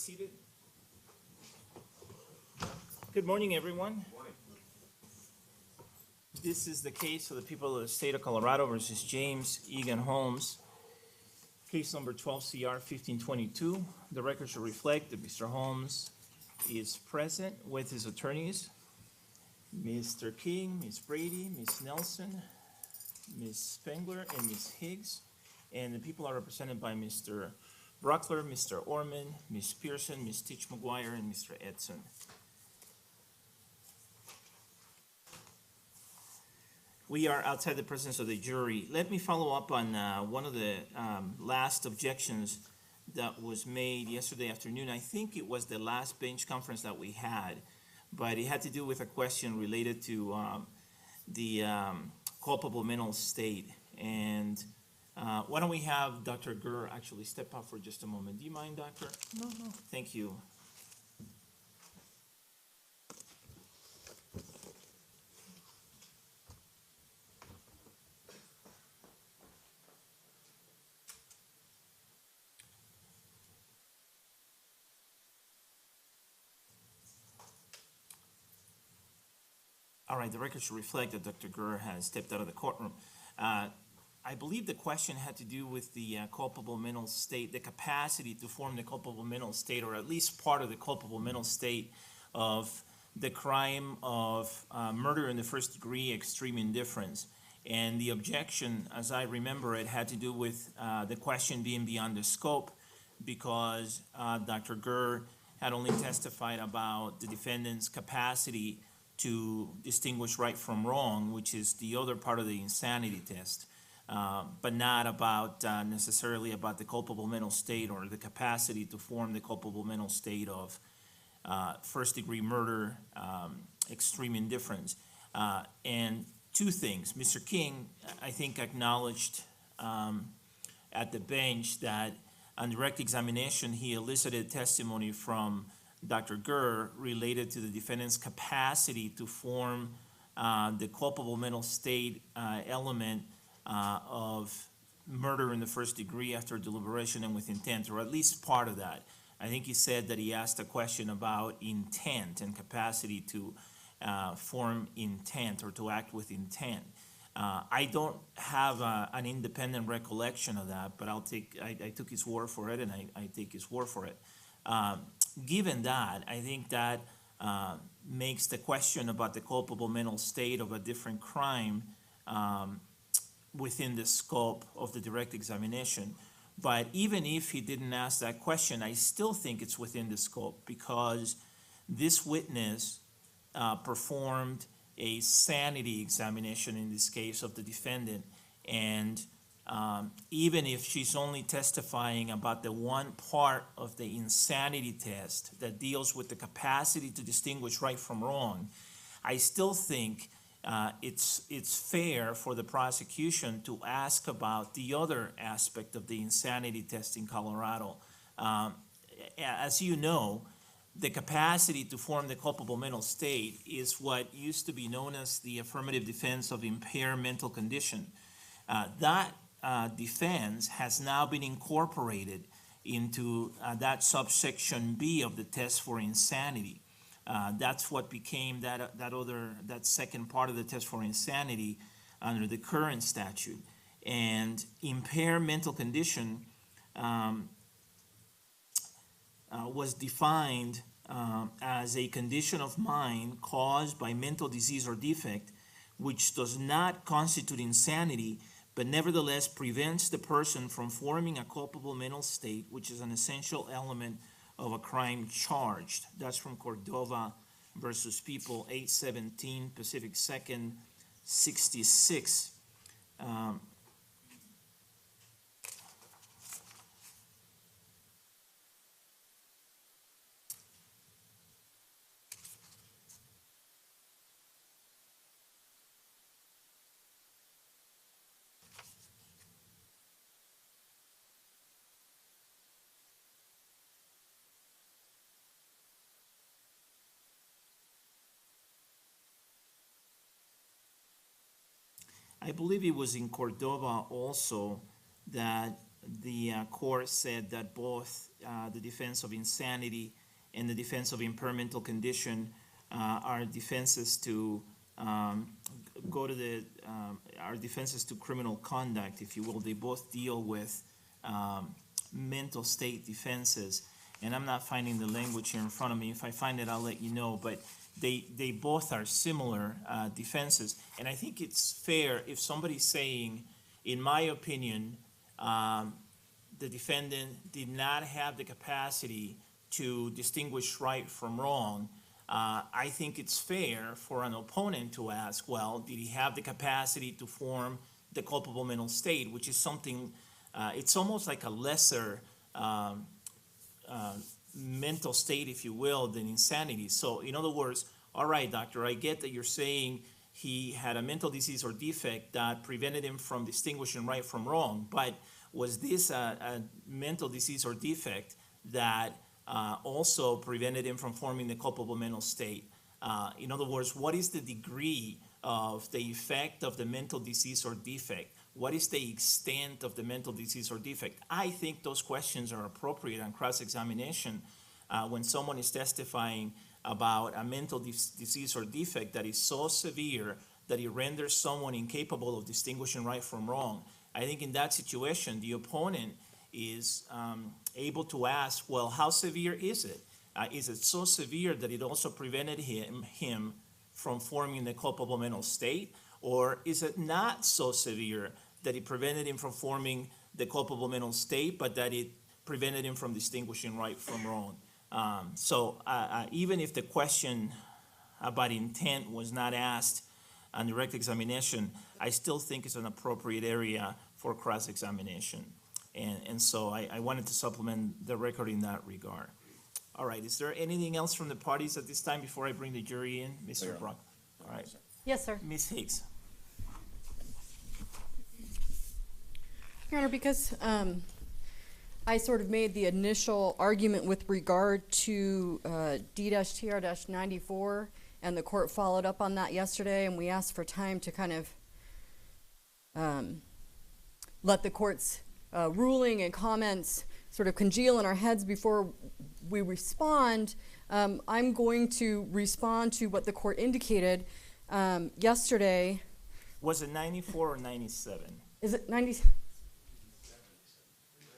Seated. Good morning, everyone. This is the case of the people of the state of Colorado versus James Egan Holmes. Case number 12 CR 1522. The record should reflect that Mr. Holmes is present with his attorneys, Mr. King, Ms. Brady, Ms. Nelson, Ms. Spengler, and Ms. Higgs. And the people are represented by Mr. Bruckler, Mr. Orman, Ms. Pearson, Ms. Teach McGuire, and Mr. Edson. We are outside the presence of the jury. Let me follow up on one of the last objections that was made yesterday afternoon. I think it was the last bench conference that we had, but it had to do with a question related to the culpable mental state. And why don't we have Dr. Gurr actually step up for just a moment? Do you mind, Doctor? No. Thank you. All right, the record should reflect that Dr. Gurr has stepped out of the courtroom. I believe the question had to do with the culpable mental state, the capacity to form the culpable mental state, or at least part of the culpable mental state of the crime of murder in the first degree, extreme indifference. And the objection, as I remember it, had to do with the question being beyond the scope, because Dr. Gurr had only testified about the defendant's capacity to distinguish right from wrong, which is the other part of the insanity test. But not about necessarily about the culpable mental state or the capacity to form the culpable mental state of first degree murder, extreme indifference. And two things. Mr. King, I think, acknowledged at the bench that on direct examination he elicited testimony from Dr. Gurr related to the defendant's capacity to form the culpable mental state element of murder in the first degree after deliberation and with intent, or at least part of that. I think he said that he asked a question about intent and capacity to form intent or to act with intent. I don't have an independent recollection of that, but I took his word for it, and I take his word for it. Given that, I think that makes the question about the culpable mental state of a different crime within the scope of the direct examination. But even if he didn't ask that question, I still think it's within the scope, because this witness performed a sanity examination in this case of the defendant. And even if she's only testifying about the one part of the insanity test that deals with the capacity to distinguish right from wrong, I still think it's fair for the prosecution to ask about the other aspect of the insanity test in Colorado. As you know, the capacity to form the culpable mental state is what used to be known as the affirmative defense of impaired mental condition. That defense has now been incorporated into that subsection B of the test for insanity. That's what became that second part of the test for insanity under the current statute. And impaired mental condition was defined as a condition of mind caused by mental disease or defect, which does not constitute insanity, but nevertheless prevents the person from forming a culpable mental state, which is an essential element of a crime charged. That's from Cordova versus People, 817 Pacific 2nd, 66. I believe it was in Cordova also that the court said that both the defense of insanity and the defense of impaired mental condition are defenses to are defenses to criminal conduct, if you will. They both deal with mental state defenses, and I'm not finding the language here in front of me. If I find it, I'll let you know, but they both are similar defenses. And I think it's fair if somebody's saying, in my opinion, the defendant did not have the capacity to distinguish right from wrong, I think it's fair for an opponent to ask, well, did he have the capacity to form the culpable mental state, which is something, it's almost like a lesser mental state, if you will, than insanity. So in other words, all right, doctor, I get that you're saying he had a mental disease or defect that prevented him from distinguishing right from wrong, but was this a mental disease or defect that also prevented him from forming the culpable mental state? In other words, what is the degree of the effect of the mental disease or defect? What is the extent of the mental disease or defect? I think those questions are appropriate on cross-examination when someone is testifying about a mental disease or defect that is so severe that it renders someone incapable of distinguishing right from wrong. I think in that situation, the opponent is able to ask, well, how severe is it? Is it so severe that it also prevented him from forming the culpable mental state? Or is it not so severe that it prevented him from forming the culpable mental state, but that it prevented him from distinguishing right from wrong? So even if the question about intent was not asked on direct examination, I still think it's an appropriate area for cross-examination. And so I wanted to supplement the record in that regard. All right, is there anything else from the parties at this time before I bring the jury in? Mr. Brock? All right. Yes, sir. Ms. Higgs. Your Honor, because I sort of made the initial argument with regard to D-TR-94, and the court followed up on that yesterday, and we asked for time to kind of let the court's ruling and comments sort of congeal in our heads before we respond. I'm going to respond to what the court indicated yesterday. Was it 94 or 97? Is it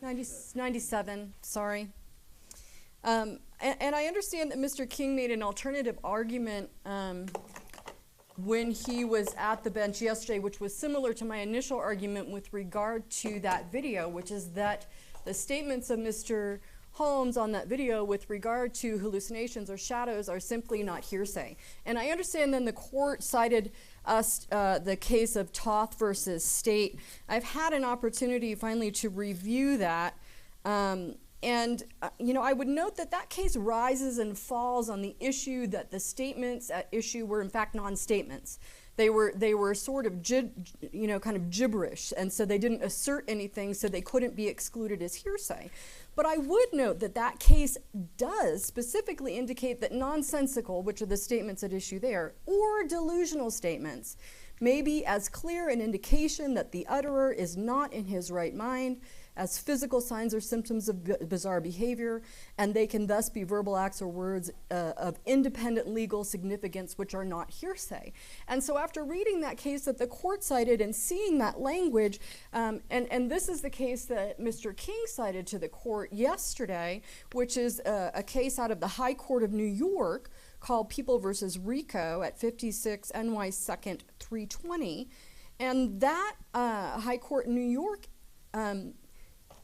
97, sorry. And I understand that Mr. King made an alternative argument when he was at the bench yesterday, which was similar to my initial argument with regard to that video, which is that the statements of Mr. Holmes on that video with regard to hallucinations or shadows are simply not hearsay. And I understand then the court cited us the case of Toth versus State. I've had an opportunity finally to review that. You know, I would note that that case rises and falls on the issue that the statements at issue were in fact non-statements. They were sort of kind of gibberish, and so they didn't assert anything, so they couldn't be excluded as hearsay. But I would note that that case does specifically indicate that nonsensical, which are the statements at issue there, or delusional statements may be as clear an indication that the utterer is not in his right mind as physical signs or symptoms of bizarre behavior, and they can thus be verbal acts or words of independent legal significance which are not hearsay. And so after reading that case that the court cited and seeing that language, and this is the case that Mr. King cited to the court yesterday, which is a case out of the High Court of New York called People versus Rico at 56 NY 2nd 320. And that High Court in New York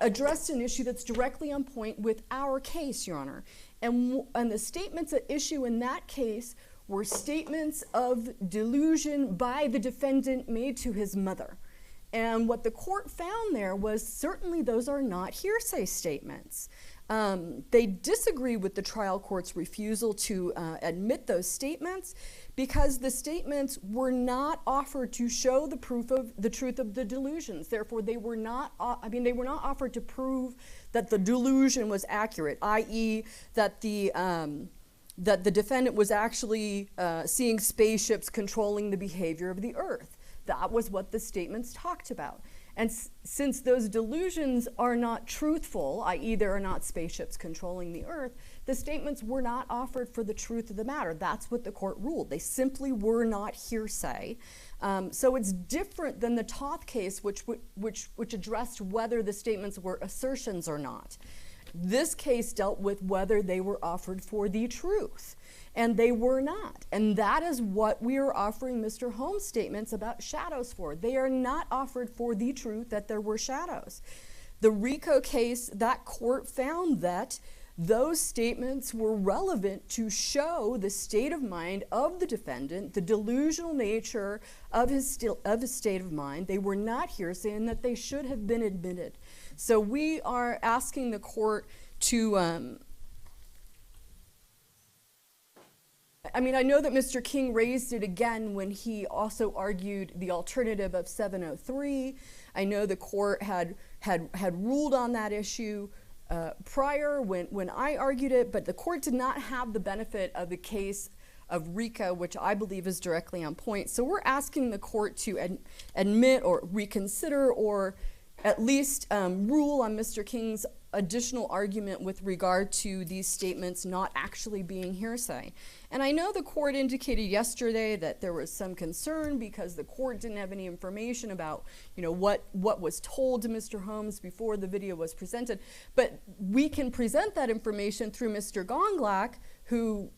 addressed an issue that's directly on point with our case, Your Honor. And the statements at issue in that case were statements of delusion by the defendant made to his mother. And what the court found there was certainly those are not hearsay statements. They disagree with the trial court's refusal to admit those statements because the statements were not offered to show the proof of the truth of the delusions. Therefore, they were not offered to prove that the delusion was accurate, i.e. that the defendant was actually seeing spaceships controlling the behavior of the earth. That was what the statements talked about. And since those delusions are not truthful, i.e. there are not spaceships controlling the Earth, the statements were not offered for the truth of the matter. That's what the court ruled. They simply were not hearsay. So it's different than the Toth case, which addressed whether the statements were assertions or not. This case dealt with whether they were offered for the truth, and they were not. And that is what we are offering Mr. Holmes' statements about shadows for. They are not offered for the truth that there were shadows. The RICO case, that court found that those statements were relevant to show the state of mind of the defendant, the delusional nature of his state of mind. They were not hearsay, and that they should have been admitted. So we are asking the court to, I know that Mr. King raised it again when he also argued the alternative of 703. I know the court had ruled on that issue prior when I argued it, but the court did not have the benefit of the case of RICO, which I believe is directly on point. So we're asking the court to admit or reconsider or at least rule on Mr. King's additional argument with regard to these statements not actually being hearsay. And I know the court indicated yesterday that there was some concern because the court didn't have any information about, what was told to Mr. Holmes before the video was presented. But we can present that information through Mr. Gonglak, who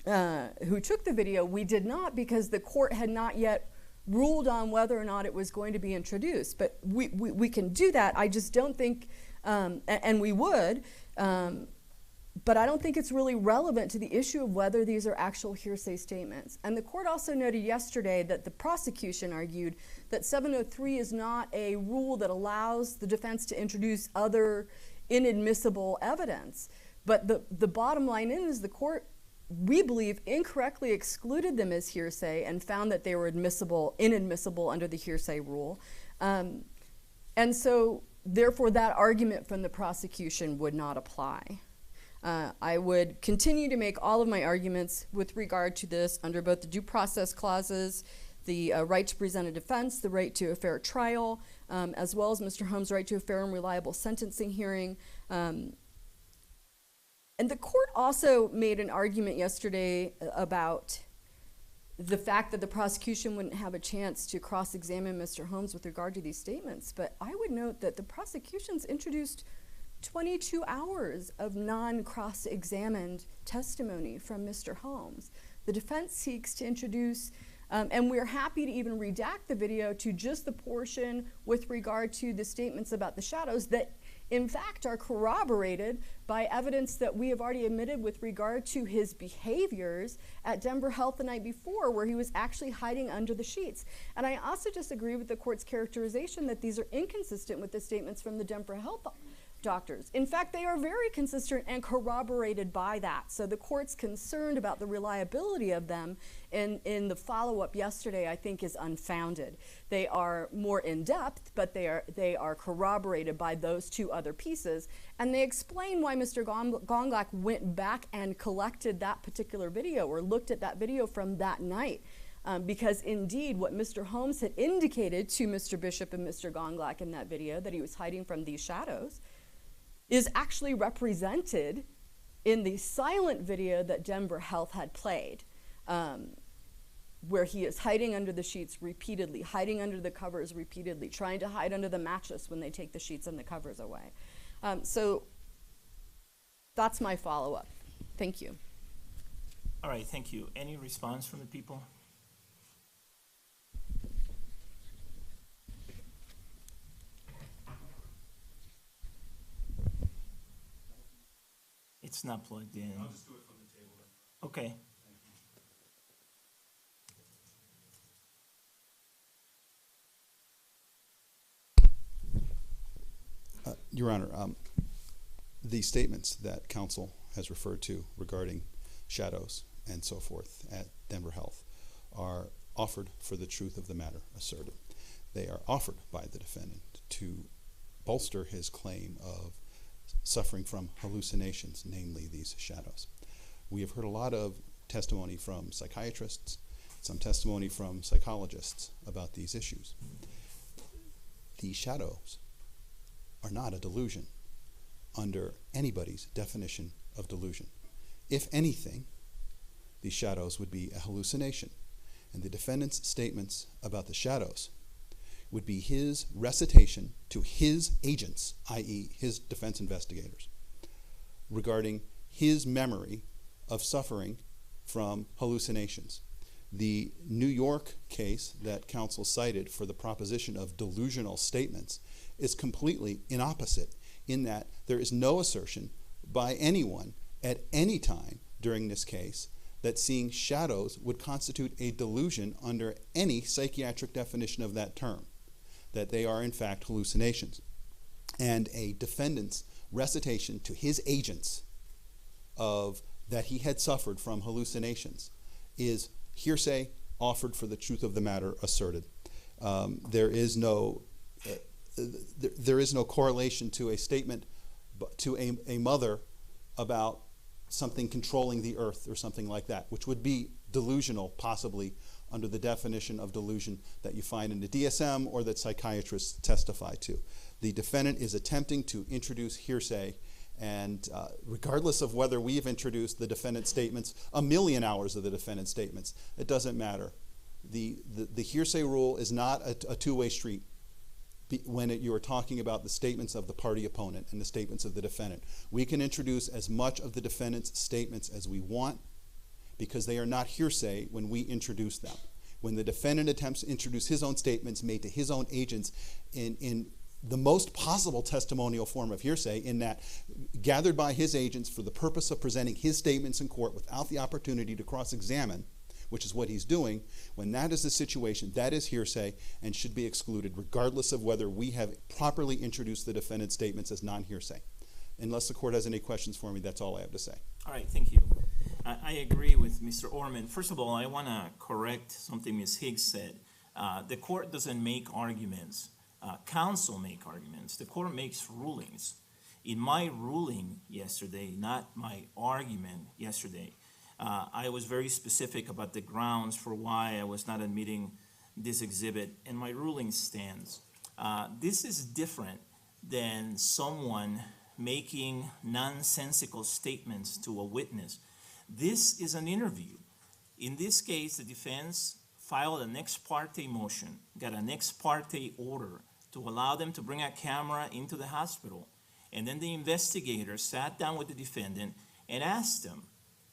took the video. We did not, because the court had not yet ruled on whether or not it was going to be introduced. But we can do that. I just don't think, and we would, but I don't think it's really relevant to the issue of whether these are actual hearsay statements. And the court also noted yesterday that the prosecution argued that 703 is not a rule that allows the defense to introduce other inadmissible evidence. But the bottom line is the court, we believe, incorrectly excluded them as hearsay and found that they were inadmissible under the hearsay rule. And so, therefore, that argument from the prosecution would not apply. I would continue to make all of my arguments with regard to this under both the due process clauses, the right to present a defense, the right to a fair trial, as well as Mr. Holmes' right to a fair and reliable sentencing hearing. And the court also made an argument yesterday about the fact that the prosecution wouldn't have a chance to cross-examine Mr. Holmes with regard to these statements. But I would note that the prosecution's introduced 22 hours of non-cross-examined testimony from Mr. Holmes. The defense seeks to introduce, and we're happy to even redact the video to just the portion with regard to the statements about the shadows that in fact are corroborated by evidence that we have already admitted with regard to his behaviors at Denver Health the night before, where he was actually hiding under the sheets. And I also disagree with the court's characterization that these are inconsistent with the statements from the Denver Health doctors. In fact, they are very consistent and corroborated by that. So the court's concerned about the reliability of them in the follow-up yesterday, I think, is unfounded. They are more in-depth, but they are corroborated by those two other pieces. And they explain why Mr. Gonglak went back and collected that particular video or looked at that video from that night. Because indeed, what Mr. Holmes had indicated to Mr. Bishop and Mr. Gonglak in that video, that he was hiding from these shadows, is actually represented in the silent video that Denver Health had played, where he is hiding under the sheets repeatedly, hiding under the covers repeatedly, trying to hide under the mattress when they take the sheets and the covers away. So that's my follow-up. Thank you. All right, thank you. Any response from the people? It's not plugged in. I'll just do it from the table then. Okay. Your Honor, the statements that counsel has referred to regarding shadows and so forth at Denver Health are offered for the truth of the matter asserted. They are offered by the defendant to bolster his claim of suffering from hallucinations, namely these shadows. We have heard a lot of testimony from psychiatrists, some testimony from psychologists about these issues. the shadows are not a delusion under anybody's definition of delusion. If anything, these shadows would be a hallucination. And the defendant's statements about the shadows would be his recitation to his agents, i.e. his defense investigators, regarding his memory of suffering from hallucinations. The New York case that counsel cited for the proposition of delusional statements is completely inopposite, in that there is no assertion by anyone at any time during this case that seeing shadows would constitute a delusion under any psychiatric definition of that term, that they are in fact hallucinations. And a defendant's recitation to his agents of that he had suffered from hallucinations is hearsay offered for the truth of the matter asserted. There is no correlation to a statement to a mother about something controlling the earth or something like that, which would be delusional, possibly under the definition of delusion that you find in the DSM or that psychiatrists testify to. The defendant is attempting to introduce hearsay, and regardless of whether we've introduced the defendant's statements, 1,000,000 hours of the defendant's statements, it doesn't matter. The hearsay rule is not a two-way street when you are talking about the statements of the party opponent and the statements of the defendant. We can introduce as much of the defendant's statements as we want because they are not hearsay when we introduce them. When the defendant attempts to introduce his own statements made to his own agents in the most possible testimonial form of hearsay, in that gathered by his agents for the purpose of presenting his statements in court without the opportunity to cross-examine, which is what he's doing, when that is the situation, that is hearsay and should be excluded regardless of whether we have properly introduced the defendant's statements as non-hearsay. Unless the court has any questions for me, that's all I have to say. All right, thank you. I agree with Mr. Orman. First of all, I want to correct something Ms. Higgs said. The court doesn't make arguments. Counsel make arguments. The court makes rulings. In my ruling yesterday, not my argument yesterday, I was very specific about the grounds for why I was not admitting this exhibit, and my ruling stands. This is different than someone making nonsensical statements to a witness. This is an interview. In this case, the defense filed an ex parte motion, got an ex parte order to allow them to bring a camera into the hospital. And then the investigator sat down with the defendant and asked him,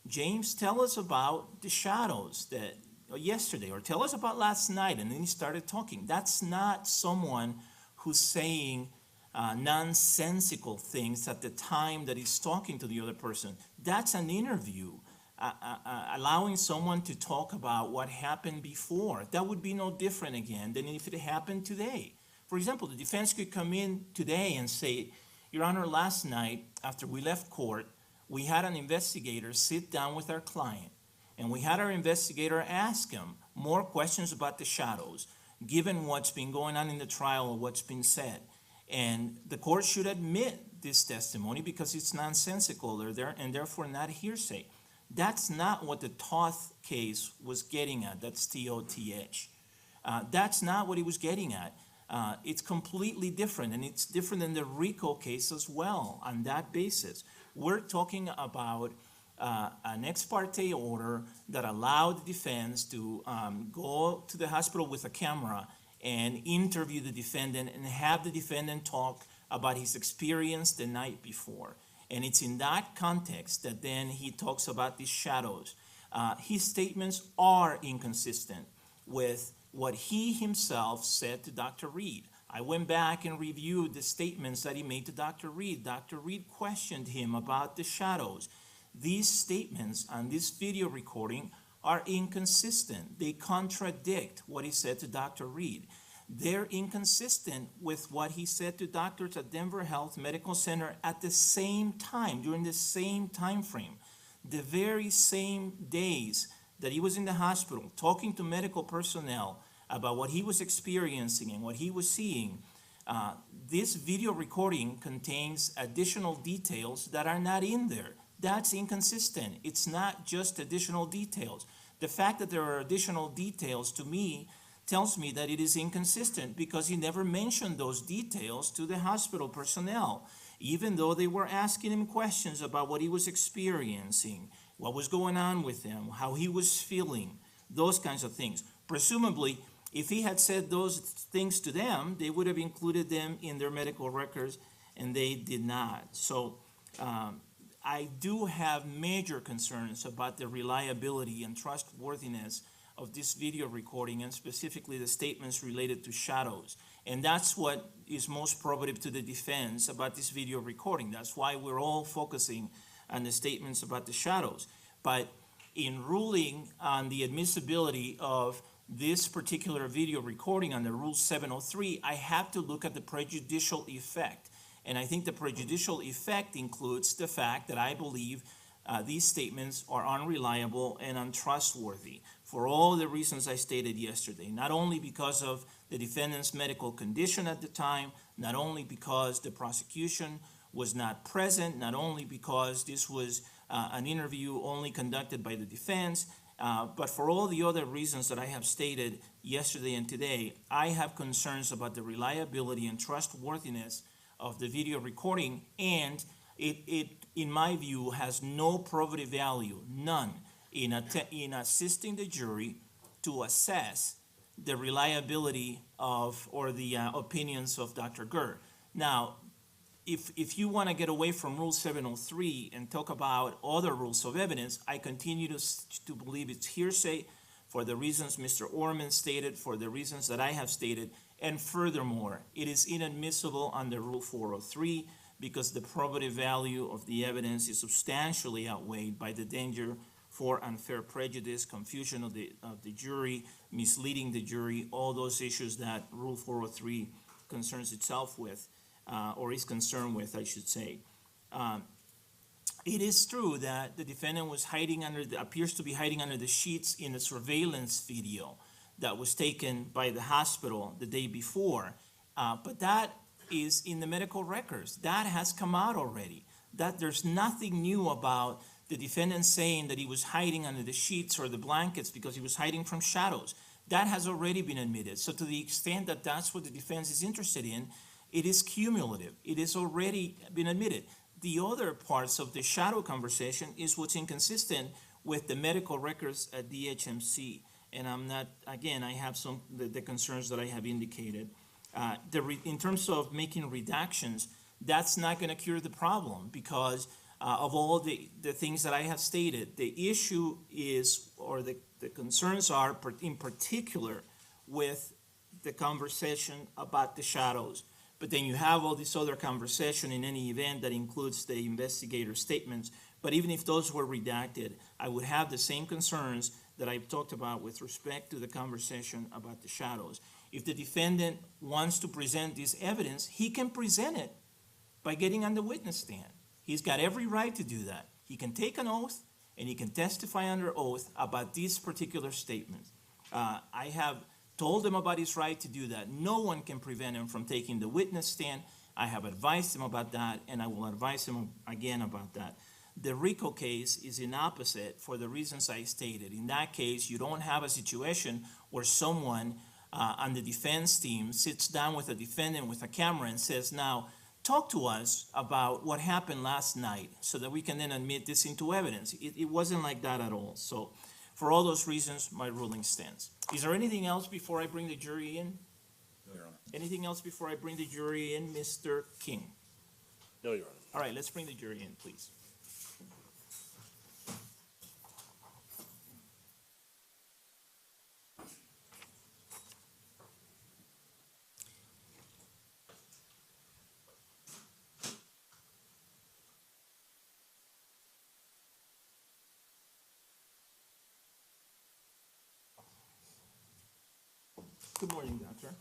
James, tell us about the shadows that yesterday, or tell us about last night. And then he started talking. That's not someone who's saying nonsensical things at the time that he's talking to the other person. That's an interview, allowing someone to talk about what happened before. That would be no different again than if it happened today. For example, the defense could come in today and say, Your Honor, last night after we left court, we had an investigator sit down with our client, and we had our investigator ask him more questions about the shadows, given what's been going on in the trial or what's been said. And the court should admit this testimony because it's nonsensical and therefore not hearsay. That's not what the Toth case was getting at. That's T-O-T-H. That's not what he was getting at. It's completely different, and it's different than the RICO case as well on that basis. We're talking about an ex parte order that allowed the defense to go to the hospital with a camera and interview the defendant and have the defendant talk about his experience the night before. And it's in that context that then he talks about these shadows. His statements are inconsistent with what he himself said to Dr. Reed. I went back and reviewed the statements that he made to Dr. Reed. Dr. Reed questioned him about the shadows. These statements on this video recording are inconsistent. They contradict what he said to Dr. Reed. They're inconsistent with what he said to doctors at Denver Health Medical Center at the same time, during the same time frame. The very same days that he was in the hospital talking to medical personnel about what he was experiencing and what he was seeing, this video recording contains additional details that are not in there. That's inconsistent. It's not just additional details. The fact that there are additional details, to me, tells me that it is inconsistent because he never mentioned those details to the hospital personnel, even though they were asking him questions about what he was experiencing, what was going on with him, how he was feeling, those kinds of things. Presumably, if he had said those things to them, they would have included them in their medical records, and they did not. So I do have major concerns about the reliability and trustworthiness of this video recording, and specifically the statements related to shadows. And that's what is most probative to the defense about this video recording. That's why we're all focusing on the statements about the shadows. But in ruling on the admissibility of this particular video recording under Rule 703, I have to look at the prejudicial effect. And I think the prejudicial effect includes the fact that I believe these statements are unreliable and untrustworthy for all the reasons I stated yesterday, not only because of the defendant's medical condition at the time, not only because the prosecution was not present, not only because this was an interview only conducted by the defense, but for all the other reasons that I have stated yesterday and today. I have concerns about the reliability and trustworthiness of the video recording, and it in my view, has no probative value, none, in assisting the jury to assess the reliability of or the opinions of Dr. Gurr. Now, if you want to get away from Rule 703 and talk about other rules of evidence, I continue to believe it's hearsay for the reasons Mr. Orman stated, for the reasons that I have stated, and furthermore, it is inadmissible under Rule 403 because the probative value of the evidence is substantially outweighed by the danger for unfair prejudice, confusion of the jury, misleading the jury, all those issues that Rule 403 concerns itself with, or is concerned with, I should say. It is true that the defendant was appears to be hiding under the sheets in a surveillance video that was taken by the hospital the day before, but that is in the medical records. That has come out already. That there's nothing new about the defendant saying that he was hiding under the sheets or the blankets because he was hiding from shadows. That has already been admitted. So to the extent that that's what the defense is interested in, it is cumulative. It has already been admitted. The other parts of the shadow conversation is what's inconsistent with the medical records at DHMC. And I'm not, again, I have the concerns that I have indicated. In terms of making redactions, that's not going to cure the problem because of all the things that I have stated. The issue is, or the concerns are in particular with the conversation about the shadows. But then you have all this other conversation in any event that includes the investigator's statements. But even if those were redacted, I would have the same concerns that I've talked about with respect to the conversation about the shadows. If the defendant wants to present this evidence, he can present it by getting on the witness stand. He's got every right to do that. He can take an oath and he can testify under oath about these particular statements. I have told him about his right to do that. No one can prevent him from taking the witness stand. I have advised him about that, and I will advise him again about that. The RICO case is in opposite for the reasons I stated. In that case, you don't have a situation where someone on the defense team sits down with a defendant with a camera and says, now, talk to us about what happened last night so that we can then admit this into evidence. It wasn't like that at all. So for all those reasons, my ruling stands. Is there anything else before I bring the jury in? No, Your Honor. Anything else before I bring the jury in, Mr. King? No, Your Honor. All right, let's bring the jury in, please. Good morning, Doctor.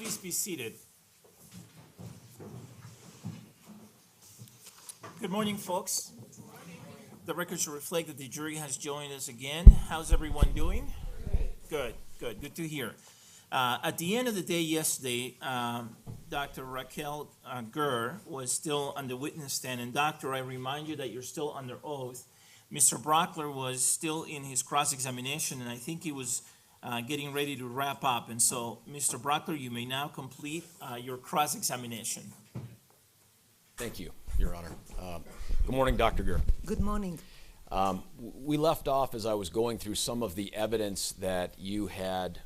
Please be seated. Good morning, folks. The record should reflect that the jury has joined us again. How's everyone doing? Good to hear. At the end of the day yesterday, Dr. Raquel Gurr was still on the witness stand. And doctor, I remind you that you're still under oath. Mr. Brockler was still in his cross-examination, and I think he was getting ready to wrap up. And so, Mr. Brockler, you may now complete your cross-examination. Thank you, Your Honor. Good morning, Dr. Gurr. Good morning. We left off as I was going through some of the evidence that you had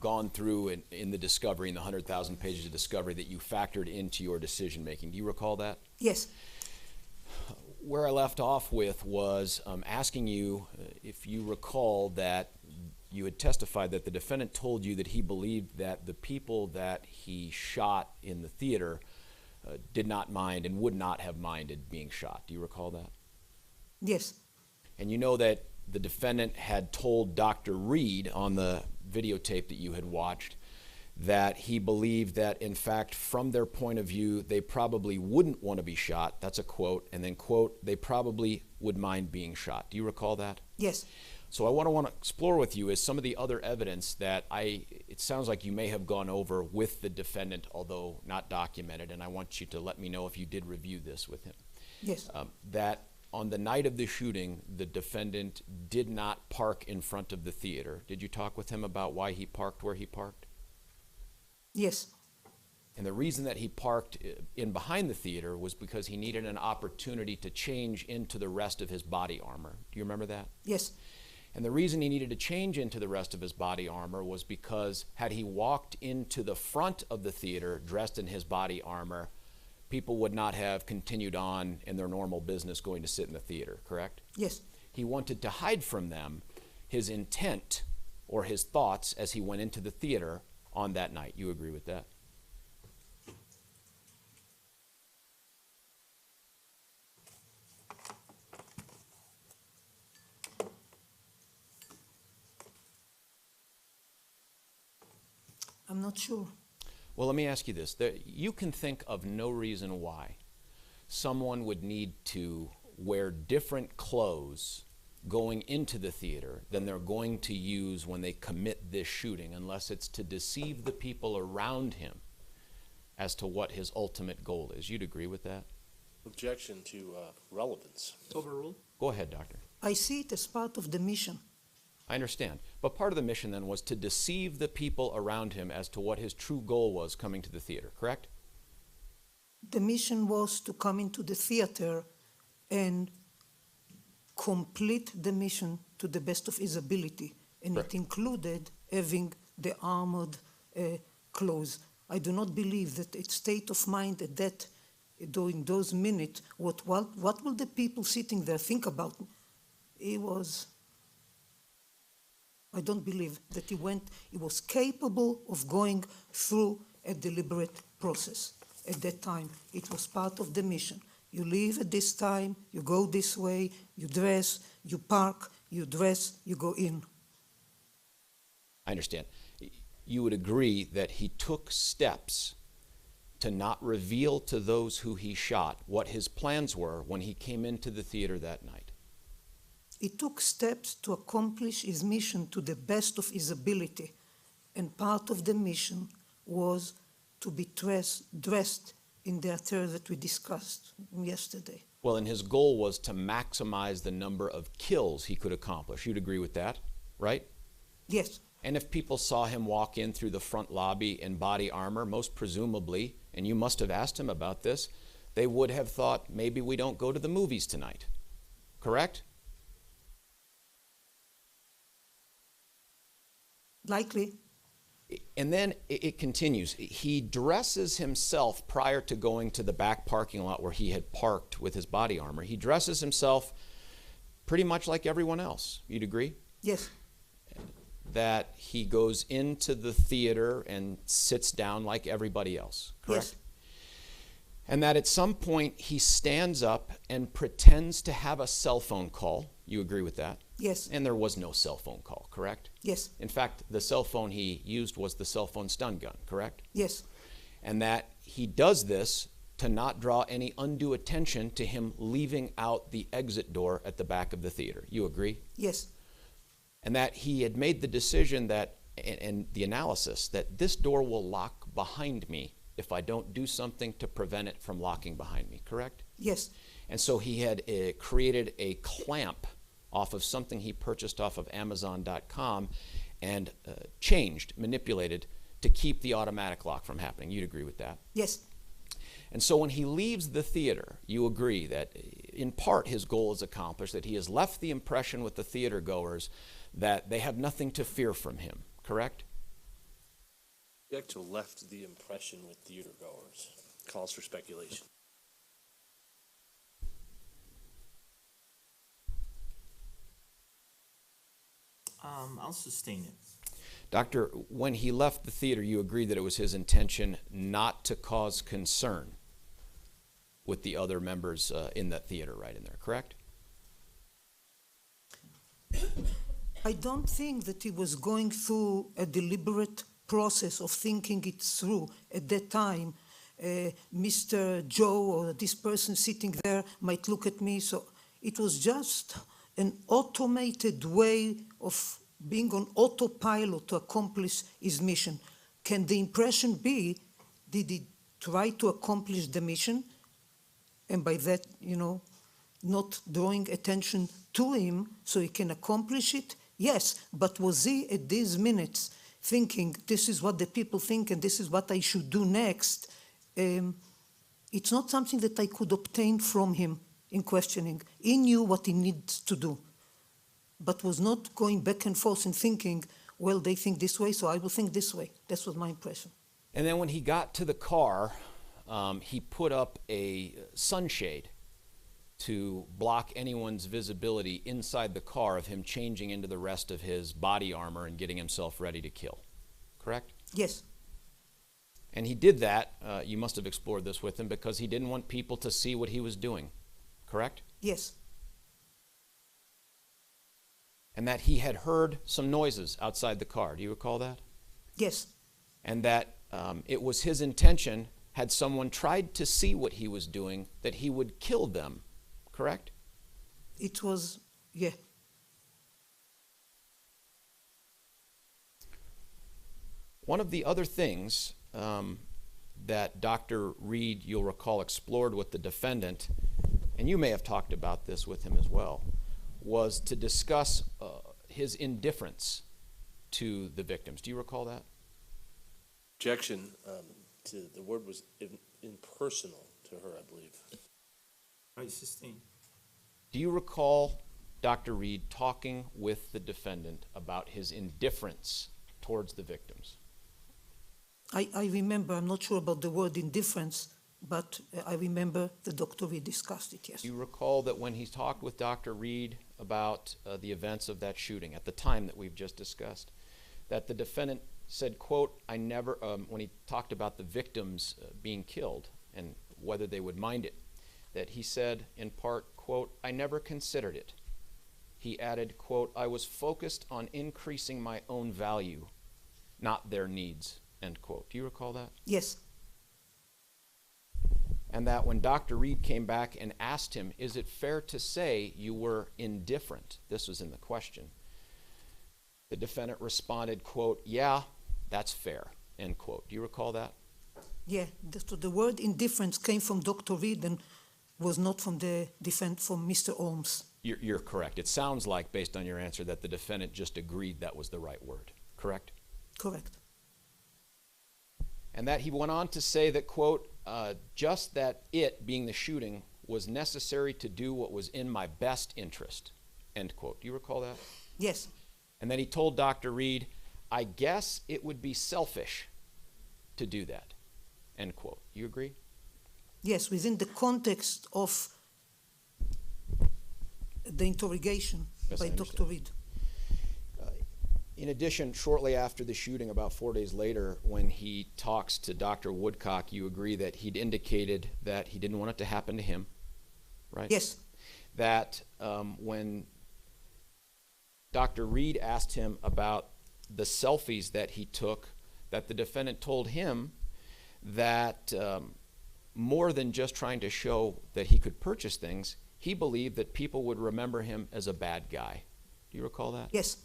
gone through in the discovery, in the 100,000 pages of discovery that you factored into your decision making. Do you recall that? Yes. Where I left off with was asking you if you recall that you had testified that the defendant told you that he believed that the people that he shot in the theater did not mind and would not have minded being shot. Do you recall that? Yes. And you know that the defendant had told Dr. Reed on the videotape that you had watched that he believed that, in fact, from their point of view, they probably wouldn't want to be shot. That's a quote. And then, quote, they probably would mind being shot. Do you recall that? Yes. So I want to explore with you is some of the other evidence that it sounds like you may have gone over with the defendant, although not documented, and I want you to let me know if you did review this with him. Yes. That on the night of the shooting, the defendant did not park in front of the theater. Did you talk with him about why he parked where he parked? Yes. And the reason that he parked in behind the theater was because he needed an opportunity to change into the rest of his body armor. Do you remember that? Yes. And the reason he needed to change into the rest of his body armor was because had he walked into the front of the theater dressed in his body armor, people would not have continued on in their normal business going to sit in the theater, correct? Yes. He wanted to hide from them his intent or his thoughts as he went into the theater on that night. You agree with that? I'm not sure. Well, let me ask you this. You can think of no reason why someone would need to wear different clothes going into the theater than they're going to use when they commit this shooting, unless it's to deceive the people around him as to what his ultimate goal is. You'd agree with that? Objection to relevance. Overruled. Go ahead, doctor. I see it as part of the mission. I understand. But part of the mission then was to deceive the people around him as to what his true goal was coming to the theater, correct? The mission was to come into the theater and complete the mission to the best of his ability. And Correct. it included having the armored clothes. I do not believe that its state of mind at that, during those minutes, what will the people sitting there think about? I don't believe that he was capable of going through a deliberate process. At that time, it was part of the mission. You leave at this time, you go this way, you dress, you park, you dress, you go in. I understand. You would agree that he took steps to not reveal to those who he shot what his plans were when he came into the theater that night. He took steps to accomplish his mission to the best of his ability, and part of the mission was to be dressed in the attire that we discussed yesterday. Well, and his goal was to maximize the number of kills he could accomplish. You'd agree with that, right? Yes. And if people saw him walk in through the front lobby in body armor, most presumably, and you must have asked him about this, they would have thought, maybe we don't go to the movies tonight. Correct? Likely. And then it continues. He dresses himself prior to going to the back parking lot where he had parked with his body armor. He dresses himself pretty much like everyone else. You'd agree? Yes. That he goes into the theater and sits down like everybody else, correct? And that at some point he stands up and pretends to have a cell phone call. You agree with that? Yes, And there was no cell phone call, correct? yes, In fact, the cell phone he used was the cell phone stun gun, correct? yes, And that he does this to not draw any undue attention to him leaving out the exit door at the back of the theater. You agree? yes, And that he had made the decision that, and the analysis, that this door will lock behind me if I don't do something to prevent it from locking behind me, correct? yes, And so he had created a clamp off of something he purchased off of Amazon.com and manipulated to keep the automatic lock from happening. You'd agree with that? yes, And so when he leaves the theater, you agree that in part his goal is accomplished, that he has left the impression with the theater goers that they have nothing to fear from him, correct? Object to left the impression with theater goers. Calls for speculation. I'll sustain it. Doctor, when he left the theater, you agreed that it was his intention not to cause concern with the other members in that theater right in there, correct? I don't think that he was going through a deliberate process of thinking it through. At that time, Mr. Joe or this person sitting there might look at me. So it was just an automated way of being on autopilot to accomplish his mission. Can the impression be, did he try to accomplish the mission? And by that, not drawing attention to him so he can accomplish it? Yes, but was he at these minutes thinking, this is what the people think and this is what I should do next? It's not something that I could obtain from him in questioning. He knew what he needs to do, but was not going back and forth and thinking, well, they think this way, so I will think this way. That was my impression. And then when he got to the car, he put up a sunshade to block anyone's visibility inside the car of him changing into the rest of his body armor and getting himself ready to kill, correct? Yes, And he did that, you must have explored this with him, because he didn't want people to see what he was doing, correct? yes, And that he had heard some noises outside the car. Do you recall that? yes, And that it was his intention, had someone tried to see what he was doing, that he would kill them, correct? it was, yeah. One of the other things that Dr. Reed, you'll recall, explored with the defendant, and you may have talked about this with him as well, was to discuss his indifference to the victims. Do you recall that? Objection to the word was impersonal to her, I believe. I sustain. Do you recall Dr. Reed talking with the defendant about his indifference towards the victims? I remember, I'm not sure about the word indifference, but I remember the doctor, we discussed it, yes. Do you recall that when he talked with Dr. Reed about the events of that shooting at the time that we've just discussed, that the defendant said, quote, I never, when he talked about the victims being killed and whether they would mind it, that he said in part, quote, I never considered it. He added, quote, I was focused on increasing my own value, not their needs, end quote. Do you recall that? Yes, And that when Dr. Reed came back and asked him, is it fair to say you were indifferent? This was in the question. The defendant responded, quote, yeah, that's fair, end quote. Do you recall that? yeah. So the word indifference came from Dr. Reed and was not from the defense, from Mr. Holmes. You're correct. It sounds like, based on your answer, that the defendant just agreed that was the right word, correct? Correct. And that he went on to say that, quote, just that it, being the shooting, was necessary to do what was in my best interest, end quote. Do you recall that? Yes, And then he told Dr. Reed, I guess it would be selfish to do that, end quote. You agree? yes, within the context of the interrogation Yes, by I Dr. understand. Reed. In addition, shortly after the shooting, about 4 days later, when he talks to Dr. Woodcock, you agree that he'd indicated that he didn't want it to happen to him, right? Yes, That when Dr. Reed asked him about the selfies that he took, that the defendant told him that more than just trying to show that he could purchase things, he believed that people would remember him as a bad guy. Do you recall that? yes,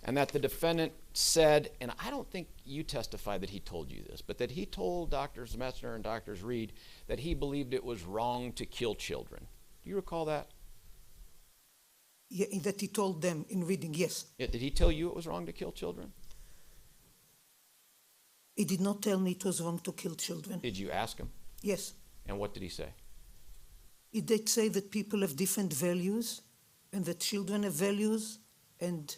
And that the defendant said, and I don't think you testified that he told you this, but that he told Drs. Metzner and Drs. Reed that he believed it was wrong to kill children. Do you recall that? yeah, that he told them in reading, yes. Yeah, did he tell you it was wrong to kill children? He did not tell me it was wrong to kill children. Did you ask him? Yes, And what did he say? he did say that people have different values and that children have values and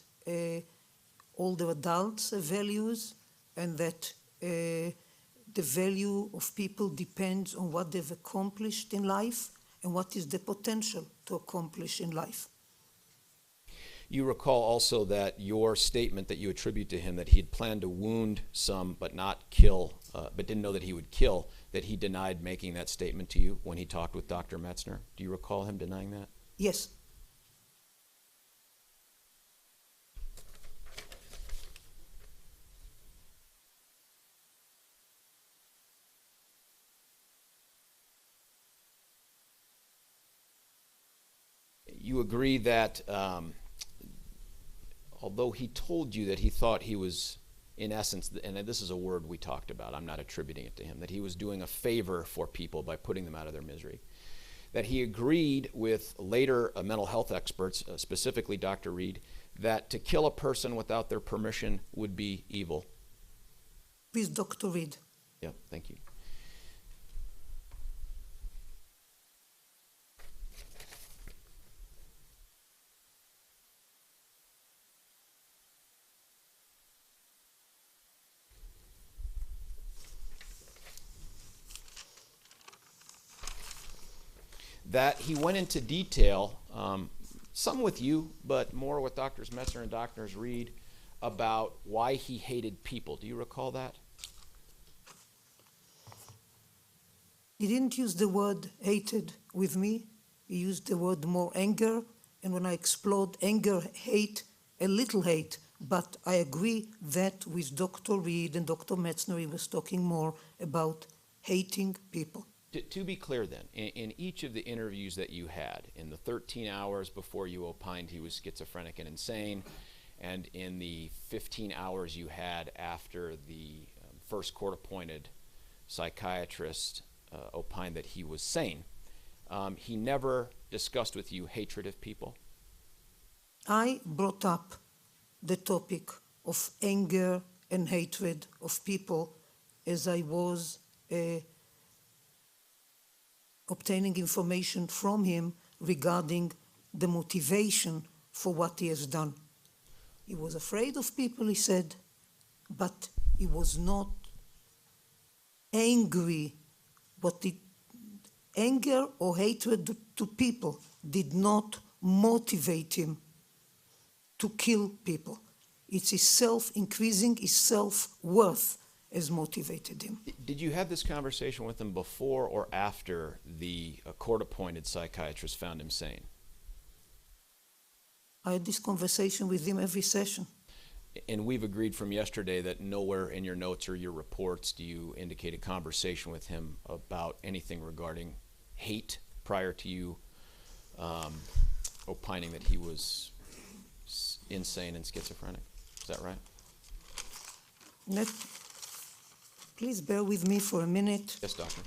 older adults have values and that the value of people depends on what they've accomplished in life and what is the potential to accomplish in life. You recall also that your statement that you attribute to him that he had planned to wound some but not kill, but didn't know that he would kill, that he denied making that statement to you when he talked with Dr. Metzner. Do you recall him denying that? Yes, You agree that although he told you that he thought he was, in essence, and this is a word we talked about, I'm not attributing it to him, that he was doing a favor for people by putting them out of their misery, that he agreed with later mental health experts, specifically Dr. Reed, that to kill a person without their permission would be evil. with Dr. Reed. Yeah, thank you. That he went into detail, some with you, but more with Drs. Metzner and Drs. Reed, about why he hated people. Do you recall that? He didn't use the word hated with me. He used the word more anger. And when I explored anger, hate, a little hate, but I agree that with Dr. Reed and Dr. Metzner, he was talking more about hating people. To be clear then, in each of the interviews that you had, in the 13 hours before you opined he was schizophrenic and insane, and in the 15 hours you had after the first court-appointed psychiatrist opined that he was sane, he never discussed with you hatred of people? I brought up the topic of anger and hatred of people as I was obtaining information from him regarding the motivation for what he has done. He was afraid of people, he said, but he was not angry. Anger or hatred to people did not motivate him to kill people. It's his increasing his self-worth has motivated him. Did you have this conversation with him before or after the court-appointed psychiatrist found him sane? I had this conversation with him every session. And we've agreed from yesterday that nowhere in your notes or your reports do you indicate a conversation with him about anything regarding hate prior to you opining that he was insane and schizophrenic. Is that right? Please bear with me for a minute. Yes, doctor.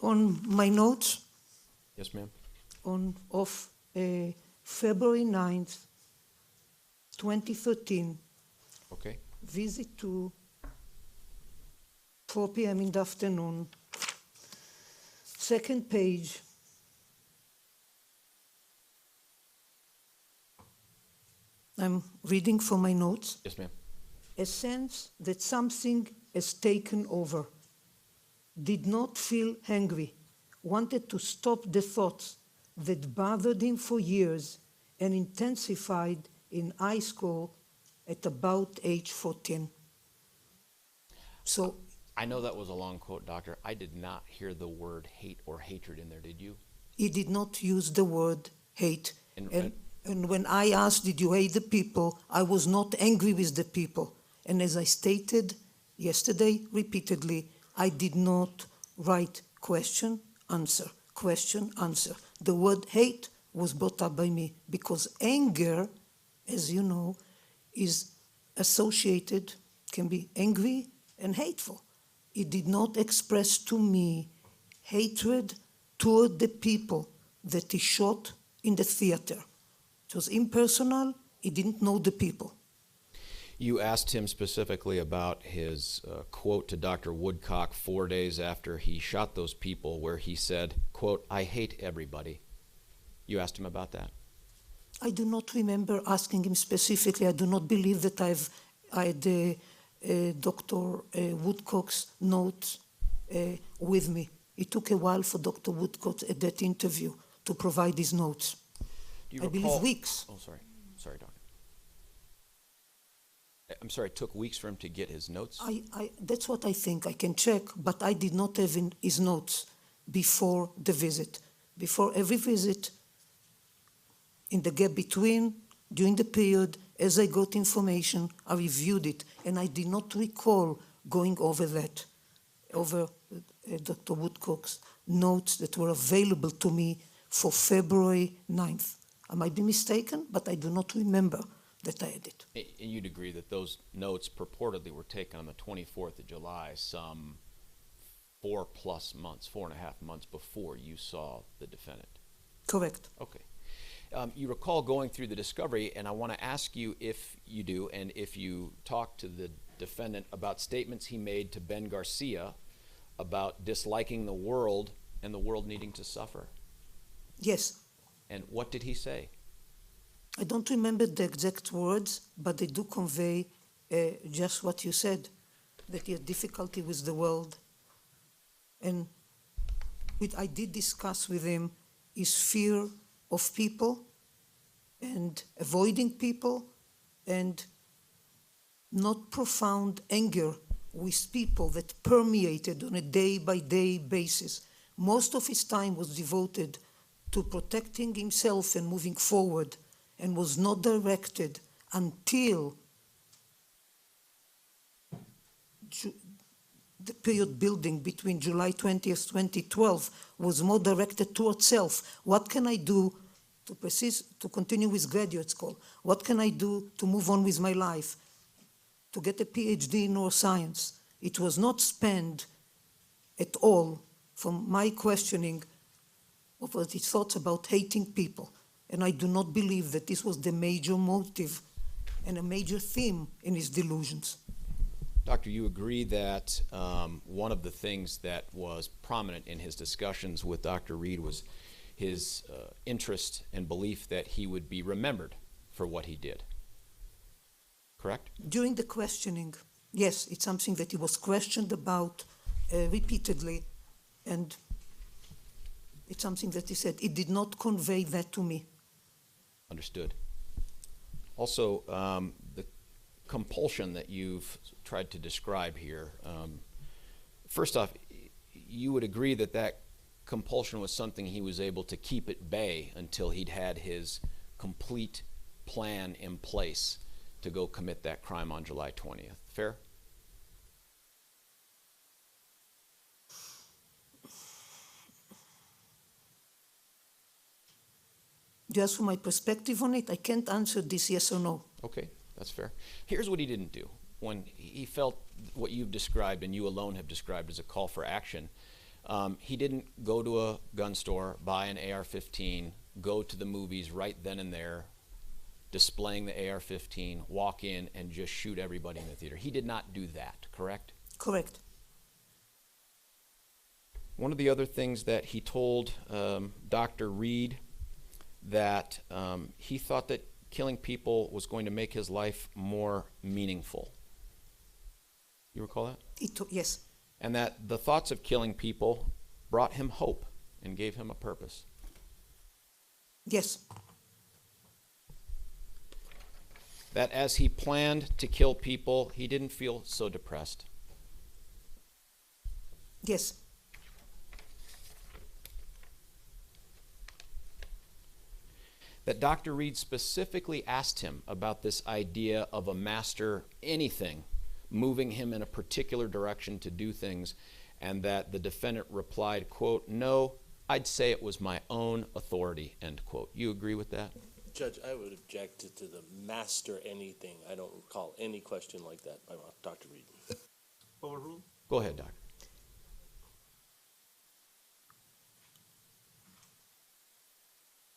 On my notes, Yes, ma'am. of February 9th, 2013, Okay. visit to 4 p.m. in the afternoon. Second page. I'm reading from my notes. Yes, ma'am. A sense that something has taken over. Did not feel angry. Wanted to stop the thoughts that bothered him for years and intensified in high school at about age 14. So I know that was a long quote, Doctor. I did not hear the word hate or hatred in there, did you? he did not use the word hate. And- And when I asked, did you hate the people, I was not angry with the people. And as I stated yesterday repeatedly, I did not write question, answer, question, answer. The word hate was brought up by me because anger, as you know, is associated, can be angry and hateful. It did not express to me hatred toward the people that he shot in the theater. It was impersonal. He didn't know the people. You asked him specifically about his quote to Dr. Woodcock 4 days after he shot those people where he said, quote, "I hate everybody." You asked him about that? I do not remember asking him specifically. I do not believe that I had Dr. Woodcock's notes with me. It took a while for Dr. Woodcock at that interview to provide his notes. Do you I recall- believe weeks. Oh, sorry. Sorry, Doctor. I'm sorry, it took weeks for him to get his notes? That's what I think. I can check, but I did not have his notes before the visit. Before every visit, in the gap between, during the period, as I got information, I reviewed it, and I did not recall going over that, over Dr. Woodcock's notes that were available to me for February 9th. I might be mistaken, but I do not remember that I had it. And you'd agree that those notes purportedly were taken on the 24th of July, some 4+ months, 4.5 months before you saw the defendant? Correct. Okay. You recall going through the discovery, and I want to ask you if you do, and if you talked to the defendant about statements he made to Ben Garcia about disliking the world and the world needing to suffer. Yes. And what did he say? I don't remember the exact words, but they do convey just what you said, that he had difficulty with the world. And I did discuss with him his fear of people and avoiding people and not profound anger with people that permeated on a day-by-day basis. Most of his time was devoted to protecting himself and moving forward, and was not directed until the period building between July 20th, 2012 was more directed towards self. What can I do to continue with graduate school? What can I do to move on with my life? To get a PhD in neuroscience. It was not spent at all from my questioning of what his thoughts about hating people. And I do not believe that this was the major motive and a major theme in his delusions. Doctor, you agree that one of the things that was prominent in his discussions with Dr. Reed was his interest and belief that he would be remembered for what he did, correct? During the questioning, yes, it's something that he was questioned about repeatedly, and it's something that he said, it did not convey that to me. Understood. Also, the compulsion that you've tried to describe here, first off, you would agree that that compulsion was something he was able to keep at bay until he'd had his complete plan in place to go commit that crime on July 20th. Fair? Just from my perspective on it, I can't answer this yes or no. Okay, that's fair. Here's what he didn't do. When he felt what you've described and you alone have described as a call for action, He didn't go to a gun store, buy an AR-15, go to the movies right then and there, displaying the AR-15, walk in and just shoot everybody in the theater. He did not do that, correct? Correct. One of the other things that he told Dr. Reed, that he thought that killing people was going to make his life more meaningful. You recall that? Yes. And that the thoughts of killing people brought him hope and gave him a purpose. Yes. That as he planned to kill people, he didn't feel so depressed. Yes. That Dr. Reed specifically asked him about this idea of a master anything, moving him in a particular direction to do things, and that the defendant replied, quote, "No, I'd say it was my own authority," end quote. You agree with that? Judge, I would object to the master anything. I don't recall any question like that by Dr. Reed. Overruled. Go ahead, Doctor.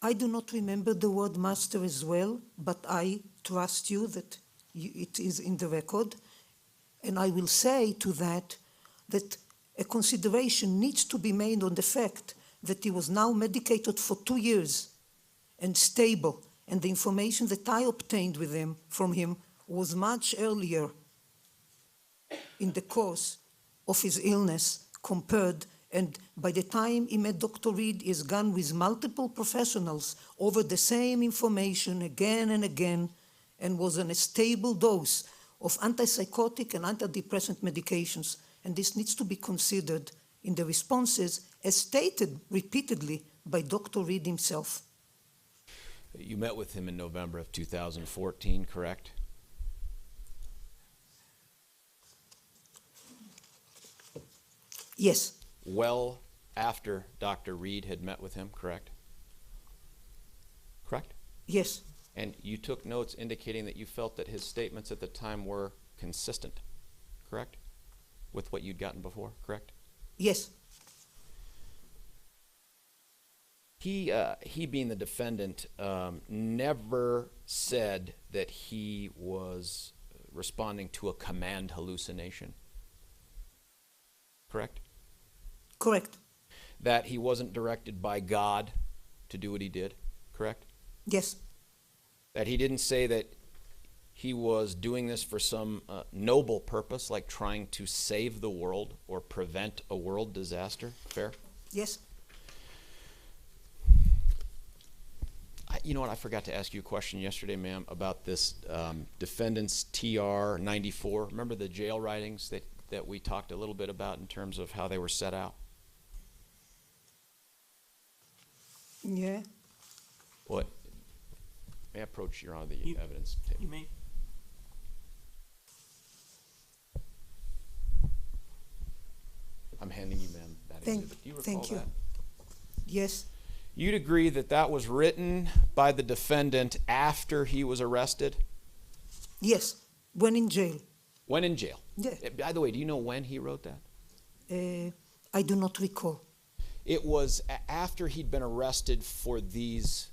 I do not remember the word master as well, but I trust you that it is in the record. And I will say to that a consideration needs to be made on the fact that he was now medicated for 2 years and stable, and the information that I obtained from him was much earlier in the course of his illness compared, and by the time he met Dr. Reed, he has gone with multiple professionals over the same information again and again, and was on a stable dose of antipsychotic and antidepressant medications. And this needs to be considered in the responses as stated repeatedly by Dr. Reed himself. You met with him in November of 2014, correct? Yes. Well after Dr. Reed had met with him, correct? Correct? Yes. And you took notes indicating that you felt that his statements at the time were consistent, correct? With what you'd gotten before, correct? Yes. He being the defendant, never said that he was responding to a command hallucination, correct? Correct. That he wasn't directed by God to do what he did, correct? Yes. That he didn't say that he was doing this for some noble purpose, like trying to save the world or prevent a world disaster, fair? Yes. You know what, I forgot to ask you a question yesterday, ma'am, about this defendant's TR 94. Remember the jail writings that we talked a little bit about in terms of how they were set out? Yeah. What? May I approach Your Honor the evidence table? You may. I'm handing you, ma'am, that exhibit. Do you recall thank you. that? Yes. You'd agree that that was written by the defendant after he was arrested? Yes. When in jail. When in jail? Yeah. By the way, do you know when he wrote that? I do not recall. It was after he'd been arrested for these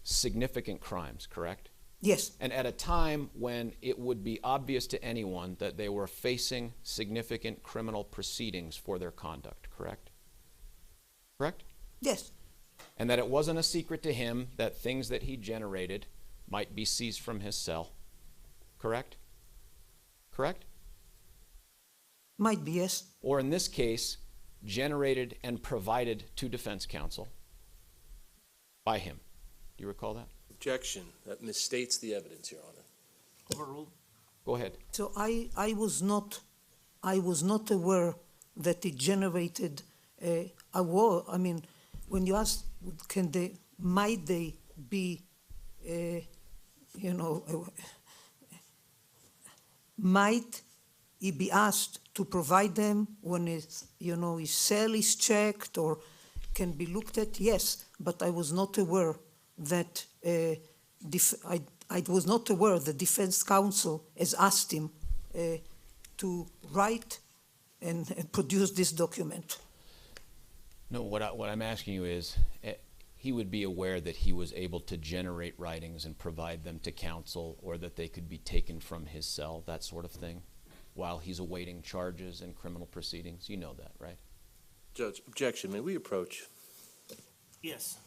significant crimes, correct? Yes. And at a time when it would be obvious to anyone that they were facing significant criminal proceedings for their conduct, correct? Correct? Yes. And that it wasn't a secret to him that things that he generated might be seized from his cell, correct? Correct? Might be, yes. Or in this case, generated and provided to defense counsel by him. Do you recall that? Objection. That misstates the evidence, Your Honor. Overruled. Go ahead. So I was not aware that it generated a war. I mean, when you ask, might they be, might he be asked to provide them when his cell is checked or can be looked at? Yes, but I was not aware that I was not aware the defense counsel has asked him to write and produce this document. No, what I'm asking you is, he would be aware that he was able to generate writings and provide them to counsel, or that they could be taken from his cell, that sort of thing, while he's awaiting charges and criminal proceedings. You know that, right? Judge, objection. May we approach? Yes.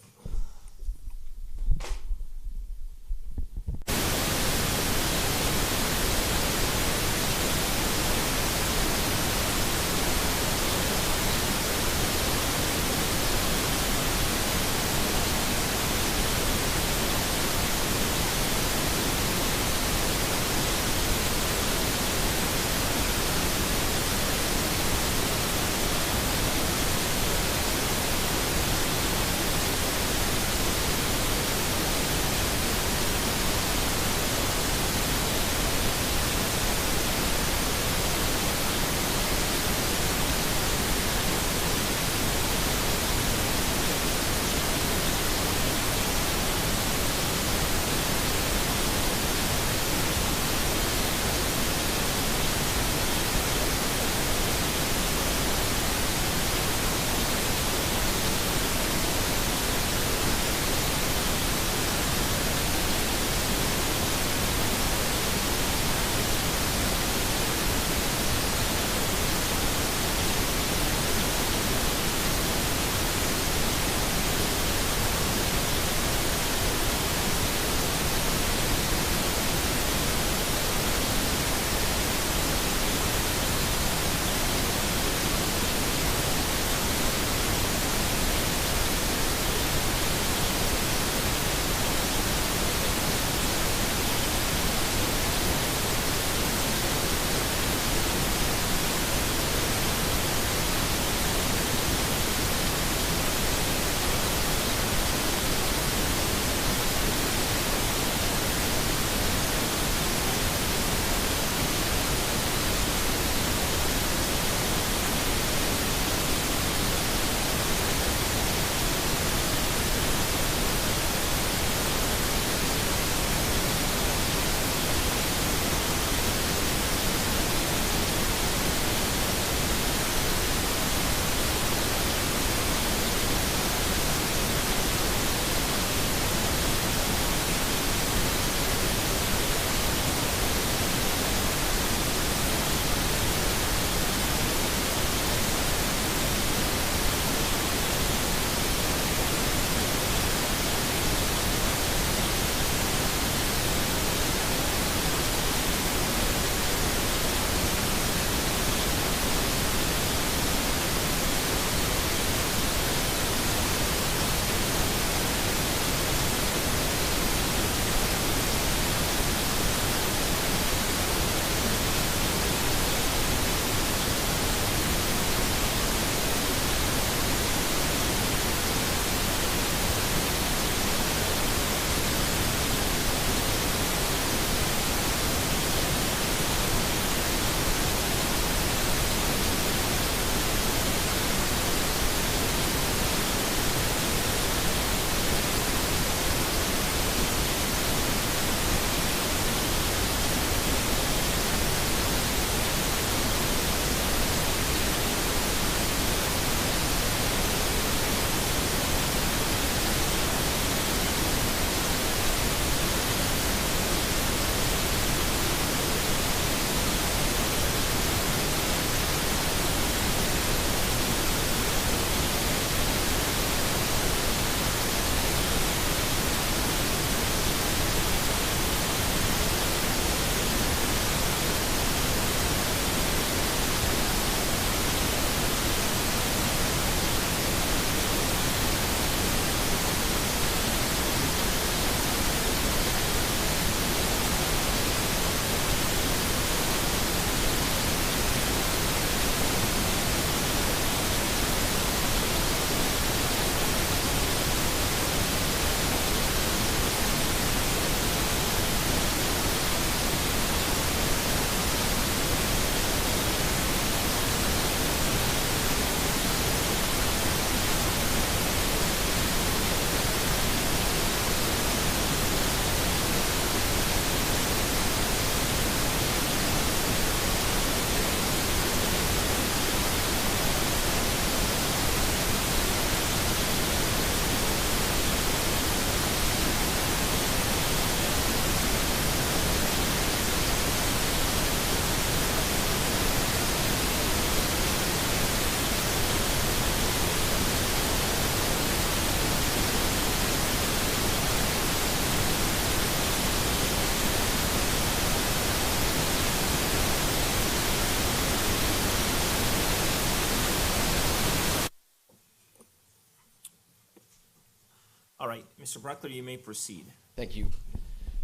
All right, Mr. Bruckler, you may proceed. Thank you.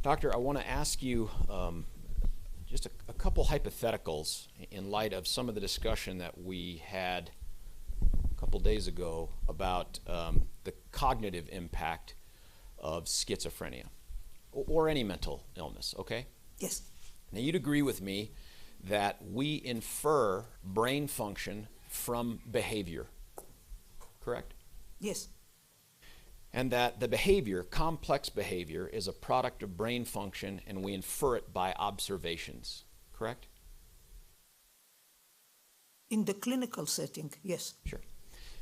Doctor, I want to ask you just a couple hypotheticals in light of some of the discussion that we had a couple days ago about the cognitive impact of schizophrenia or any mental illness, okay? Yes, Now, you'd agree with me that we infer brain function from behavior, correct? yes, And that the behavior, complex behavior, is a product of brain function and we infer it by observations, correct? in the clinical setting, yes. Sure.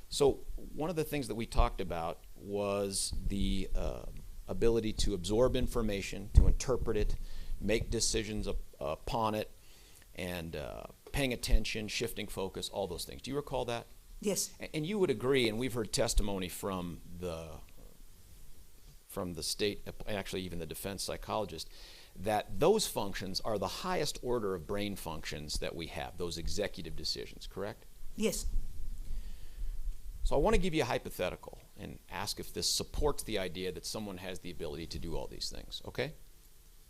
So one of the things that we talked about was the ability to absorb information, to interpret it, make decisions upon it, and paying attention, shifting focus, all those things. Do you recall that? Yes, And you would agree, and we've heard testimony from the state, actually even the defense psychologist, that those functions are the highest order of brain functions that we have, those executive decisions, correct? yes, So I want to give you a hypothetical and ask if this supports the idea that someone has the ability to do all these things, okay?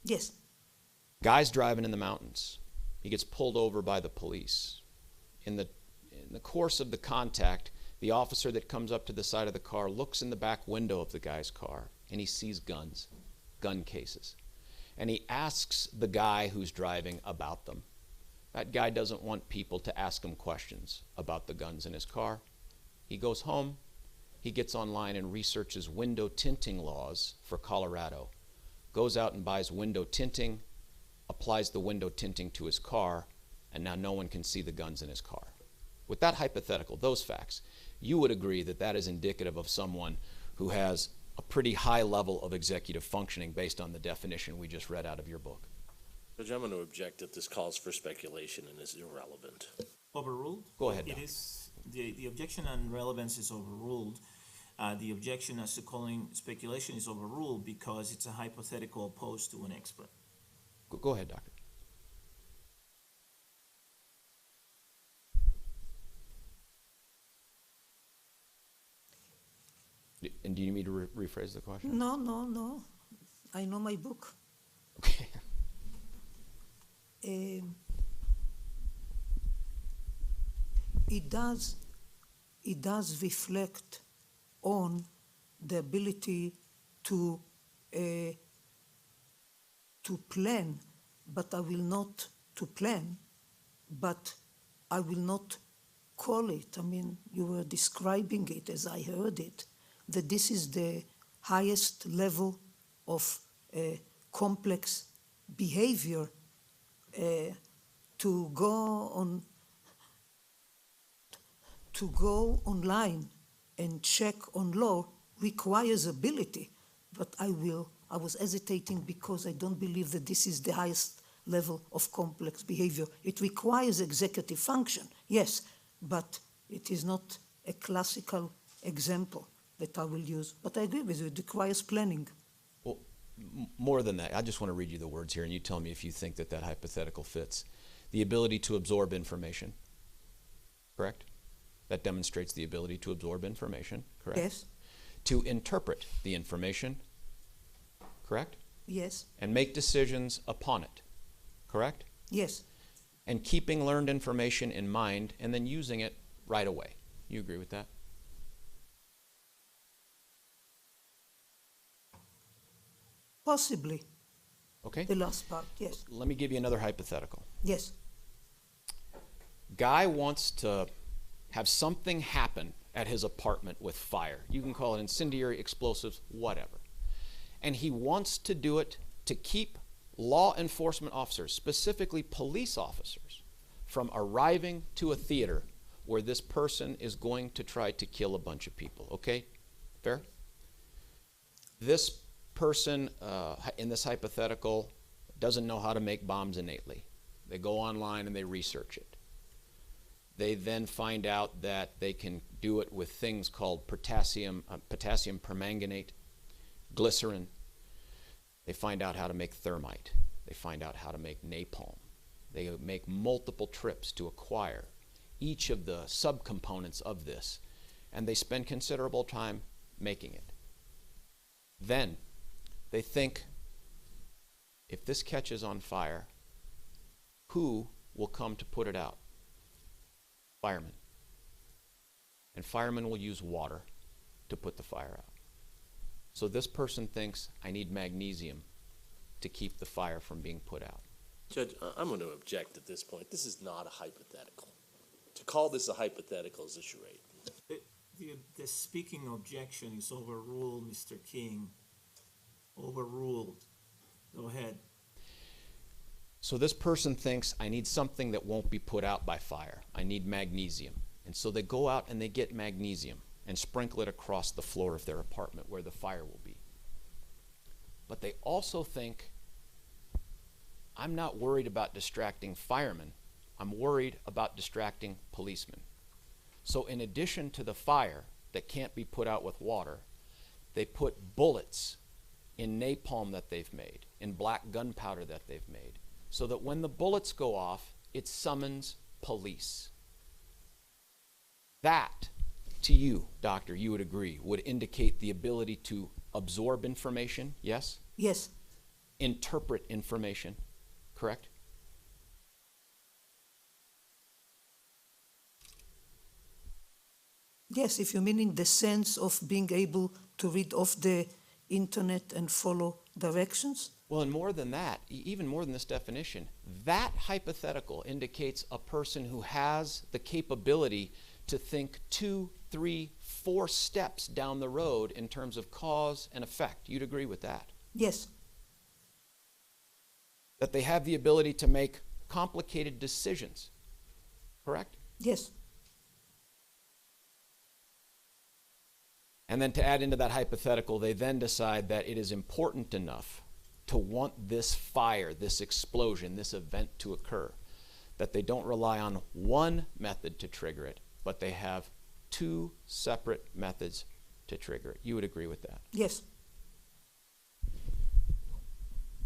yes, Guy's driving in the mountains. He gets pulled over by the police. In the course of the contact, the officer that comes up to the side of the car looks in the back window of the guy's car and he sees guns, gun cases. And he asks the guy who's driving about them. That guy doesn't want people to ask him questions about the guns in his car. He goes home, he gets online and researches window tinting laws for Colorado, goes out and buys window tinting, applies the window tinting to his car, and now no one can see the guns in his car. With that hypothetical, those facts, you would agree that that is indicative of someone who has a pretty high level of executive functioning based on the definition we just read out of your book. Judge, I'm going to object that this calls for speculation and is irrelevant. Overruled? Go ahead, It Doc. is, the objection on relevance is overruled. The objection as to calling speculation is overruled because it's a hypothetical opposed to an expert. Go ahead, Doctor. And do you need me to rephrase the question? no, no, no, I know my book. Okay. It does reflect on the ability to plan, but I will not to plan, but I will not call it. I mean, you were describing it as I heard it, that this is the highest level of complex behavior. To go online and check on law requires ability, but I was hesitating because I don't believe that this is the highest level of complex behavior. It requires executive function, yes, but it is not a classical example that I will use. But I agree with you, it requires planning. Well, more than that, I just want to read you the words here and you tell me if you think that that hypothetical fits. The ability to absorb information, correct? That demonstrates the ability to absorb information, correct? Yes, To interpret the information, correct? yes, And make decisions upon it, correct? yes, And keeping learned information in mind and then using it right away. You agree with that? possibly, Okay. the last part, yes, Let me give you another hypothetical. yes, Guy wants to have something happen at his apartment with fire. You can call it incendiary, explosives, whatever. And he wants to do it to keep law enforcement officers, specifically police officers, from arriving to a theater where this person is going to try to kill a bunch of people. Okay? Fair? This person in this hypothetical doesn't know how to make bombs innately. They go online and they research it. They then find out that they can do it with things called potassium permanganate, glycerin. They find out how to make thermite. They find out how to make napalm. They make multiple trips to acquire each of the subcomponents of this, and they spend considerable time making it. Then they think, if this catches on fire, who will come to put it out? Firemen. And firemen will use water to put the fire out. So this person thinks, I need magnesium to keep the fire from being put out. Judge, I'm going to object at this point. This is not a hypothetical. To call this a hypothetical is a charade. The speaking objection is overruled, Mr. King. Overruled. Go ahead. So this person thinks, I need something that won't be put out by fire. I need magnesium. And so they go out and they get magnesium and sprinkle it across the floor of their apartment where the fire will be. But they also think, I'm not worried about distracting firemen. I'm worried about distracting policemen. So in addition to the fire that can't be put out with water, they put bullets in napalm that they've made, in black gunpowder that they've made, so that when the bullets go off, it summons police. That, to you, doctor, you would agree, would indicate the ability to absorb information, yes? Yes, Interpret information, correct? yes, if you mean in the sense of being able to read off the internet and follow directions. Well, and more than that, even more than this definition, that hypothetical indicates a person who has the capability to think 2, 3, 4 steps down the road in terms of cause and effect. You'd agree with that? Yes, That they have the ability to make complicated decisions, correct? yes, And then to add into that hypothetical, they then decide that it is important enough to want this fire, this explosion, this event to occur, that they don't rely on one method to trigger it, but they have 2 separate methods to trigger it. You would agree with that? yes,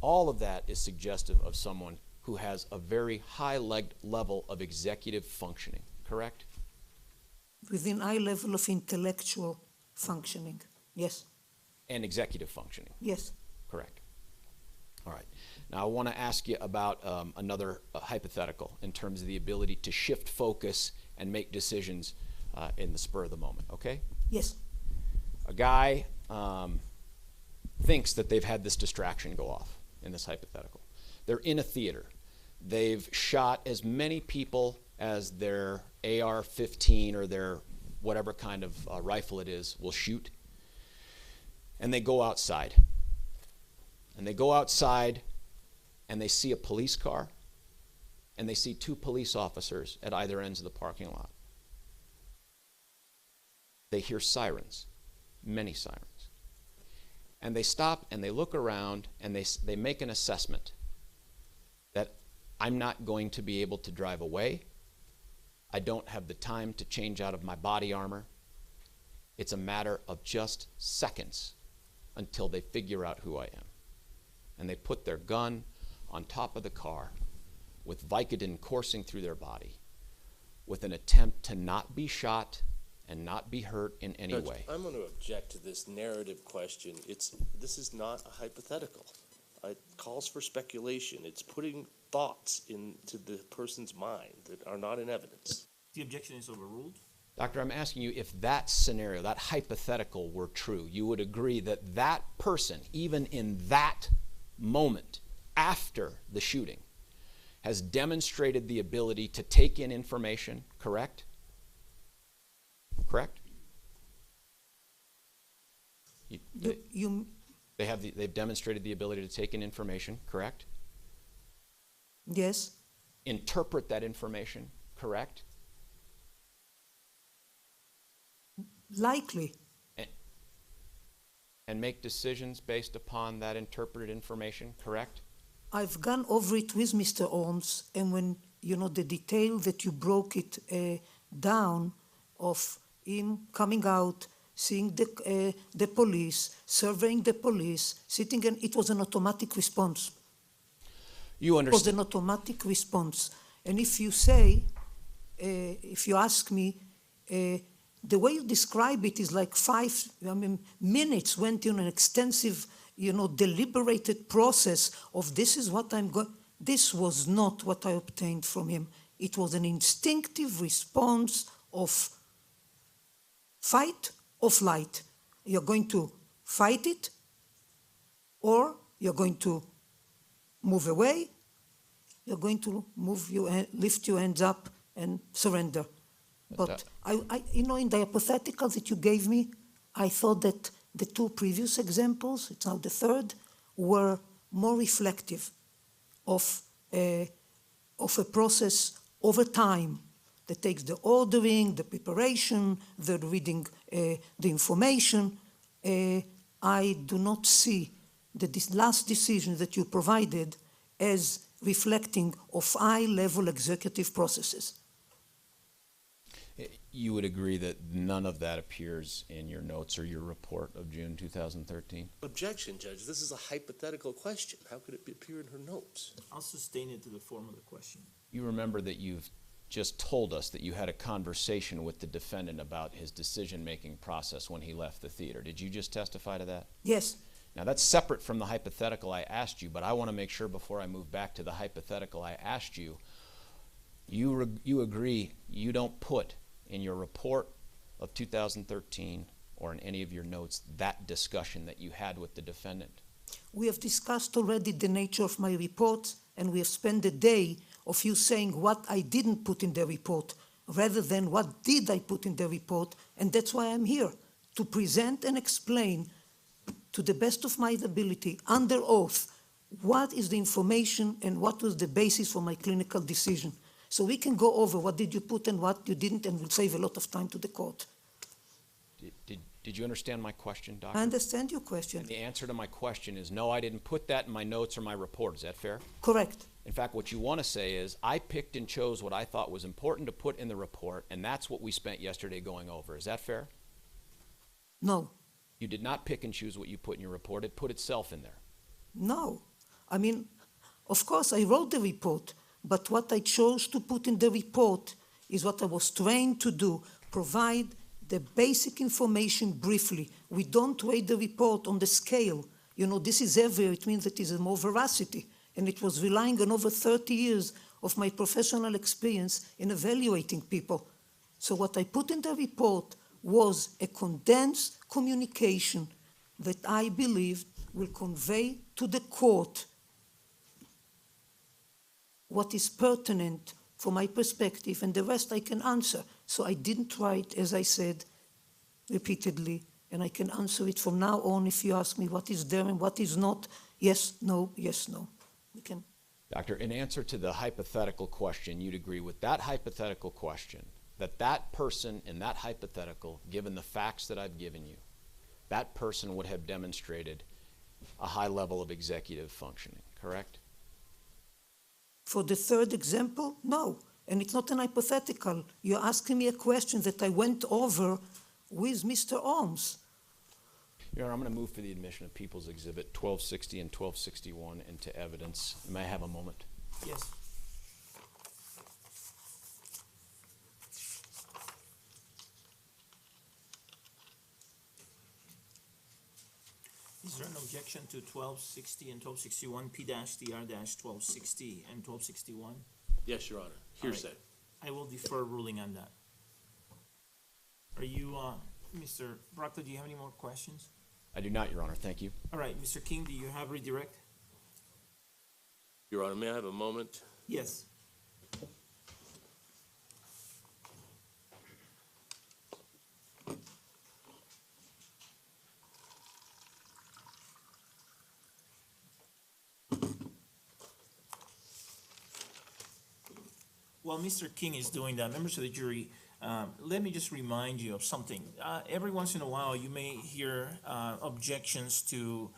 All of that is suggestive of someone who has a very high level of executive functioning, correct? within high level of intellectual functioning. Yes, And executive functioning, yes, correct. All right. Now I want to ask you about another hypothetical in terms of the ability to shift focus and make decisions in the spur of the moment, okay? yes, A guy thinks that they've had this distraction go off in this hypothetical. They're in a theater. They've shot as many people as their AR-15 or their whatever kind of rifle it is will shoot. And they go outside. And they go outside and they see a police car and they see 2 police officers at either ends of the parking lot. They hear sirens, many sirens. And they stop and they look around and they make an assessment that I'm not going to be able to drive away. I don't have the time to change out of my body armor. It's a matter of just seconds until they figure out who I am. And they put their gun on top of the car with Vicodin coursing through their body with an attempt to not be shot and not be hurt in any Judge, way. I'm going to object to this narrative question. This is not a hypothetical. It calls for speculation. It's putting thoughts into the person's mind that are not in evidence. The objection is overruled. Doctor, I'm asking you, if that scenario, that hypothetical were true, you would agree that that person, even in that moment after the shooting, has demonstrated the ability to take in information, correct? Correct? They've demonstrated the ability to take in information, correct? yes, Interpret that information, correct? likely, And make decisions based upon that interpreted information, correct? I've gone over it with Mr. Holmes, and when, the detail that you broke it down of him coming out, seeing the police, surveying the police, sitting, and it was an automatic response. You It was understand? an automatic response. And if you say, if you ask me, the way you describe it is like minutes went in an extensive, deliberated process of this is what I'm going. This was not what I obtained from him. It was an instinctive response of fight or flight. You're going to fight it, or you're going to move away. You're going to lift your hands up and surrender. But in the hypotheticals that you gave me, I thought that the two previous examples, it's now the third, were more reflective of a process over time that takes the ordering, the preparation, the reading, the information. I do not see this last decision that you provided as reflecting of high-level executive processes. You would agree that none of that appears in your notes or your report of June 2013? Objection, Judge. This is a hypothetical question. How could it appear in her notes? I'll sustain it to the form of the question. You remember that you've just told us that you had a conversation with the defendant about his decision-making process when he left the theater. Did you just testify to that? Yes. Now, that's separate from the hypothetical I asked you, but I want to make sure before I move back to the hypothetical I asked you, you agree you don't put in your report of 2013 or in any of your notes that discussion that you had with the defendant? We have discussed already the nature of my report, and we have spent a day of you saying what I didn't put in the report, rather than what did I put in the report, and that's why I'm here, to present and explain to the best of my ability, under oath, what is the information and what was the basis for my clinical decision. So we can go over what did you put and what you didn't, and we'll save a lot of time to the court. Did you understand my question, Doctor? I understand your question. And the answer to my question is no, I didn't put that in my notes or my report. Is that fair? Correct. In fact, what you want to say is I picked and chose what I thought was important to put in the report, and that's what we spent yesterday going over. Is that fair? No. You did not pick and choose what you put in your report. It put itself in there. No. I mean, of course, I wrote the report, but what I chose to put in the report is what I was trained to do, provide the basic information briefly. We don't weigh the report on the scale. This is heavier. It means that it is more veracity. And it was relying on over 30 years of my professional experience in evaluating people. So what I put in the report was a condensed communication that I believe will convey to the court what is pertinent from my perspective, and the rest I can answer. So I didn't write, as I said, repeatedly, and I can answer it from now on if you ask me what is there and what is not. Yes, no, yes, no. We can. Doctor, in answer to the hypothetical question, you'd agree with that hypothetical question, that person in that hypothetical, given the facts that I've given you, that person would have demonstrated a high level of executive functioning, correct? For the third example, no. And it's not an hypothetical. You're asking me a question that I went over with Mr. Holmes. Your Honor, I'm going to move for the admission of People's Exhibit 1260 and 1261 into evidence. May I have a moment? Yes. Is there an objection to 1260 and 1261, P-DR-1260 and 1261? Yes, Your Honor. Hearsay. I will defer ruling on that. Are you, Mr. Brockler, do you have any more questions? I do not, Your Honor. Thank you. All right, Mr. King, do you have redirect? Your Honor, may I have a moment? Yes. While Mr. King is doing that, members of the jury, let me just remind you of something. Every once in a while, you may hear objections to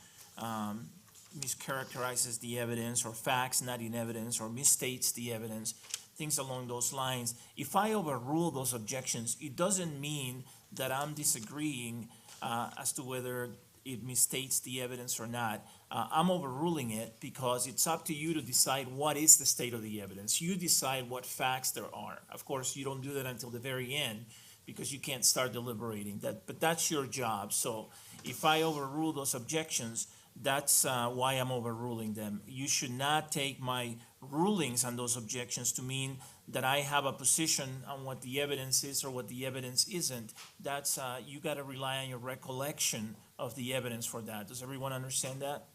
mischaracterizes the evidence, or facts not in evidence, or misstates the evidence, things along those lines. If I overrule those objections, it doesn't mean that I'm disagreeing as to whether it misstates the evidence or not. I'm overruling it because it's up to you to decide what is the state of the evidence. You decide what facts there are. Of course, you don't do that until the very end because you can't start deliberating. But that's your job. So if I overrule those objections, that's why I'm overruling them. You should not take my rulings on those objections to mean that I have a position on what the evidence is or what the evidence isn't. That's, you gotta rely on your recollection of the evidence for that. Does everyone understand that?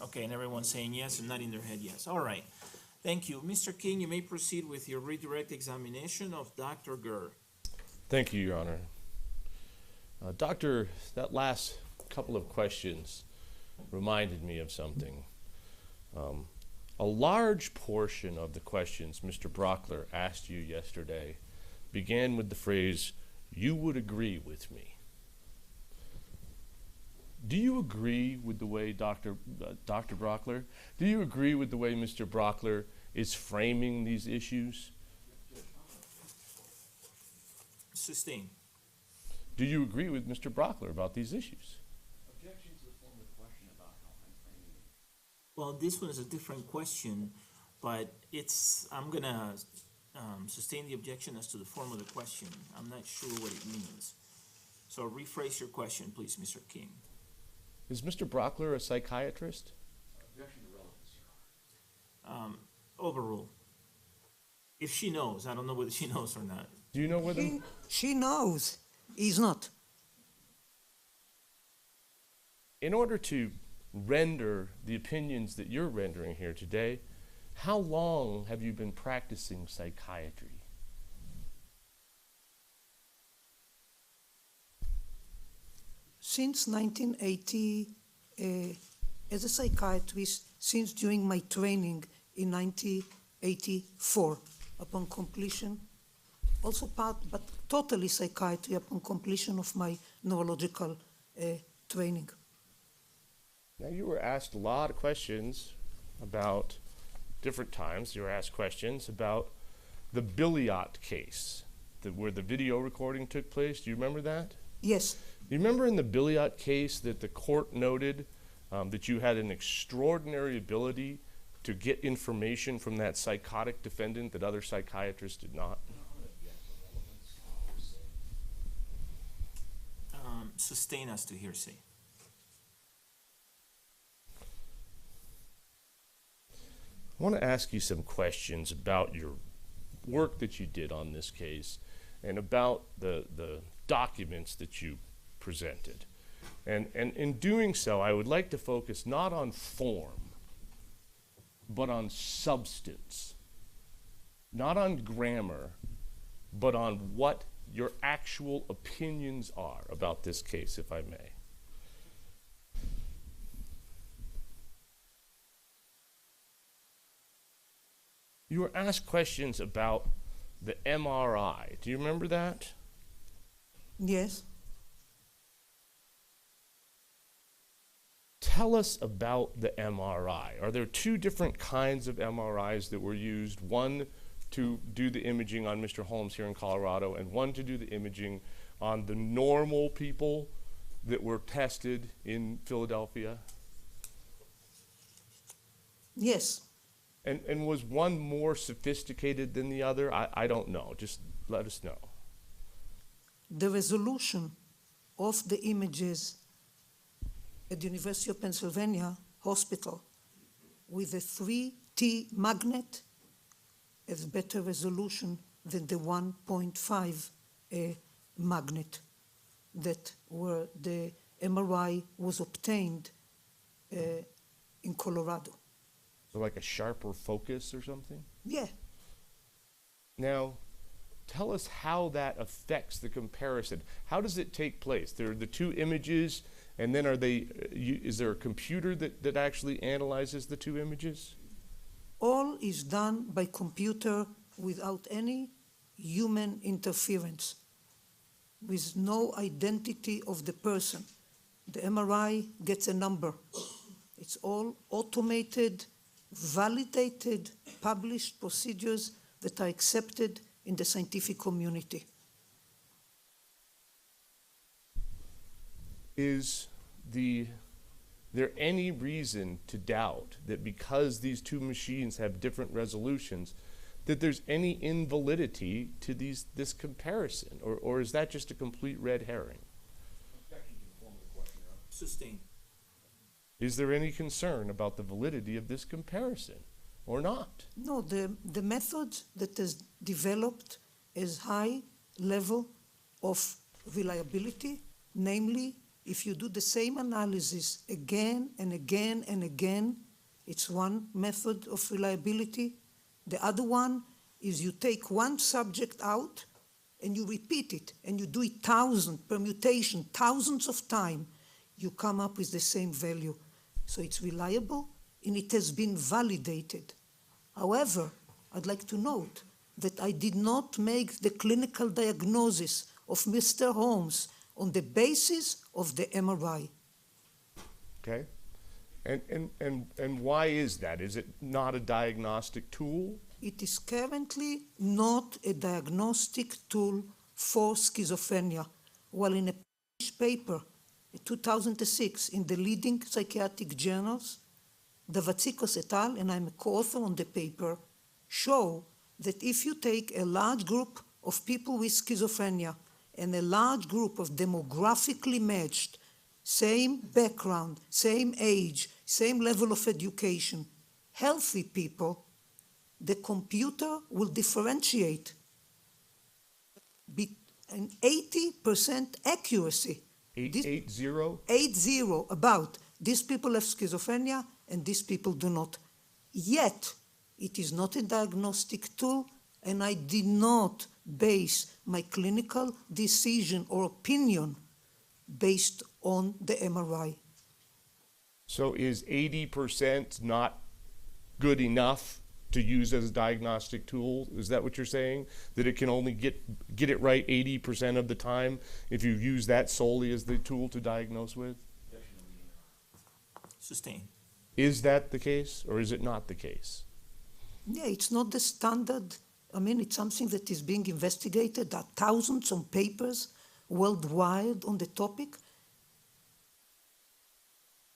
Okay, and everyone's saying yes and nodding their head yes. All right, thank you. Mr. King, you may proceed with your redirect examination of Dr. Gurr. Thank you, Your Honor. Doctor, that last couple of questions reminded me of something. A large portion of the questions Mr. Brockler asked you yesterday began with the phrase, "You would agree with me." Do you agree with the way Dr. Brockler, do you agree with the way Mr. Brockler is framing these issues? Sustain. Do you agree with Mr. Brockler about these issues? Objection to the form of question about how I'm framing it. Well, this one is a different question, but I'm gonna sustain the objection as to the form of the question. I'm not sure what it means. So rephrase your question, please, Mr. King. Is Mr. Brockler a psychiatrist? Objection to relevance, Your Honor. Overrule. If she knows, I don't know whether she knows or not. Do you know whether? She knows. He's not. In order to render the opinions that you're rendering here today, how long have you been practicing psychiatry? Since 1980, as a psychiatrist, since during my training in 1984, upon completion, also part, but totally psychiatry upon completion of my neurological training. Now, you were asked a lot of questions about different times. You were asked questions about the Billiot case, where the video recording took place. Do you remember that? Yes, Do you remember in the Billiot case that the court noted that you had an extraordinary ability to get information from that psychotic defendant that other psychiatrists did not? Sustain us to hearsay. I want to ask you some questions about your work that you did on this case and about the documents that you presented. And in doing so, I would like to focus not on form, but on substance. Not on grammar, but on what your actual opinions are about this case, if I may. You were asked questions about the MRI. Do you remember that? yes. Tell us about the MRI. Are there two different kinds of MRIs that were used? One to do the imaging on Mr. Holmes here in Colorado, and one to do the imaging on the normal people that were tested in Philadelphia? Yes, And was one more sophisticated than the other? I don't know. Just let us know. the resolution of the images at the University of Pennsylvania Hospital with a 3T magnet has better resolution than the 1.5 magnet that where the MRI was obtained in Colorado. So like a sharper focus or something? Yeah, Now, tell us how that affects the comparison. How does it take place? There are the two images, and then is there a computer that actually analyzes the two images? all is done by computer without any human interference, with no identity of the person. The MRI gets a number. It's all automated, validated, published procedures that are accepted in the scientific community. Is there any reason to doubt that because these two machines have different resolutions, that there's any invalidity to this comparison, or is that just a complete red herring? Sustained. Is there any concern about the validity of this comparison, or not? No, the method that is developed is high level of reliability, namely, if you do the same analysis again and again and again, it's one method of reliability. The other one is you take one subject out and you repeat it, and you do it permutation, thousands of times, you come up with the same value. So it's reliable and it has been validated. However, I'd like to note that I did not make the clinical diagnosis of Mr. Holmes on the basis of the MRI. Okay. And why is that? Is it not a diagnostic tool? It is currently not a diagnostic tool for schizophrenia. While in a published paper in 2006 in the leading psychiatric journals, Davacikos et al., and I'm a co-author on the paper, show that if you take a large group of people with schizophrenia and a large group of demographically matched, same background, same age, same level of education, healthy people, the computer will differentiate an 80% accuracy. 880? 80 about these people have schizophrenia and these people do not. Yet, it is not a diagnostic tool, and I did not base my clinical decision or opinion based on the MRI. So is 80% not good enough to use as a diagnostic tool? Is that what you're saying? That it can only get it right 80% of the time if you use that solely as the tool to diagnose with? Sustained. Is that the case, or is it not the case? Yeah, it's not the standard. I mean, it's something that is being investigated. There are thousands of papers worldwide on the topic,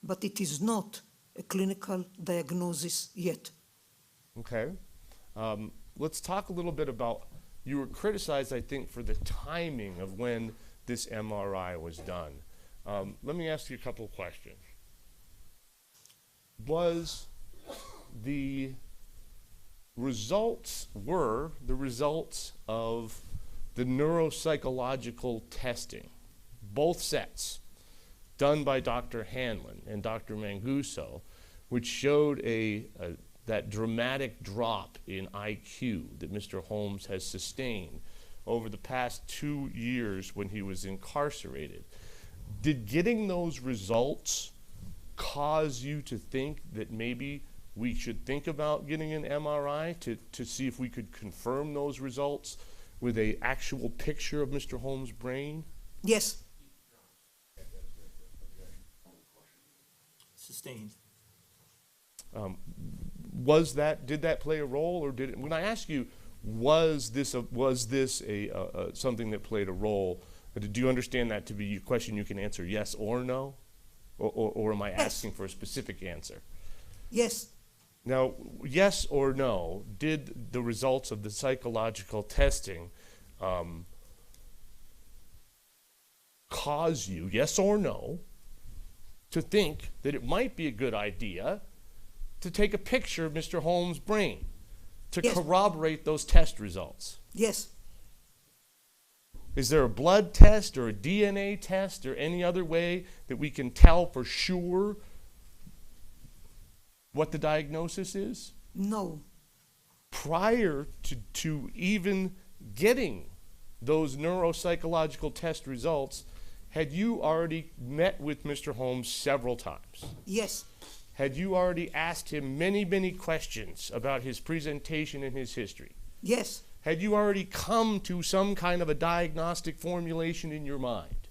but it is not a clinical diagnosis yet. Okay. Let's talk a little bit about, you were criticized, I think, for the timing of when this MRI was done. Let me ask you a couple of questions. Was the results of the neuropsychological testing, both sets, done by Dr. Hanlon and Dr. Manguso, which showed that dramatic drop in IQ that Mr. Holmes has sustained over the past 2 years when he was incarcerated. Did getting those results cause you to think that maybe we should think about getting an MRI to see if we could confirm those results with an actual picture of Mr. Holmes' brain? Yes. Sustained. Did that play a role, or did it, when I ask you, was this something that played a role, do you understand that to be a question you can answer yes or no? Or am I asking for a specific answer? Yes. Now, yes or no, did the results of the psychological testing cause you, yes or no, to think that it might be a good idea to take a picture of Mr. Holmes' brain to Yes. corroborate those test results? Yes. Is there a blood test or a DNA test or any other way that we can tell for sure what the diagnosis is? No. Prior to even getting those neuropsychological test results, had you already met with Mr. Holmes several times? Yes. Had you already asked him many, many questions about his presentation and his history? Yes. Had you already come to some kind of a diagnostic formulation in your mind?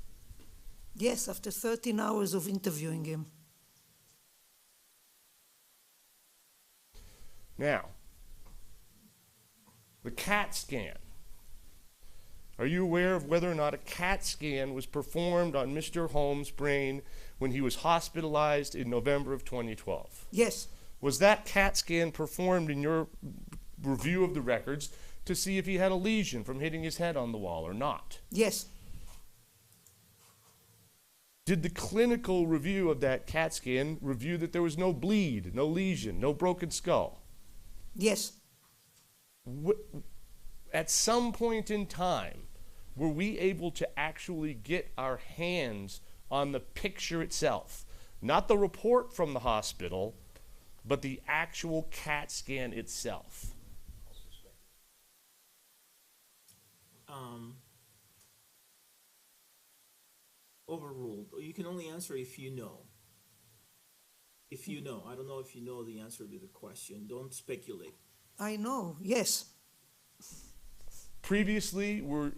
Yes, after 13 hours of interviewing him. Now, the CAT scan. Are you aware of whether or not a CAT scan was performed on Mr. Holmes' brain when he was hospitalized in November of 2012? Yes. Was that CAT scan performed in your review of the records to see if he had a lesion from hitting his head on the wall or not. Yes. Did the clinical review of that CAT scan review that there was no bleed, no lesion, no broken skull? Yes. At some point in time, were we able to actually get our hands on the picture itself? Not the report from the hospital, but the actual CAT scan itself. Overruled. You can only answer if you know. If you know. I don't know if you know the answer to the question. Don't speculate. I know. Yes. Previously, was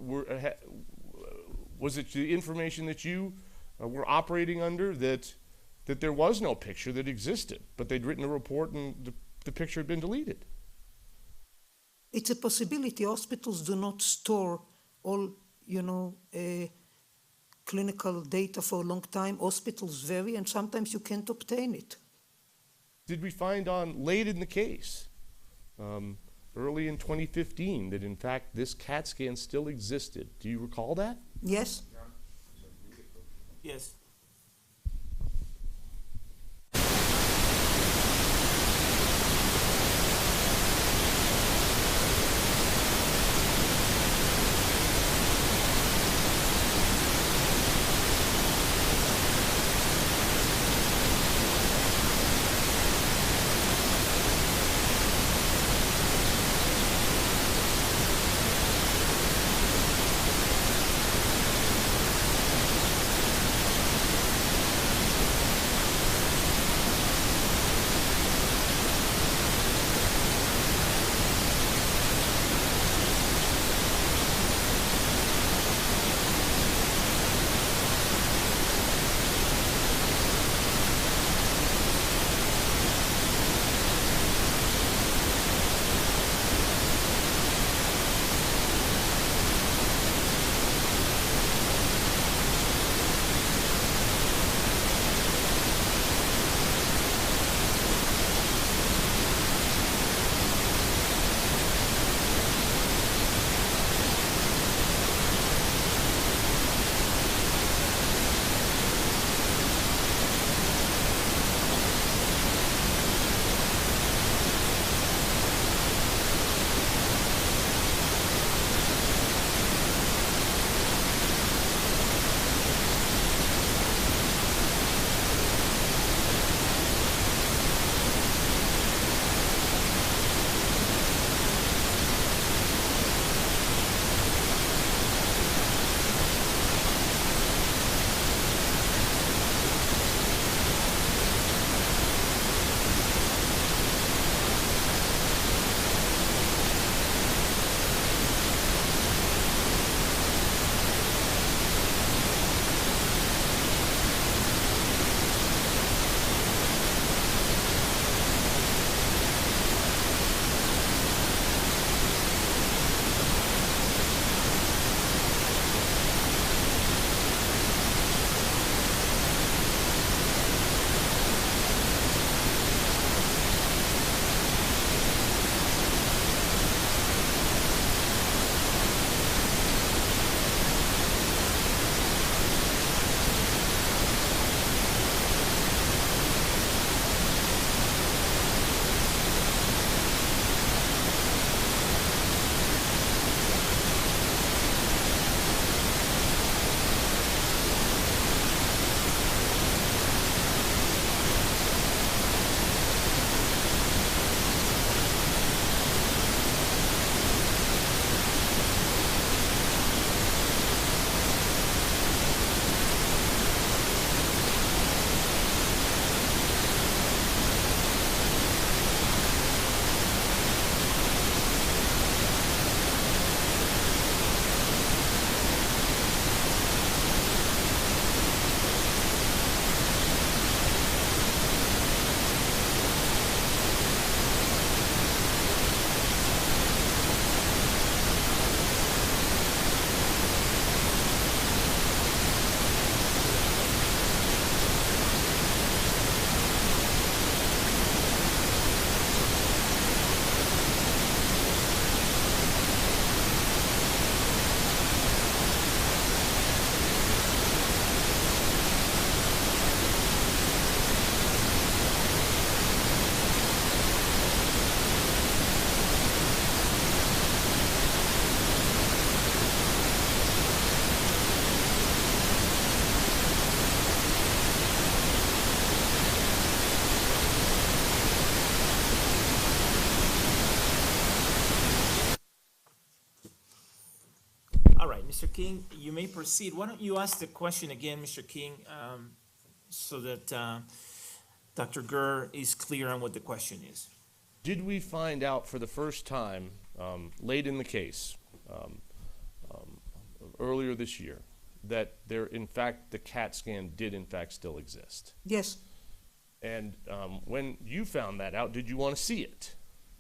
it the information that you were operating under that there was no picture that existed, but they'd written a report and the picture had been deleted? It's a possibility. Hospitals do not store all, clinical data for a long time. Hospitals vary, and sometimes you can't obtain it. Did we find on late in the case, early in 2015, that in fact this CAT scan still existed? Do you recall that? Yes. Yes. Mr. King, you may proceed. Why don't you ask the question again, Mr. King, so that Dr. Gurr is clear on what the question is. Did we find out for the first time late in the case, earlier this year, that there, in fact, the CAT scan did in fact still exist? Yes, And when you found that out, did you want to see it?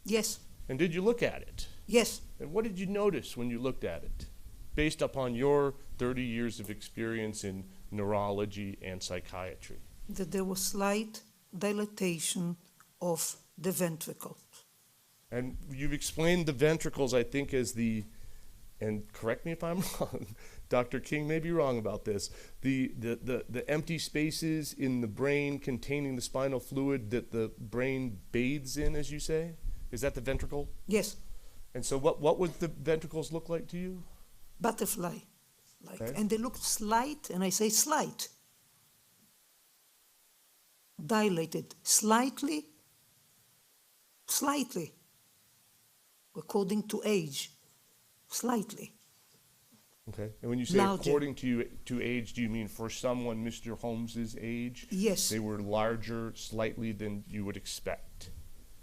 yes, And did you look at it? yes. And what did you notice when you looked at it, based upon your 30 years of experience in neurology and psychiatry? That there was slight dilatation of the ventricle. And you've explained the ventricles, I think, as the, and correct me if I'm wrong, Dr. King may be wrong about this, the empty spaces in the brain containing the spinal fluid that the brain bathes in, as you say? Is that the ventricle? Yes, And so what would the ventricles look like to you? butterfly. Like, Okay. and they looked slight, and I say slight. Dilated slightly, according to age, slightly. Okay. And when you say Larger. according to age, do you mean for someone Mr. Holmes's age? Yes. They were larger slightly than you would expect.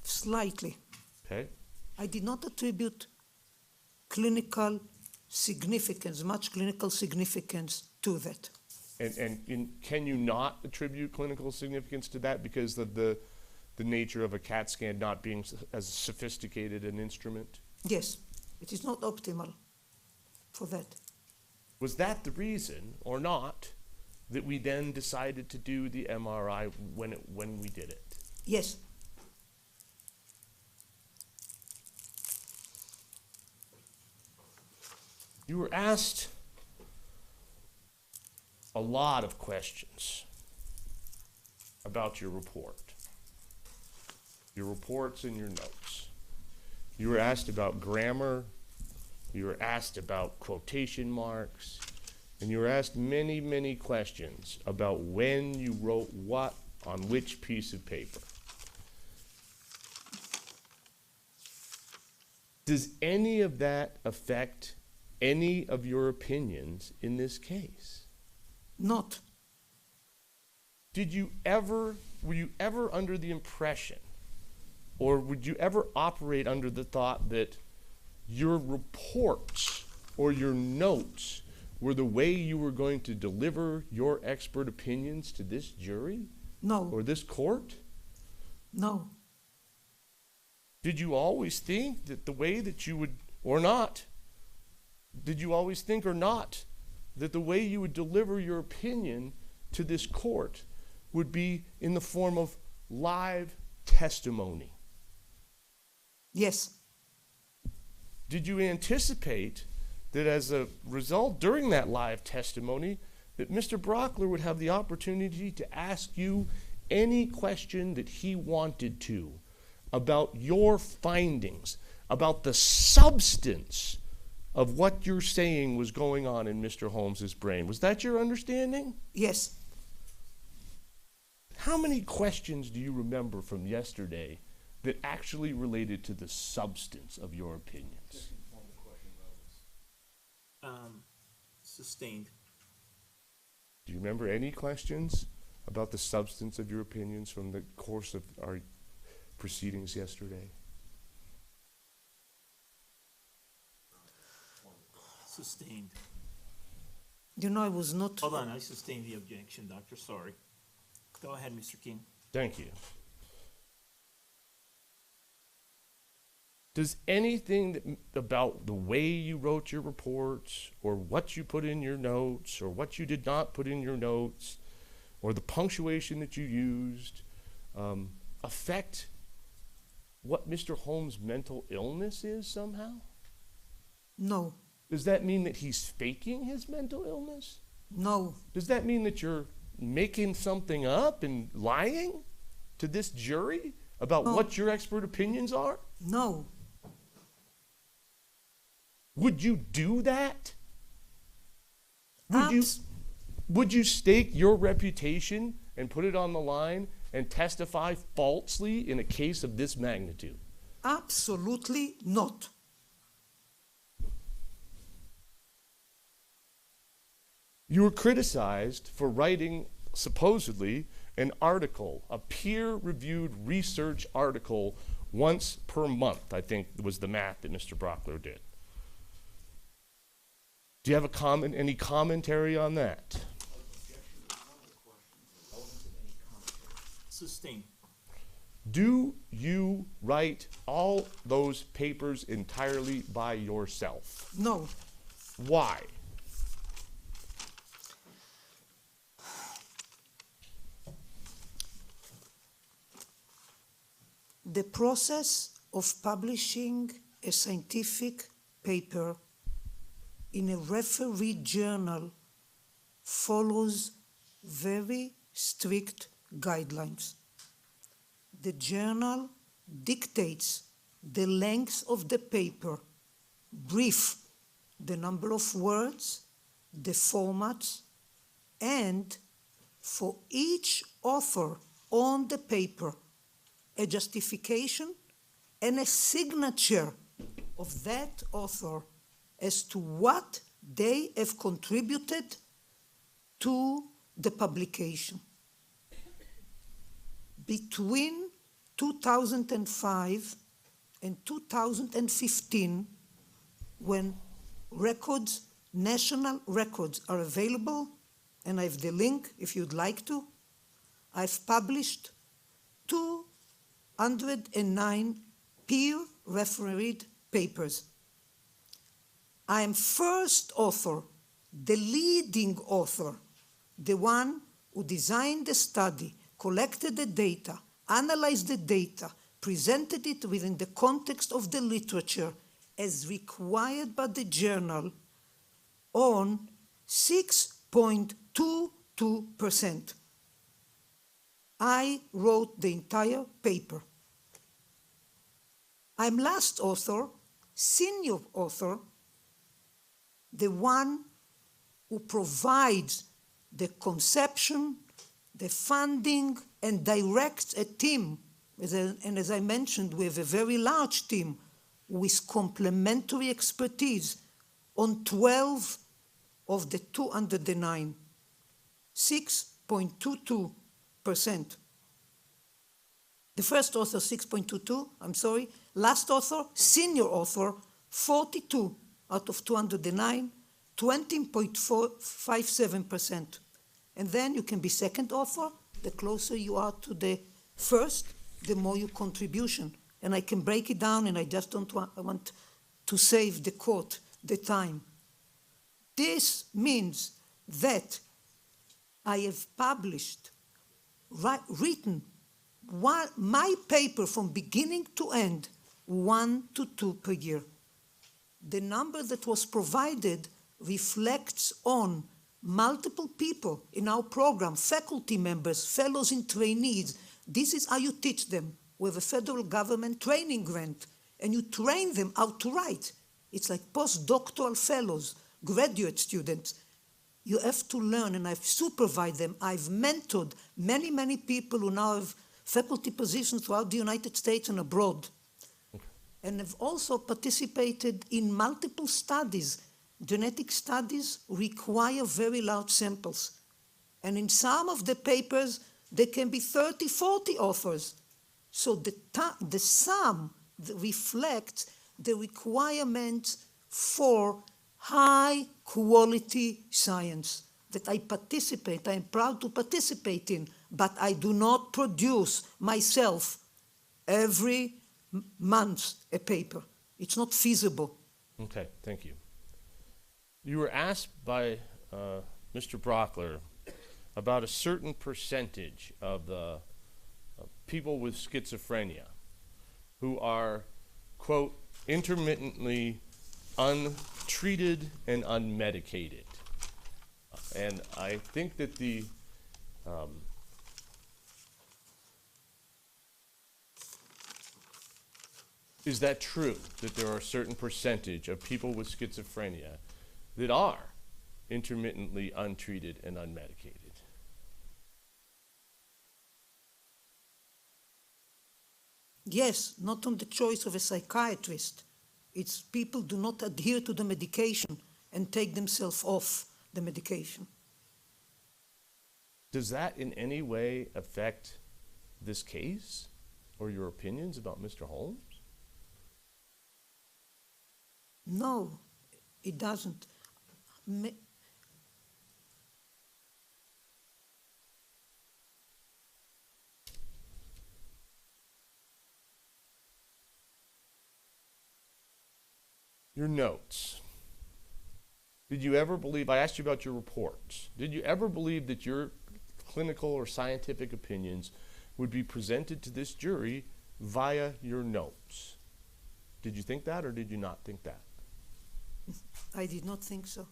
Slightly. Okay. I did not attribute clinical significance, much clinical significance to that. And can you not attribute clinical significance to that because of the nature of a CAT scan not being as sophisticated an instrument? Yes, it is not optimal for that. Was that the reason or not that we then decided to do the MRI when we did it? Yes, You were asked a lot of questions about your reports and your notes. You were asked about grammar, you were asked about quotation marks, and you were asked many, many questions about when you wrote what on which piece of paper. Does any of that affect any of your opinions in this case? not. Were you ever under the impression, or would you ever operate under the thought that your reports or your notes were the way you were going to deliver your expert opinions to this jury No, or this court? no, Did you always think that the way that you would, or not, did you always think or not that the way you would deliver your opinion to this court would be in the form of live testimony? yes, Did you anticipate that as a result during that live testimony that Mr. Brockler would have the opportunity to ask you any question that he wanted to about your findings, about the substance of what you're saying was going on in Mr. Holmes's brain? Was that your understanding? yes. How many questions do you remember from yesterday that actually related to the substance of your opinions? Sustained. Do you remember any questions about the substance of your opinions from the course of our proceedings yesterday? Sustained. You know, I was not. Hold on, I sustained the objection, Doctor. Sorry. Go ahead, Mr. King. Thank you. Does anything about the way you wrote your reports, or what you put in your notes, or what you did not put in your notes, or the punctuation that you used, affect what Mr. Holmes' mental illness is somehow? No, Does that mean that he's faking his mental illness? no, Does that mean that you're making something up and lying to this jury about No. what your expert opinions are? no, Would you do that? Abs- Would you stake your reputation and put it on the line and testify falsely in a case of this magnitude? absolutely not. You were criticized for writing, supposedly, an article, a peer-reviewed research article, once per month, I think was the math that Mr. Brockler did. Do you have any commentary on that? Sustained. Do you write all those papers entirely by yourself? No. Why? The process of publishing a scientific paper in a refereed journal follows very strict guidelines. The journal dictates the length of the paper, brief, the number of words, the formats, and for each author on the paper, a justification and a signature of that author as to what they have contributed to the publication. Between 2005 and 2015, when records, national records are available, and I have the link if you'd like to, I've published 209 peer-refereed papers. I am first author, the leading author, the one who designed the study, collected the data, analyzed the data, presented it within the context of the literature as required by the journal on 6.22%. I wrote the entire paper. I'm last author, senior author, the one who provides the conception, the funding, and directs a team. And as I mentioned, we have a very large team with complementary expertise on 12 of the 209, 6.22%. The first author, 6.22, I'm sorry. Last author, senior author, 42 out of 209, 20.57%. And then you can be second author. The closer you are to the first, the more your contribution. And I can break it down, and I just don't want, I want to save the court the time. This means that I have published, written my paper from beginning to end, 1 to 2 per year. The number that was provided reflects on multiple people in our program, faculty members, fellows and trainees. This is how you teach them. We have a federal government training grant, and you train them how to write. It's like postdoctoral fellows, graduate students. You have to learn, and I've supervised them. I've mentored many, many people who now have faculty positions throughout the United States and abroad. And have also participated in multiple studies. Genetic studies require very large samples. And in some of the papers, there can be 30, 40 authors. So the sum reflects the requirements for high quality science that I am proud to participate in, but I do not produce myself every month a paper. It's not feasible. Okay, thank you. You were asked by Mr. Brockler about a certain percentage of the people with schizophrenia who are, quote, intermittently untreated and unmedicated. And I think that the is that true, that there are a certain percentage of people with schizophrenia that are intermittently untreated and unmedicated? Yes, not on the choice of a psychiatrist. It's people do not adhere to the medication and take themselves off the medication. Does that in any way affect this case or your opinions about Mr. Holmes? No, it doesn't. Ma- Your notes. Did you ever believe, I asked you about your reports, did you ever believe that your clinical or scientific opinions would be presented to this jury via your notes? Did you think that or did you not think that? I did not think so.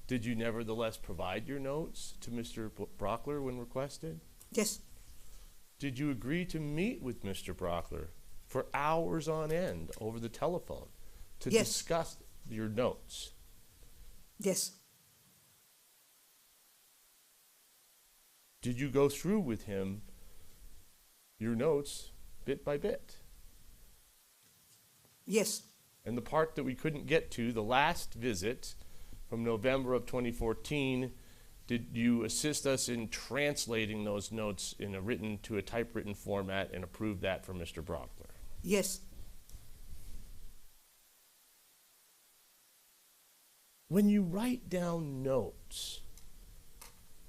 Did you nevertheless provide your notes to Mr. Brockler when requested? Yes, Did you agree to meet with Mr. Brockler for hours on end over the telephone to Yes. discuss your notes? yes, Did you go through with him your notes bit by bit? yes, And the part that we couldn't get to, the last visit from November of 2014, did you assist us in translating those notes in to a typewritten format and approve that for Mr. Brockler? yes, When you write down notes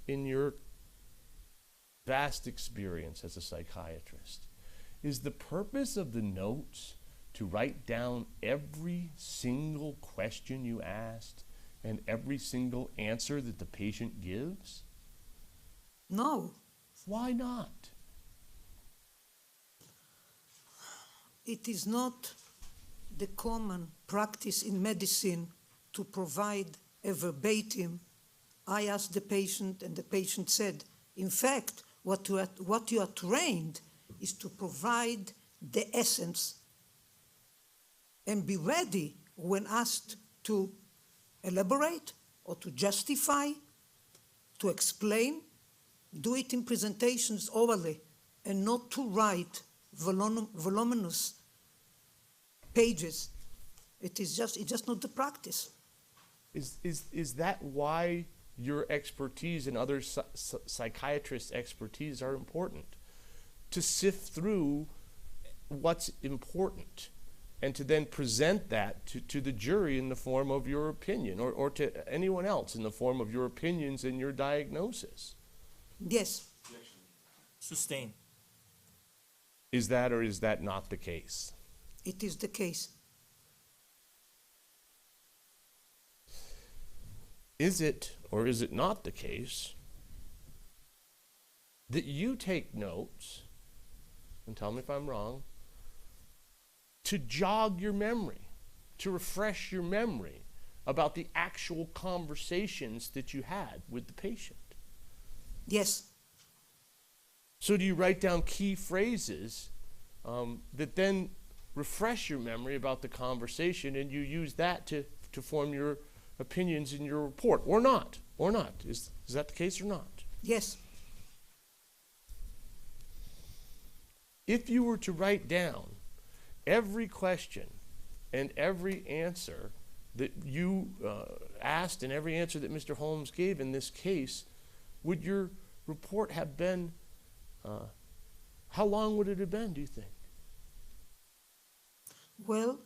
in your vast experience as a psychiatrist, is the purpose of the notes to write down every single question you asked and every single answer that the patient gives? no. Why not? It is not the common practice in medicine to provide a verbatim. I asked the patient, and the patient said, in fact, what you are trained is to provide the essence and be ready when asked to elaborate or to justify, to explain. Do it in presentations orally and not to write voluminous pages. It's just not the practice. Is that why your expertise and other psychiatrists' expertise are important? To sift through what's important and to then present that to the jury in the form of your opinion or to anyone else in the form of your opinions and your diagnosis. Yes, Sustain. Is that or is that not the case? it is the case. Is it or is it not the case that you take notes, and tell me if I'm wrong, to jog your memory, to refresh your memory about the actual conversations that you had with the patient? Yes, So do you write down key phrases that then refresh your memory about the conversation and you use that to form your opinions in your report, or not? Or not? Is that the case or not? yes, If you were to write down every question and every answer that you asked and every answer that Mr. Holmes gave in this case, would your report have been, how long would it have been, do you think? well,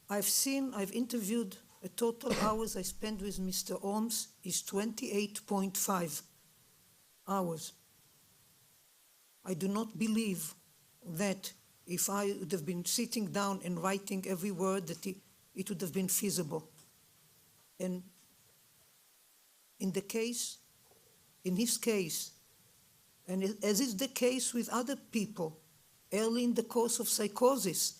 I've interviewed, a total hours I spent with Mr. Holmes is 28.5 hours. I do not believe that if I would have been sitting down and writing every word that it would have been feasible. And in his case, and as is the case with other people, early in the course of psychosis,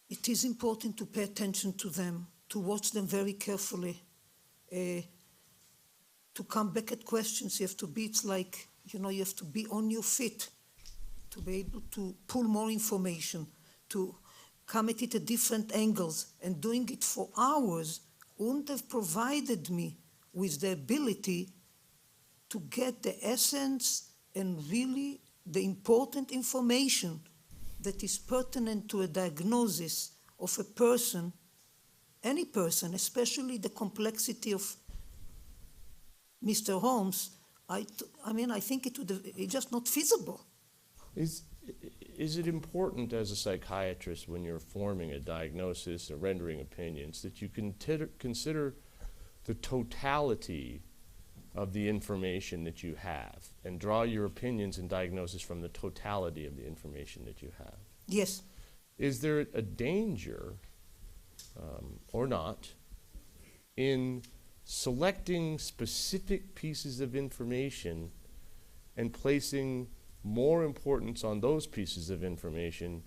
it is important to pay attention to them, to watch them very carefully, to come back at questions. You have to be, it's like, you have to be on your feet to be able to pull more information, to come at it at different angles, and doing it for hours wouldn't have provided me with the ability to get the essence and really the important information that is pertinent to a diagnosis of a person, any person, especially the complexity of Mr. Holmes, I mean, I think it's just not feasible. Is it important as a psychiatrist when you're forming a diagnosis or rendering opinions that you consider the totality of the information that you have and draw your opinions and diagnosis from the totality of the information that you have? Yes. Is there a danger, or not, in selecting specific pieces of information and placing more importance on those pieces of information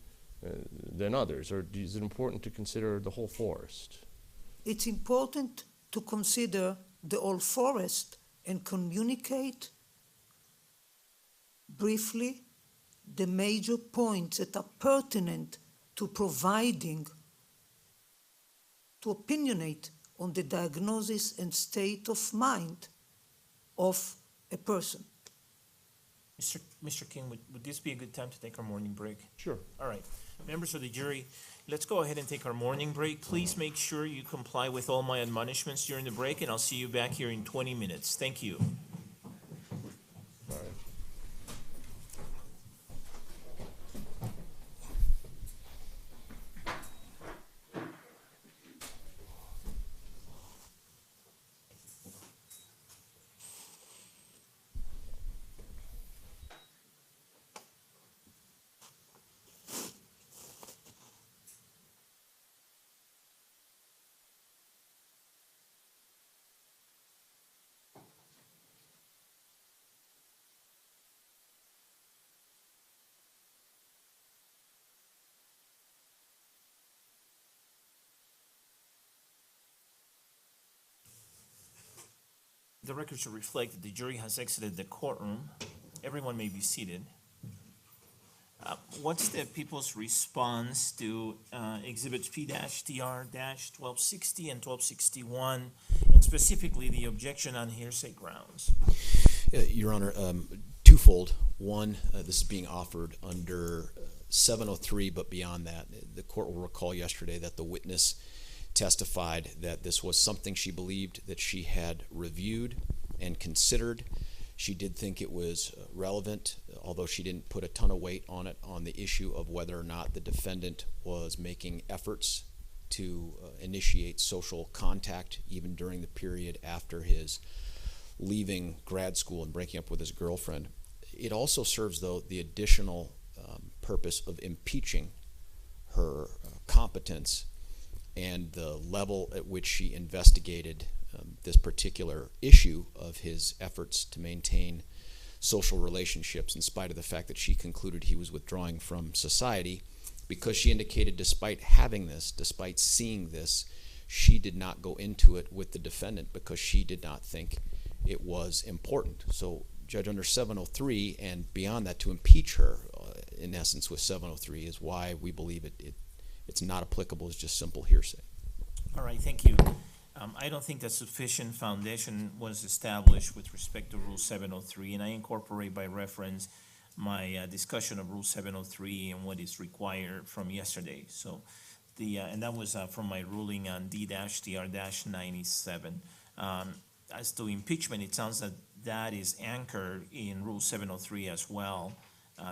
than others? Or is it important to consider the whole forest? It's important to consider the whole forest and communicate briefly the major points that are pertinent to providing, to opinionate on the diagnosis and state of mind of a person. Mr. King, would this be a good time to take our morning break? Sure. All right. Members of the jury, let's go ahead and take our morning break. Please make sure you comply with all my admonishments during the break, and I'll see you back here in 20 minutes. Thank you. All right. The record should reflect that the jury has exited the courtroom. Everyone may be seated. What's the people's response to exhibits P-TR-1260 and 1261, and specifically the objection on hearsay grounds? Your Honor, twofold. One, this is being offered under 703, but beyond that, the court will recall yesterday that the witness testified that this was something she believed that she had reviewed and considered. She did think it was relevant, although she didn't put a ton of weight on it, on the issue of whether or not the defendant was making efforts to initiate social contact even during the period after his leaving grad school and breaking up with his girlfriend. It also serves, though, the additional purpose of impeaching her competence and the level at which she investigated this particular issue of his efforts to maintain social relationships in spite of the fact that she concluded he was withdrawing from society, because she indicated despite having this, despite seeing this, she did not go into it with the defendant because she did not think it was important. So, Judge, under 703 and beyond that, to impeach her, in essence, with 703 is why we believe it's not applicable. It's just simple hearsay. All right, thank you. I don't think that sufficient foundation was established with respect to Rule 703, and I incorporate by reference my discussion of Rule 703 and what is required from yesterday. So, and that was from my ruling on D-TR-97. As to impeachment, it sounds that that is anchored in Rule 703 as well,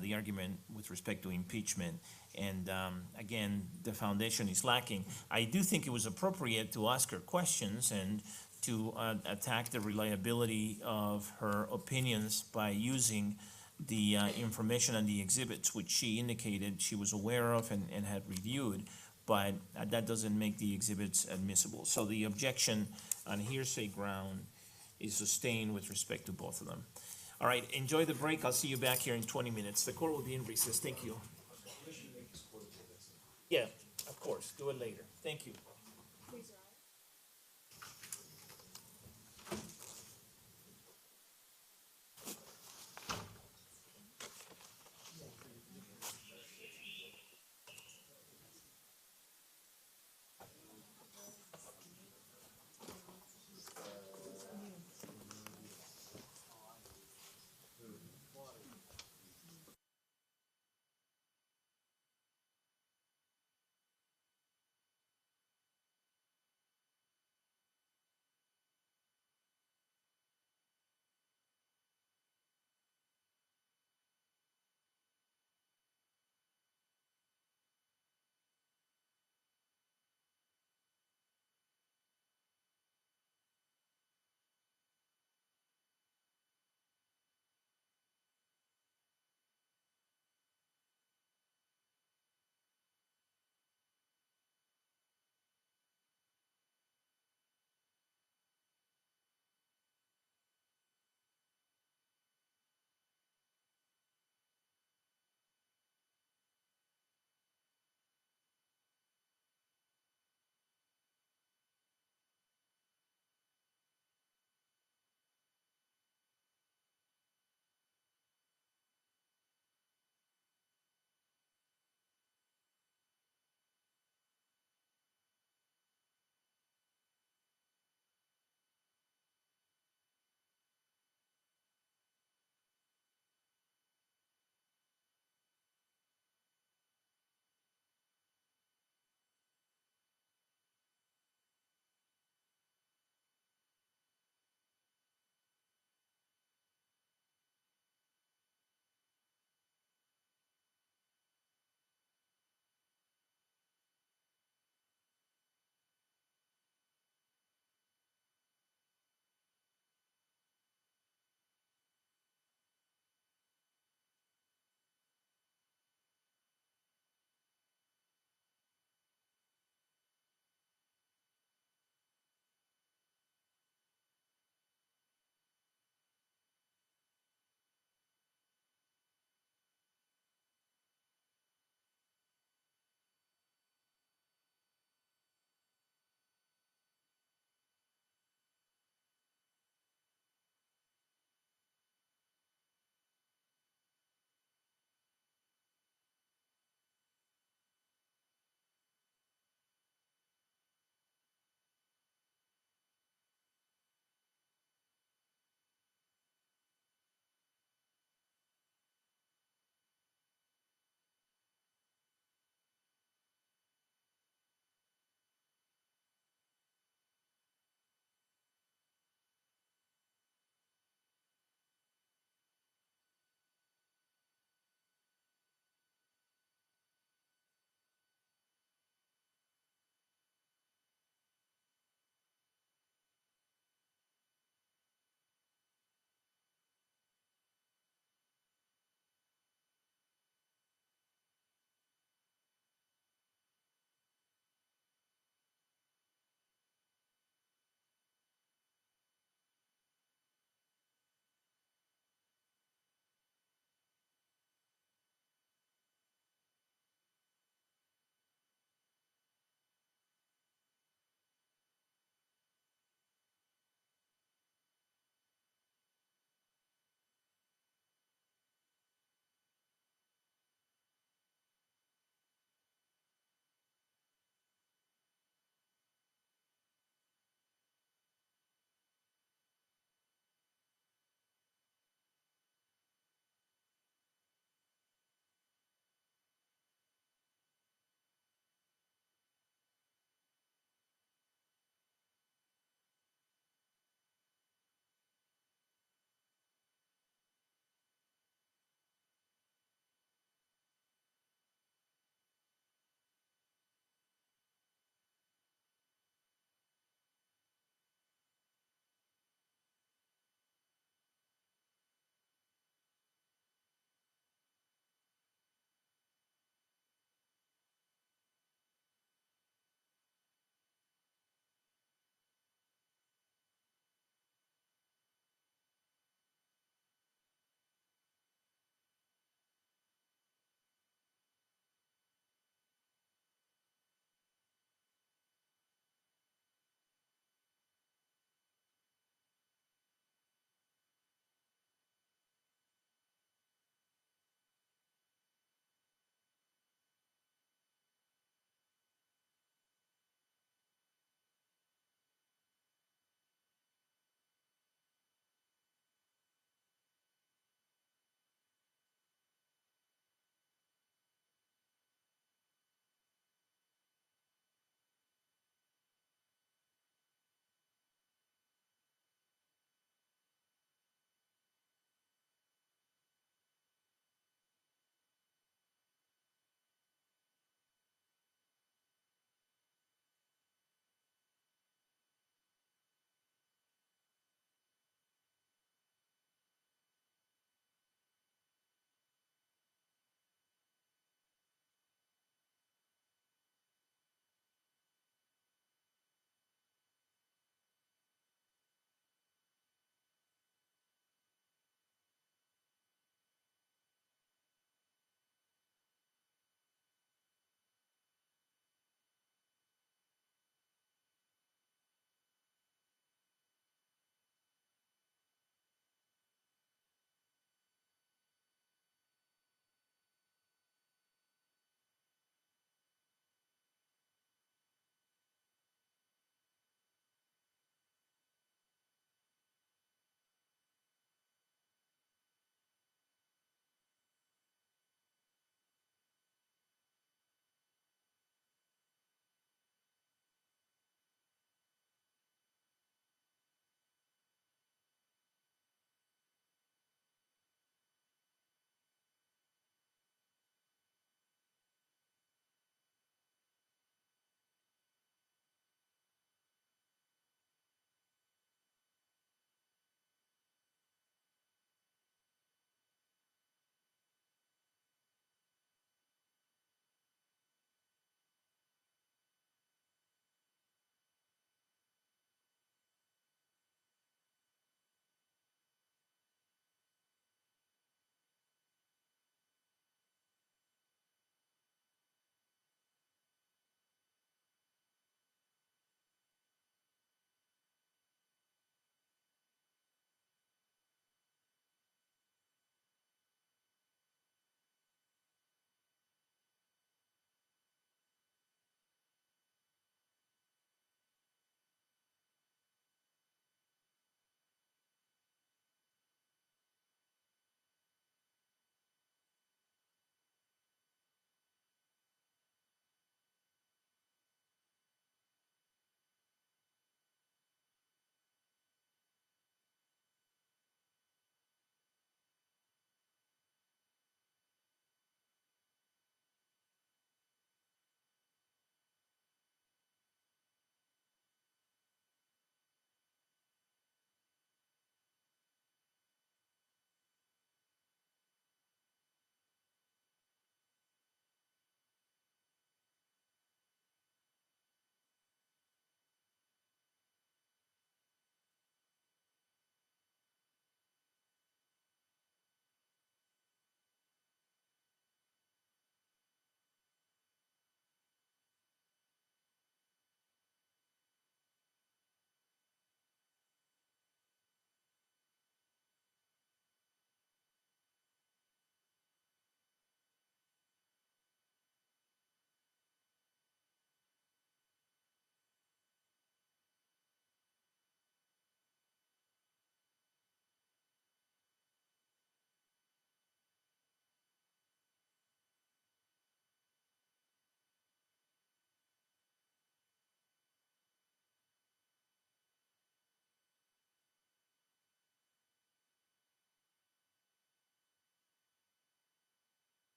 the argument with respect to impeachment. And again, the foundation is lacking. I do think it was appropriate to ask her questions and to attack the reliability of her opinions by using the information on the exhibits, which she indicated she was aware of and had reviewed, but that doesn't make the exhibits admissible. So the objection on hearsay ground is sustained with respect to both of them. All right, enjoy the break. I'll see you back here in 20 minutes. The court will be in recess. Thank you. Yeah, of course. Do it later. Thank you.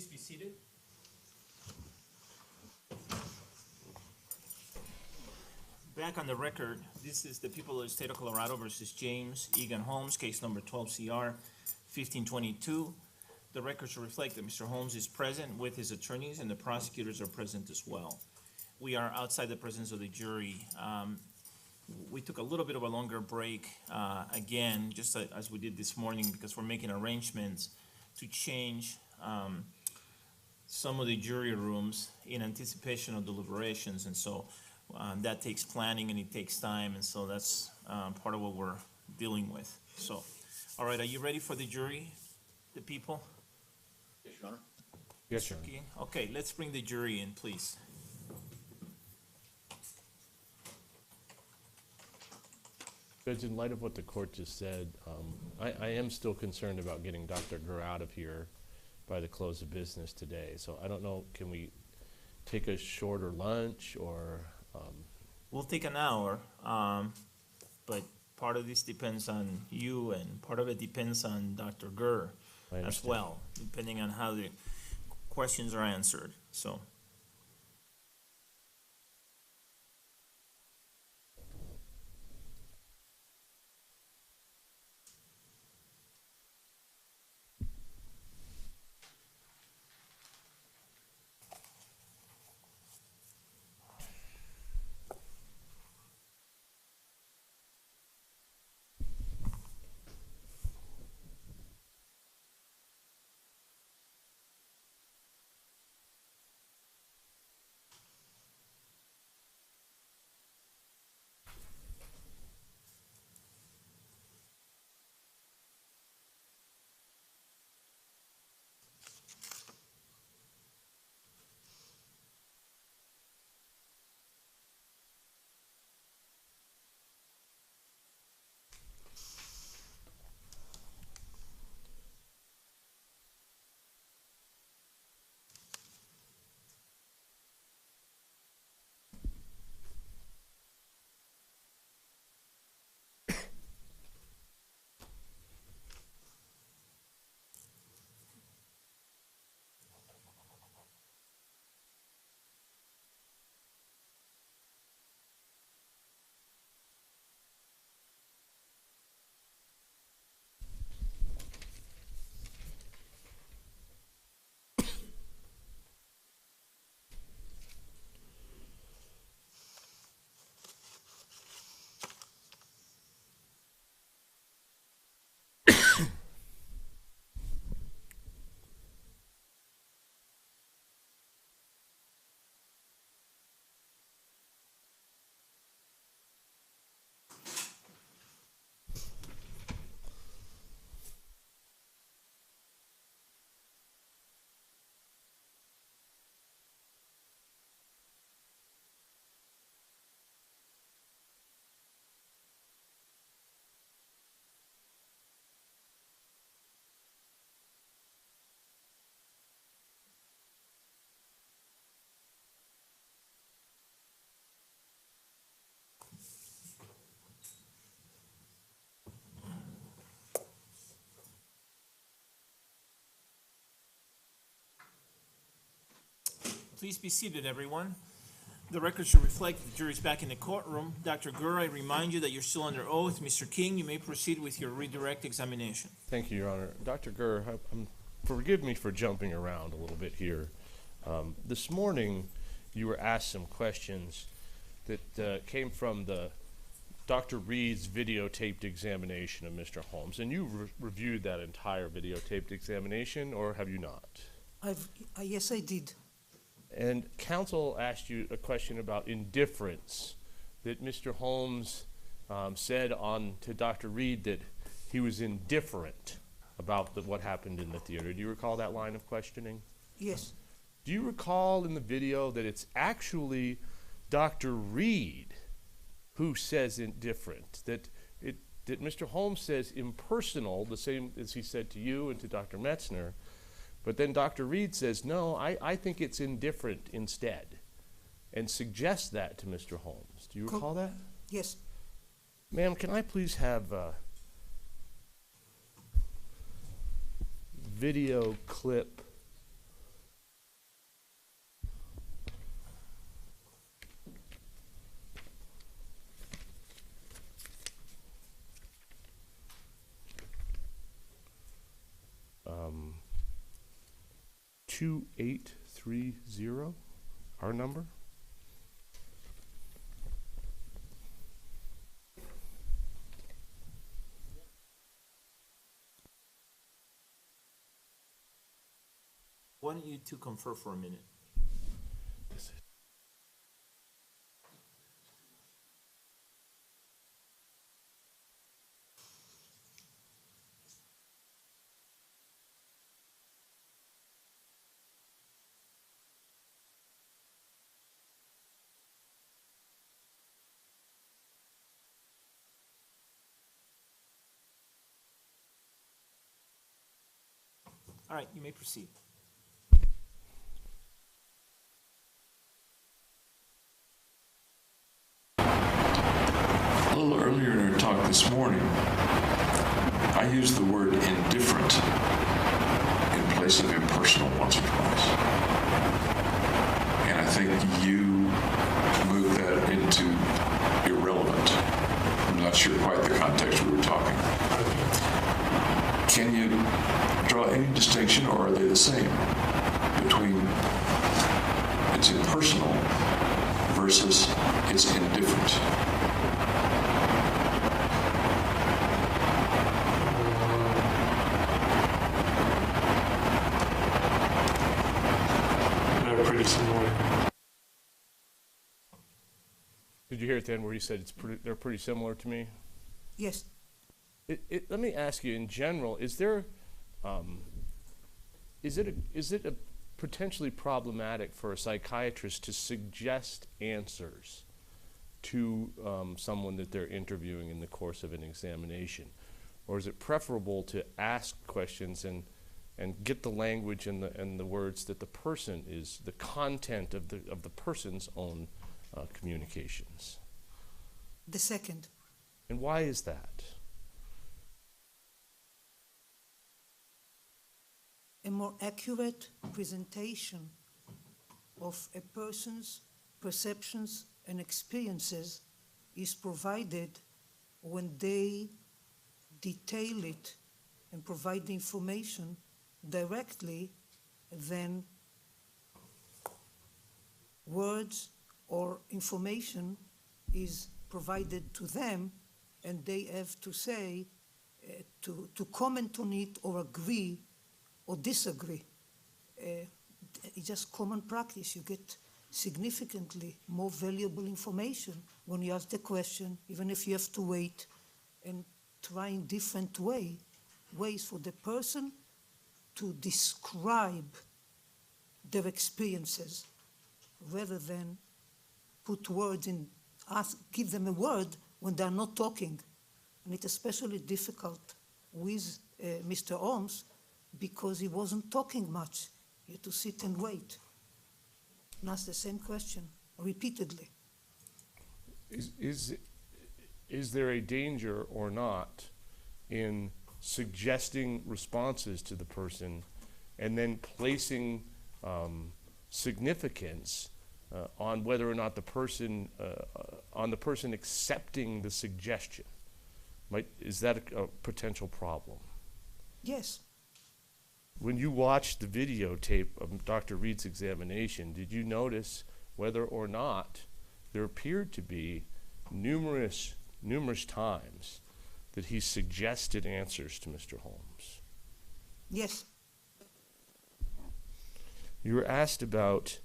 Please be seated. Back on the record, this is the people of the state of Colorado versus James Egan Holmes, case number 12CR 1522. The record should reflect that Mr. Holmes is present with his attorneys and the prosecutors are present as well. We are outside the presence of the jury. We took a little bit of a longer break, again, just as we did this morning, because we're making arrangements to change some of the jury rooms in anticipation of deliberations, and so that takes planning and it takes time, and so that's part of what we're dealing with. So, all right, are you ready for the jury, the people? Yes, Your Honor. Yes, Your Honor. Okay, okay, let's bring the jury in, please. Judge, in light of what the court just said, I am still concerned about getting Dr. Gurr out of here by the close of business today. So I don't know, can we take a shorter lunch or? We'll take an hour, but part of this depends on you and part of it depends on Dr. Gurr I as understand. well, depending on how the questions are answered, so. Please be seated, everyone. The record should reflect that the jury's back in the courtroom. Dr. Gurr, I remind you that you're still under oath. Mr. King, you may proceed with your redirect examination. Thank you, Your Honor. Dr. Gurr, forgive me for jumping around a little bit here. This morning, you were asked some questions that came from the Dr. Reed's videotaped examination of Mr. Holmes, and you reviewed that entire videotaped examination, or have you not? Yes, I did. And counsel asked you a question about indifference, that Mr. Holmes said to Dr. Reed that he was indifferent about what happened in the theater. Do you recall that line of questioning? Yes. Do you recall in the video that it's actually Dr. Reed who says indifferent, that Mr. Holmes says impersonal, the same as he said to you and to Dr. Metzner, but then Dr. Reed says, no, I think it's indifferent instead, and suggests that to Mr. Holmes. Do you recall that? Yes. Ma'am, can I please have a video clip 2830, our number. Why don't you two confer for a minute? All right, you may proceed. A little earlier in our talk this morning, I used the word indifferent in place of impersonal once or twice. And I think you moved that into irrelevant. I'm not sure quite the context we were talking. Can you draw any distinction, or are they the same, between it's impersonal versus it's indifferent? They're pretty similar. Did you hear at the end where he said they're pretty similar to me? Yes. Let me ask you, in general, is it a potentially problematic for a psychiatrist to suggest answers to someone that they're interviewing in the course of an examination, or is it preferable to ask questions and get the language and the words that the person is the content of the person's own communications? The second. And why is that? A more accurate presentation of a person's perceptions and experiences is provided when they detail it and provide the information directly than words or information is provided to them and they have to say, to comment on it or agree or disagree. It's just common practice. You get significantly more valuable information when you ask the question, even if you have to wait and trying different ways for the person to describe their experiences rather than put words in, give them a word when they're not talking. And it's especially difficult with Mr. Holmes because he wasn't talking much. He had to sit and wait and ask the same question repeatedly. Is there a danger or not in suggesting responses to the person and then placing significance on whether or not the person accepting the suggestion? Is that a potential problem? Yes. When you watched the videotape of Dr. Reed's examination, did you notice whether or not there appeared to be numerous times that he suggested answers to Mr. Holmes? Yes. You were asked about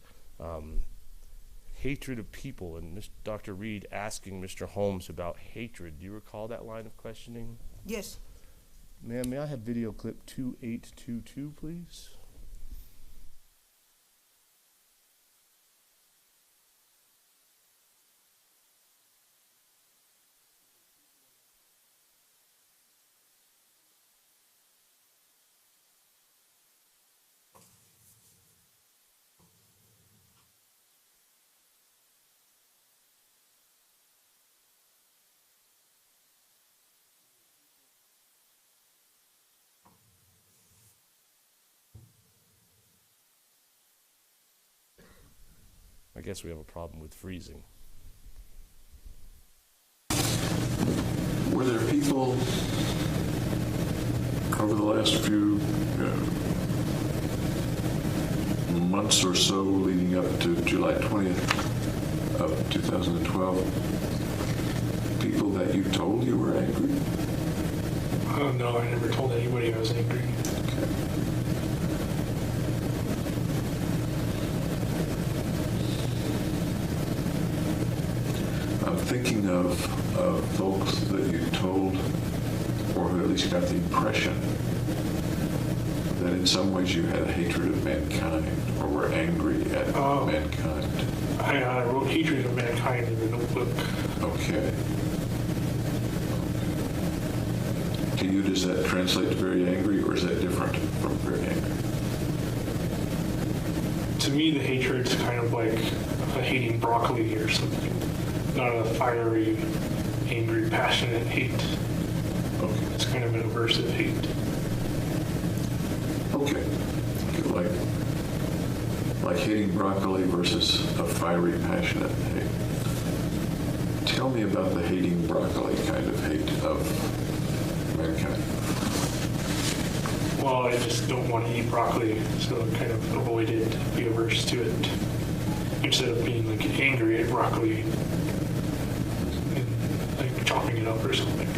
hatred of people, and Dr. Reed asking Mr. Holmes about hatred. Do you recall that line of questioning? Yes. Ma'am, may I have video clip 2822, please? I guess we have a problem with freezing. Were there people over the last few months or so leading up to July 20th of 2012, people that you told you were angry? Oh, no, I never told anybody I was angry. Okay. I'm thinking of folks that you told, or who at least got the impression that in some ways you had a hatred of mankind, or were angry at mankind. I wrote hatred of mankind in the notebook. Okay. To you, does that translate to very angry, or is that different from very angry? To me, the hatred's kind of like hating broccoli or something. Not a fiery, angry, passionate hate. Okay. It's kind of an aversive hate. Okay. Like hating broccoli versus a fiery, passionate hate. Tell me about the hating broccoli kind of hate of mankind. Well, I just don't want to eat broccoli, so I kind of avoid it, be averse to it. Instead of being like angry at broccoli and like chopping it up or something.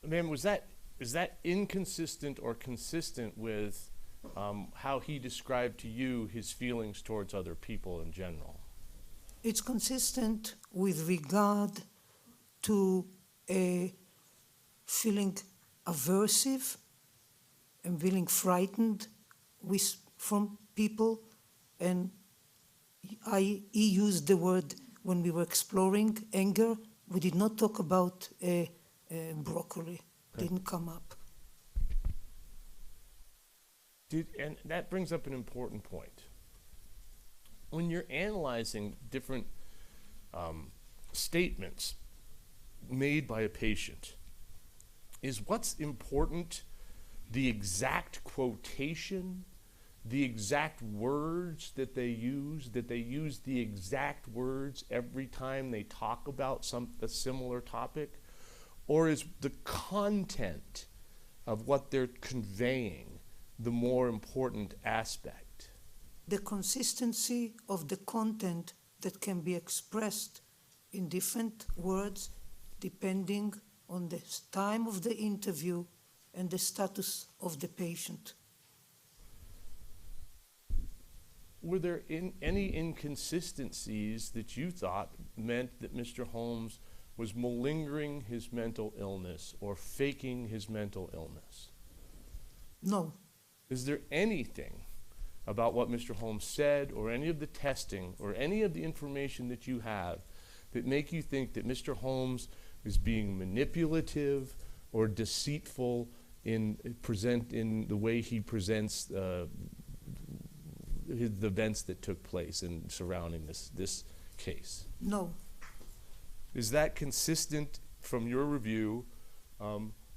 Ma'am, is that inconsistent or consistent with how he described to you his feelings towards other people in general? It's consistent with regard to a feeling aversive and feeling frightened from people, and he used the word when we were exploring anger. We did not talk about broccoli. Okay. Didn't come up. And that brings up an important point. When you're analyzing different statements made by a patient, is what's important the exact quotation, the exact words that they use the exact words every time they talk about a similar topic? Or is the content of what they're conveying the more important aspect? The consistency of the content that can be expressed in different words depending on the time of the interview and the status of the patient. Were there any inconsistencies that you thought meant that Mr. Holmes was malingering his mental illness or faking his mental illness? No. Is there anything about what Mr. Holmes said, or any of the testing, or any of the information that you have that make you think that Mr. Holmes is being manipulative or deceitful in the way he presents the events that took place in surrounding this case? No. Is that consistent from your review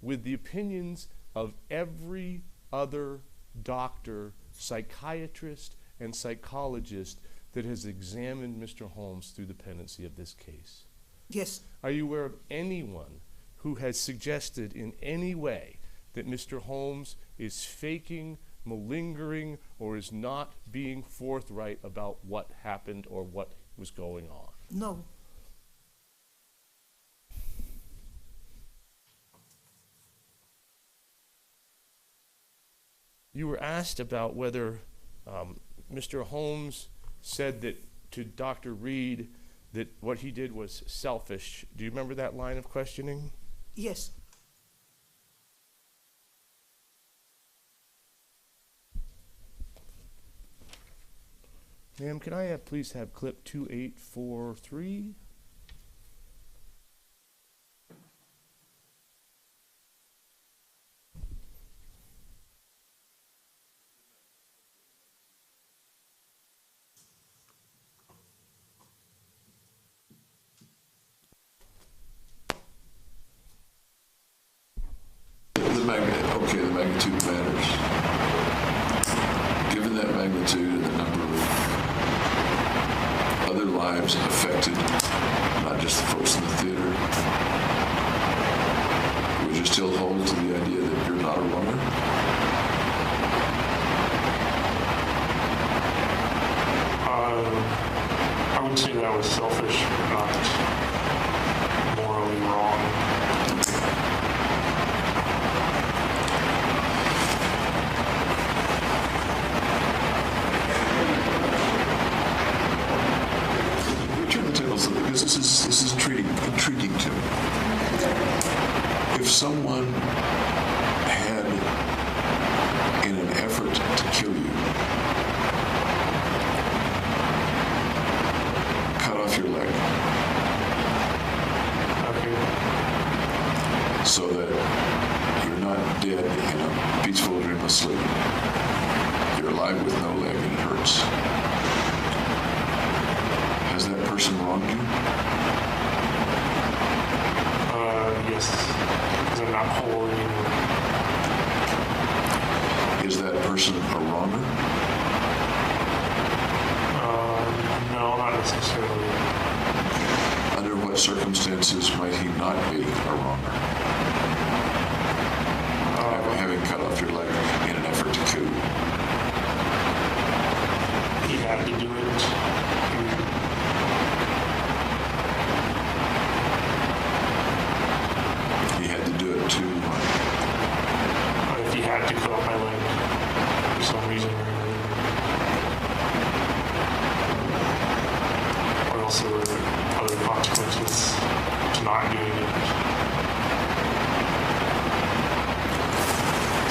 with the opinions of every other doctor, psychiatrist, and psychologist that has examined Mr. Holmes through the pendency of this case? Yes. Are you aware of anyone who has suggested in any way that Mr. Holmes is faking, malingering, or is not being forthright about what happened or what was going on? No. You were asked about whether Mr. Holmes said that to Dr. Reed that what he did was selfish. Do you remember that line of questioning? Yes. Ma'am, can I please have clip 2843? The magnitude matters. Given that magnitude and the number of other lives affected someone had, in an effort to kill you, cut off your leg so that you're not dead in a peaceful dream of sleep. You're alive with no leg and it hurts. Has that person wronged you? Yes, because I'm not whole anymore. Is that person a wronger? No, not necessarily. Under what circumstances might he not be a wronger? Having cut off your leg in an effort to kill you. He had to do it. He had to do it too. If he had to cut off my leg for some reason or another. Or else there were other consequences to not doing it.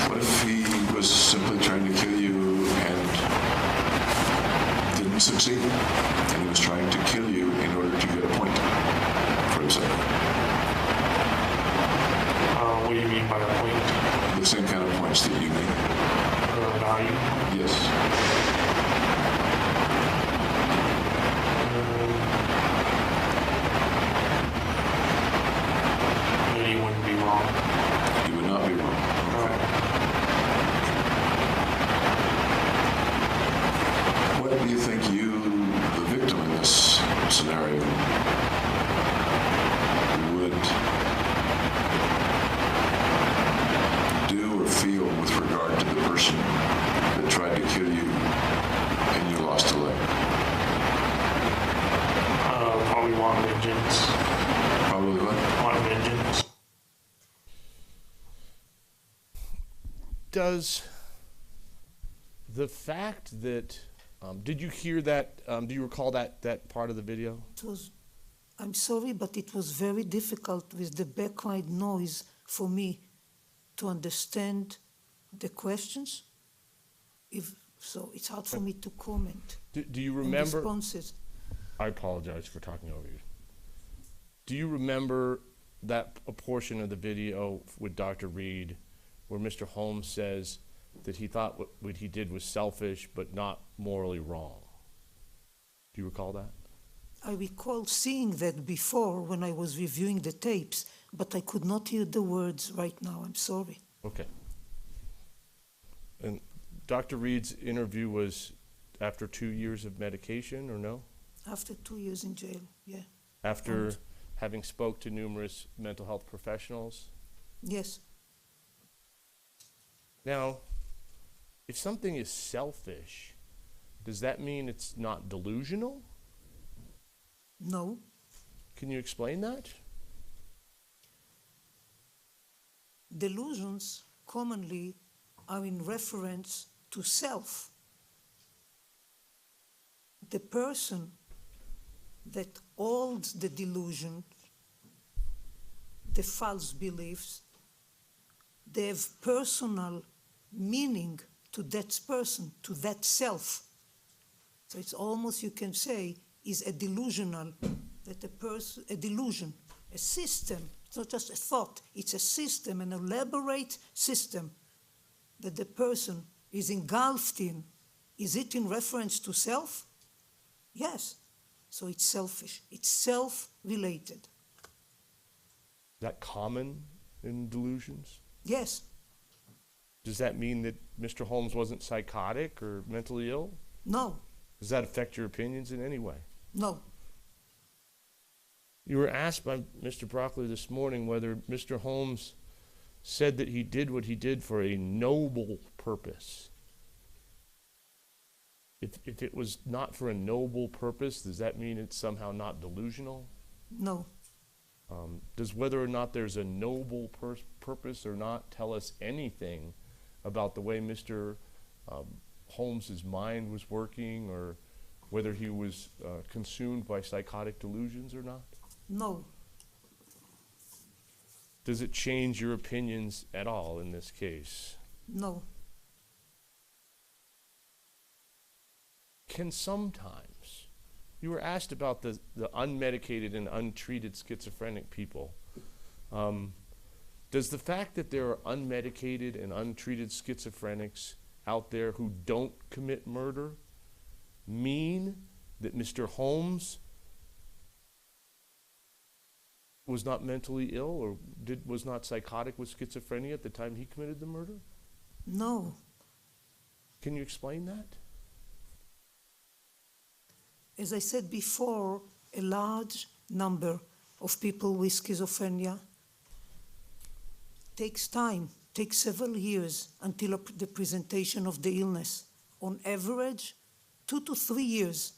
What if he was simply trying to kill you and didn't succeed? And he was trying to kill you in order to get a point for himself? What do you mean by a point? The same kind of points that you made. Value? Yes. Then he wouldn't be wrong. You would not be wrong. Okay. What do you think you, the victim in this scenario, would do or feel with regard to the person that tried to kill you and you lost a leg? Probably want vengeance. Probably what? Want vengeance. Does the fact that, did you hear that, do you recall that part of the video? I'm sorry, but it was very difficult with the background noise for me to understand the questions. So it's hard for me to comment. Do you on remember? responses. I apologize for talking over you. Do you remember that a portion of the video with Dr. Reed where Mr. Holmes says that he thought what he did was selfish but not morally wrong? Do you recall that? I recall seeing that before when I was reviewing the tapes, but I could not hear the words right now. I'm sorry. Okay. And Dr. Reed's interview was after 2 years of medication, or no? After 2 years in jail, yeah. After having spoke to numerous mental health professionals? Yes. Now, if something is selfish, does that mean it's not delusional? No. Can you explain that? Delusions commonly are in reference to self. The person that holds the delusion, the false beliefs, they have personal meaning to that person, to that self. So it's almost, you can say, is a delusional, that a delusion, a system, it's not just a thought, it's a system, an elaborate system that the person is engulfed in. Is it in reference to self? Yes. So it's selfish. It's self-related. Is that common in delusions? Yes. Does that mean that Mr. Holmes wasn't psychotic or mentally ill? No. Does that affect your opinions in any way? No. You were asked by Mr. Broccoli this morning whether Mr. Holmes said that he did what he did for a noble purpose. If it was not for a noble purpose, does that mean it's somehow not delusional? No. Does whether or not there's a noble purpose or not tell us anything about the way Mr. Holmes's mind was working, or whether he was consumed by psychotic delusions or not? No. Does it change your opinions at all in this case? No. Can sometimes, you were asked about the unmedicated and untreated schizophrenic people. Does the fact that there are unmedicated and untreated schizophrenics out there who don't commit murder mean that Mr. Holmes was not mentally ill or was not psychotic with schizophrenia at the time he committed the murder? No. Can you explain that? As I said before, a large number of people with schizophrenia takes time, takes several years until the presentation of the illness. On average, 2 to 3 years.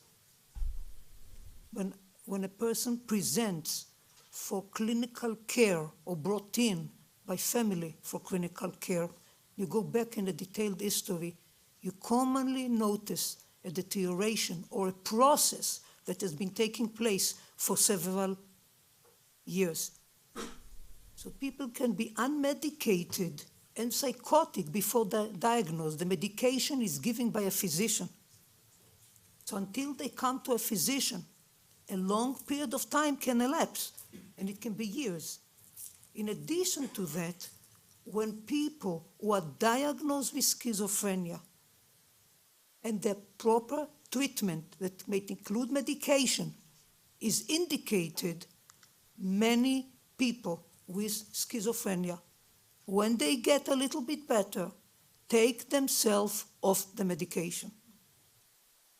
When a person presents for clinical care or brought in by family for clinical care, you go back in the detailed history, you commonly notice a deterioration or a process that has been taking place for several years. So people can be unmedicated and psychotic before diagnosed. The medication is given by a physician. So until they come to a physician, a long period of time can elapse, and it can be years. In addition to that, when people who are diagnosed with schizophrenia and the proper treatment that may include medication is indicated, many people with schizophrenia, when they get a little bit better, take themselves off the medication.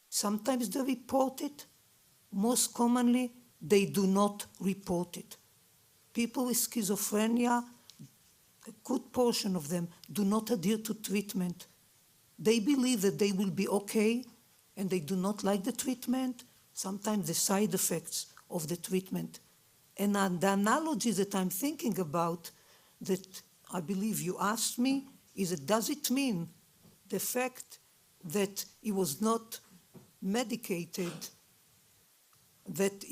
Sometimes they report it. Most commonly, they do not report it. People with schizophrenia, a good portion of them, do not adhere to treatment. They believe that they will be okay, and they do not like the treatment, sometimes the side effects of the treatment. And the analogy that I'm thinking about, that I believe you asked me, is that does it mean the fact that he was not medicated, that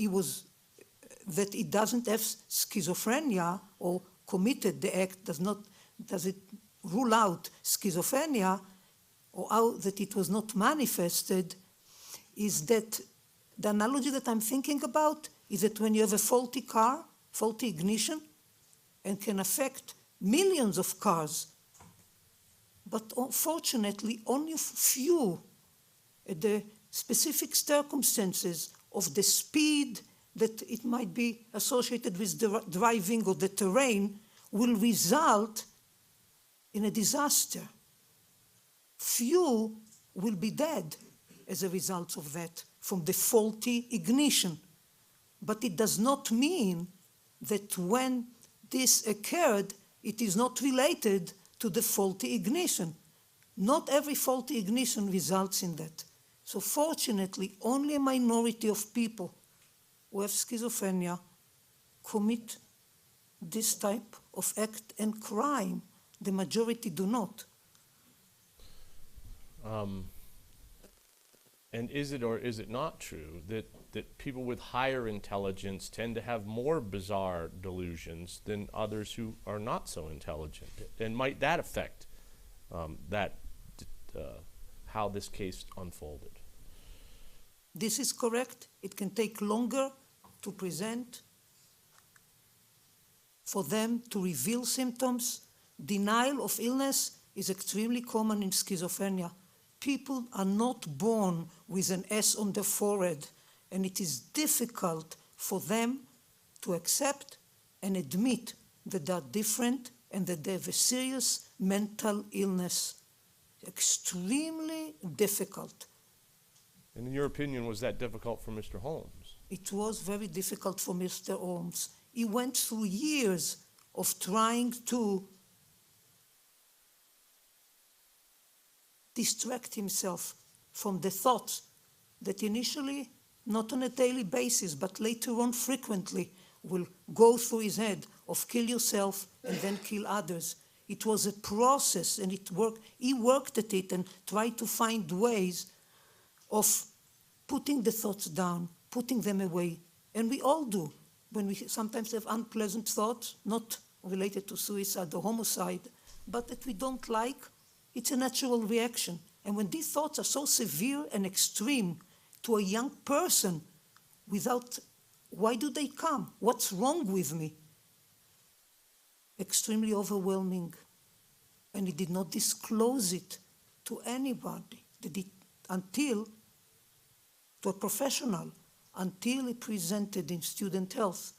he doesn't have schizophrenia or committed the act, does it rule out schizophrenia, or that it was not manifested, is that the analogy that I'm thinking about is that when you have a faulty car, faulty ignition, and can affect millions of cars, but unfortunately only few at the specific circumstances of the speed that it might be associated with the driving or the terrain will result in a disaster. Few will be dead as a result of that from the faulty ignition. But it does not mean that when this occurred, it is not related to the faulty ignition. Not every faulty ignition results in that. So fortunately, only a minority of people who have schizophrenia commit this type of act and crime. The majority do not. And is it or is it not true that people with higher intelligence tend to have more bizarre delusions than others who are not so intelligent? And might that affect how this case unfolded? This is correct. It can take longer to present, for them to reveal symptoms. Denial of illness is extremely common in schizophrenia. People are not born with an S on their forehead, and it is difficult for them to accept and admit that they are different and that they have a serious mental illness. Extremely difficult. And in your opinion, was that difficult for Mr. Holmes? It was very difficult for Mr. Holmes. He went through years of trying to distract himself from the thoughts that initially, not on a daily basis, but later on frequently, will go through his head of kill yourself and then kill others. It was a process, and he worked at it and tried to find ways of putting the thoughts down, putting them away. And we all do. When we sometimes have unpleasant thoughts, not related to suicide or homicide, but that we don't like, it's a natural reaction. And when these thoughts are so severe and extreme to a young person, why do they come? What's wrong with me? Extremely overwhelming. And he did not disclose it to anybody to a professional, until he presented in student health,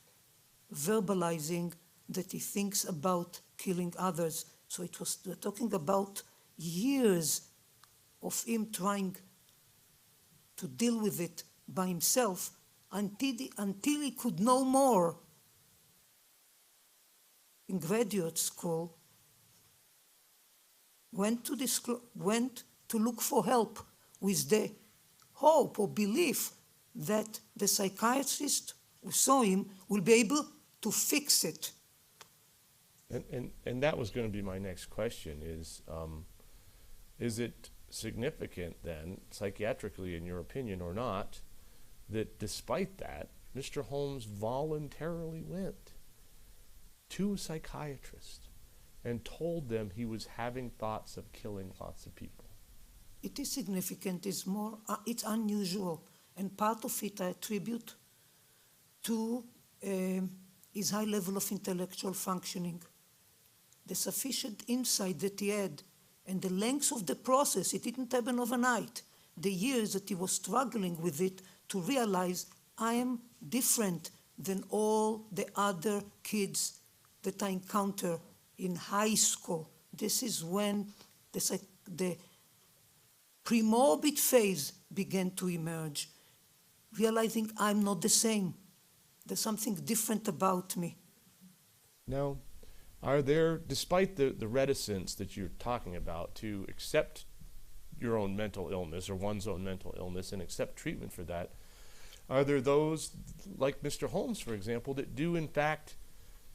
verbalizing that he thinks about killing others. So we're talking about years of him trying to deal with it by himself until he could no more. In graduate school, went to look for help with the hope or belief that the psychiatrist who saw him will be able to fix it. And that was going to be my next question is it significant then, psychiatrically in your opinion or not, that despite that, Mr. Holmes voluntarily went to a psychiatrist and told them he was having thoughts of killing lots of people? It is significant, it's unusual, and part of it I attribute to his high level of intellectual functioning. The sufficient insight that he had and the length of the process, it didn't happen overnight. The years that he was struggling with it to realize I am different than all the other kids that I encounter in high school. This is when the pre-morbid phase began to emerge, realizing I'm not the same. There's something different about me. Now, are there, despite the reticence that you're talking about to accept your own mental illness or one's own mental illness and accept treatment for that, are there those, like Mr. Holmes, for example, that do in fact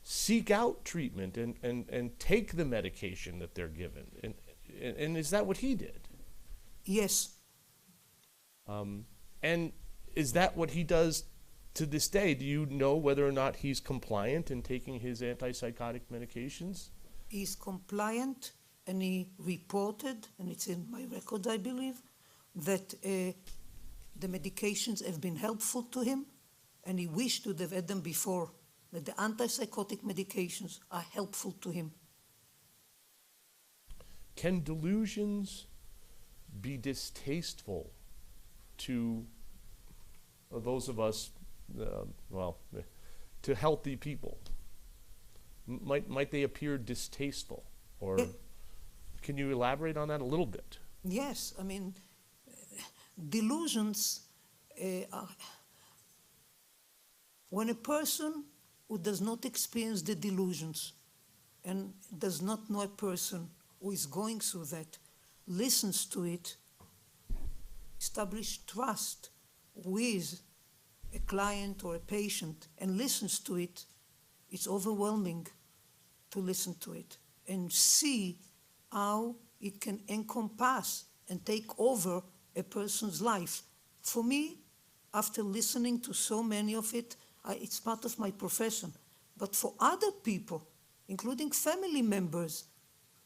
seek out treatment and take the medication that they're given? And is that what he did? Yes. And is that what he does to this day? Do you know whether or not he's compliant in taking his antipsychotic medications? He's compliant, and he reported, and it's in my record, I believe, that the medications have been helpful to him, and he wished to have had them before, that the antipsychotic medications are helpful to him. Can delusions be distasteful to those of us, to healthy people? Might they appear distasteful? Or can you elaborate on that a little bit? Yes, I mean, delusions are, when a person who does not experience the delusions and does not know a person who is going through that, listens to it, establish trust with a client or a patient and listens to it, it's overwhelming to listen to it and see how it can encompass and take over a person's life. For me, after listening to so many of it, it's part of my profession. But for other people, including family members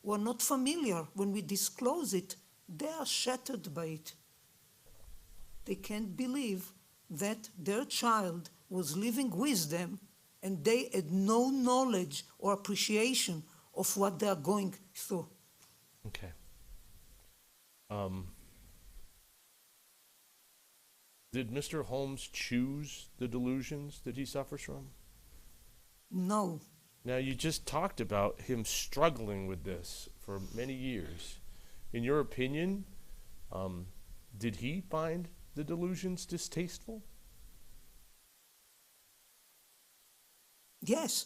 who are not familiar, when we disclose it, they are shattered by it. They can't believe that their child was living with them and they had no knowledge or appreciation of what they are going through. Okay. Did Mr. Holmes choose the delusions that he suffers from? No. Now, you just talked about him struggling with this for many years. In your opinion, did he find the delusions distasteful? Yes.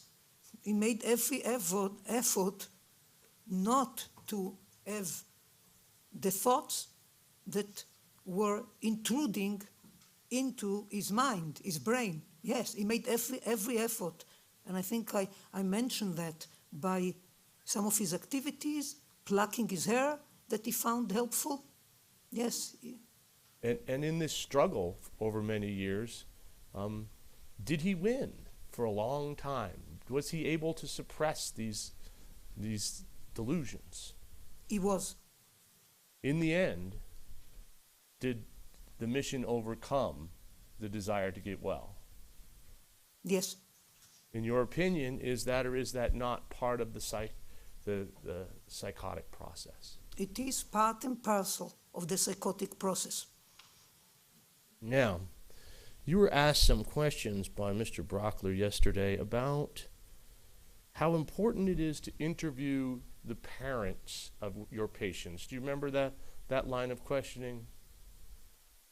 He made every effort not to have the thoughts that were intruding into his mind, his brain. Yes, he made every effort. And I think I mentioned that by some of his activities, plucking his hair, that he found helpful. Yes. And in this struggle over many years, did he win for a long time? Was he able to suppress these delusions? He was. In the end, did the mission overcome the desire to get well? Yes. In your opinion, is that or is that not part of the psychotic process? It is part and parcel of the psychotic process. Now, you were asked some questions by Mr. Brockler yesterday about how important it is to interview the parents of your patients. Do you remember that line of questioning?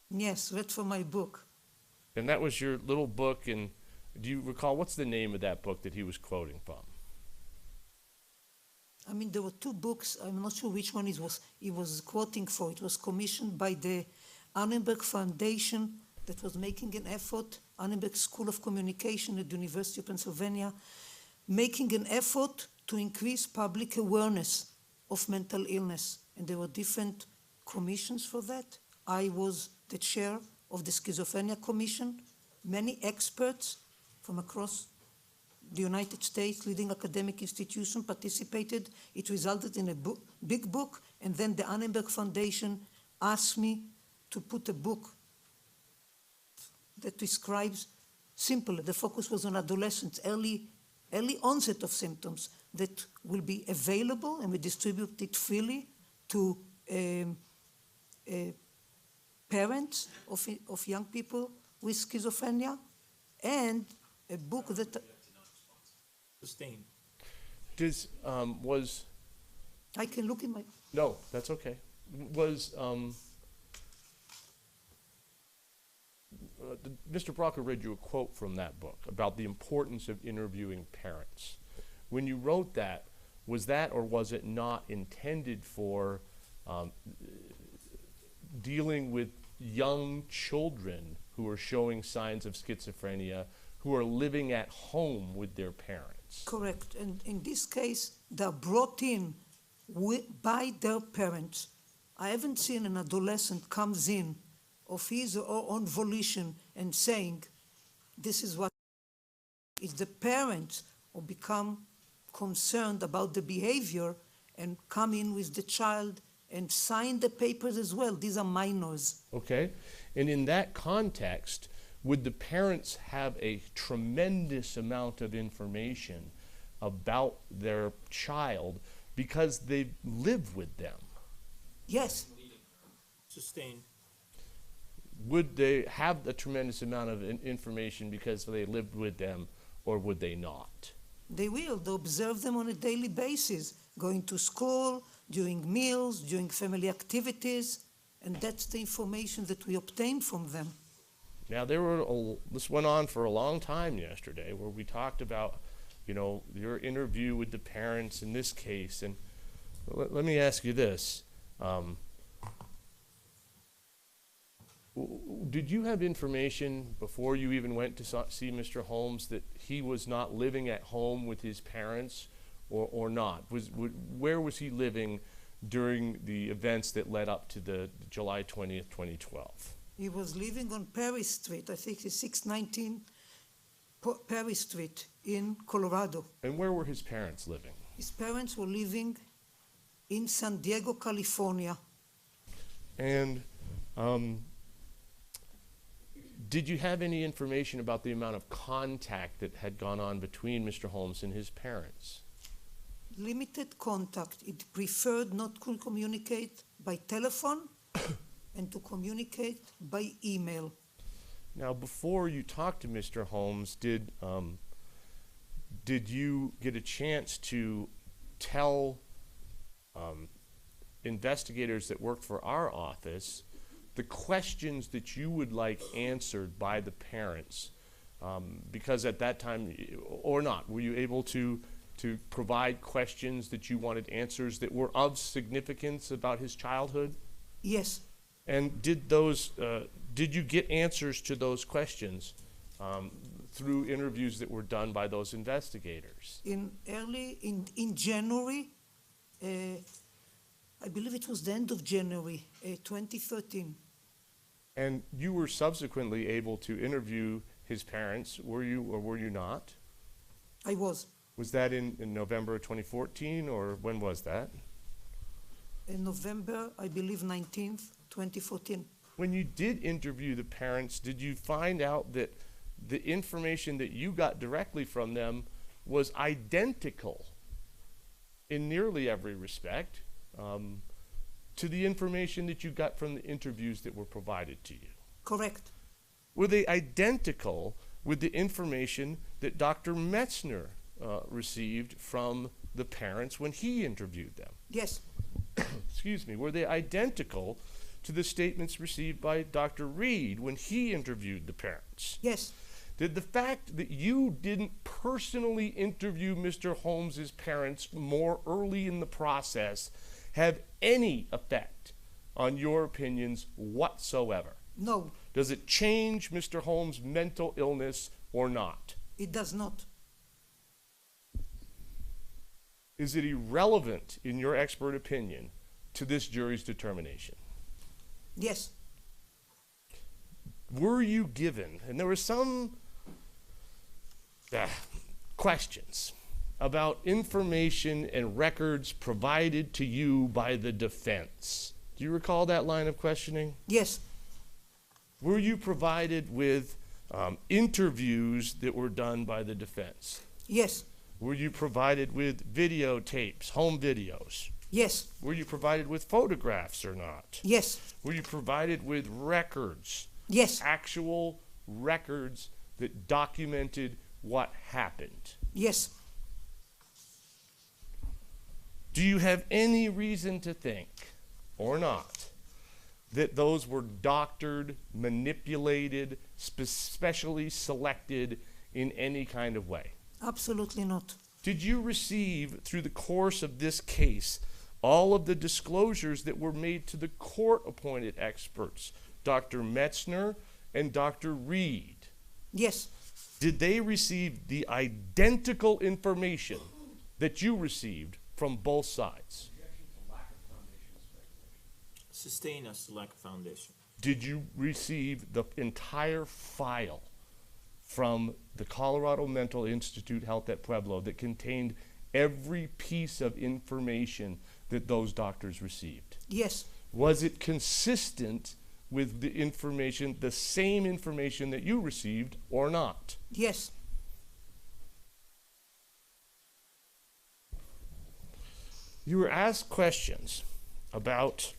Yes, read from my book. And that was your little book, and do you recall what's the name of that book that he was quoting from? I mean, there were two books. I'm not sure which one he was quoting for. It was commissioned by the Annenberg Foundation that was making an effort, Annenberg School of Communication at the University of Pennsylvania, making an effort to increase public awareness of mental illness. And there were different commissions for that. I was the chair of the Schizophrenia Commission. Many experts from across the United States, leading academic institutions participated. It resulted in a big book, and then the Annenberg Foundation asked me to put a book that describes simply, the focus was on adolescents, early onset of symptoms that will be available, and we distribute it freely to parents of young people with schizophrenia, and a book that Sustained. Was I can look in my. no, that's okay. Was Mr. Brocker read you a quote from that book about the importance of interviewing parents. When you wrote that, was that or was it not intended for dealing with young children who are showing signs of schizophrenia, who are living at home with their parents? Correct. And in this case, they're brought in by their parents. I haven't seen an adolescent comes in of his or her own volition and saying, this is what. It's the parents who become concerned about the behavior and come in with the child and sign the papers as well. These are minors. Okay. And in that context, would the parents have a tremendous amount of information about their child because they live with them? Yes. Sustained. Would they have a tremendous amount of information because they lived with them, or would they not? They will. They observe them on a daily basis, going to school, during meals, during family activities, and that's the information that we obtain from them. Now, this went on for a long time yesterday, where we talked about, your interview with the parents in this case. And let me ask you this. Did you have information before you even went to see Mr. Holmes that he was not living at home with his parents or not? Where was he living during the events that led up to the July 20th, 2012? He was living on Perry Street, I think it's 619 Perry Street in Colorado. And where were his parents living? His parents were living in San Diego, California. And did you have any information about the amount of contact that had gone on between Mr. Holmes and his parents? Limited contact. It preferred not to communicate by telephone and to communicate by email. Now, before you talked to Mr. Holmes, did you get a chance to tell investigators that worked for our office the questions that you would like answered by the parents? Because at that time, or not, were you able to provide questions that you wanted answers that were of significance about his childhood? Yes. And did you get answers to those questions through interviews that were done by those investigators? In January, I believe it was the end of January 2013. And you were subsequently able to interview his parents, were you or were you not? I was. Was that in November of 2014, or when was that? In November, I believe 19th, 2014. When you did interview the parents, did you find out that the information that you got directly from them was identical in nearly every respect to the information that you got from the interviews that were provided to you? Correct. Were they identical with the information that Dr. Metzner received from the parents when he interviewed them? Yes. Excuse me. Were they identical to the statements received by Dr. Reed when he interviewed the parents? Yes. Did the fact that you didn't personally interview Mr. Holmes's parents more early in the process have any effect on your opinions whatsoever? No, Does it change Mr. Holmes' mental illness or not? it does not. Is it irrelevant, in your expert opinion, to this jury's determination? Yes. Were you given, and there were some questions about information and records provided to you by the defense. Do you recall that line of questioning? Yes. Were you provided with interviews that were done by the defense? Yes. Were you provided with videotapes, home videos? Yes. Were you provided with photographs or not? Yes. Were you provided with records, Yes. actual records that documented what happened? Yes. Do you have any reason to think, or not, that those were doctored, manipulated, specially selected in any kind of way? Absolutely not. Did you receive, through the course of this case, all of the disclosures that were made to the court-appointed experts, Dr. Metzner and Dr. Reed? Yes. Did they receive the identical information that you received from both sides? Sustain us to lack of foundation. Did you receive the entire file from the Colorado Mental Institute Health at Pueblo that contained every piece of information that those doctors received? Yes. Was it consistent with the information, the same information that you received, or not? Yes. You were asked questions about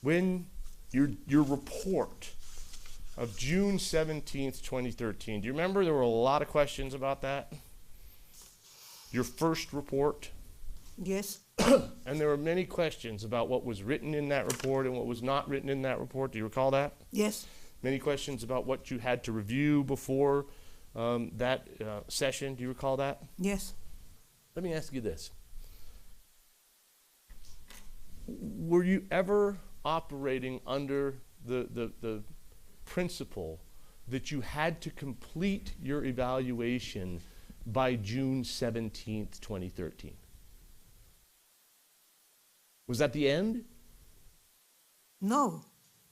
when your report of June 17th, 2013. Do you remember there were a lot of questions about that? Your first report? Yes. And there were many questions about what was written in that report and what was not written in that report. Do you recall that? Yes. Many questions about what you had to review before that session. Do you recall that? Yes. Let me ask you this. Were you ever operating under the principle that you had to complete your evaluation by June 17th, 2013? Was that the end? No.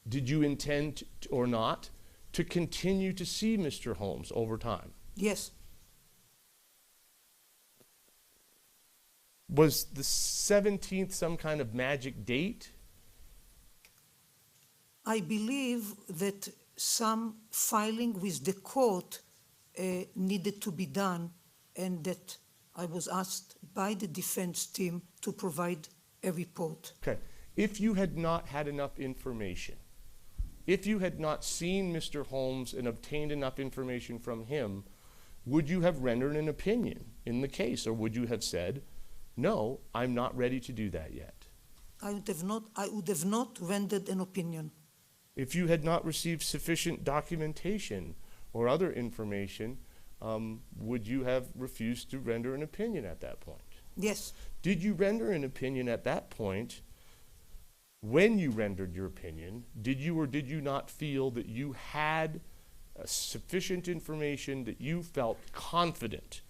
Did you intend or not to continue to see Mr. Holmes over time? Yes. Was the 17th some kind of magic date? I believe that some filing with the court needed to be done, and that I was asked by the defense team to provide a report. Okay. If you had not had enough information, if you had not seen Mr. Holmes and obtained enough information from him, would you have rendered an opinion in the case, or would you have said, no, I'm not ready to do that yet? I would have not rendered an opinion. If you had not received sufficient documentation or other information, would you have refused to render an opinion at that point? Yes. Did you render an opinion at that point? When you rendered your opinion, did you or did you not feel that you had sufficient information that you felt confident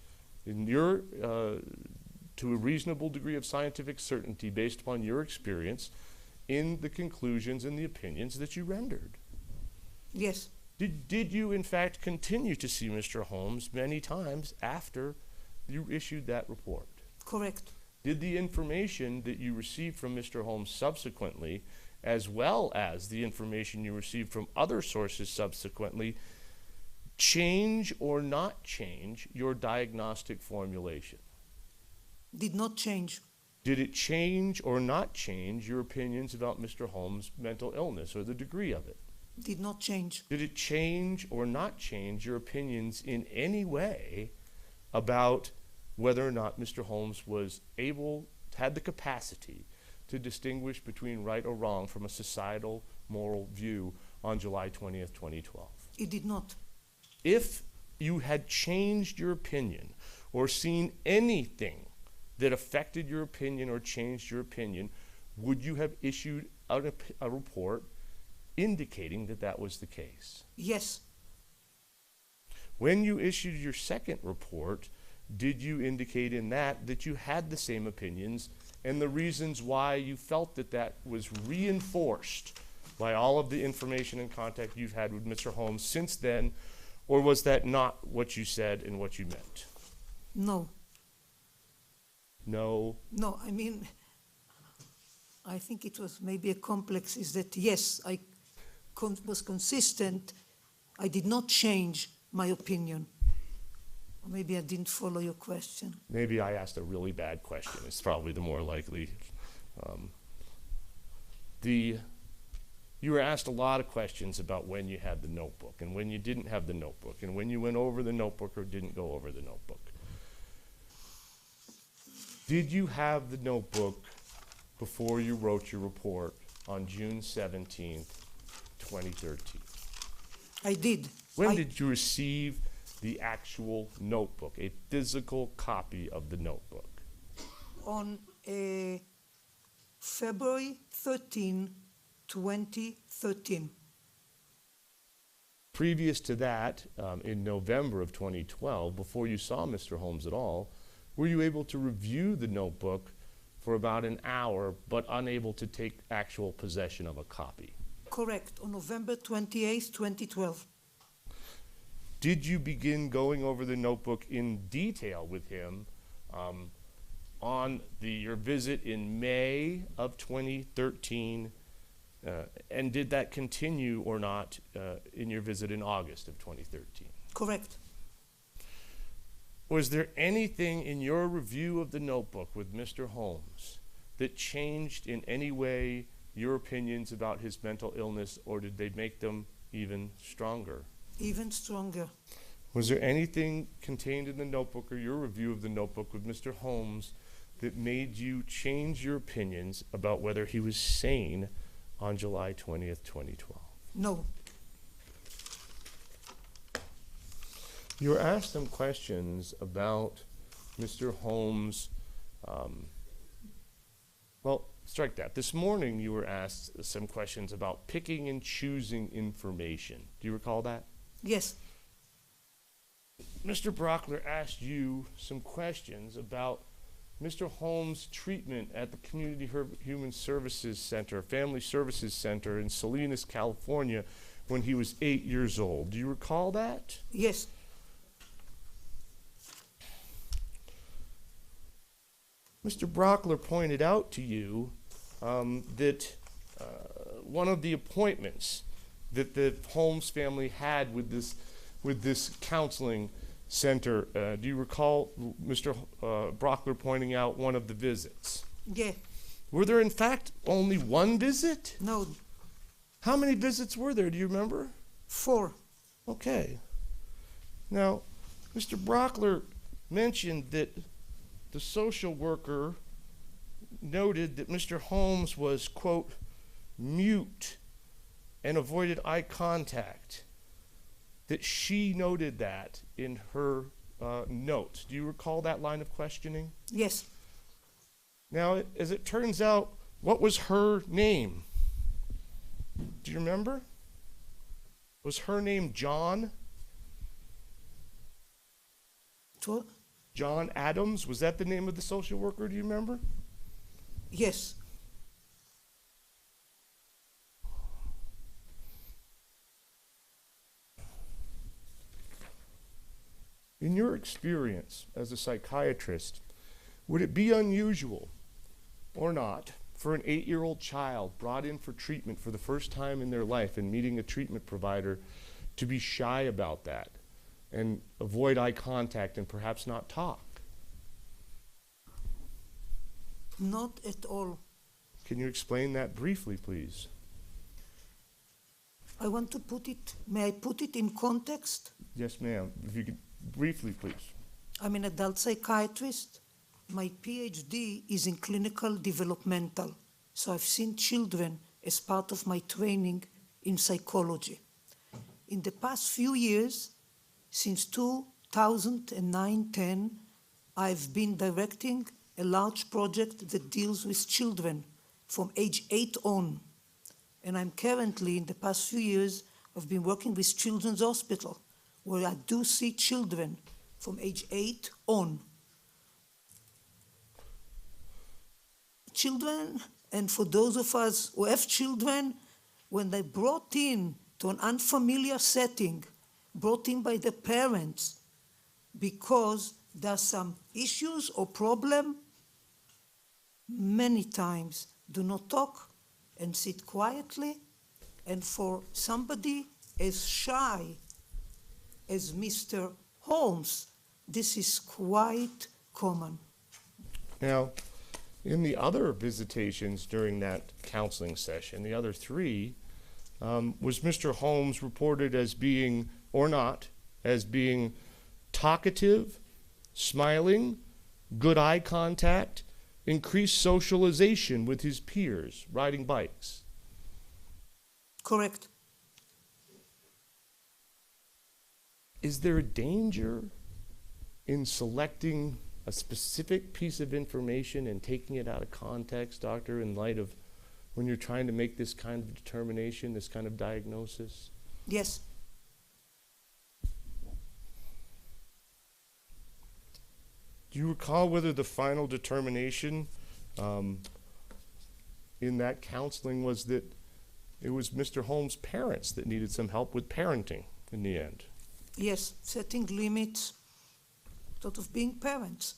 in your, to a reasonable degree of scientific certainty based upon your experience in the conclusions and the opinions that you rendered? Yes. Did you, in fact, continue to see Mr. Holmes many times after you issued that report? Correct. Did the information that you received from Mr. Holmes subsequently, as well as the information you received from other sources subsequently, change or not change your diagnostic formulation? Did not change. Did it change or not change your opinions about Mr. Holmes' mental illness or the degree of it? Did not change. Did it change or not change your opinions in any way about whether or not Mr. Holmes was had the capacity to distinguish between right or wrong from a societal moral view on July 20th, 2012? It did not. If you had changed your opinion or seen anything that affected your opinion or changed your opinion, would you have issued a report indicating that that was the case? Yes. When you issued your second report, did you indicate in that you had the same opinions and the reasons why you felt that that was reinforced by all of the information and contact you've had with Mr. Holmes since then, or was that not what you said and what you meant? No. No. No, I mean, I think it was maybe a complex, is that yes, I was consistent. I did not change my opinion. Or maybe I didn't follow your question. Maybe I asked a really bad question. It's probably the more likely. You were asked a lot of questions about when you had the notebook and when you didn't have the notebook and when you went over the notebook or didn't go over the notebook. Did you have the notebook before you wrote your report on June 17th, 2013? I did. When did you receive the actual notebook, a physical copy of the notebook? On February 13, 2013. Previous to that, in November of 2012, before you saw Mr. Holmes at all, were you able to review the notebook for about an hour, but unable to take actual possession of a copy? Correct, on November 28, 2012. Did you begin going over the notebook in detail with him on your visit in May of 2013, and did that continue or not in your visit in August of 2013? Correct. Was there anything in your review of the notebook with Mr. Holmes that changed in any way your opinions about his mental illness, or did they make them even stronger? Even stronger. Was there anything contained in the notebook or your review of the notebook with Mr. Holmes that made you change your opinions about whether he was sane on July 20th, 2012? No. You were asked some questions about Mr. Holmes. Well, strike that. This morning you were asked some questions about picking and choosing information. Do you recall that? Yes. Mr. Brockler asked you some questions about Mr. Holmes' treatment at the Community Human Services Center, Family Services Center in Salinas, California, when he was 8 years old. Do you recall that? Yes. Mr. Brockler pointed out to you that one of the appointments that the Holmes family had with this counseling center, do you recall Mr. Brockler pointing out one of the visits? Yeah. Were there in fact only one visit? No. How many visits were there? Do you remember? 4. Okay. Now, Mr. Brockler mentioned that the social worker noted that Mr. Holmes was, quote, mute and avoided eye contact, that she noted that in her notes. Do you recall that line of questioning? Yes. Now, as it turns out, what was her name? Do you remember? Was her name John? What? John Adams? Was that the name of the social worker? Do you remember? Yes. your experience as a psychiatrist, would it be unusual or not for an 8-year-old child brought in for treatment for the first time in their life and meeting a treatment provider to be shy about that and avoid eye contact and perhaps not talk? Not at all. Can you explain that briefly, please? I want to put it, may I put it in context? Yes, ma'am. If you could briefly, please. I'm an adult psychiatrist. My PhD is in clinical developmental, so I've seen children as part of my training in psychology. In the past few years, since 2009-10, I've been directing a large project that deals with children from age 8 on. And I'm currently, in the past few years, I've been working with Children's Hospital, where I do see children from age 8 on. Children, and for those of us who have children, when they're brought in to an unfamiliar setting, brought in by the parents, because there are some issues or problem, many times do not talk and sit quietly, and for somebody as shy as Mr. Holmes, this is quite common. Now, in the other visitations during that counseling session, the other 3, was Mr. Holmes reported as being, or not, as being talkative, smiling, good eye contact, increased socialization with his peers, riding bikes? Correct. Is there a danger in selecting a specific piece of information and taking it out of context, doctor, in light of when you're trying to make this kind of determination, this kind of diagnosis? Yes. Do you recall whether the final determination in that counseling was that it was Mr. Holmes' parents that needed some help with parenting in the end? Yes, setting limits, sort of being parents.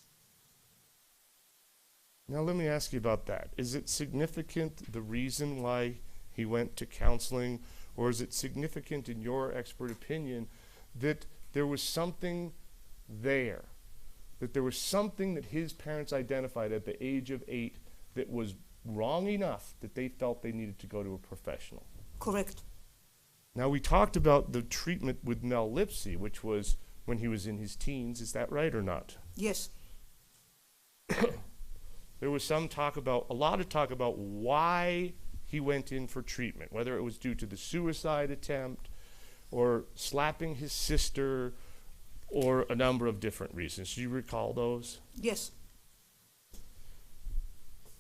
Now let me ask you about that. Is it significant, the reason why he went to counseling, or is it significant in your expert opinion that there was something there, that there was something that his parents identified at the age of 8 that was wrong enough that they felt they needed to go to a professional? Correct. Now, we talked about the treatment with Lipsy, which was when he was in his teens. Is that right or not? Yes. There was a lot of talk about why he went in for treatment, whether it was due to the suicide attempt or slapping his sister or a number of different reasons. Do you recall those? Yes.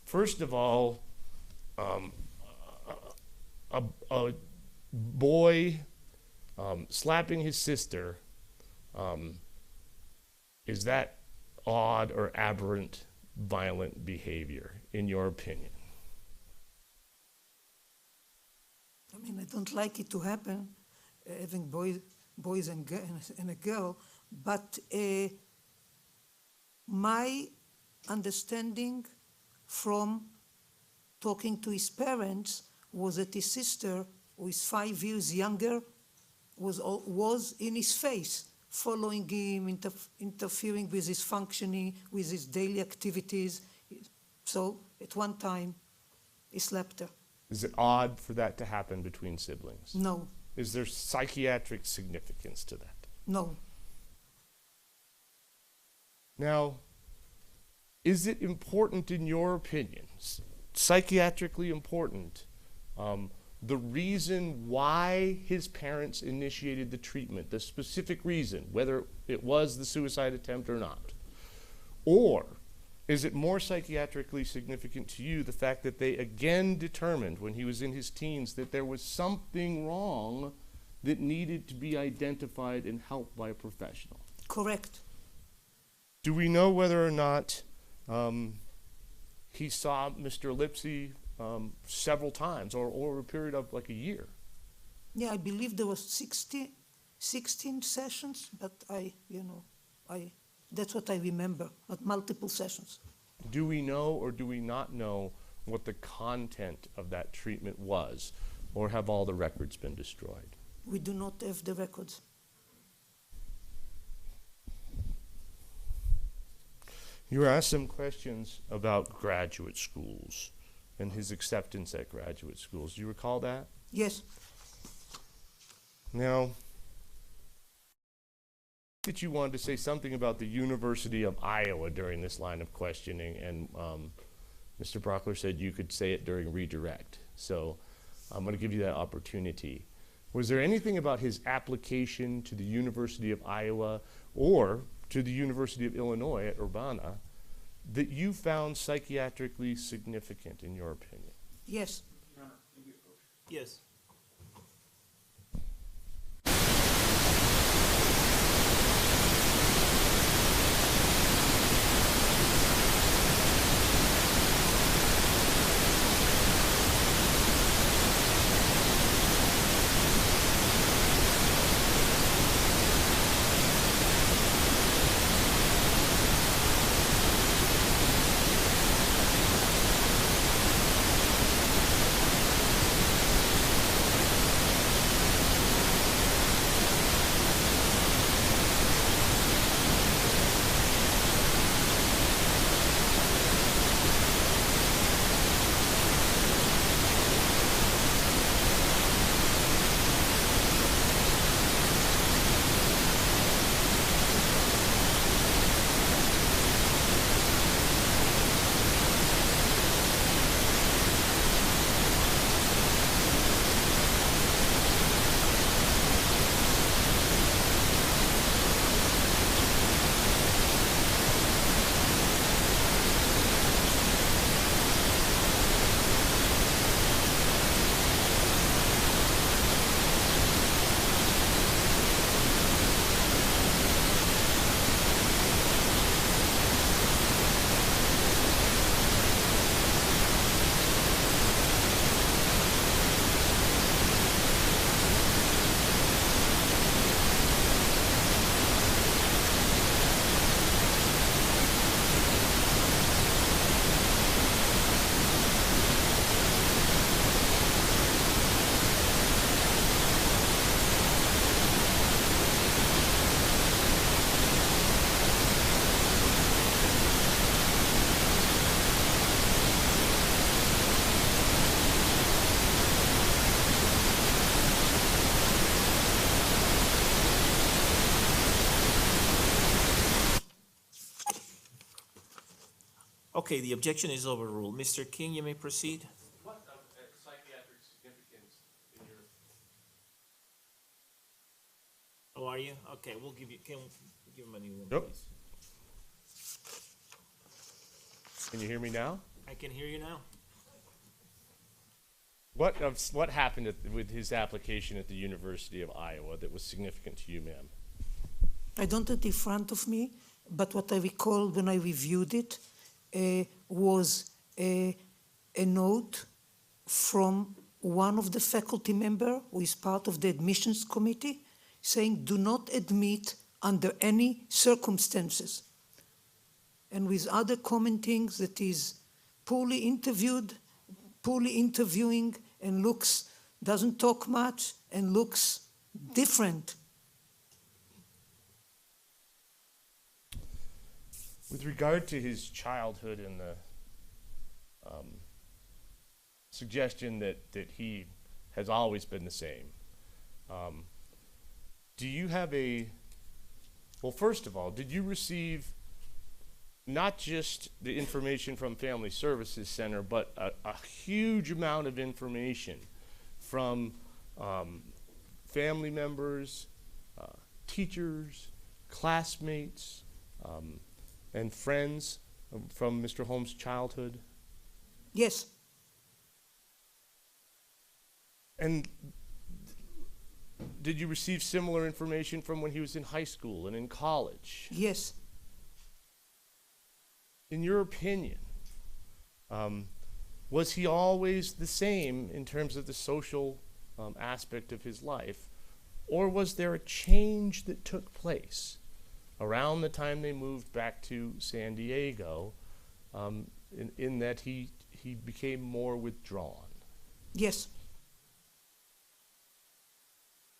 First of all, a boy slapping his sister, is that odd or aberrant violent behavior, in your opinion? I mean, I don't like it to happen, having boys and a girl, but my understanding from talking to his parents was that his sister, who is 5 years younger, was in his face, following him, interfering with his functioning, with his daily activities. So at one time, he slapped her. Is it odd for that to happen between siblings? No. Is there psychiatric significance to that? No. Now, is it important in your opinion, psychiatrically important, the reason why his parents initiated the treatment, the specific reason, whether it was the suicide attempt or not? Or is it more psychiatrically significant to you the fact that they again determined when he was in his teens that there was something wrong that needed to be identified and helped by a professional? Correct. Do we know whether or not he saw Mr. Lipsy several times or over a period of like a year? Yeah, I believe there was 16 sessions, but That's what I remember at multiple sessions. Do we know or do we not know what the content of that treatment was, or have all the records been destroyed? We do not have the records. You were asked some questions about graduate schools and his acceptance at graduate schools. Do you recall that? Yes, Now, that you wanted to say something about the University of Iowa during this line of questioning, and Mr. Brockler said you could say it during redirect. So I'm going to give you that opportunity. Was there anything about his application to the University of Iowa or to the University of Illinois at Urbana that you found psychiatrically significant in your opinion? yes. Yes. Okay, the objection is overruled. Mr. King, you may proceed. What psychiatric significance in your... Oh, are you? Okay, we'll give you, can we give him a new one, Yep. please? Can you hear me now? I can hear you now. What happened with his application at the University of Iowa that was significant to you, ma'am? I don't have it in front of me, but what I recall when I reviewed it was a note from one of the faculty member who is part of the admissions committee saying, do not admit under any circumstances. And with other commenting that is poorly interviewing and doesn't talk much and looks different. With regard to his childhood and the suggestion that he has always been the same, do you have well, first of all, did you receive not just the information from Family Services Center, but a huge amount of information from family members, teachers, classmates, and friends from Mr. Holmes' childhood? Yes, And did you receive similar information from when he was in high school and in college? yes. In your opinion, was he always the same in terms of the social aspect of his life, or was there a change that took place around the time they moved back to San Diego, in that he became more withdrawn. Yes.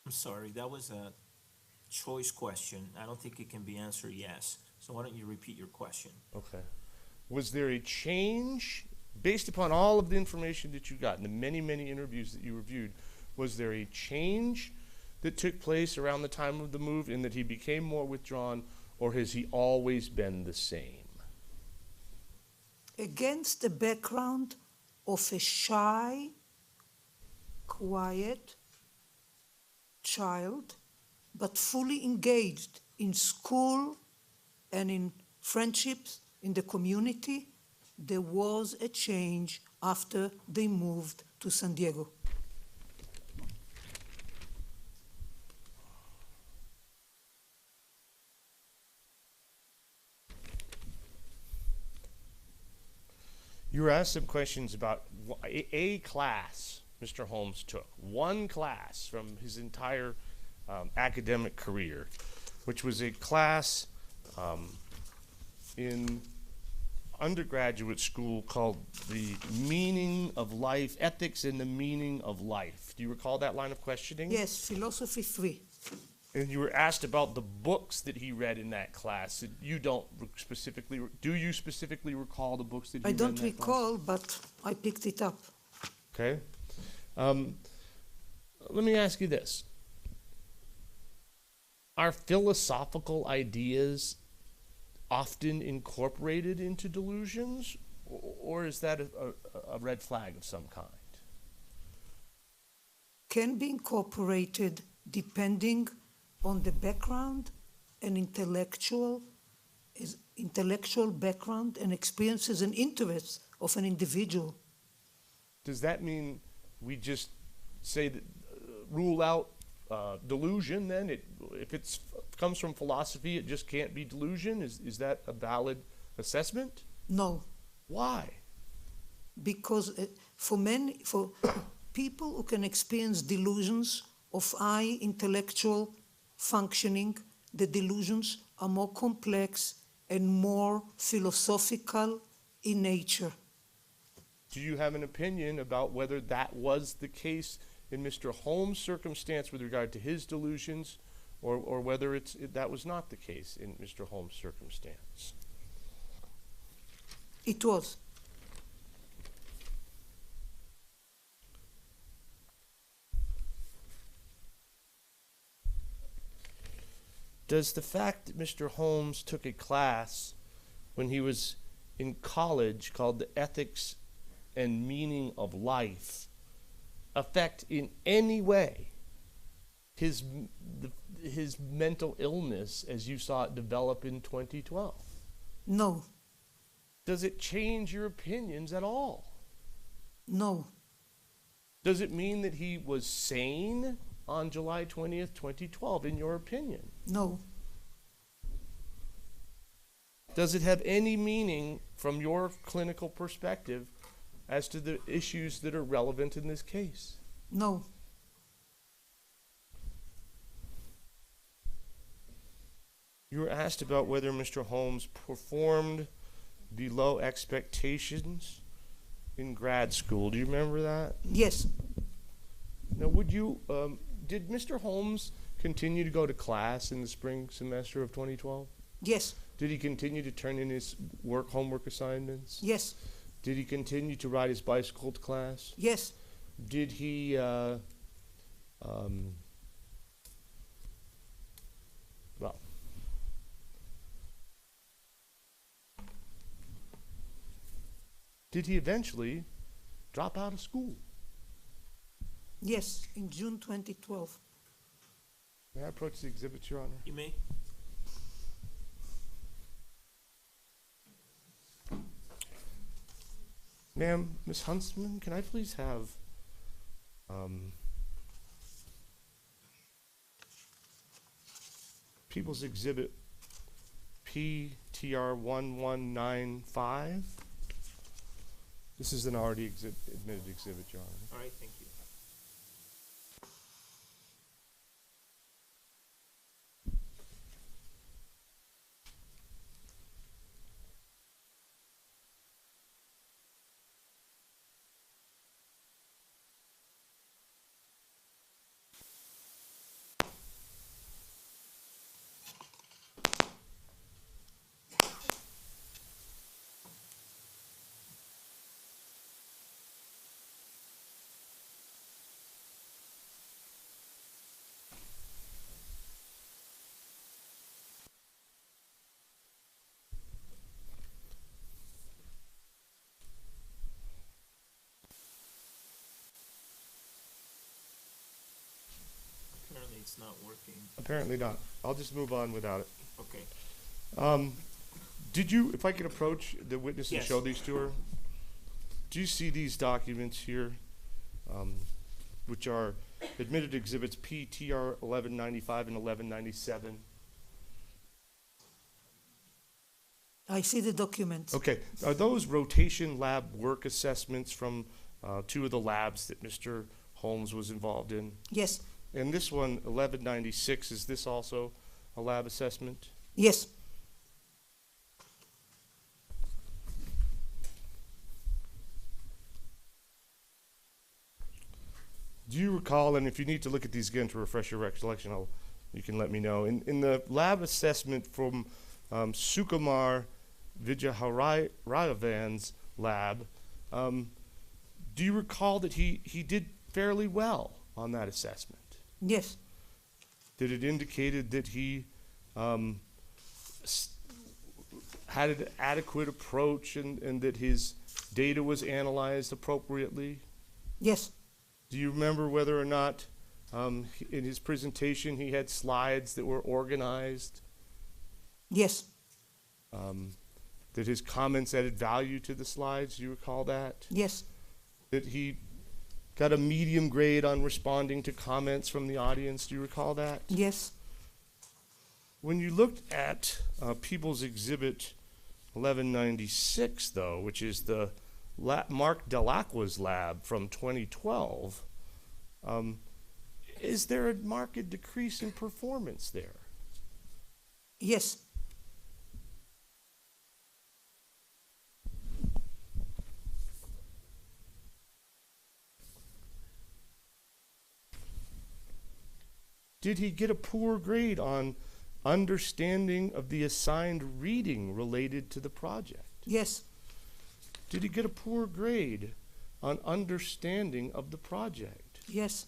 I'm sorry, that was a choice question. I don't think it can be answered yes. So why don't you repeat your question? Okay. Was there a change, based upon all of the information that you got and the many, many interviews that you reviewed, was there a change that took place around the time of the move in that he became more withdrawn, or has he always been the same? Against the background of a shy, quiet child, but fully engaged in school and in friendships in the community, there was a change after they moved to San Diego. You were asked some questions about a class Mr. Holmes took, one class from his entire academic career, which was a class in undergraduate school called The Meaning of Life, Ethics and the Meaning of Life. Do you recall that line of questioning? Yes, Philosophy 3. And you were asked about the books that he read in that class. You don't specifically, do you specifically recall the books that he I read don't in that recall, but I picked it up. class? Okay. Let me ask you this. Are philosophical ideas often incorporated into delusions, or is that a red flag of some kind? Can be incorporated depending on the background and intellectual background and experiences and interests of an individual. Does that mean we just say that rule out delusion then? If it comes from philosophy, it just can't be delusion? Is that a valid assessment? No, Why? because for people who can experience delusions of high intellectual functioning, the delusions are more complex and more philosophical in nature. Do you have an opinion about whether that was the case in Mr. Holmes' circumstance with regard to his delusions, or whether that was not the case in Mr. Holmes' circumstance? It was. Does the fact that Mr. Holmes took a class when he was in college called the Ethics and Meaning of Life affect in any way his mental illness as you saw it develop in 2012? No, Does it change your opinions at all? no, Does it mean that he was sane on July 20th, 2012, in your opinion? no, Does it have any meaning from your clinical perspective as to the issues that are relevant in this case? no, You were asked about whether Mr. Holmes performed below expectations in grad school. Do you remember that? yes, Now, did Mr. Holmes continue to go to class in the spring semester of 2012? yes, Did he continue to turn in his homework assignments? yes, Did he continue to ride his bicycle to class? yes, Did he, did he eventually drop out of school? yes, in June 2012. May I approach the exhibit, Your Honor? You may. Ma'am, Ms. Huntsman, can I please have People's Exhibit PTR 1195? This is an already admitted exhibit, Your Honor. All right, thank you. it's not working. Apparently not. I'll just move on without it. Okay. Did you, if I could approach the witness and Yes. show these to her? Do you see these documents here, which are admitted exhibits PTR 1195 and 1197? I see the document. Okay, are those rotation lab work assessments from two of the labs that Mr. Holmes was involved in? Yes, And this one, 1196, is this also a lab assessment? yes, Do you recall, and if you need to look at these again to refresh your recollection, you can let me know. In the lab assessment from Sukumar Vijayarayavan's lab, do you recall that he did fairly well on that assessment? yes, That it indicated that he had an adequate approach and that his data was analyzed appropriately? yes, Do you remember whether or not in his presentation he had slides that were organized, yes, that his comments added value to the slides? Do you recall that? yes, That he got a medium grade on responding to comments from the audience? Do you recall that? yes, When you looked at People's Exhibit 1196, though, which is the Mark Delacqua's lab from 2012, is there a marked decrease in performance there? yes, Did he get a poor grade on understanding of the assigned reading related to the project? yes, Did he get a poor grade on understanding of the project? yes,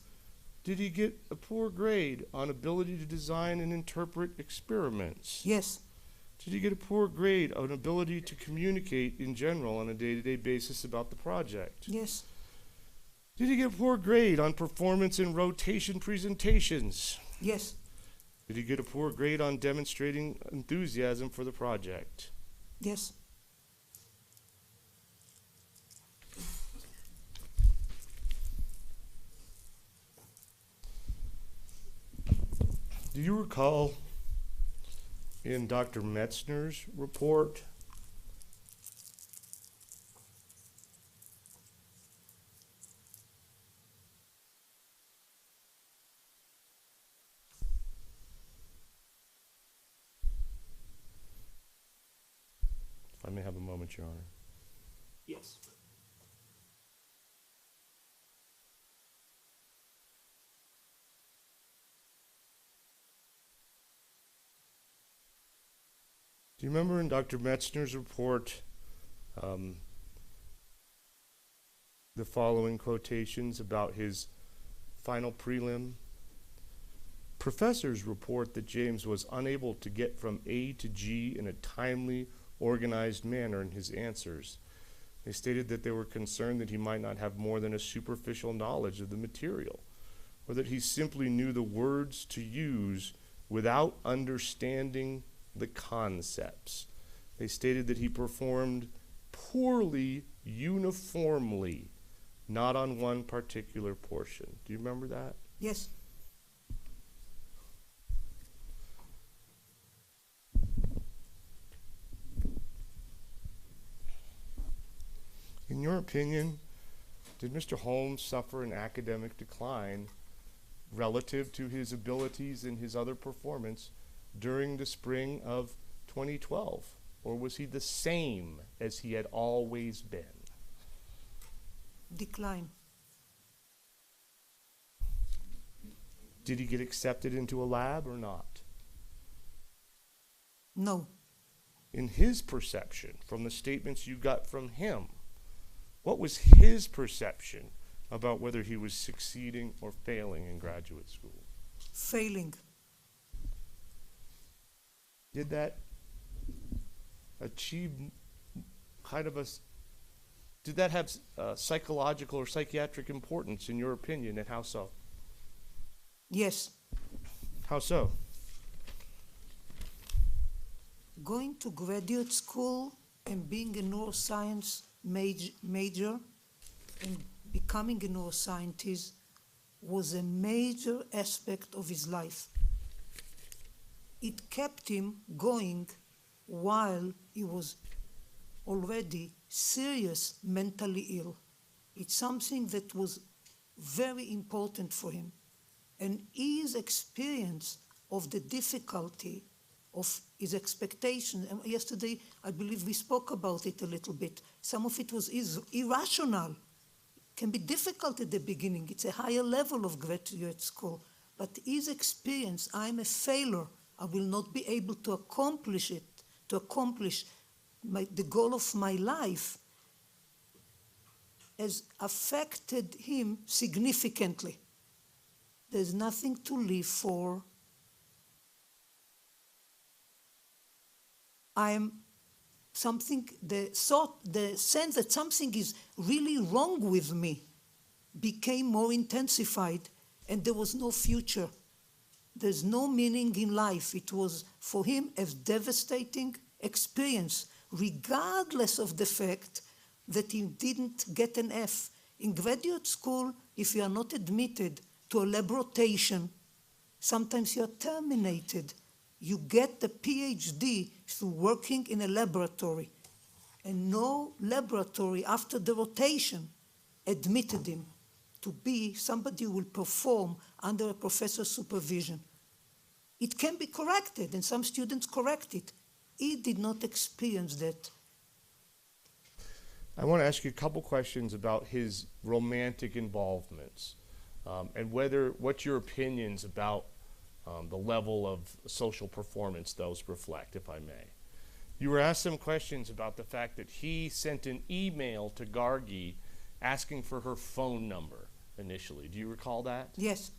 Did he get a poor grade on ability to design and interpret experiments? yes, Did he get a poor grade on ability to communicate in general on a day-to-day basis about the project? yes, Did he get a poor grade on performance in rotation presentations? yes, Did he get a poor grade on demonstrating enthusiasm for the project? yes, Do you recall in Dr. Metzner's report if I may have a moment, Your Honor? Yes. Do you remember in Dr. Metzner's report the following quotations about his final prelim? Professors report that James was unable to get from A to G in a timely, organized manner in his answers. They stated that they were concerned that he might not have more than a superficial knowledge of the material, or that he simply knew the words to use without understanding the concepts. They stated that he performed poorly uniformly, not on one particular portion. Do you remember that? yes, In your opinion, did Mr. Holmes suffer an academic decline relative to his abilities and his other performance during the spring of 2012? Or was he the same as he had always been? decline, Did he get accepted into a lab or not? no, In his perception, from the statements you got from him, what was his perception about whether he was succeeding or failing in graduate school? failing, Did that achieve kind of did that have psychological or psychiatric importance in your opinion, and how so? yes, How so? Going to graduate school and being a neuroscience major and becoming a neuroscientist was a major aspect of his life. It kept him going while he was already serious mentally ill. It's something that was very important for him. And his experience of the difficulty of his expectation, and yesterday I believe we spoke about it a little bit. Some of it was irrational. It can be difficult at the beginning. It's a higher level of graduate school. But his experience, I'm a failure. I will not be able to accomplish it, to accomplish the goal of my life, has affected him significantly. There's nothing to live for. The sense that something is really wrong with me became more intensified, and there was no future. There's no meaning in life. It was, for him, a devastating experience, regardless of the fact that he didn't get an F. In graduate school, if you are not admitted to a lab rotation, sometimes you are terminated. You get the PhD through working in a laboratory. And no laboratory after the rotation admitted him to be somebody who will perform under a professor's supervision. It can be corrected, and some students correct it. He did not experience that. I want to ask you a couple questions about his romantic involvements, and what your opinions about the level of social performance those reflect, if I may. You were asked some questions about the fact that he sent an email to Gargi asking for her phone number initially. Do you recall that? Yes.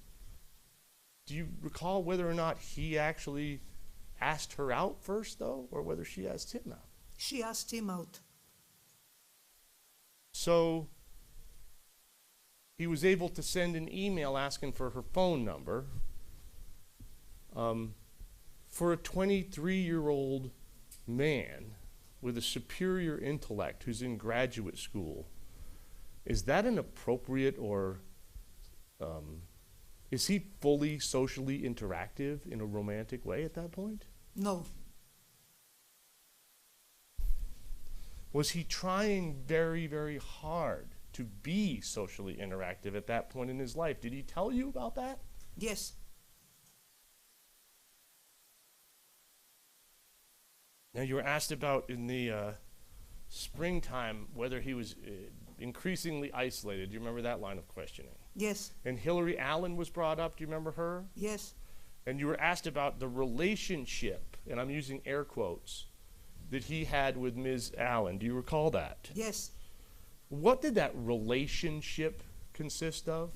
Do you recall whether or not he actually asked her out first, though, or whether she asked him out? She asked him out. So he was able to send an email asking for her phone number. For a 23-year-old man with a superior intellect who's in graduate school, is that an appropriate, or is he fully socially interactive in a romantic way at that point? No. Was he trying very, very hard to be socially interactive at that point in his life? Did he tell you about that? Yes. Now, you were asked about in the springtime whether he was increasingly isolated. Do you remember that line of questioning? Yes. And Hillary Allen was brought up. Do you remember her? Yes. And you were asked about the relationship, and I'm using air quotes, that he had with Ms. Allen. Do you recall that? Yes. What did that relationship consist of?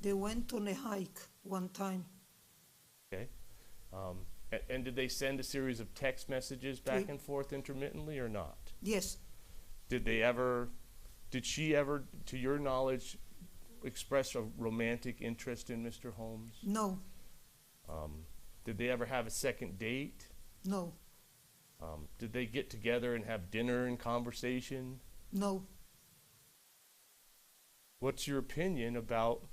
They went on a hike one time. Okay. And did they send a series of text messages back and forth intermittently or not? Yes. Did she ever, to your knowledge, express a romantic interest in Mr. Holmes? No. Did they ever have a second date? No. Did they get together and have dinner and conversation? No. What's your opinion about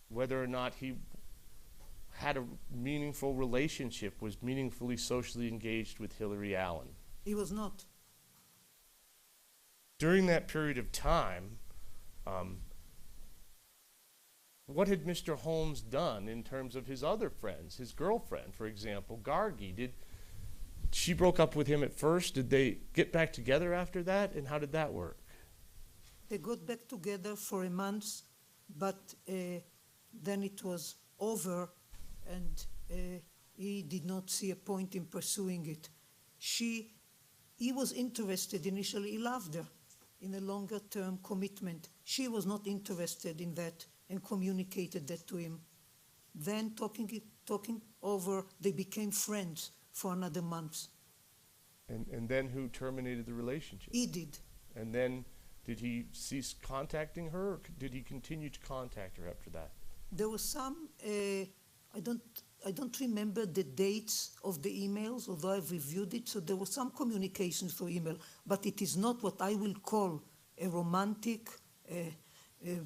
whether or not he had a meaningful relationship, was meaningfully socially engaged with Hillary Allen? He was not. During that period of time, what had Mr. Holmes done in terms of his other friends, his girlfriend, for example, Gargi? She broke up with him at first. Did they get back together after that, and how did that work? They got back together for a month, but then it was over, and he did not see a point in pursuing it. He was interested initially, he loved her, in a longer-term commitment. She was not interested in that and communicated that to him. Then talking over, they became friends for another month. And then who terminated the relationship? He did. And then did he cease contacting her, or did he continue to contact her after that? There was some I don't remember the dates of the emails, although I've reviewed it, so there was some communication through email, but it is not what I will call a romantic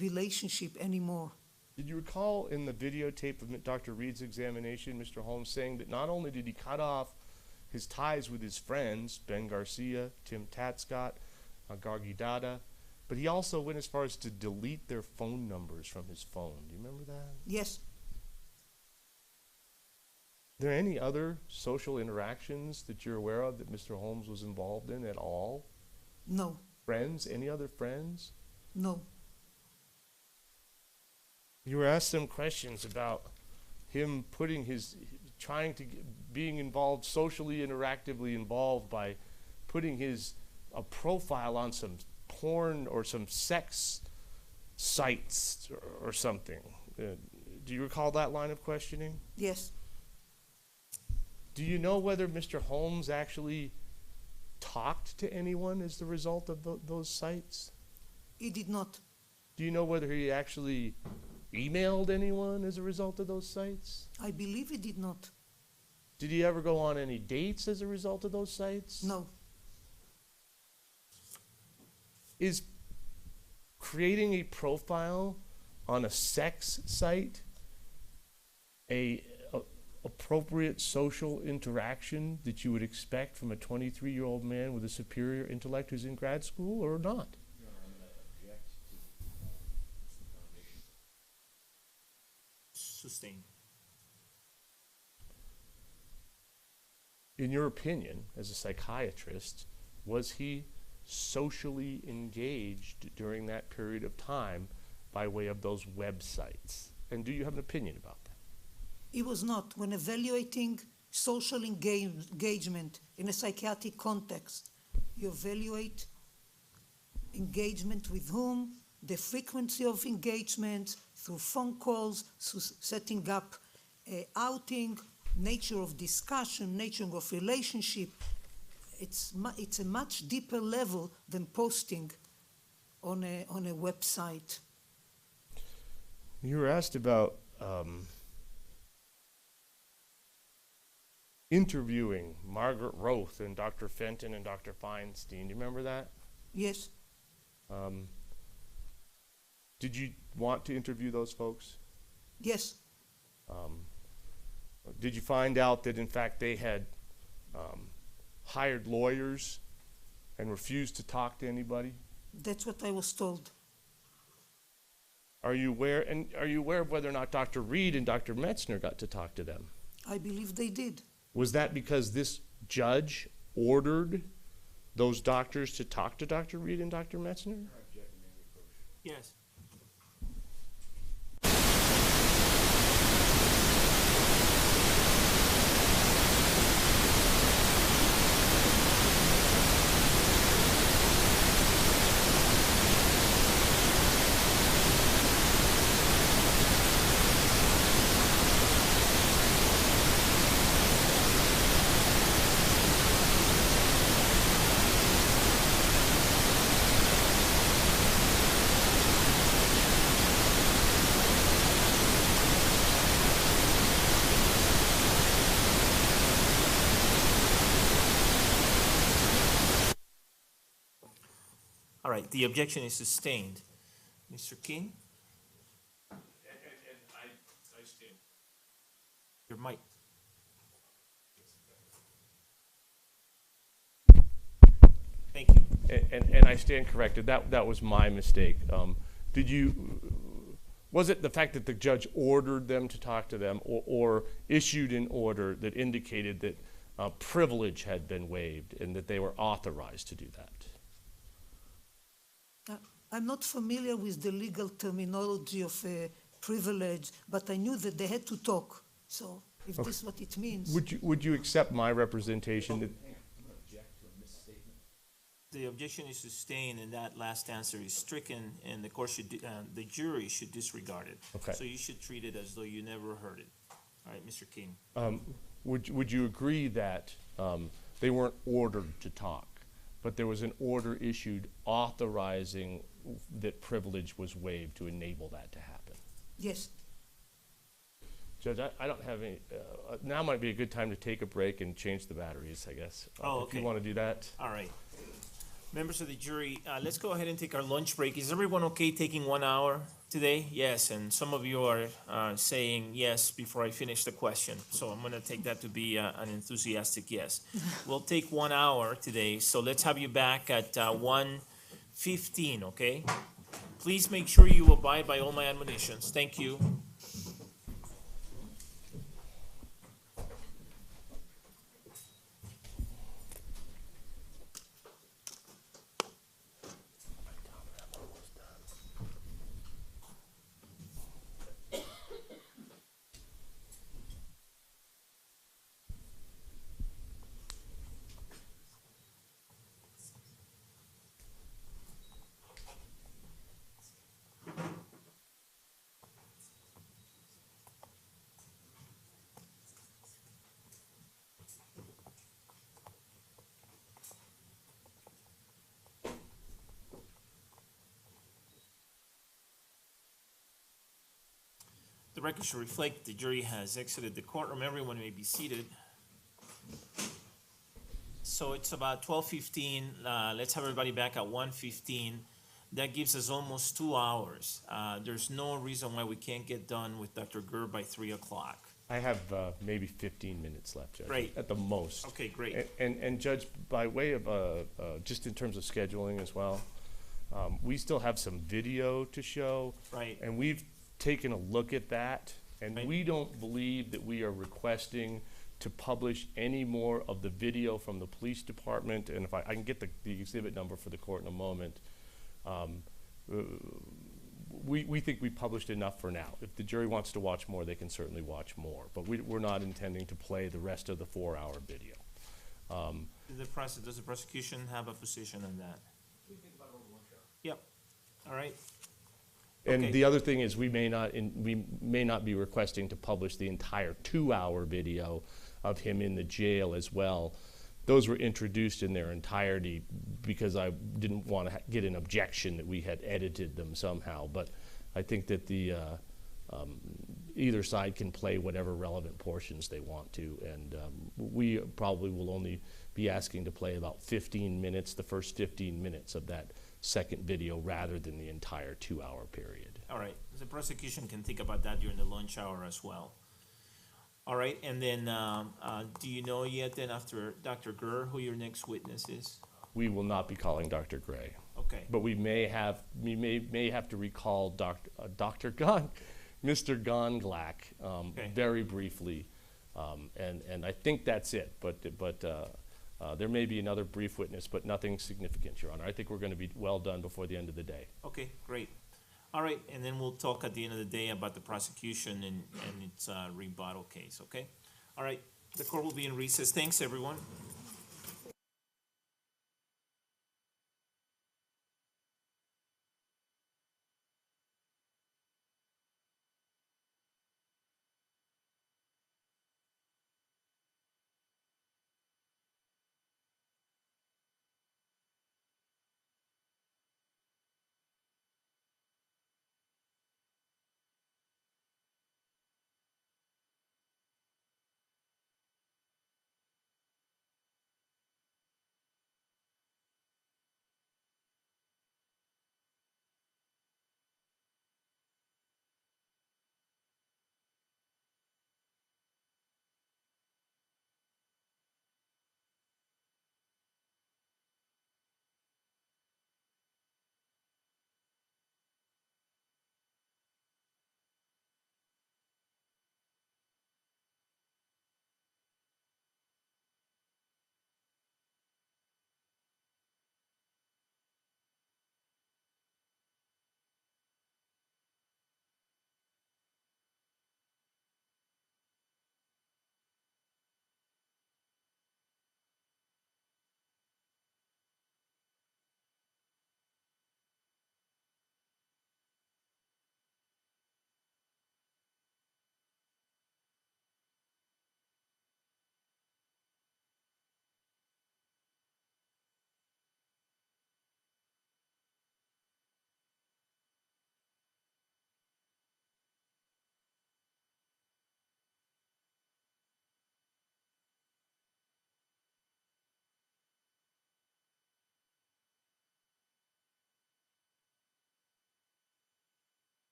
relationship anymore. Did you recall in the videotape of Dr. Reed's examination, Mr. Holmes saying that not only did he cut off his ties with his friends, Ben Garcia, Tim Tatscott, Gargi Dada, but he also went as far as to delete their phone numbers from his phone. Do you remember that? Yes, Are there any other social interactions that you're aware of that Mr. Holmes was involved in at all? no, Friends? Any other friends? no. You were asked some questions about him being involved, socially, interactively involved by putting a profile on some porn or some sex sites or something. Do you recall that line of questioning? Yes, Do you know whether Mr. Holmes actually talked to anyone as the result of those sites? he did not. Do you know whether he actually emailed anyone as a result of those sites? I believe he did not. Did he ever go on any dates as a result of those sites? No, Is creating a profile on a sex site a appropriate social interaction that you would expect from a 23-year-old man with a superior intellect who's in grad school or not? Sustained. In your opinion, as a psychiatrist, was he socially engaged during that period of time by way of those websites? And do you have an opinion about that? he was not. When evaluating social engagement in a psychiatric context, you evaluate engagement with whom, the frequency of engagement, through phone calls, through setting up outing, nature of discussion, nature of relationship. It's a much deeper level than posting on a website. You were asked about interviewing Margaret Roth and Dr. Fenton and Dr. Feinstein. Do you remember that? Yes, Did you want to interview those folks? yes, Did you find out that, in fact, they had hired lawyers and refused to talk to anybody? that's what I was told. Are you aware of whether or not Dr. Reed and Dr. Metzner got to talk to them? I believe they did. Was that because this judge ordered those doctors to talk to Dr. Reed and Dr. Metzner? Yes. All right, the objection is sustained. Mr. King? And I stand. Your mic. Thank you. And I stand corrected. That was my mistake. Was it the fact that the judge ordered them to talk to them or issued an order that indicated that privilege had been waived and that they were authorized to do that? I'm not familiar with the legal terminology of privilege, but I knew that they had to talk. So if this is what it means. Would you accept my representation that The objection is sustained, and that last answer is stricken, and the court should, the jury should disregard it. Okay. So you should treat it as though you never heard it. All right, Mr. King. would you agree that they weren't ordered to talk, but there was an order issued authorizing that privilege was waived to enable that to happen? Yes, Judge, I don't have any, now might be a good time to take a break and change the batteries, I guess. Oh, If you okay. want to do that. All right. Members of the jury, let's go ahead and take our lunch break. Is everyone okay taking 1 hour today? Yes, and some of you are saying yes before I finish the question. So I'm gonna take that to be an enthusiastic yes. We'll take 1 hour today, so let's have you back at 1:15, okay? Please make sure you abide by all my admonitions. Thank you. The record should reflect the jury has exited the courtroom. Everyone may be seated. So it's about 12:15. Let's have everybody back at 1:15. That gives us almost 2 hours. There's no reason why we can't get done with Dr. Gurr by 3 o'clock. I have maybe 15 minutes left, Judge. Great. At the most. Okay, great. And Judge, by way of, just in terms of scheduling as well, we still have some video to show. Right. And we've taken a look at that, and Right. we don't believe that we are requesting to publish any more of the video from the police department. And if I can get the exhibit number for the court in a moment, we think we published enough for now. If the jury wants to watch more, they can certainly watch more. But we're not intending to play the rest of the 4-hour video. Does the prosecution have a position on that? We think about it over lunch hour. Yep. All right. And Okay. the other thing is we may not be requesting to publish the entire 2-hour video of him in the jail as well. Those were introduced in their entirety because I didn't want to get an objection that we had edited them somehow. But I think that the either side can play whatever relevant portions they want to, and we probably will only be asking to play about 15 minutes, the first 15 minutes of that second video, rather than the entire 2-hour period. All right. The prosecution can think about that during the lunch hour as well. All right. And then, do you know yet then after Dr. Gurr who your next witness is? We will not be calling Dr. Gray. Okay. But we may have to recall Dr. Mr. Gonglak very briefly, and I think that's it. But there may be another brief witness, but nothing significant, Your Honor. I think we're going to be well done before the end of the day. Okay, great. All right, and then we'll talk at the end of the day about the prosecution and its rebuttal case, okay? All right, the court will be in recess. Thanks, everyone.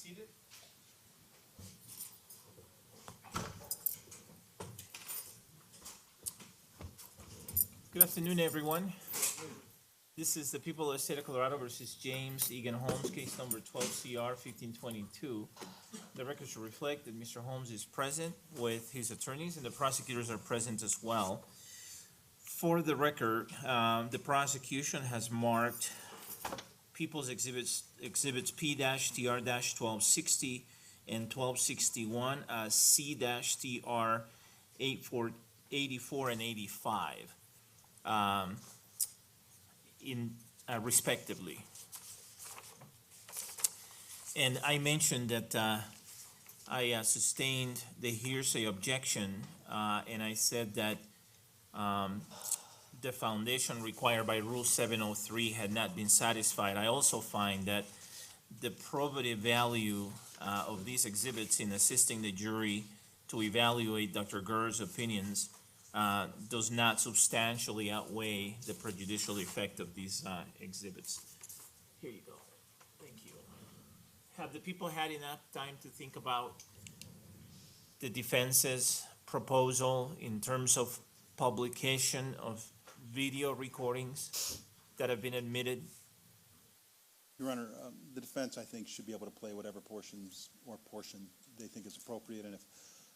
seated. Good afternoon, everyone. This is the people of the state of Colorado versus James Egan Holmes, case number 12 CR 1522. The record should reflect that Mr. Holmes is present with his attorneys and the prosecutors are present as well. For the record, the prosecution has marked People's Exhibits P-TR-1260 and 1261 as C-TR 84 and 85. Respectively. And I mentioned that I sustained the hearsay objection, and I said that the foundation required by Rule 703 had not been satisfied. I also find that the probative value of these exhibits in assisting the jury to evaluate Dr. Gurr's opinions does not substantially outweigh the prejudicial effect of these exhibits. Here you go. Thank you. Have the people had enough time to think about the defense's proposal in terms of publication of video recordings that have been admitted? Your Honor, the defense, I think, should be able to play whatever portion they think is appropriate, and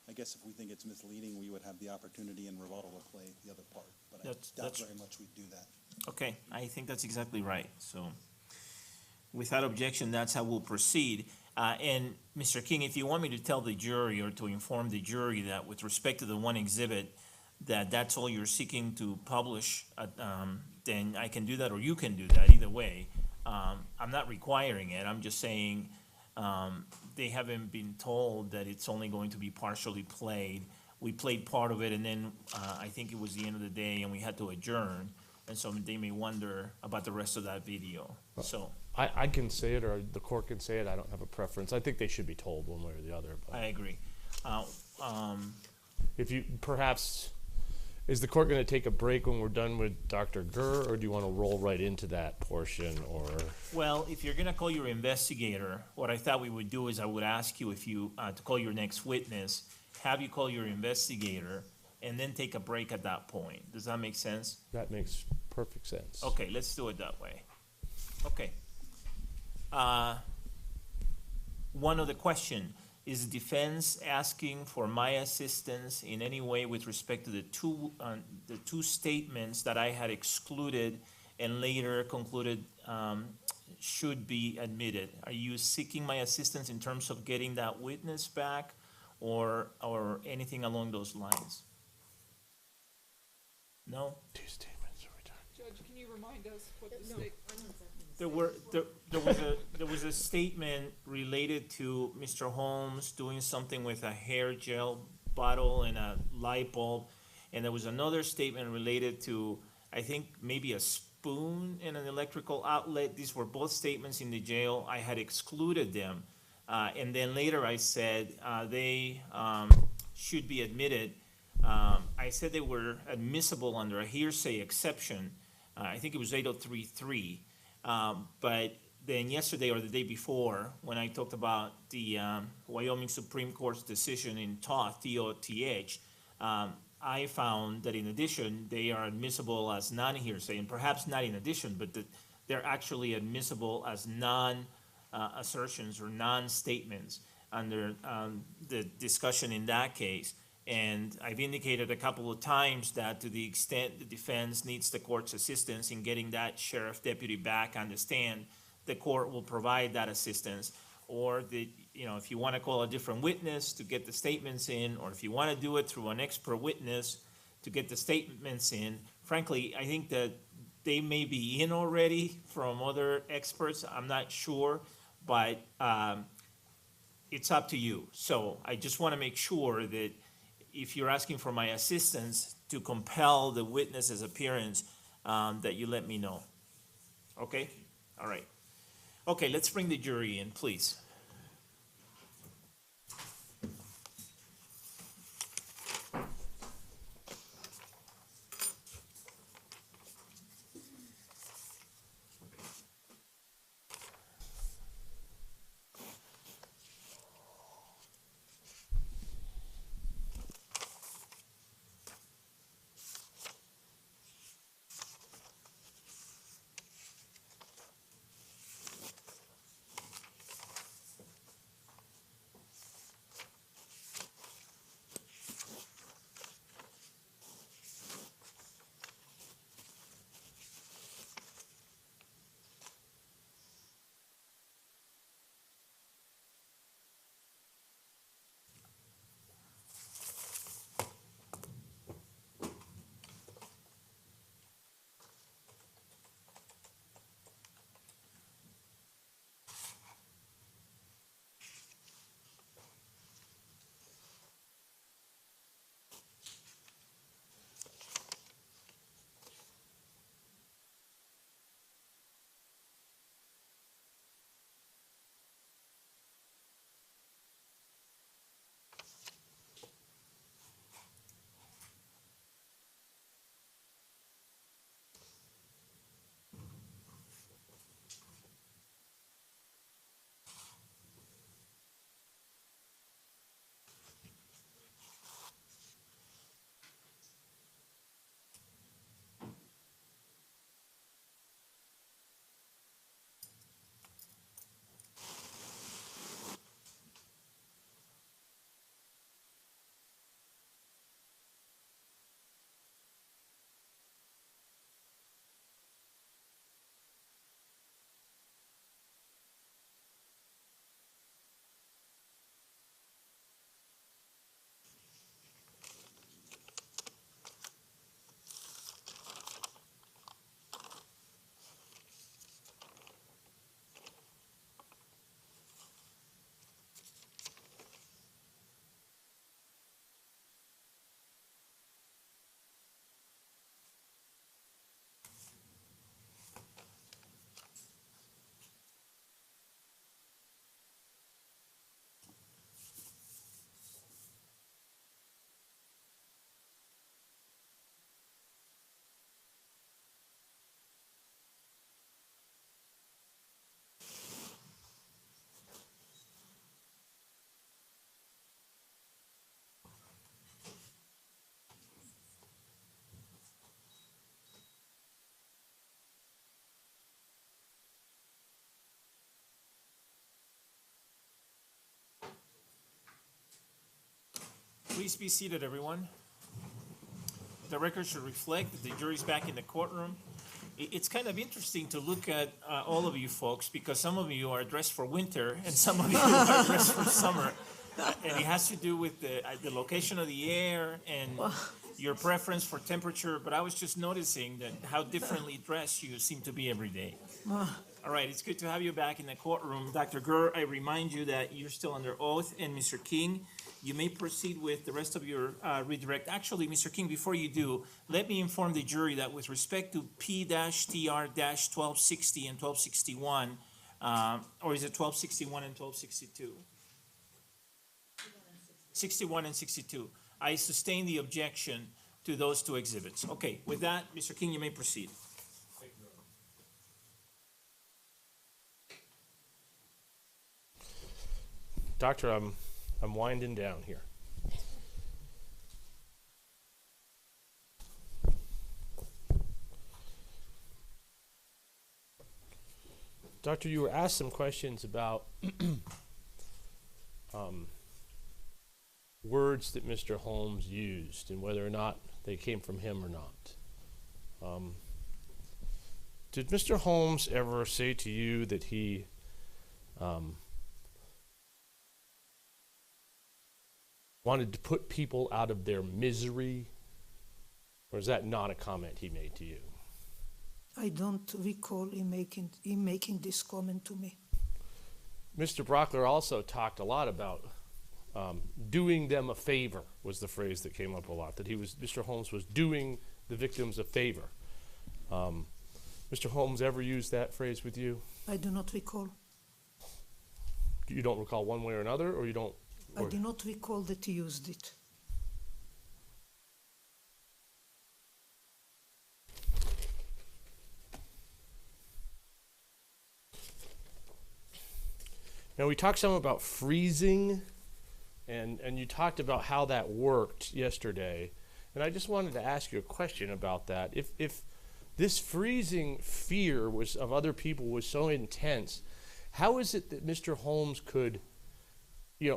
I guess if we think it's misleading, we would have the opportunity in rebuttal to play the other part, but I doubt very much we'd do that. Okay, I think that's exactly right. So without objection, that's how we'll proceed. And Mr. King, if you want me to tell the jury or to inform the jury that with respect to the one exhibit, that's all you're seeking to publish, then I can do that, or you can do that, either way. I'm not requiring it, I'm just saying they haven't been told that it's only going to be partially played. We played part of it, and then I think it was the end of the day, and we had to adjourn, and so they may wonder about the rest of that video, so. I can say it, or the court can say it, I don't have a preference. I think they should be told one way or the other. But I agree. if you, perhaps, is the court gonna take a break when we're done with Dr. Gurr, or do you wanna roll right into that portion, or? Well, if you're gonna call your investigator, what I thought we would do is I would ask you if you, to call your next witness, have you call your investigator, and then take a break at that point. Does that make sense? That makes perfect sense. Okay, let's do it that way. Okay. One other question, is the defense asking for my assistance in any way with respect to the two statements that I had excluded and later concluded should be admitted? Are you seeking my assistance in terms of getting that witness back or anything along those lines? No? Two statements are returned. Judge, can you remind us what the state? There was a statement related to Mr. Holmes doing something with a hair gel bottle and a light bulb, and there was another statement related to, I think, maybe a spoon and an electrical outlet. These were both statements in the jail. I had excluded them, and then later I said they should be admitted. I said they were admissible under a hearsay exception. I think it was 8033. But then yesterday or the day before, when I talked about the Wyoming Supreme Court's decision in T-O-T-H, I found that in addition, they are admissible as non-hearsay, and perhaps not in addition, but that they're actually admissible as non-assertions or non-statements under the discussion in that case. And I've indicated a couple of times that to the extent the defense needs the court's assistance in getting that sheriff deputy back on the stand, the court will provide that assistance. Or if you want to call a different witness to get the statements in, or if you want to do it through an expert witness to get the statements in, frankly, I think that they may be in already from other experts. I'm not sure, but it's up to you. So I just want to make sure that if you're asking for my assistance to compel the witness's appearance, that you let me know. Okay? All right. Okay, let's bring the jury in, please. Please be seated, everyone. The record should reflect that the jury's back in the courtroom. It's kind of interesting to look at all of you folks because some of you are dressed for winter and some of you are dressed for summer. And it has to do with the location of the air and your preference for temperature. But I was just noticing that how differently dressed you seem to be every day. All right, it's good to have you back in the courtroom. Dr. Gurr, I remind you that you're still under oath. And Mr. King, you may proceed with the rest of your redirect. Actually, Mr. King, before you do, let me inform the jury that with respect to P-TR-1260 and 1261, or is it 1261 and 1262? 61 and 62. I sustain the objection to those two exhibits. Okay, with that, Mr. King, you may proceed. Doctor, I'm winding down here. Doctor, you were asked some questions about words that Mr. Holmes used and whether or not they came from him or not. Did Mr. Holmes ever say to you that he wanted to put people out of their misery? Or is that not a comment he made to you? I don't recall him making this comment to me. Mr. Brockler also talked a lot about doing them a favor was the phrase that came up a lot, that Mr. Holmes was doing the victims a favor. Mr. Holmes ever used that phrase with you? I do not recall. You don't recall one way or another, or you don't? I do not recall that he used it. Now, we talked some about freezing, and you talked about how that worked yesterday. And I just wanted to ask you a question about that. If this freezing fear of other people was so intense, how is it that Mr. Holmes could,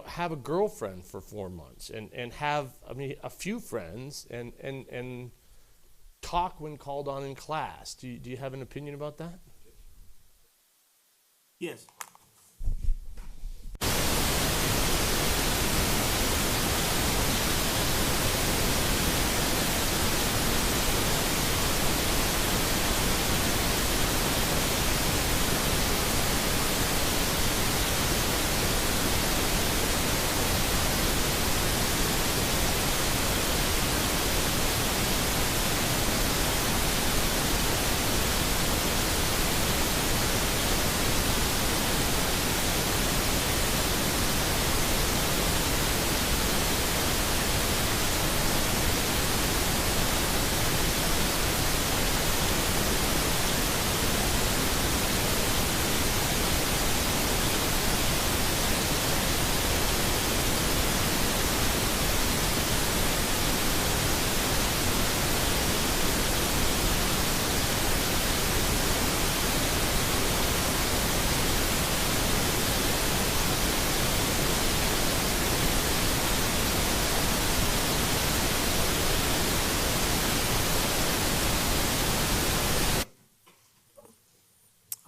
have a girlfriend for 4 months and have, a few friends and talk when called on in class? Do you have an opinion about that? Yes.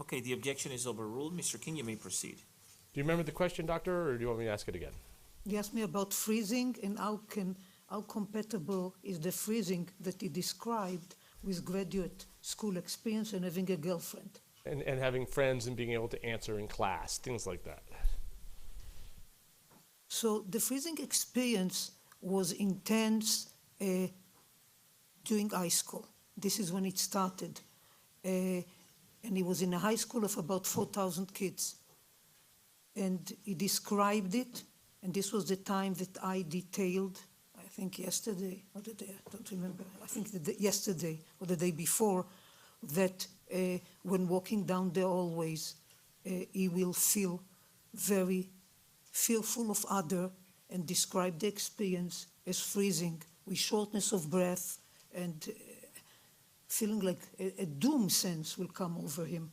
Okay, the objection is overruled. Mr. King, you may proceed. Do you remember the question, doctor, or do you want me to ask it again? He asked me about freezing and how compatible is the freezing that he described with graduate school experience and having a girlfriend. And having friends and being able to answer in class, things like that. So the freezing experience was intense during high school. This is when it started. And he was in a high school of about 4,000 kids. And he described it, and this was the time that I detailed, I think yesterday, or the day, I don't remember, I think yesterday or the day before, that when walking down the hallways, he will feel very fearful of other and describe the experience as freezing, with shortness of breath and feeling like a doom sense will come over him.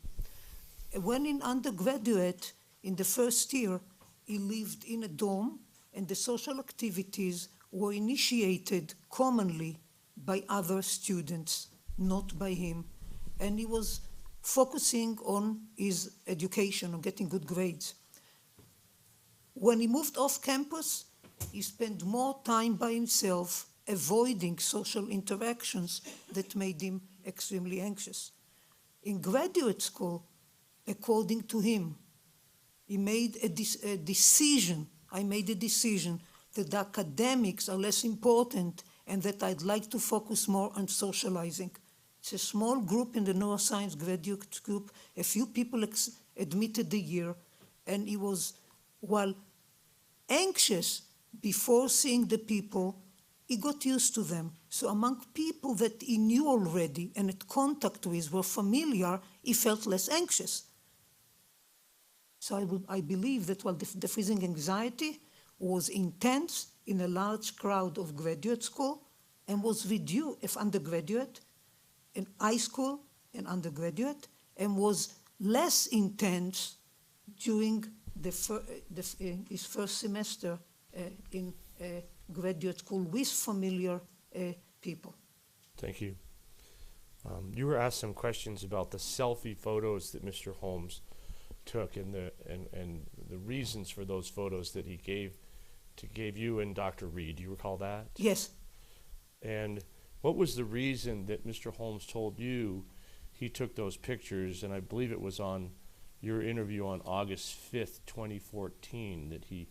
When in undergraduate, in the first year, he lived in a dorm, and the social activities were initiated commonly by other students, not by him. And he was focusing on his education, on getting good grades. When he moved off campus, he spent more time by himself, avoiding social interactions that made him extremely anxious. In graduate school, according to him, he made a decision. I made a decision that the academics are less important and that I'd like to focus more on socializing. It's a small group in the neuroscience graduate group. A few people admitted a year, and he was, while anxious before seeing the people, he got used to them. So among people that he knew already and had contact with, were familiar, he felt less anxious. So I believe that while the freezing anxiety was intense in a large crowd of graduate school and was reduced if undergraduate, in high school and undergraduate, and was less intense during his first semester in graduate school with familiar people. Thank you. You were asked some questions about the selfie photos that Mr. Holmes took and the reasons for those photos that he gave you and Dr. Reed. Do you recall that? Yes. And what was the reason that Mr. Holmes told you he took those pictures? And I believe it was on your interview on August 5th, 2014, that he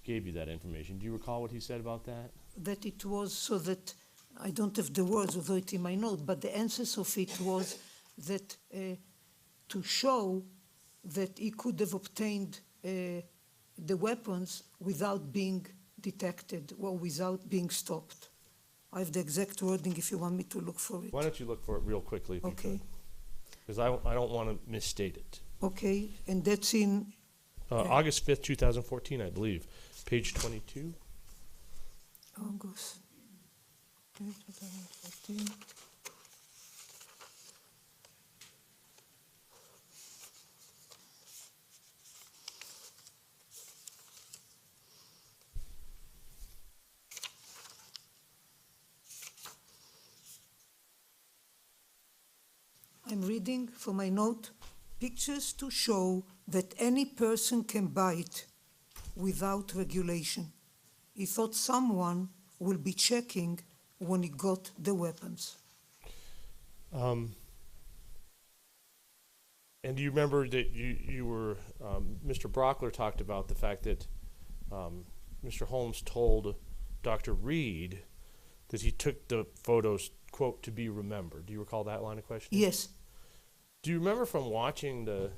gave you that information. Do you recall what he said about that? That it was so that, I don't have the words, although it's in my note, but the essence of it was that to show that he could have obtained the weapons without being detected or without being stopped. I have the exact wording if you want me to look for it. Why don't you look for it real quickly if you could? Because I don't want to misstate it. Okay, and that's in... August 5th, 2014, I believe. Page 22. August 2014. I'm reading from my note, pictures to show that any person can buy it without regulation. He thought someone will be checking when he got the weapons. And do you remember that you were, Mr. Brockler talked about the fact that Mr. Holmes told Dr. Reed that he took the photos, quote, to be remembered. Do you recall that line of questioning? Yes. Do you remember from watching the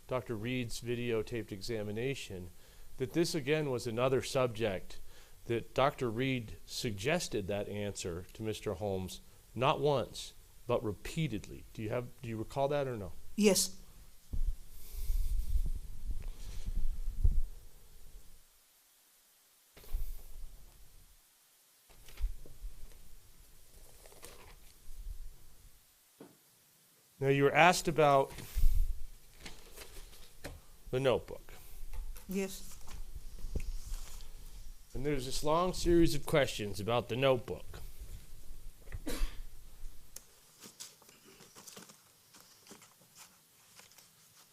Dr. Reed's videotaped examination that this again was another subject that Dr. Reed suggested that answer to Mr. Holmes not once but repeatedly? Do you recall that or no? Yes. Now, you were asked about the notebook. Yes. And there's this long series of questions about the notebook.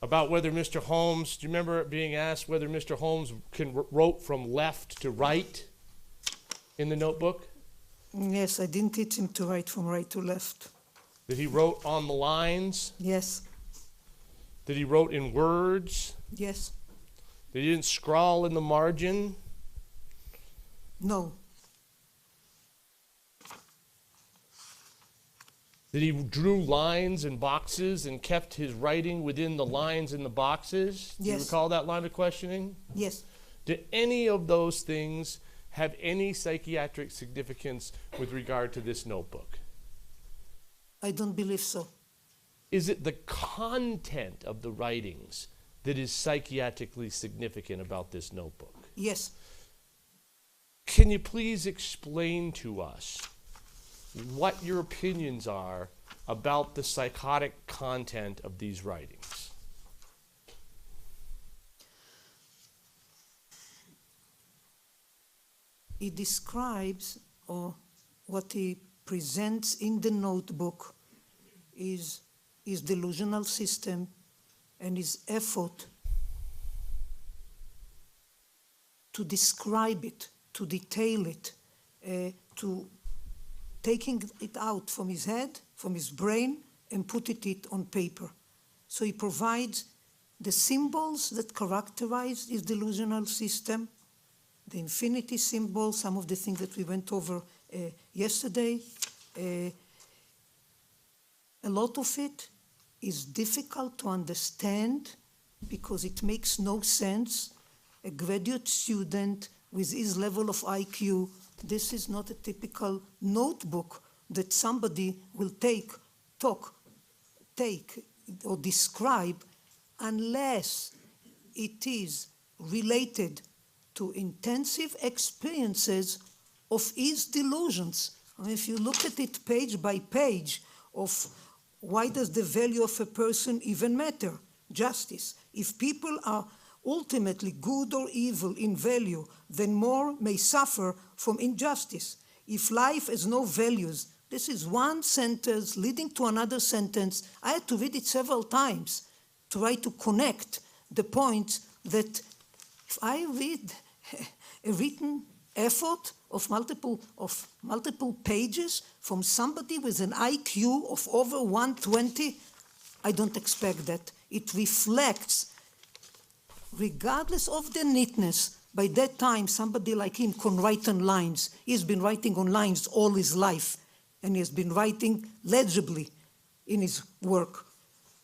About whether Mr. Holmes, do you remember it being asked whether Mr. Holmes wrote from left to right in the notebook? Yes, I didn't teach him to write from right to left. That he wrote on the lines? Yes. That he wrote in words? Yes. That he didn't scrawl in the margin? No. That he drew lines and boxes and kept his writing within the lines and the boxes? Do you recall that line of questioning? Yes. Did any of those things have any psychiatric significance with regard to this notebook? I don't believe so. Is it the content of the writings that is psychiatrically significant about this notebook? Yes. Can you please explain to us what your opinions are about the psychotic content of these writings? he describes, or what he presents in the notebook, is his delusional system and his effort to describe it, to detail it, to taking it out from his head, from his brain, and put it on paper. So he provides the symbols that characterize his delusional system, the infinity symbol, some of the things that we went over yesterday. A lot of it is difficult to understand because it makes no sense. A graduate student with his level of IQ, this is not a typical notebook that somebody will take or describe unless it is related to intensive experiences of his delusions. I mean, if you look at it page by page of why does the value of a person even matter? Justice. If people are ultimately good or evil in value, then more may suffer from injustice. If life has no values, this is one sentence leading to another sentence. I had to read it several times to try to connect the points that if I read a written effort of multiple pages from somebody with an IQ of over 120, I don't expect that. It reflects, regardless of the neatness, by that time somebody like him can write on lines. He's been writing on lines all his life, and he has been writing legibly in his work.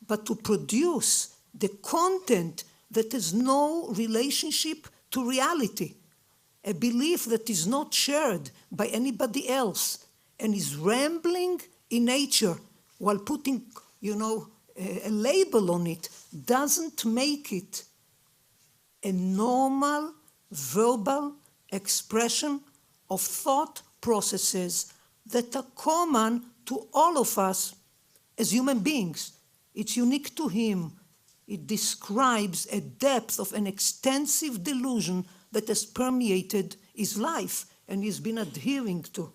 But to produce the content that has no relationship to reality, a belief that is not shared by anybody else, and is rambling in nature while putting, a label on it, doesn't make it a normal verbal expression of thought processes that are common to all of us as human beings. It's unique to him. It describes a depth of an extensive delusion that has permeated his life and he's been adhering to.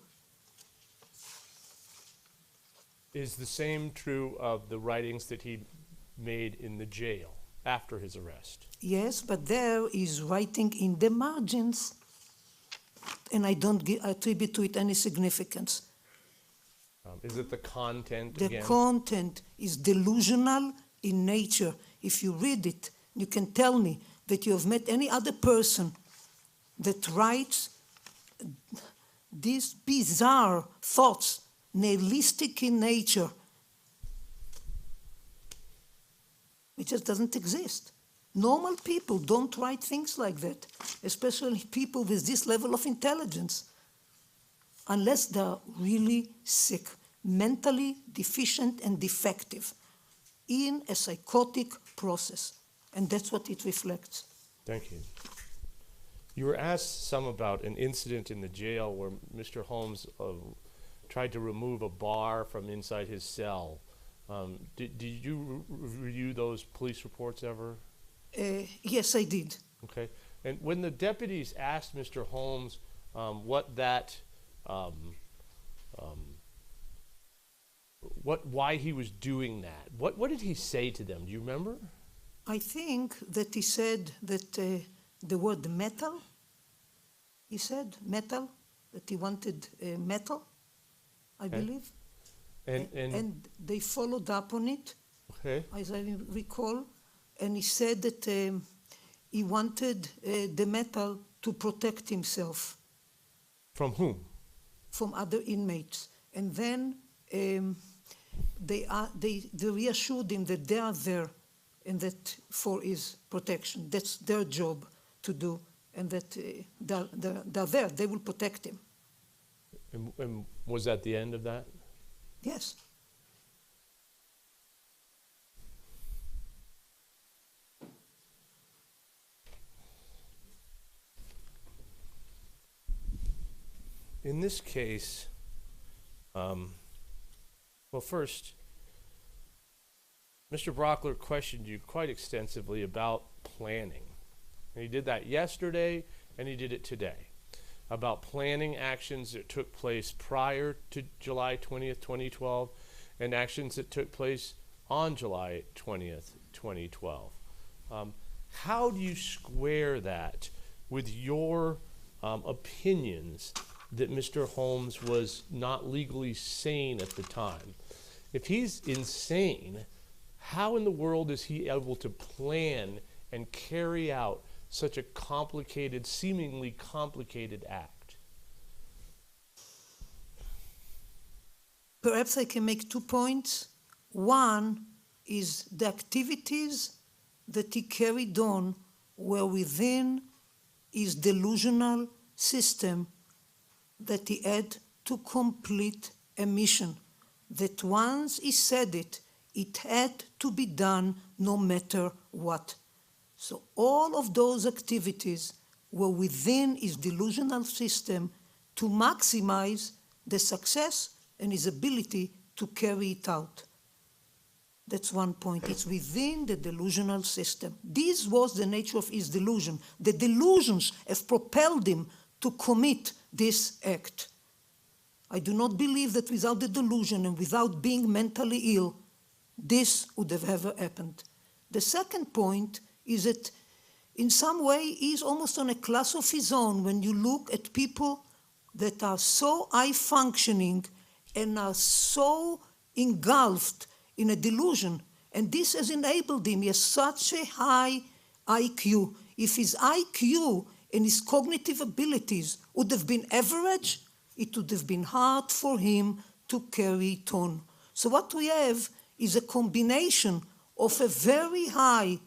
Is the same true of the writings that he made in the jail after his arrest? Yes, but there is writing in the margins, and I don't attribute to it any significance. Is it the content The again? content is delusional in nature. If you read it, you can tell me that you have met any other person that writes these bizarre thoughts, nihilistic in nature. It just doesn't exist. Normal people don't write things like that, especially people with this level of intelligence, unless they're really sick, mentally deficient and defective in a psychotic process. And that's what it reflects. Thank you. You were asked some about an incident in the jail where Mr. Holmes tried to remove a bar from inside his cell. Did you review those police reports ever? Yes, I did. Okay. And when the deputies asked Mr. Holmes why he was doing that, what did he say to them? Do you remember? I think that he said that the word metal, he said metal, that he wanted metal, I believe. And they followed up on it, okay, as I recall, and he said that he wanted the metal to protect himself. From whom? From other inmates. And then they reassured him that they are there and that for his protection. That's their job to do, and that they're there. They will protect him. And was that the end of that? Yes. In this case, well, first, Mr. Brockler questioned you quite extensively about planning. And he did that yesterday, and he did it today. about planning actions that took place prior to July 20th, 2012, and actions that took place on July 20th, 2012. How do you square that with your opinions that Mr. Holmes was not legally sane at the time? If he's insane, how in the world is he able to plan and carry out such a complicated, seemingly complicated act? Perhaps I can make 2 points. One is the activities that he carried on were within his delusional system that he had to complete a mission, that once he said it, it had to be done no matter what. So all of those activities were within his delusional system to maximize the success and his ability to carry it out. That's one point. It's within the delusional system. This was the nature of his delusion. The delusions have propelled him to commit this act. I do not believe that without the delusion and without being mentally ill, this would have ever happened. The second point is that in some way he's almost on a class of his own when you look at people that are so high functioning and are so engulfed in a delusion. And this has enabled him. He has such a high IQ. If his IQ and his cognitive abilities would have been average, it would have been hard for him to carry it on. So what we have is a combination of a very high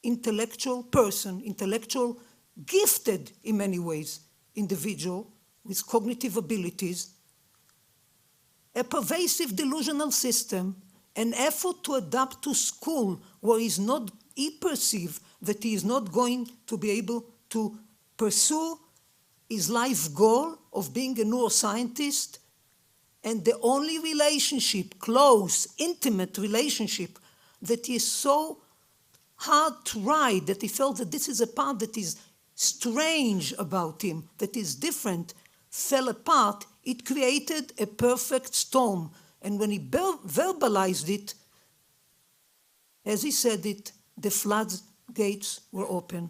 intellectual person, intellectual, gifted in many ways, individual with cognitive abilities, a pervasive delusional system, an effort to adapt to school where he perceives that he is not going to be able to pursue his life goal of being a neuroscientist, and the only relationship, close, intimate relationship, that is so hard to ride, that he felt that this is a part that is strange about him, that is different, fell apart. It created a perfect storm. And when he verbalized it, as he said it, the floodgates were open.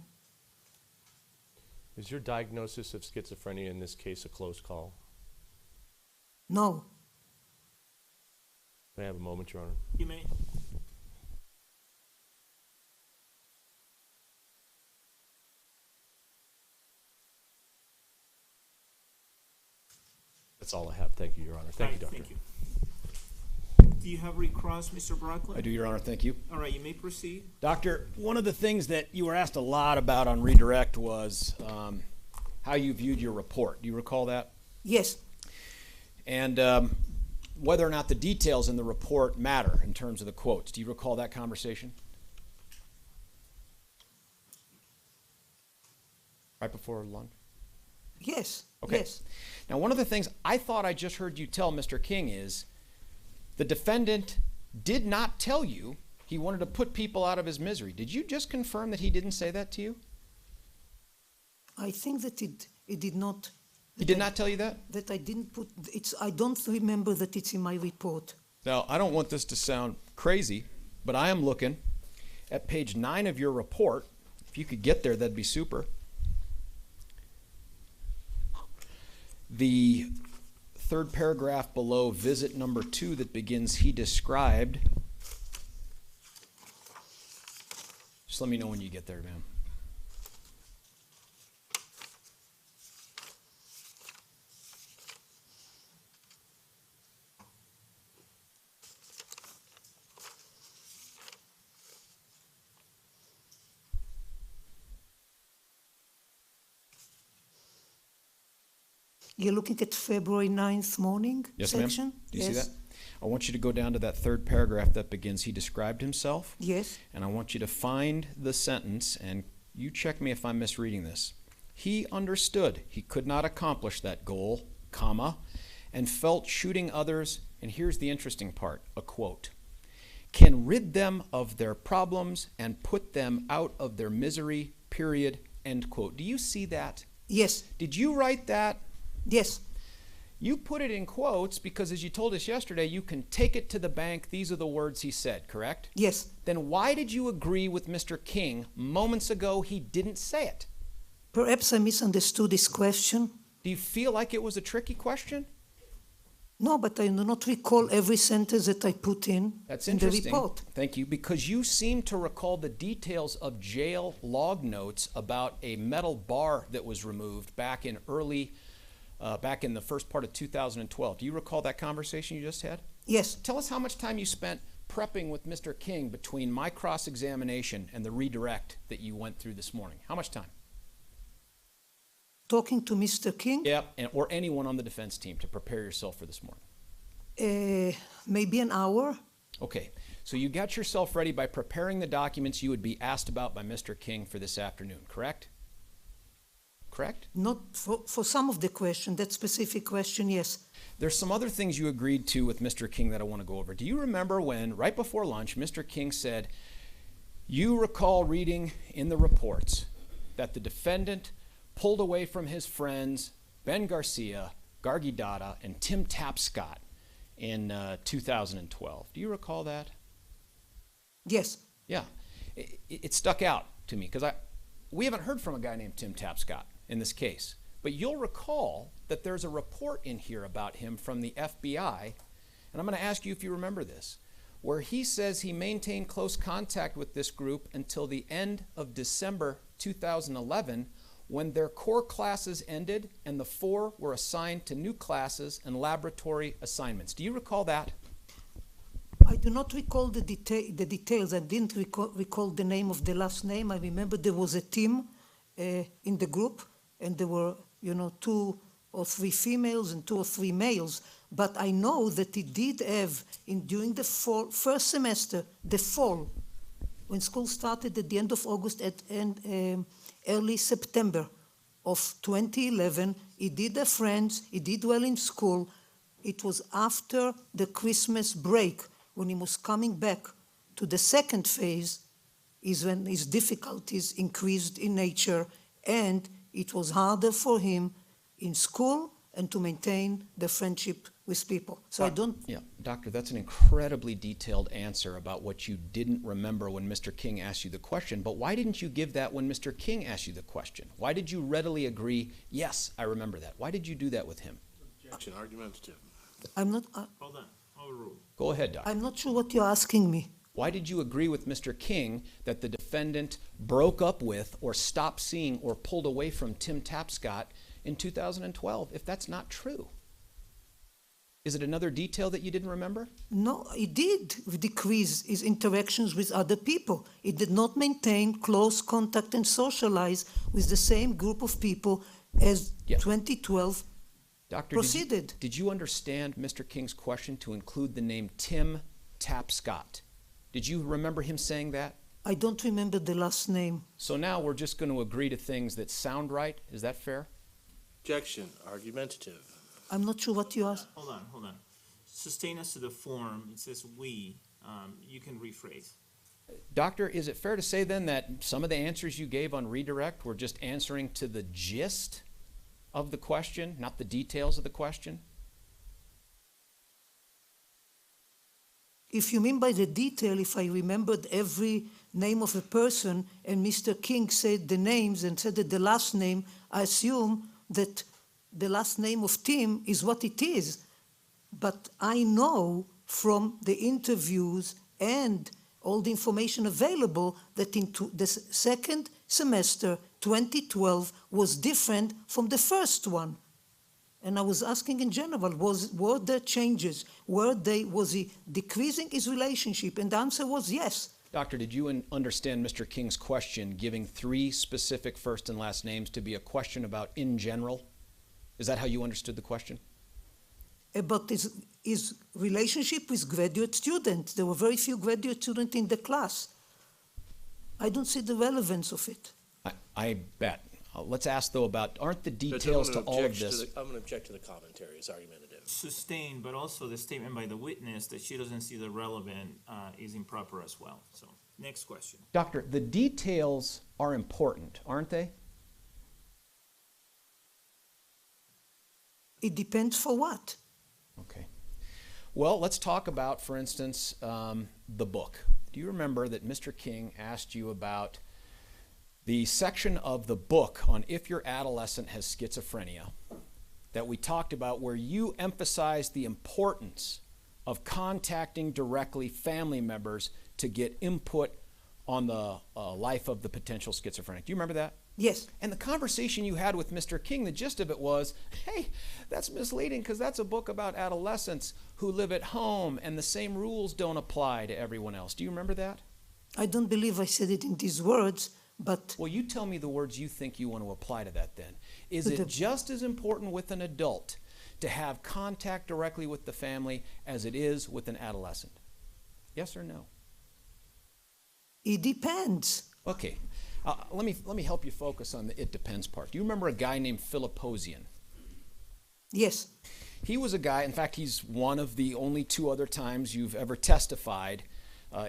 Is your diagnosis of schizophrenia in this case a close call? No. May I have a moment, Your Honor? You may. That's all I have. Thank you, Your Honor. Thank you, Doctor. Thank you. Do you have recross, Mr. Brockland? I do, Your Honor. Thank you. All right, you may proceed. Doctor, one of the things that you were asked a lot about on redirect was how you viewed your report. Do you recall that? Yes. And whether or not the details in the report matter in terms of the quotes. Do you recall that conversation? Right before lunch? Yes. Okay. Yes. Now, one of the things I thought I just heard you tell Mr. King is the defendant did not tell you he wanted to put people out of his misery. Did you just confirm that he didn't say that to you? I think that it did not. He did not tell you that? That I didn't put. I don't remember that it's in my report. Now, I don't want this to sound crazy, but I am looking at page 9 of your report. If you could get there, that'd be super. The third paragraph below visit number 2 that begins, he described. Just let me know when you get there, ma'am. You're looking at February 9th morning Yes, section? ma'am. Do you see that? I want you to go down to that third paragraph that begins, he described himself. Yes. And I want you to find the sentence, and you check me if I'm misreading this. He understood he could not accomplish that goal, comma, and felt shooting others, and here's the interesting part, a quote, can rid them of their problems and put them out of their misery, period, end quote. Do you see that Yes, Did you write that? yes, You put it in quotes because, as you told us yesterday, you can take it to the bank. These are the words he said, correct? yes. Then why did you agree with Mr. King moments ago he didn't say it? Perhaps I misunderstood this question. Do you feel like it was a tricky question? No, but I do not recall every sentence that I put in That's in the interesting. report. Thank you, because you seem to recall the details of jail log notes about a metal bar that was removed back in the first part of 2012. Do you recall that conversation you just had? Yes, Tell us how much time you spent prepping with Mr. King between my cross-examination and the redirect that you went through this morning. How much time? talking to Mr. King, Or anyone on the defense team to prepare yourself for this morning. Maybe an hour. Okay, so you got yourself ready by preparing the documents you would be asked about by Mr. King for this afternoon, correct? Correct? Not for some of the question, that specific question, yes. There's some other things you agreed to with Mr. King that I want to go over. Do you remember when, right before lunch, Mr. King said, you recall reading in the reports that the defendant pulled away from his friends Ben Garcia, Gargi Dada, and Tim Tapscott in 2012. Do you recall that? Yes, Yeah. It stuck out to me because we haven't heard from a guy named Tim Tapscott in this case. But you'll recall that there's a report in here about him from the FBI, and I'm going to ask you if you remember this, where he says he maintained close contact with this group until the end of December 2011, when their core classes ended and the four were assigned to new classes and laboratory assignments. Do you recall that? I do not recall the details. I didn't recall the name of the last name. I remember there was a team in the group, and there were, 2 or 3 females and 2 or 3 males. But I know that he did have, during the first semester, the fall, when school started at the end of August and early September of 2011, he did have friends, he did well in school. It was after the Christmas break, when he was coming back to the second phase, is when his difficulties increased in nature, and it was harder for him in school and to maintain the friendship with people. So I don't... Yeah, Doctor, that's an incredibly detailed answer about what you didn't remember when Mr. King asked you the question, but why didn't you give that when Mr. King asked you the question? Why did you readily agree, yes, I remember that? Why did you do that with him? Objection, argumentative. I'm not... Hold on, overruled. Go ahead, Doctor. I'm not sure what you're asking me. Why did you agree with Mr. King that the defendant broke up with or stopped seeing or pulled away from Tim Tapscott in 2012, if that's not true? Is it another detail that you didn't remember? No, he did decrease his interactions with other people. He did not maintain close contact and socialize with the same group of people as 2012 Doctor, proceeded. did you understand Mr. King's question to include the name Tim Tapscott? Did you remember him saying that? I don't remember the last name. So now we're just going to agree to things that sound right. Is that fair? Objection, argumentative. I'm not sure what you asked. Hold on. Sustain us to the form. It says we. You can rephrase. Doctor, is it fair to say then that some of the answers you gave on redirect were just answering to the gist of the question, not the details of the question? If you mean by the detail, if I remembered every name of a person and Mr. King said the names and said that the last name, I assume that the last name of Tim is what it is. But I know from the interviews and all the information available that into the second semester, 2012, was different from the first one. And I was asking in general, were there changes? Was he decreasing his relationship? And the answer was yes. Doctor, did you understand Mr. King's question, giving 3 specific first and last names, to be a question about in general? Is that how you understood the question? About his relationship with graduate students. There were very few graduate students in the class. I don't see the relevance of it. I bet. Let's ask, though, about, aren't the details to all of this... I'm going to object to the commentary. It's argumentative. Sustain, but also the statement by the witness that she doesn't see the relevant is improper as well. So, next question. Doctor, the details are important, aren't they? It depends for what. Okay. Well, let's talk about, for instance, the book. Do you remember that Mr. King asked you about the section of the book on if your adolescent has schizophrenia that we talked about, where you emphasized the importance of contacting directly family members to get input on the life of the potential schizophrenic? Do you remember that? Yes. And the conversation you had with Mr. King, the gist of it was, hey, that's misleading because that's a book about adolescents who live at home and the same rules don't apply to everyone else. Do you remember that? I don't believe I said it in these words, but Well, you tell me the words you think you want to apply to that then. Is it just as important with an adult to have contact directly with the family as it is with an adolescent? Yes or no? it depends. Okay. Let me help you focus on the it depends part. Do you remember a guy named Philipposian? Yes. He was a guy, in fact, he's one of the only two other times you've ever testified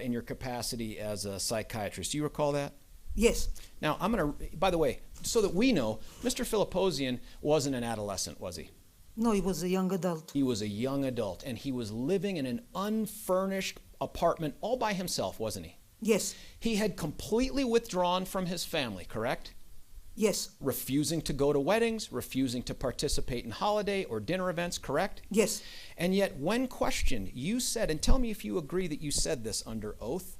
in your capacity as a psychiatrist. Do you recall that? Yes. Now, I'm going to, by the way, so that we know, Mr. Philipposian wasn't an adolescent, was he? No, he was a young adult. He was a young adult, and he was living in an unfurnished apartment all by himself, wasn't he? Yes. He had completely withdrawn from his family, correct? Yes. Refusing to go to weddings, refusing to participate in holiday or dinner events, correct? Yes. And yet, when questioned, you said, and tell me if you agree that you said this under oath,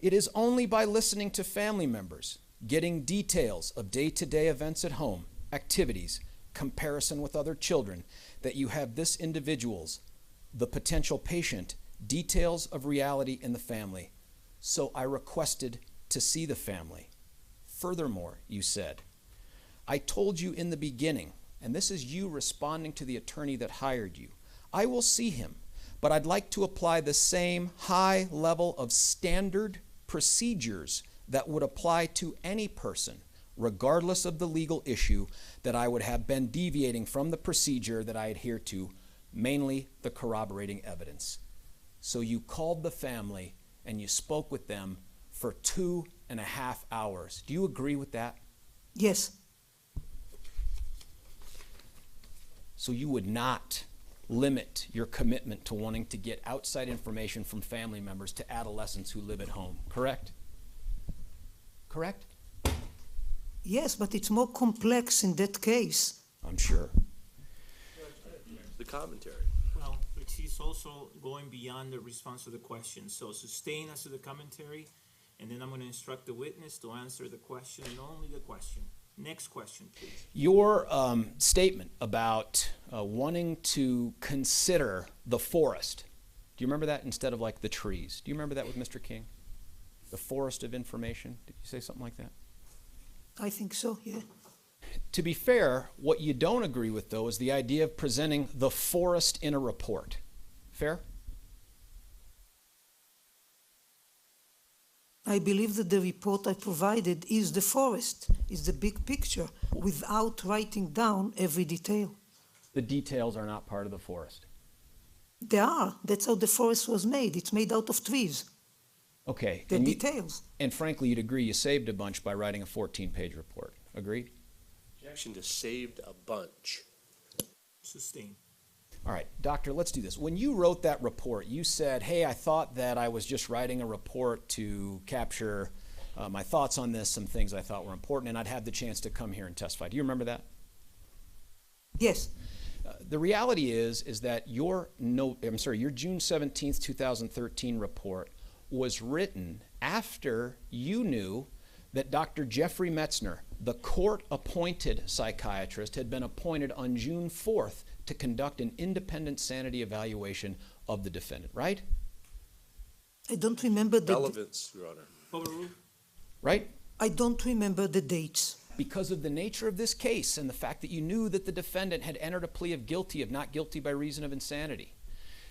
it is only by listening to family members, getting details of day-to-day events at home, activities, comparison with other children, that you have this individual's, the potential patient, details of reality in the family. So I requested to see the family. Furthermore, you said, I told you in the beginning, and this is you responding to the attorney that hired you, I will see him, but I'd like to apply the same high level of standard procedures that would apply to any person, regardless of the legal issue, that I would have been deviating from the procedure that I adhere to, mainly the corroborating evidence. So you called the family and you spoke with them for 2.5 hours. Do you agree with that? Yes. So you would not limit your commitment to wanting to get outside information from family members to adolescents who live at home, correct? Correct? Yes, but it's more complex in that case. I'm sure. The commentary. Well, but he's also going beyond the response to the question. So sustain us to the commentary, and then I'm going to instruct the witness to answer the question and only the question. Next question, please. Your statement about wanting to consider the forest, do you remember that instead of like the trees? Do you remember that with Mr. King? The forest of information? Did you say something like that? I think so, yeah. To be fair, what you don't agree with, though, is the idea of presenting the forest in a report. Fair? I believe that the report I provided is the forest, is the big picture, without writing down every detail. The details are not part of the forest. They are. That's how the forest was made. It's made out of trees. Okay. The and details. And frankly, you'd agree you saved a bunch by writing a 14-page report. Agreed? Objection to saved a bunch. Sustain. All right, doctor, let's do this. When you wrote that report, you said, hey, I thought that I was just writing a report to capture my thoughts on this, some things I thought were important, and I'd have the chance to come here and testify. Do you remember that? Yes. The reality is that your June 17th, 2013 report was written after you knew that Dr. Jeffrey Metzner, the court-appointed psychiatrist, had been appointed on June 4th to conduct an independent sanity evaluation of the defendant, right? I don't remember the Relevance, Your Honor. Overruled. Right? I don't remember the dates. Because of the nature of this case and the fact that you knew that the defendant had entered a plea of guilty of not guilty by reason of insanity.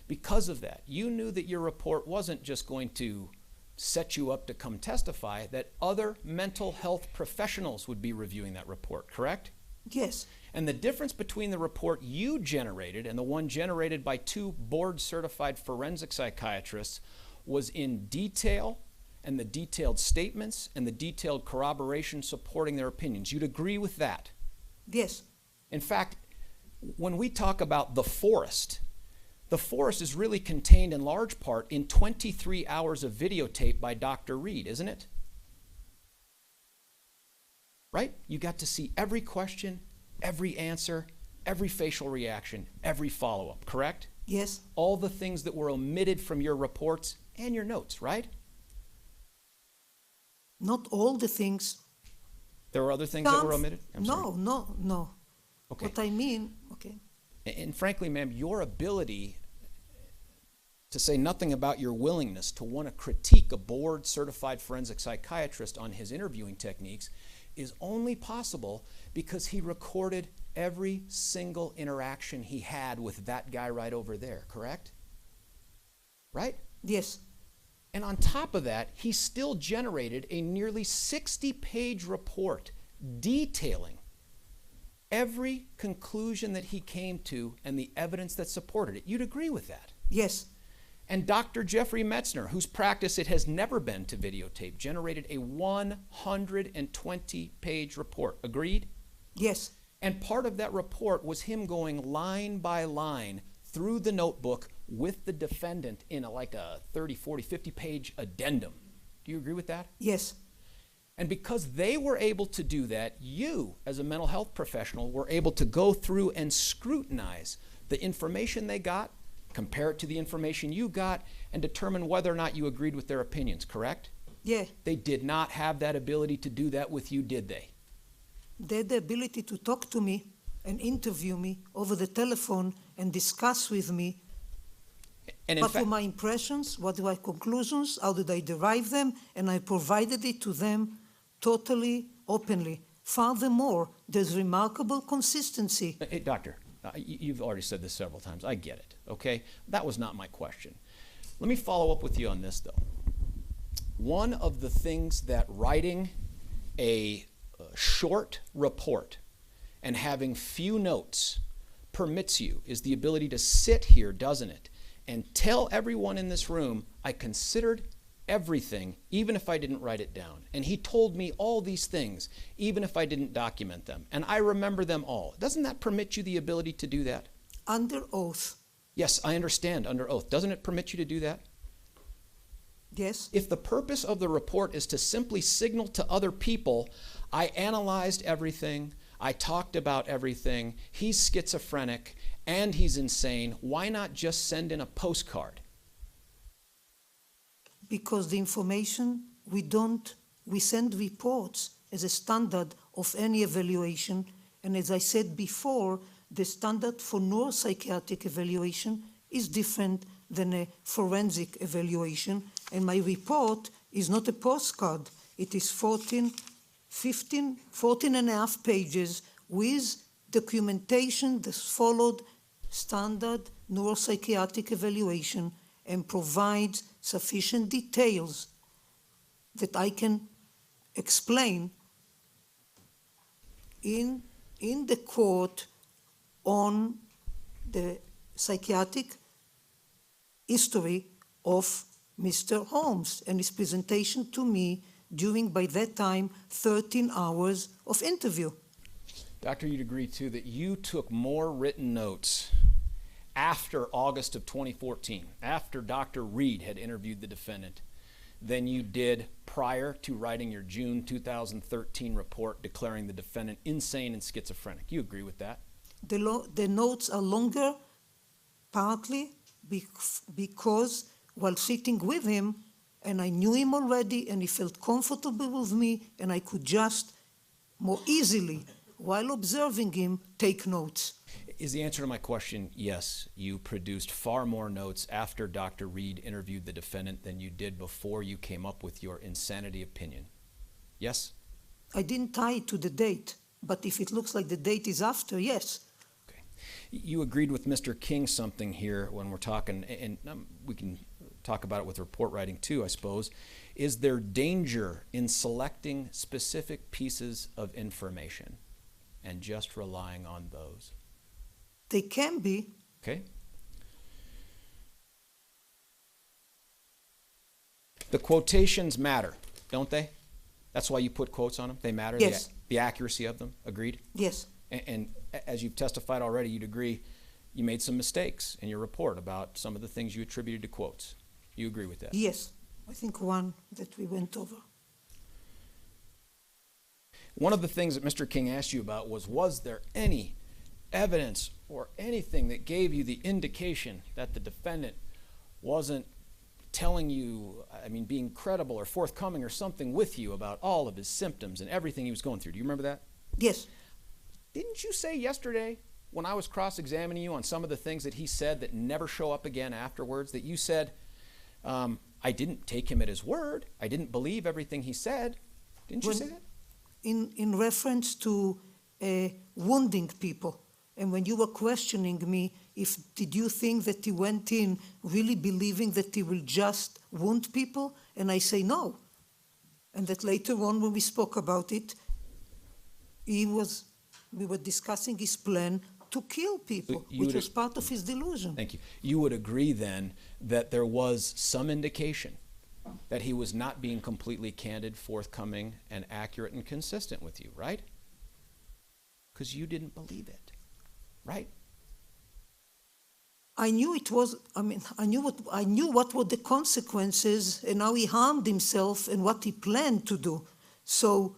Because of that, you knew that your report wasn't just going to set you up to come testify, that other mental health professionals would be reviewing that report, correct? Yes. And the difference between the report you generated and the one generated by two board-certified forensic psychiatrists was in detail, and the detailed statements and the detailed corroboration supporting their opinions. You'd agree with that? Yes. In fact, when we talk about the forest is really contained in large part in 23 hours of videotape by Dr. Reed, isn't it? Right? You got to see every question, every answer, every facial reaction, every follow-up, correct? Yes. All the things that were omitted from your reports and your notes, right? Not all the things. There were other things that were omitted? No. Okay. What I mean, okay. And frankly, ma'am, your ability, to say nothing about your willingness to want to critique a board-certified forensic psychiatrist on his interviewing techniques, is only possible because he recorded every single interaction he had with that guy right over there, correct? Right? Yes. And on top of that, he still generated a nearly 60-page report detailing every conclusion that he came to and the evidence that supported it. You'd agree with that? Yes. And Dr. Jeffrey Metzner, whose practice it has never been to videotape, generated a 120-page report. Agreed? Yes. And part of that report was him going line by line through the notebook with the defendant in like a 30, 40, 50-page addendum. Do you agree with that? Yes. And because they were able to do that, you, as a mental health professional, were able to go through and scrutinize the information they got, compare it to the information you got, and determine whether or not you agreed with their opinions, correct? Yeah. They did not have that ability to do that with you, did they? They had the ability to talk to me and interview me over the telephone and discuss with me And in what fact, were my impressions, what were my conclusions, how did I derive them, and I provided it to them totally openly. Furthermore, there's remarkable consistency. hey, doctor, you've already said this several times. I get it, okay? That was not my question. Let me follow up with you on this, though. One of the things that writing a short report and having few notes permits you is the ability to sit here, doesn't it, and tell everyone in this room, I considered everything, even if I didn't write it down. And he told me all these things, even if I didn't document them. And I remember them all. Doesn't that permit you the ability to do that? Under oath. Yes, I understand, under oath. Doesn't it permit you to do that? Yes. If the purpose of the report is to simply signal to other people, I analyzed everything, I talked about everything, he's schizophrenic, and he's insane, why not just send in a postcard? Because the information we send reports as a standard of any evaluation, and as I said before, the standard for neuropsychiatric evaluation is different than a forensic evaluation, and my report is not a postcard. It is 14 and a half pages with documentation that followed standard neuropsychiatric evaluation and provides sufficient details that I can explain in the court on the psychiatric history of Mr. Holmes and his presentation to me during, by that time, 13 hours of interview. Doctor, you'd agree, too, that you took more written notes after August of 2014, after Dr. Reed had interviewed the defendant, than you did prior to writing your June 2013 report declaring the defendant insane and schizophrenic. You agree with that? The notes are longer, partly because while sitting with him, and I knew him already, and he felt comfortable with me, and I could just more easily, while observing him, take notes. Is the answer to my question yes, you produced far more notes after Dr. Reed interviewed the defendant than you did before you came up with your insanity opinion? Yes? I didn't tie it to the date, but if it looks like the date is after, yes. Okay. You agreed with Mr. King something here when we're talking, and we can talk about it with report writing too, I suppose. Is there danger in selecting specific pieces of information and just relying on those? They can be. Okay. The quotations matter, don't they? That's why you put quotes on them. They matter. Yes. The accuracy of them. Agreed? Yes. And as you've testified already, you'd agree you made some mistakes in your report about some of the things you attributed to quotes. You agree with that? Yes, I think one that we went over. One of the things that Mr. King asked you about was there any evidence or anything that gave you the indication that the defendant wasn't telling you, being credible or forthcoming or something with you about all of his symptoms and everything he was going through? Do you remember that? Yes. Didn't you say yesterday when I was cross-examining you on some of the things that he said that never show up again afterwards, that you said, I didn't take him at his word, I didn't believe everything he said? Didn't you say that? In reference to wounding people, and when you were questioning me, did you think that he went in really believing that he will just wound people? And I say no. And that later on when we spoke about it, we were discussing his plan to kill people, which was part of his delusion. Thank you. You would agree then that there was some indication that he was not being completely candid, forthcoming, and accurate and consistent with you, right? Because you didn't believe it, right? I knew it was, I knew what were the consequences and how he harmed himself and what he planned to do. So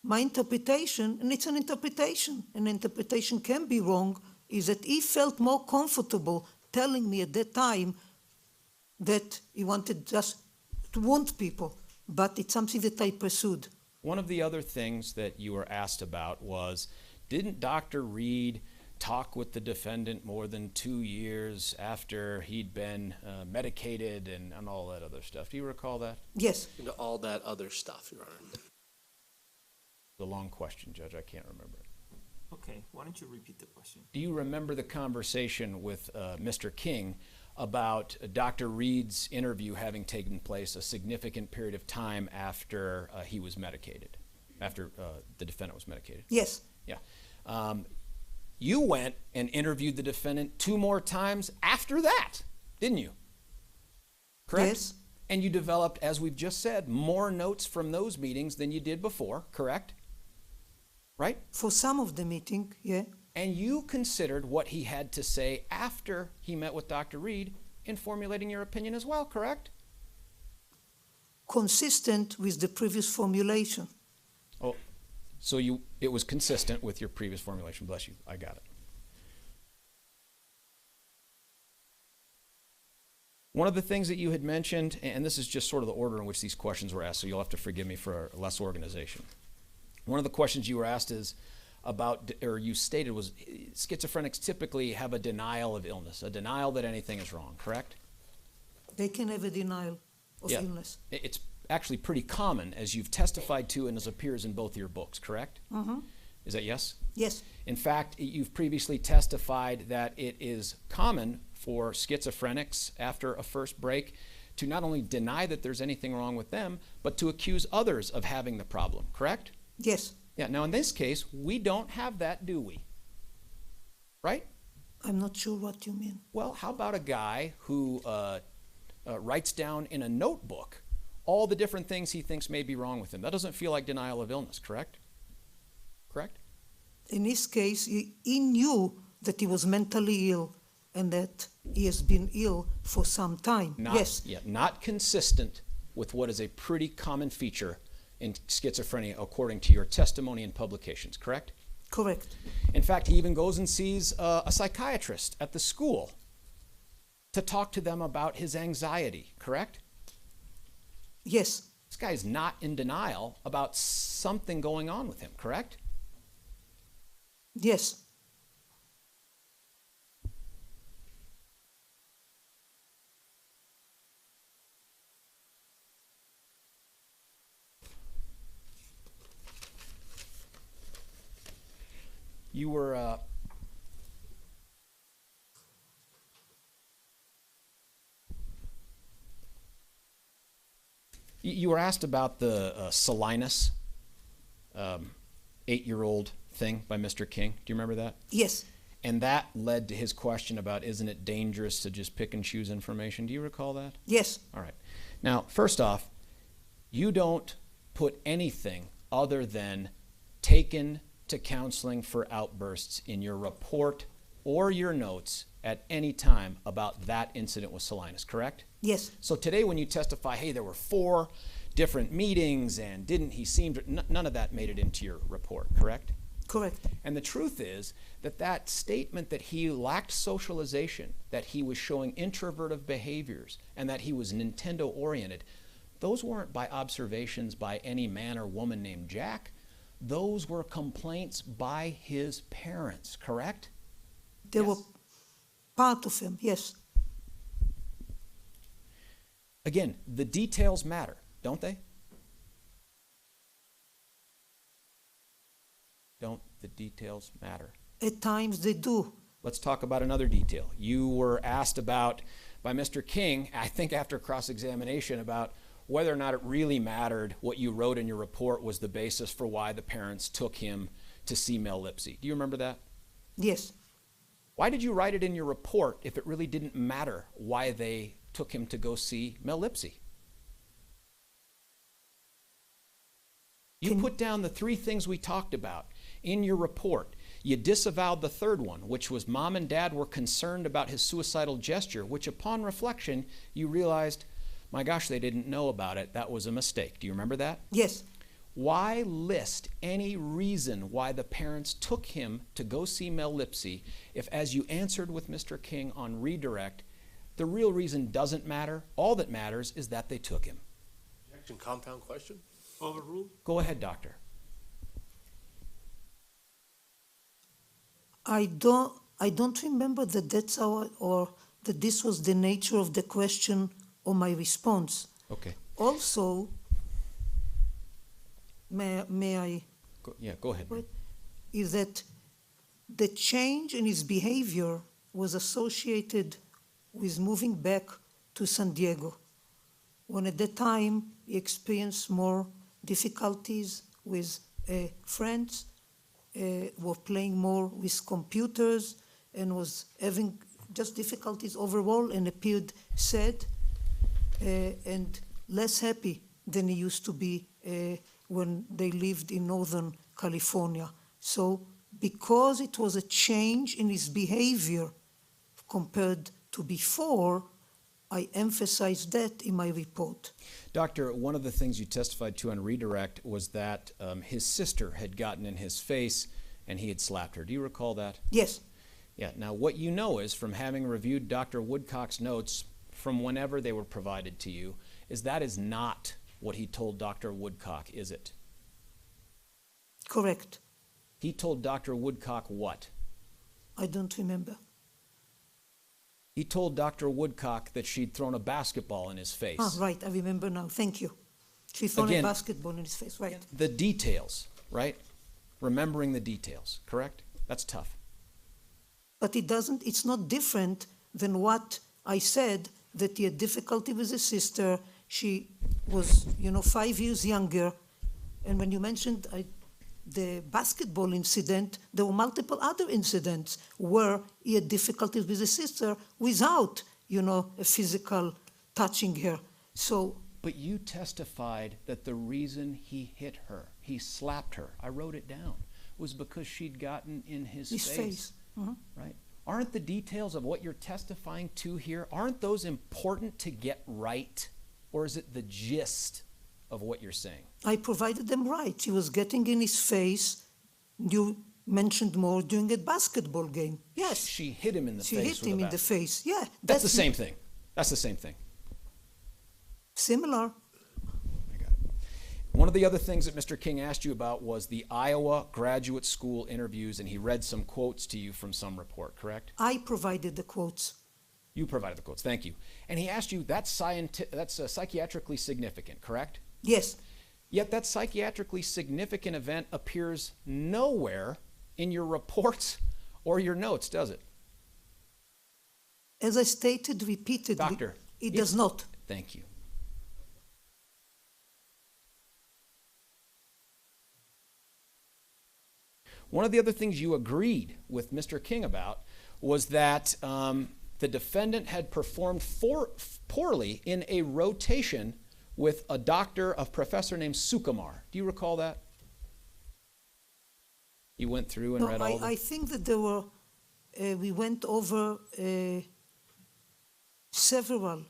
my interpretation, and it's an interpretation can be wrong, is that he felt more comfortable telling me at that time that he wanted just to wound people, but it's something that I pursued. One of the other things that you were asked about was, didn't Dr. Reed talk with the defendant more than 2 years after he'd been medicated and all that other stuff? Do you recall that? Yes. And all that other stuff, Your Honor. The long question, Judge, I can't remember it. Okay, why don't you repeat the question? Do you remember the conversation with Mr. King about Dr. Reed's interview having taken place a significant period of time after he was medicated, after the defendant was medicated? Yes. Yeah. You went and interviewed the defendant 2 more times after that, didn't you? Correct? Yes. And you developed, as we've just said, more notes from those meetings than you did before, correct? Right? For some of the meeting, yeah. And you considered what he had to say after he met with Dr. Reed in formulating your opinion as well, correct? Consistent with the previous formulation. Oh, so it was consistent with your previous formulation. Bless you. I got it. One of the things that you had mentioned, and this is just sort of the order in which these questions were asked, so you'll have to forgive me for less organization. One of the questions you were asked is about, or you stated was, schizophrenics typically have a denial of illness, a denial that anything is wrong, correct? They can have a denial of illness. It's actually pretty common, as you've testified to and as appears in both your books, correct? Mm-hmm. Is that yes? Yes. In fact, you've previously testified that it is common for schizophrenics after a first break to not only deny that there's anything wrong with them, but to accuse others of having the problem, correct? Yes. Yeah, now in this case, we don't have that, do we? Right? I'm not sure what you mean. Well, how about a guy who writes down in a notebook all the different things he thinks may be wrong with him? That doesn't feel like denial of illness, correct? Correct? In this case, he knew that he was mentally ill and that he has been ill for some time. Yes. Yeah, not consistent with what is a pretty common feature in schizophrenia according to your testimony and publications, correct? Correct. In fact, he even goes and sees a psychiatrist at the school to talk to them about his anxiety, correct? Yes. This guy's not in denial about something going on with him, correct? Yes. You were you were asked about the Salinas 8-year-old thing by Mr. King. Do you remember that? Yes. And that led to his question about, isn't it dangerous to just pick and choose information? Do you recall that? Yes. All right. Now, first off, you don't put anything other than taken to counseling for outbursts in your report or your notes at any time about that incident with Salinas, correct? Yes. So today when you testify, hey, there were 4 different meetings and none of that made it into your report, correct? Correct. And the truth is that statement that he lacked socialization, that he was showing introverted behaviors, and that he was Nintendo-oriented, those weren't by observations by any man or woman named Jack. Those were complaints by his parents, correct? They were part of him, yes. Again, the details matter, don't they? Don't the details matter? At times they do. Let's talk about another detail. You were asked about by Mr. King, I think after cross-examination, about whether or not it really mattered what you wrote in your report was the basis for why the parents took him to see Mel Lipsy. Do you remember that? Yes. Why did you write it in your report if it really didn't matter why they took him to go see Mel Lipsy? You put down the 3 things we talked about in your report. You disavowed the 3rd one, which was mom and dad were concerned about his suicidal gesture, which upon reflection, you realized, my gosh, they didn't know about it. That was a mistake. Do you remember that? Yes. Why list any reason why the parents took him to go see Mel Lipsy if, as you answered with Mr. King on redirect, the real reason doesn't matter? All that matters is that they took him. Objection, compound question? Overruled? Go ahead, doctor. I don't remember that that's our, or that this was the nature of the question or my response. Okay. Also, may I? Go ahead. Is that the change in his behavior was associated with moving back to San Diego, when at that time he experienced more difficulties with friends, were playing more with computers, and was having just difficulties overall, and appeared sad and less happy than he used to be when they lived in Northern California. So because it was a change in his behavior compared to before, I emphasized that in my report. Doctor, one of the things you testified to on redirect was that his sister had gotten in his face and he had slapped her. Do you recall that? Yes. Yeah. Now, what you know is, from having reviewed Dr. Woodcock's notes from whenever they were provided to you, is that is not what he told Dr. Woodcock, is it? Correct. He told Dr. Woodcock what? I don't remember. He told Dr. Woodcock that she'd thrown a basketball in his face. Ah, right, I remember now. Thank you. She threw a basketball in his face, right. The details, right? Remembering the details, correct? That's tough. But it's not different than what I said, that he had difficulty with his sister. She was, 5 years younger. And when you mentioned the basketball incident, there were multiple other incidents where he had difficulties with his sister without, a physical touching her. So. But you testified that the reason he hit her, he slapped her, I wrote it down, was because she'd gotten in his face. Mm-hmm. Right? Aren't the details of what you're testifying to here, aren't those important to get right? Or is it the gist of what you're saying? I provided them right. She was getting in his face. You mentioned more during a basketball game. Yes. She hit him in the face. She hit him in the face. Yeah. That's the same thing. That's the same thing. Similar. I got it. One of the other things that Mr. King asked you about was the Iowa Graduate School interviews, and he read some quotes to you from some report, correct? I provided the quotes. You provided the quotes, thank you. And he asked you, that's psychiatrically significant, correct? Yes. Yet that psychiatrically significant event appears nowhere in your reports or your notes, does it? As I stated repeatedly, Doctor, it does not. Thank you. One of the other things you agreed with Mr. King about was that the defendant had performed poorly in a rotation with a professor named Sukumar. Do you recall that? You went through and No, read all the... I think that there were, we went over several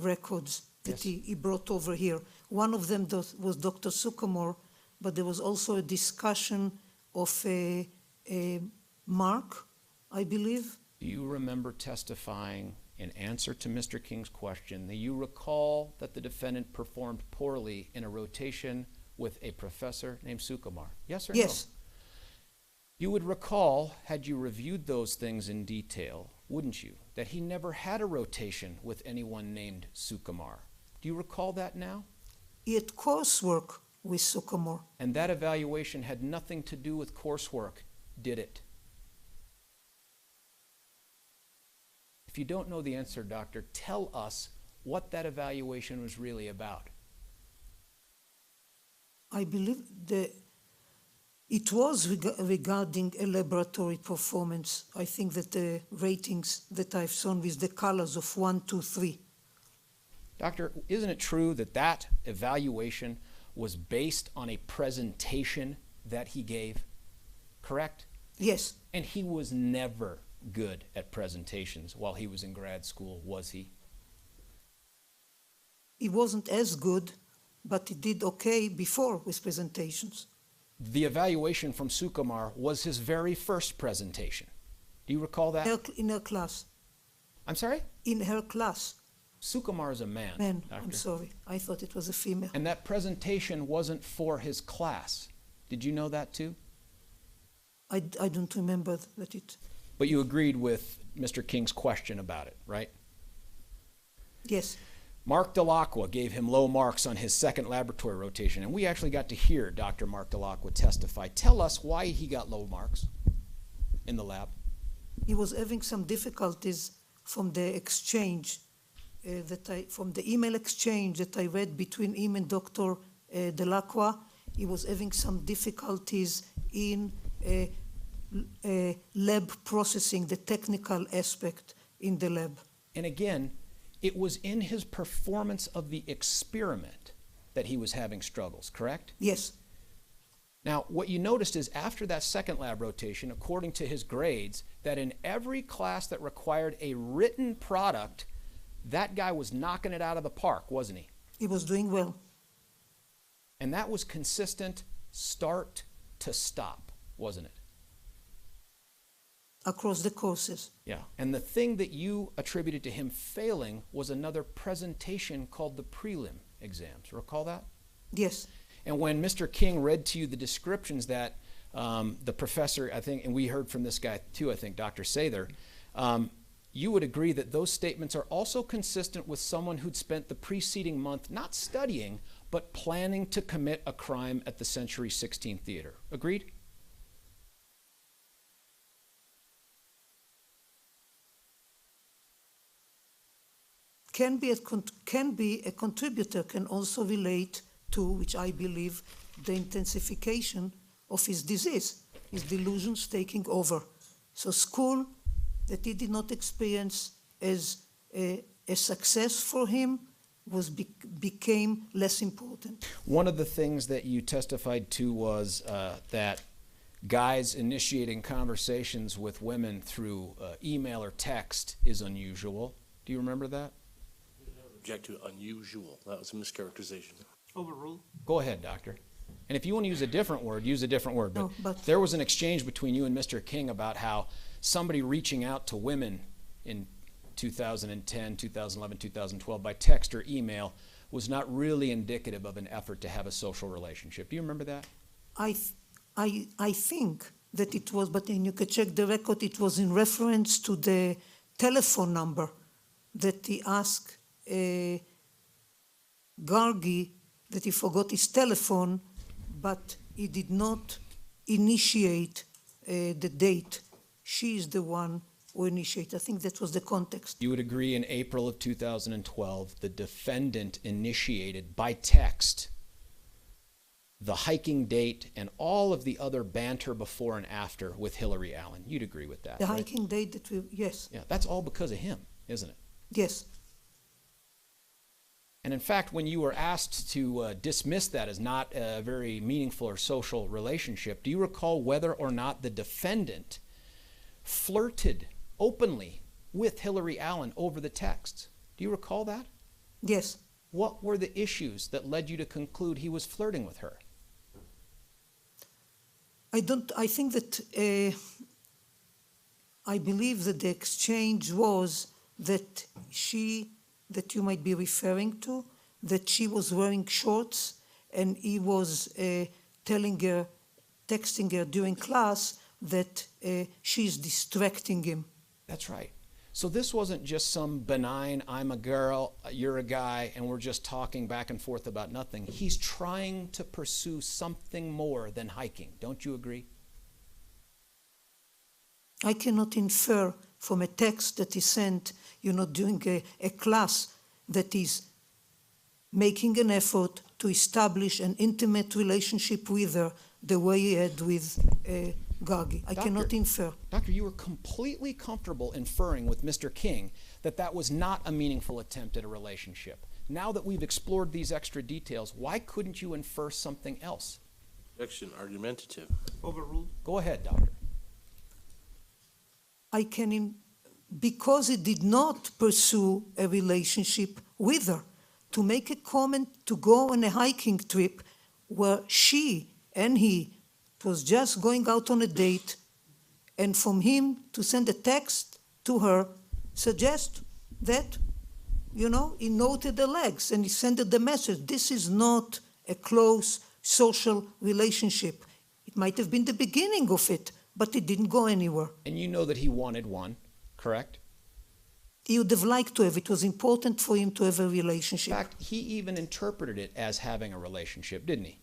records that Yes. he brought over here. One of them was Dr. Suckamore, but there was also a discussion of Mark, I believe. Do you remember testifying in answer to Mr. King's question that you recall that the defendant performed poorly in a rotation with a professor named Sukumar? Yes or no? Yes. You would recall, had you reviewed those things in detail, wouldn't you, that he never had a rotation with anyone named Sukumar? Do you recall that now? He had coursework with Suckamore. And that evaluation had nothing to do with coursework, did it? If you don't know the answer, doctor, tell us what that evaluation was really about. I believe it was regarding a laboratory performance. I think that the ratings that I've shown with the colors of 1, 2, 3. Doctor, isn't it true that that evaluation was based on a presentation that he gave, correct? Yes. And he was never good at presentations while he was in grad school, was he? He wasn't as good, but he did okay before with presentations. The evaluation from Sukumar was his very first presentation. Do you recall that? In her class. I'm sorry? In her class. Sukumar is a man, Man, doctor. I'm sorry. I thought it was a female. And that presentation wasn't for his class. Did you know that too? I don't remember that it... But you agreed with Mr. King's question about it, right? Yes. Mark Delacqua gave him low marks on his second laboratory rotation, and we actually got to hear Dr. Mark Delacqua testify. Tell us why he got low marks in the lab. He was having some difficulties from the exchange from the email exchange that I read between him and Dr. Delacqua. He was having some difficulties in lab processing, the technical aspect in the lab. And again, it was in his performance of the experiment that he was having struggles, correct? Yes. Now, what you noticed is after that second lab rotation, according to his grades, that in every class that required a written product, that guy was knocking it out of the park, wasn't he? He was doing well. And that was consistent start to stop, wasn't it? Across the courses. Yeah. And the thing that you attributed to him failing was another presentation called the prelim exams. Recall that? Yes. And when Mr. King read to you the descriptions that the professor, I think, and we heard from this guy too, I think, Dr. Sather, you would agree that those statements are also consistent with someone who'd spent the preceding month not studying, but planning to commit a crime at the Century 16 Theater. Agreed? Can be a contributor, can also relate to, which I believe, the intensification of his disease, his delusions taking over. So school that he did not experience as a success for him became less important. One of the things that you testified to was that guys initiating conversations with women through email or text is unusual. Do you remember that? Object to unusual. That was a mischaracterization. Overruled. Go ahead, doctor. And if you want to use a different word, use a different word. No, but there was an exchange between you and Mr. King about how somebody reaching out to women in 2010, 2011, 2012 by text or email was not really indicative of an effort to have a social relationship. Do you remember that? I think that it was, but then you can check the record, it was in reference to the telephone number that he asked Gargi that he forgot his telephone, but he did not initiate the date. She is the one who initiated. I think that was the context. You would agree in April of 2012, the defendant initiated by text the hiking date and all of the other banter before and after with Hillary Allen. You'd agree with that, The right? hiking date that we, yes, Yeah, that's all because of him, isn't it? yes. And in fact, when you were asked to dismiss that as not a very meaningful or social relationship, do you recall whether or not the defendant flirted openly with Hillary Allen over the texts? Do you recall that? Yes. What were the issues that led you to conclude he was flirting with her? I think that I believe that the exchange was that that you might be referring to, that she was wearing shorts and he was telling her, texting her during class that she's distracting him. That's right. So this wasn't just some benign, I'm a girl, you're a guy, and we're just talking back and forth about nothing. He's trying to pursue something more than hiking. Don't you agree? I cannot infer from a text that is sent, during a class that is making an effort to establish an intimate relationship with her the way he had with Gagi. I cannot infer. Doctor, you were completely comfortable inferring with Mr. King that that was not a meaningful attempt at a relationship. Now that we've explored these extra details, why couldn't you infer something else? Objection, argumentative. Overruled. Go ahead, doctor. Because he did not pursue a relationship with her, to make a comment to go on a hiking trip where she and he was just going out on a date, and from him to send a text to her suggest that, he noted the legs and he sent her the message. This is not a close social relationship. It might have been the beginning of it, but it didn't go anywhere. And you know that he wanted one, correct? He would have liked to have. It was important for him to have a relationship. In fact, he even interpreted it as having a relationship, didn't he?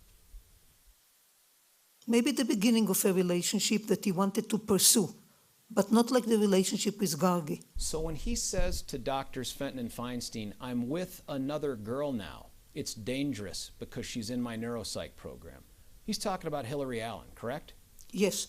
Maybe the beginning of a relationship that he wanted to pursue, but not like the relationship with Gagi. So when he says to Doctors Fenton and Feinstein, I'm with another girl now, it's dangerous because she's in my neuropsych program, he's talking about Hillary Allen, correct? Yes.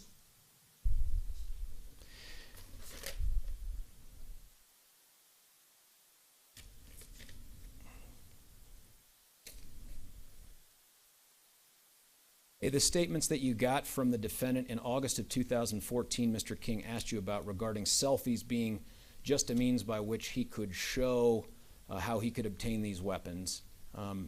The statements that you got from the defendant in August of 2014, Mr. King asked you about regarding selfies being just a means by which he could show how he could obtain these weapons.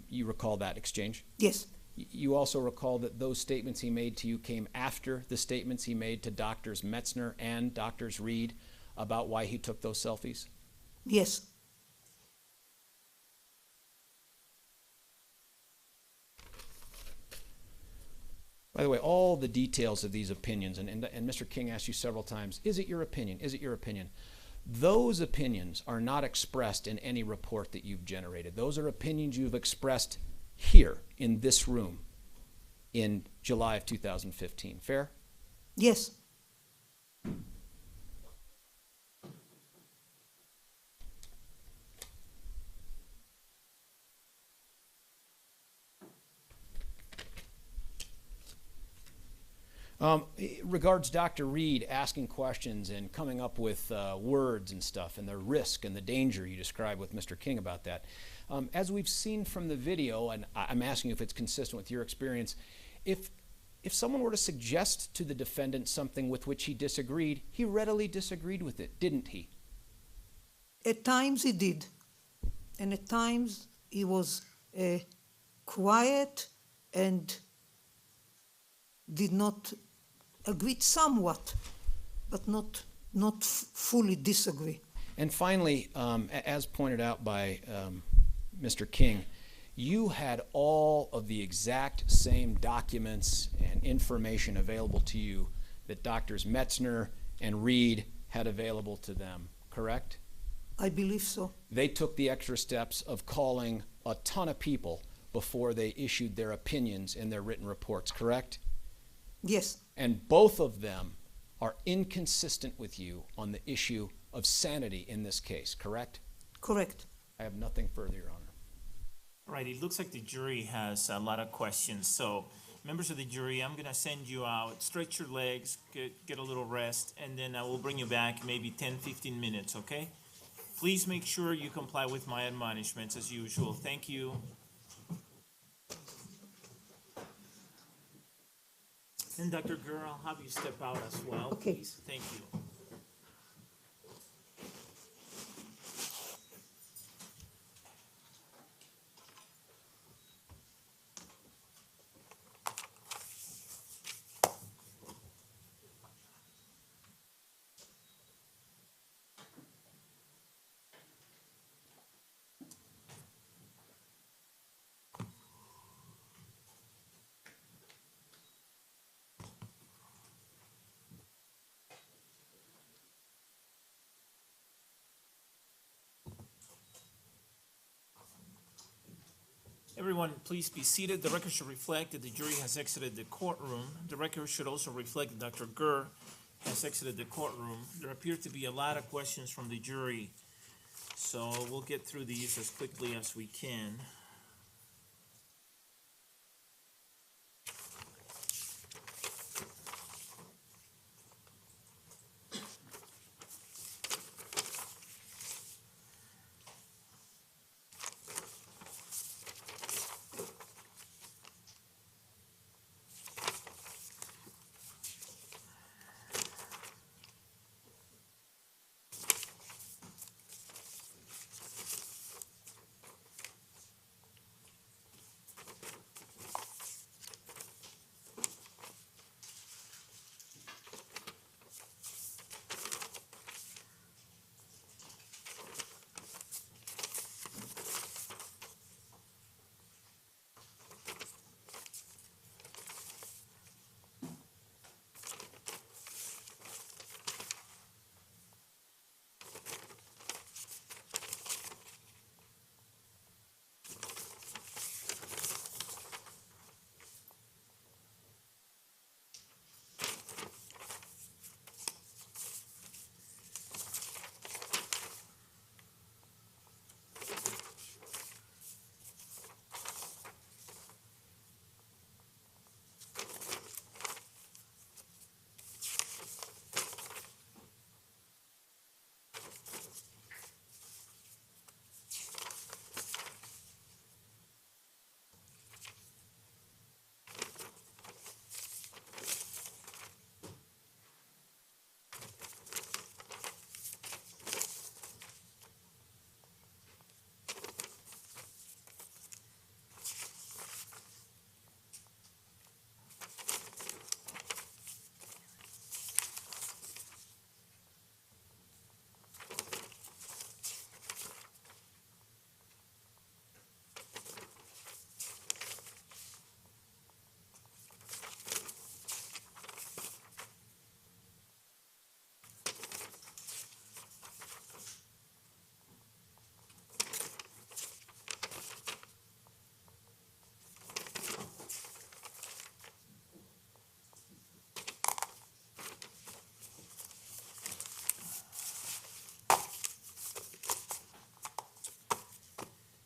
You recall that exchange? Yes. You also recall that those statements he made to you came after the statements he made to Doctors Metzner and Doctors Reed about why he took those selfies? Yes. By the way, all the details of these opinions, and Mr. King asked you several times, is it your opinion? Is it your opinion? Those opinions are not expressed in any report that you've generated. Those are opinions you've expressed here in this room in July of 2015. Fair? Yes. Regards Dr. Reed asking questions and coming up with words and stuff, and the risk and the danger you described with Mr. King about that. As we've seen from the video, and I'm asking you if it's consistent with your experience, if someone were to suggest to the defendant something with which he disagreed, he readily disagreed with it, didn't he? At times he did, and at times he was quiet and did not agree somewhat, but not fully disagree. And finally, as pointed out by Mr. King, you had all of the exact same documents and information available to you that Doctors Metzner and Reed had available to them, correct? I believe so. They took the extra steps of calling a ton of people before they issued their opinions in their written reports, correct? Yes. And both of them are inconsistent with you on the issue of sanity in this case, correct? Correct. I have nothing further, Your Honor. All right, it looks like the jury has a lot of questions. So, members of the jury, I'm going to send you out. Stretch your legs, get a little rest, and then I will bring you back maybe 10, 15 minutes, okay? Please make sure you comply with my admonishments as usual. Thank you. And Dr. Gurr, I'll have you step out as well, Okay. please. Thank you. Everyone, please be seated. The record should reflect that the jury has exited the courtroom. The record should also reflect that Dr. Gurr has exited the courtroom. There appear to be a lot of questions from the jury, so we'll get through these as quickly as we can.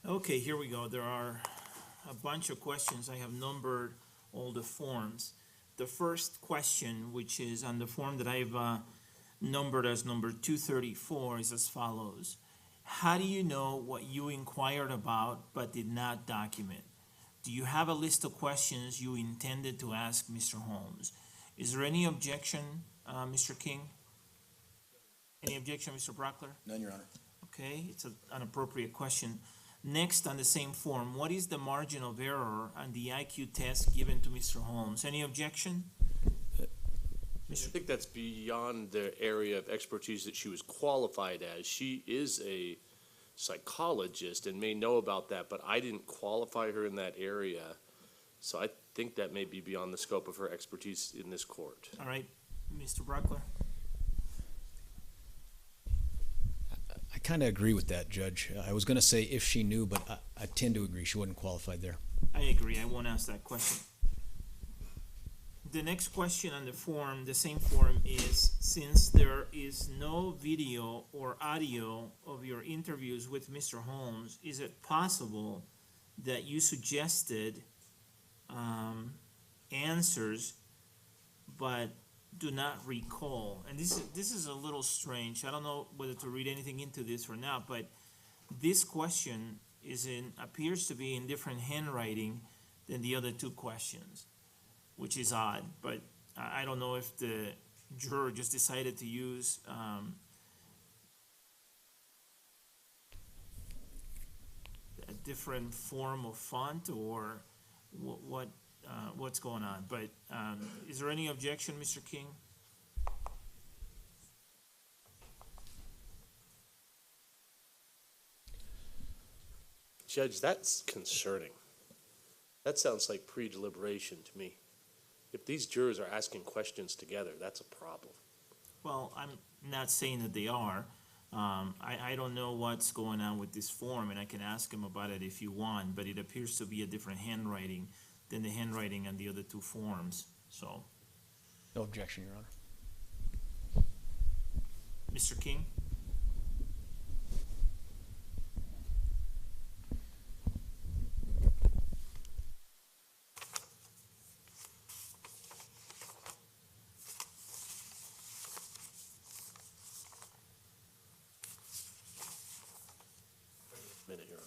Okay, here we go. There are a bunch of questions. I have numbered all the forms. The first question, which is on the form that I've numbered as number 234, is as follows. How do you know what you inquired about but did not document? Do you have a list of questions you intended to ask Mr. Holmes? Is there any objection, Mr. King? Any objection, Mr. Brockler? None, Your Honor. Okay, it's an appropriate question. Next, on the same form, what is the margin of error on the IQ test given to Mr. Holmes? Any objection? I think that's beyond the area of expertise that she was qualified as. She is a psychologist and may know about that, but I didn't qualify her in that area. So I think that may be beyond the scope of her expertise in this court. All right, Mr. Brockler? I kind of agree with that, Judge. I was going to say if she knew, but I tend to agree she wasn't qualified there. I agree. I won't ask that question. The next question on the form, the same form, is since there is no video or audio of your interviews with Mr. Holmes, is it possible that you suggested answers but do not recall, and this is a little strange. I don't know whether to read anything into this or not, but this question appears to be in different handwriting than the other two questions, which is odd, but I don't know if the juror just decided to use, a different form of font or what's going on. But, is there any objection, Mr. King? Judge, that's concerning. That sounds like pre-deliberation to me. If these jurors are asking questions together, that's a problem. Well, I'm not saying that they are. I don't know what's going on with this form, and I can ask him about it if you want, but it appears to be a different handwriting than the handwriting on the other two forms, so. No objection, Your Honor. Mr. King? Minute, Your Honor.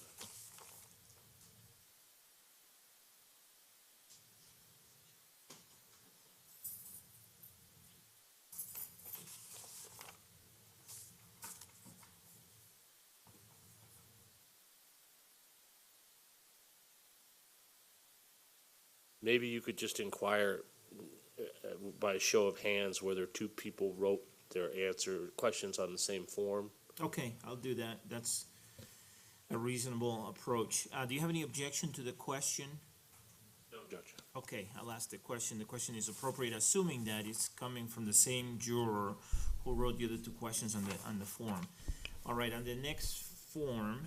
Maybe you could just inquire by a show of hands whether two people wrote their questions on the same form. Okay, I'll do that. That's a reasonable approach. Do you have any objection to the question? No objection. Okay, I'll ask the question. The question is appropriate, assuming that it's coming from the same juror who wrote the other two questions on the form. All right, on the next form,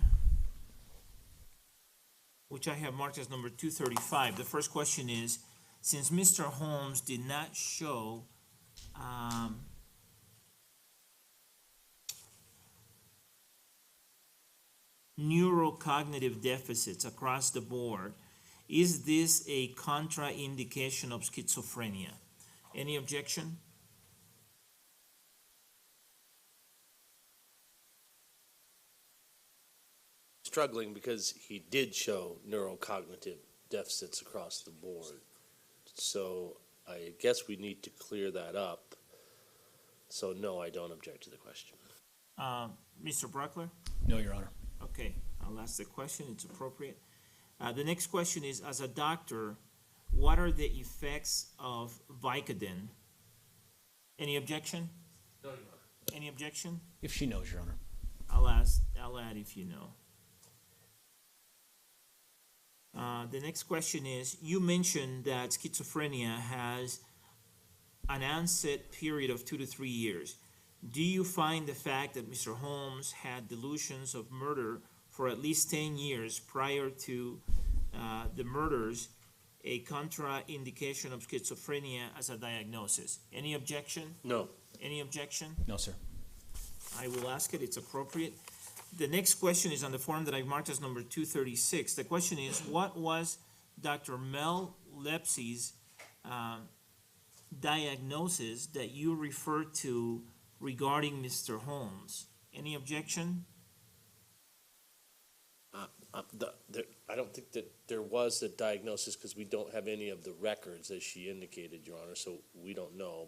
which I have marked as number 235, the first question is, since Mr. Holmes did not show, neurocognitive deficits across the board, is this a contraindication of schizophrenia? Any objection? Struggling because he did show neurocognitive deficits across the board. So I guess we need to clear that up. So no, I don't object to the question. Mr. Bruckler? No, Your Honor. Okay, I'll ask the question, it's appropriate. The next question is, as a doctor, what are the effects of Vicodin? Any objection? No, Your Honor. Any objection? If she knows, Your Honor. I'll add if you know. The next question is, you mentioned that schizophrenia has an onset period of 2 to 3 years. Do you find the fact that Mr. Holmes had delusions of murder for at least 10 years prior to the murders a contraindication of schizophrenia as a diagnosis? Any objection? No. Any objection? No, sir. I will ask it, it's appropriate. The next question is on the form that I've marked as number 236. The question is, what was Dr. Mel Lepsey's diagnosis that you referred to regarding Mr. Holmes? Any objection? I don't think that there was a diagnosis because we don't have any of the records as she indicated, Your Honor, so we don't know.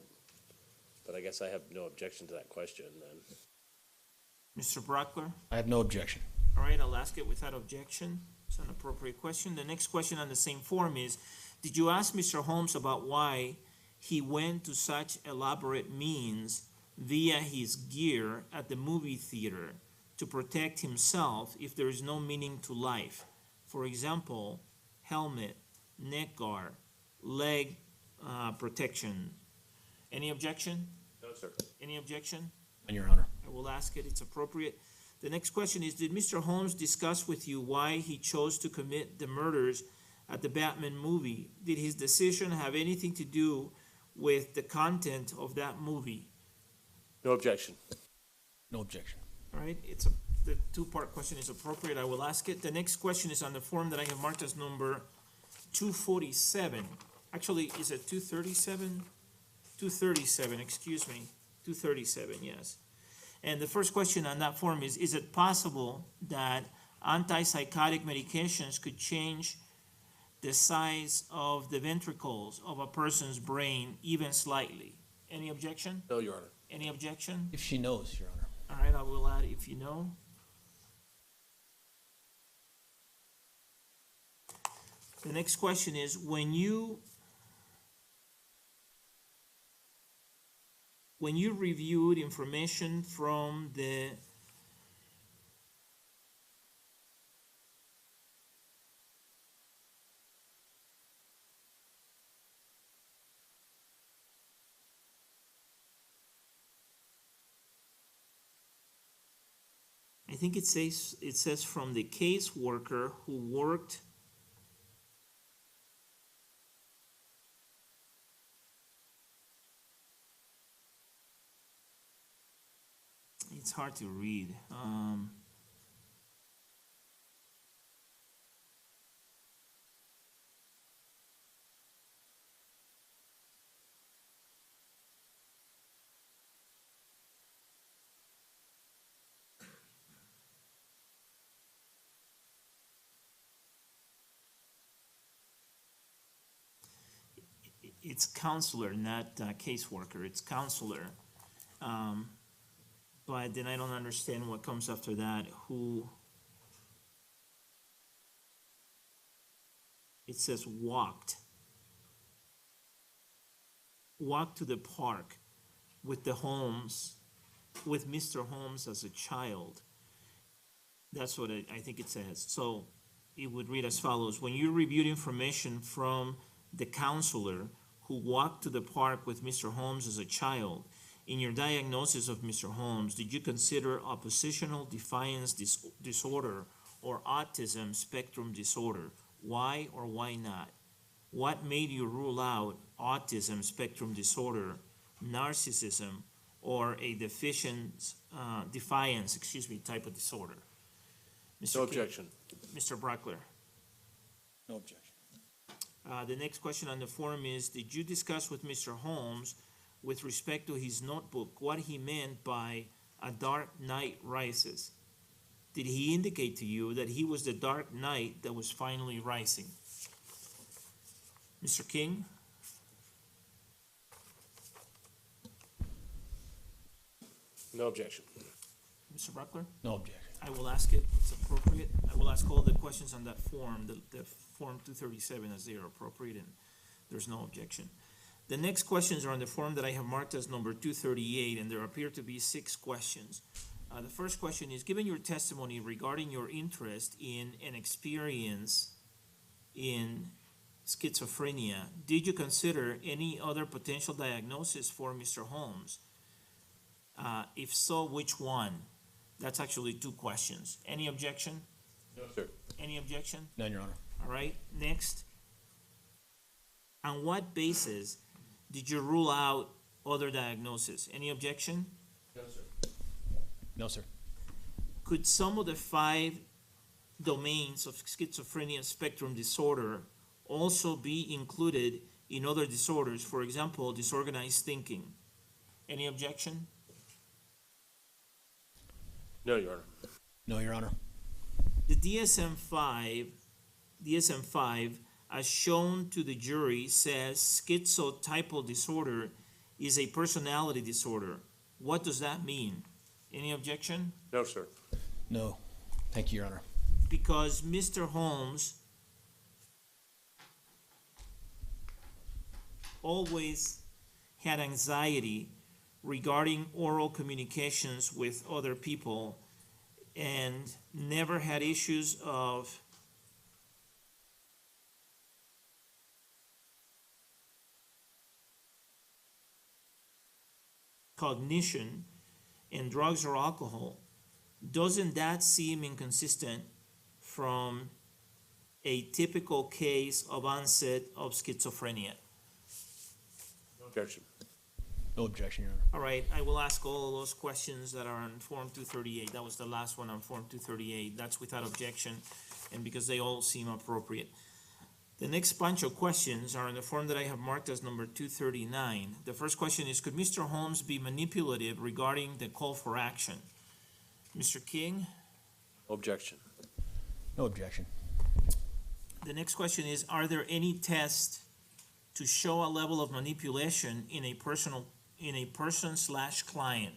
But I guess I have no objection to that question then. Mr. Brockler? I have no objection. All right, I'll ask it without objection. It's an appropriate question. The next question on the same form is, did you ask Mr. Holmes about why he went to such elaborate means via his gear at the movie theater to protect himself if there is no meaning to life? For example, helmet, neck guard, leg protection. Any objection? No, sir. Any objection? And Your Honor. I will ask it, it's appropriate. The next question is, did Mr. Holmes discuss with you why he chose to commit the murders at the Batman movie? Did his decision have anything to do with the content of that movie? No objection. No objection. All right, the two-part question is appropriate, I will ask it. The next question is on the form that I have marked as number 247. Actually, is it 237? 237, excuse me, 237, yes. And the first question on that form is it possible that antipsychotic medications could change the size of the ventricles of a person's brain even slightly? Any objection? No, Your Honor. Any objection? If she knows, Your Honor. All right, I will add if you know. The next question is, when you reviewed information from the I think it says from the caseworker who worked it's hard to read. It's counselor, not caseworker. It's counselor. But then I don't understand what comes after that. Who? It says walked. Walked to the park with the Holmes, with Mr. Holmes as a child. That's what I think it says. So it would read as follows. When you reviewed information from the counselor who walked to the park with Mr. Holmes as a child, in your diagnosis of Mr. Holmes, did you consider oppositional defiance disorder or autism spectrum disorder? Why or why not? What made you rule out autism spectrum disorder, narcissism, or a defiance type of disorder? Mr. No King. objection. Mr. Brockler. No objection. The next question on the form is, did you discuss with Mr. Holmes with respect to his notebook what he meant by a dark night rises? Did he indicate to you that he was the dark night that was finally rising? Mr. King? No objection. Mr. Brockler? No objection. I will ask it, it's appropriate. I will ask all the questions on that form, the form 237 as they are appropriate, and there's no objection. The next questions are on the form that I have marked as number 238, and there appear to be 6 questions. The first question is, given your testimony regarding your interest in an experience in schizophrenia, did you consider any other potential diagnosis for Mr. Holmes? If so, which one? That's actually 2 questions. Any objection? No, sir. Any objection? None, Your Honor. All right, next. On what basis did you rule out other diagnosis? Any objection? No, sir. No, sir. Could some of the 5 domains of schizophrenia spectrum disorder also be included in other disorders, for example, disorganized thinking? Any objection? No, Your Honor. No, Your Honor. The DSM-5, as shown to the jury, says schizotypal disorder is a personality disorder. What does that mean? Any objection? No, sir. No. Thank you, Your Honor. Because Mr. Holmes always had anxiety regarding oral communications with other people and never had issues of cognition and drugs or alcohol, doesn't that seem inconsistent from a typical case of onset of schizophrenia? No objection. No objection, Your Honor. All right, I will ask all of those questions that are on Form 238. That was the last one on Form 238. That's without objection, and because they all seem appropriate. The next bunch of questions are in the form that I have marked as number 239. The first question is, could Mr. Holmes be manipulative regarding the call for action? Mr. King? Objection. No objection. The next question is, are there any tests to show a level of manipulation in a person/client?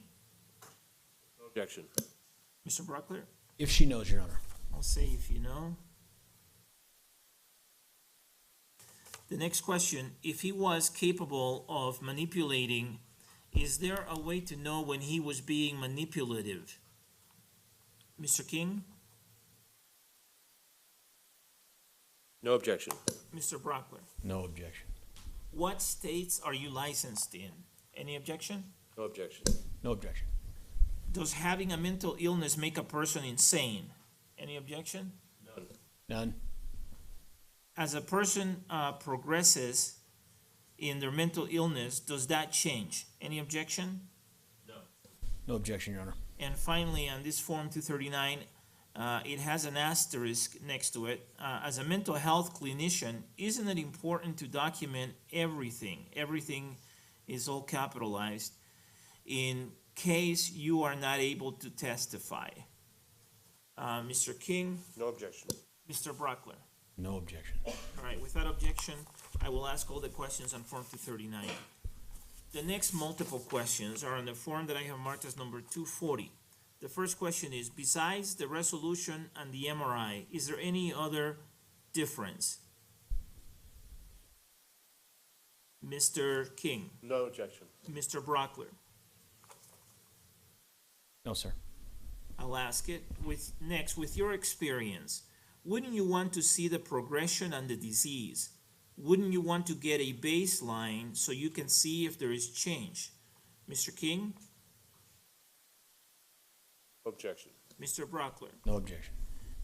Objection. Mr. Brockler? If she knows, Your Honor. I'll say if you know. The next question, if he was capable of manipulating, is there a way to know when he was being manipulative? Mr. King? No objection. Mr. Brockler? No objection. What states are you licensed in? Any objection? No objection. No objection. Does having a mental illness make a person insane? Any objection? None. None. As a person progresses in their mental illness, does that change? Any objection? No. No objection, Your Honor. And finally, on this Form 239, it has an asterisk next to it. As a mental health clinician, isn't it important to document everything? Everything is all capitalized in case you are not able to testify. Mr. King, No objection. Mr. Brockler. No objection. All right, without objection, I will ask all the questions on Form 239. The next multiple questions are on the form that I have marked as number 240. The first question is, besides the resolution and the MRI, is there any other difference? Mr. King, No objection. Mr. Brockler. No, sir. I'll ask it. With your experience, wouldn't you want to see the progression and the disease? Wouldn't you want to get a baseline so you can see if there is change? Mr. King? Objection. Mr. Brockler? No objection.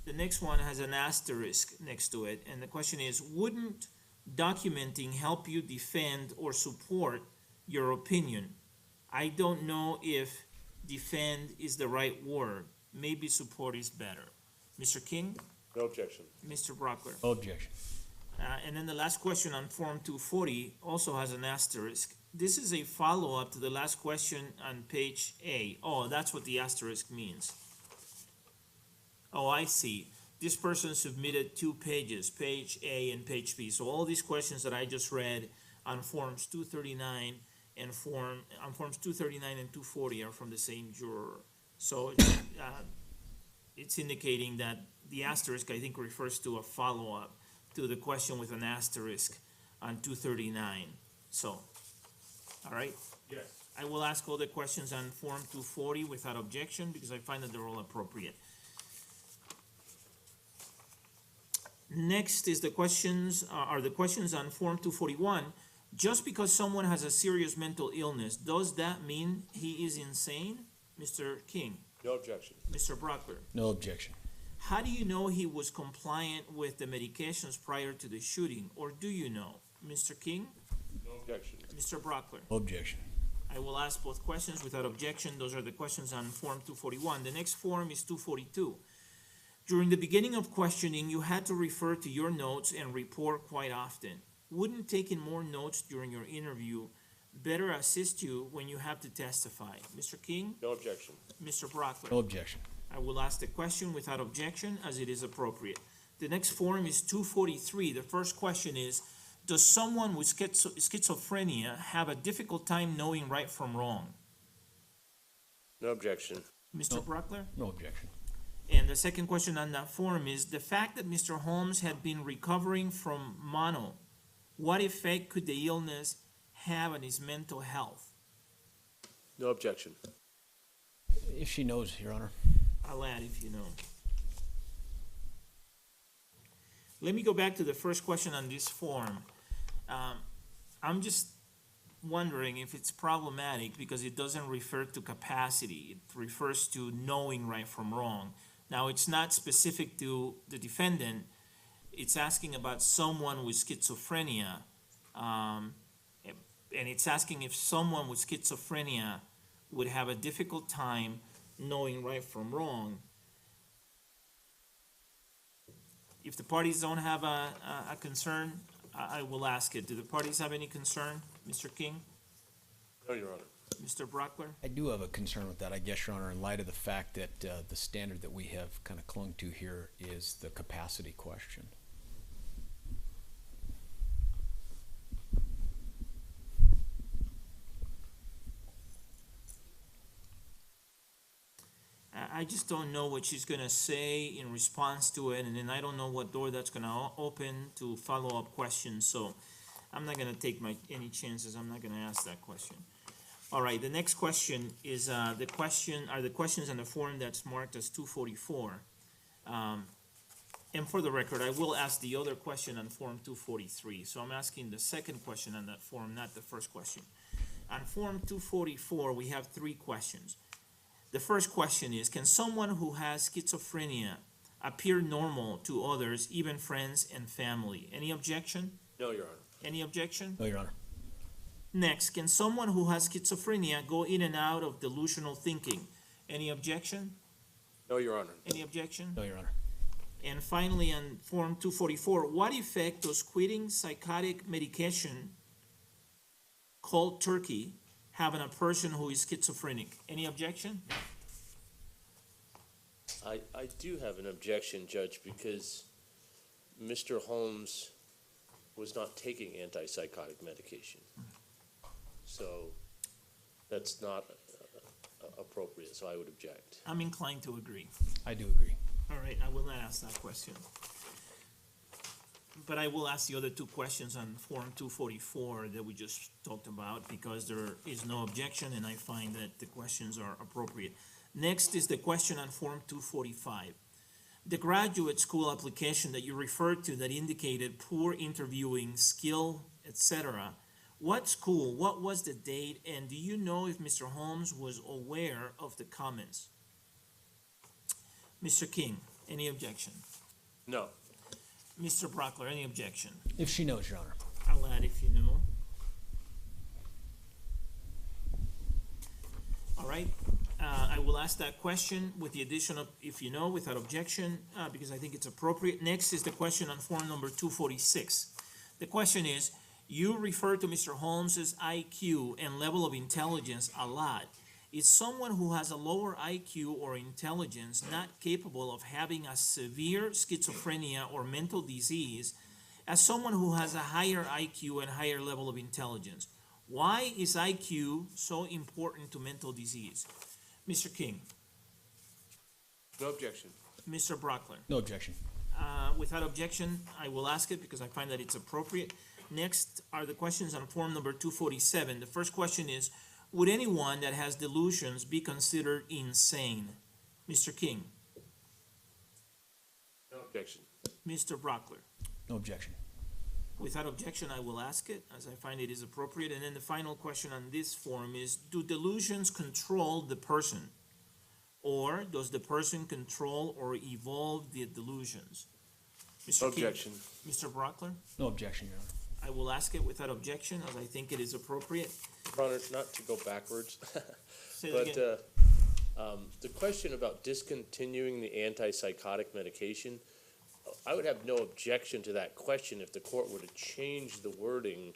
The next one has an asterisk next to it, and the question is, wouldn't documenting help you defend or support your opinion? I don't know if defend is the right word. Maybe support is better. Mr. King? No objection. Mr. Brockler? No objection. And then the last question on Form 240 also has an asterisk. This is a follow-up to the last question on page A. Oh, that's what the asterisk means. Oh, I see. This person submitted 2 pages, page A and page B. So all these questions that I just read on Forms 239 and Forms 239 and 240 are from the same juror. So it's indicating that the asterisk, I think, refers to a follow-up to the question with an asterisk on 239. So, all right? Yes. I will ask all the questions on Form 240 without objection because I find that they're all appropriate. Next is the questions on Form 241. Just because someone has a serious mental illness, does that mean he is insane? Mr. King? No objection. Mr. Brockler? No objection. How do you know he was compliant with the medications prior to the shooting, or do you know? Mr. King? No objection. Mr. Brockler? No objection. I will ask both questions without objection. Those are the questions on Form 241. The next form is 242. During the beginning of questioning, you had to refer to your notes and report quite often. Wouldn't taking more notes during your interview better assist you when you have to testify? Mr. King? No objection. Mr. Brockler? No objection. I will ask the question without objection as it is appropriate. The next form is 243. The first question is, does someone with schizophrenia have a difficult time knowing right from wrong? No objection. Mr. Brockler? No objection. And the second question on that form is, the fact that Mr. Holmes had been recovering from mono, what effect could the illness have on his mental health? No objection. If she knows, Your Honor. I'll add if you know. Let me go back to the first question on this form. I'm just wondering if it's problematic because it doesn't refer to capacity. It refers to knowing right from wrong. Now, it's not specific to the defendant. It's asking about someone with schizophrenia. And it's asking if someone with schizophrenia would have a difficult time knowing right from wrong. If the parties don't have a concern, I will ask it. Do the parties have any concern? Mr. King? No, Your Honor. Mr. Brockler? I do have a concern with that, I guess, Your Honor, in light of the fact that the standard that we have kind of clung to here is the capacity question. I just don't know what she's gonna say in response to it, and then I don't know what door that's gonna open to follow-up questions, so I'm not gonna take any chances, I'm not gonna ask that question. All right, the next question is, are the questions on the form that's marked as 244. And for the record, I will ask the other question on Form 243, so I'm asking the second question on that form, not the first question. On Form 244, we have 3 questions. The first question is, can someone who has schizophrenia appear normal to others, even friends and family? Any objection? No, Your Honor. Any objection? No, Your Honor. Next, can someone who has schizophrenia go in and out of delusional thinking? Any objection? No, Your Honor. Any objection? No, Your Honor. And finally, on Form 244, what effect does quitting psychotic medication cold turkey have on a person who is schizophrenic? Any objection? I do have an objection, Judge, because Mr. Holmes was not taking antipsychotic medication. So that's not appropriate, so I would object. I'm inclined to agree. I do agree. All right, I will not ask that question. But I will ask the other 2 questions on Form 244 that we just talked about, because there is no objection, and I find that the questions are appropriate. Next is the question on Form 245. The graduate school application that you referred to that indicated poor interviewing skill, etc. What school, what was the date, and do you know if Mr. Holmes was aware of the comments? Mr. King, any objection? No. Mr. Brockler, any objection? If she knows, Your Honor. I'll add if you know. All right, I will ask that question with the addition of if you know, without objection, because I think it's appropriate. Next is the question on form number 246. The question is, you refer to Mr. Holmes's IQ and level of intelligence a lot. Is someone who has a lower IQ or intelligence not capable of having a severe schizophrenia or mental disease as someone who has a higher IQ and higher level of intelligence? Why is IQ so important to mental disease? Mr. King. No objection. Mr. Brockler. No objection. Without objection, I will ask it because I find that it's appropriate. Next are the questions on form number 247. The first question is, would anyone that has delusions be considered insane? Mr. King. No objection. Mr. Brockler. No objection. Without objection, I will ask it, as I find it is appropriate. And then the final question on this form is, do delusions control the person? Or does the person control or evolve the delusions? Mr. No King. objection. Mr. Brockler? No objection, Your Honor. I will ask it without objection, as I think it is appropriate. Your Honor, not to go backwards, Say that but again. the question about discontinuing the antipsychotic medication, I would have no objection to that question if the court were to change the wording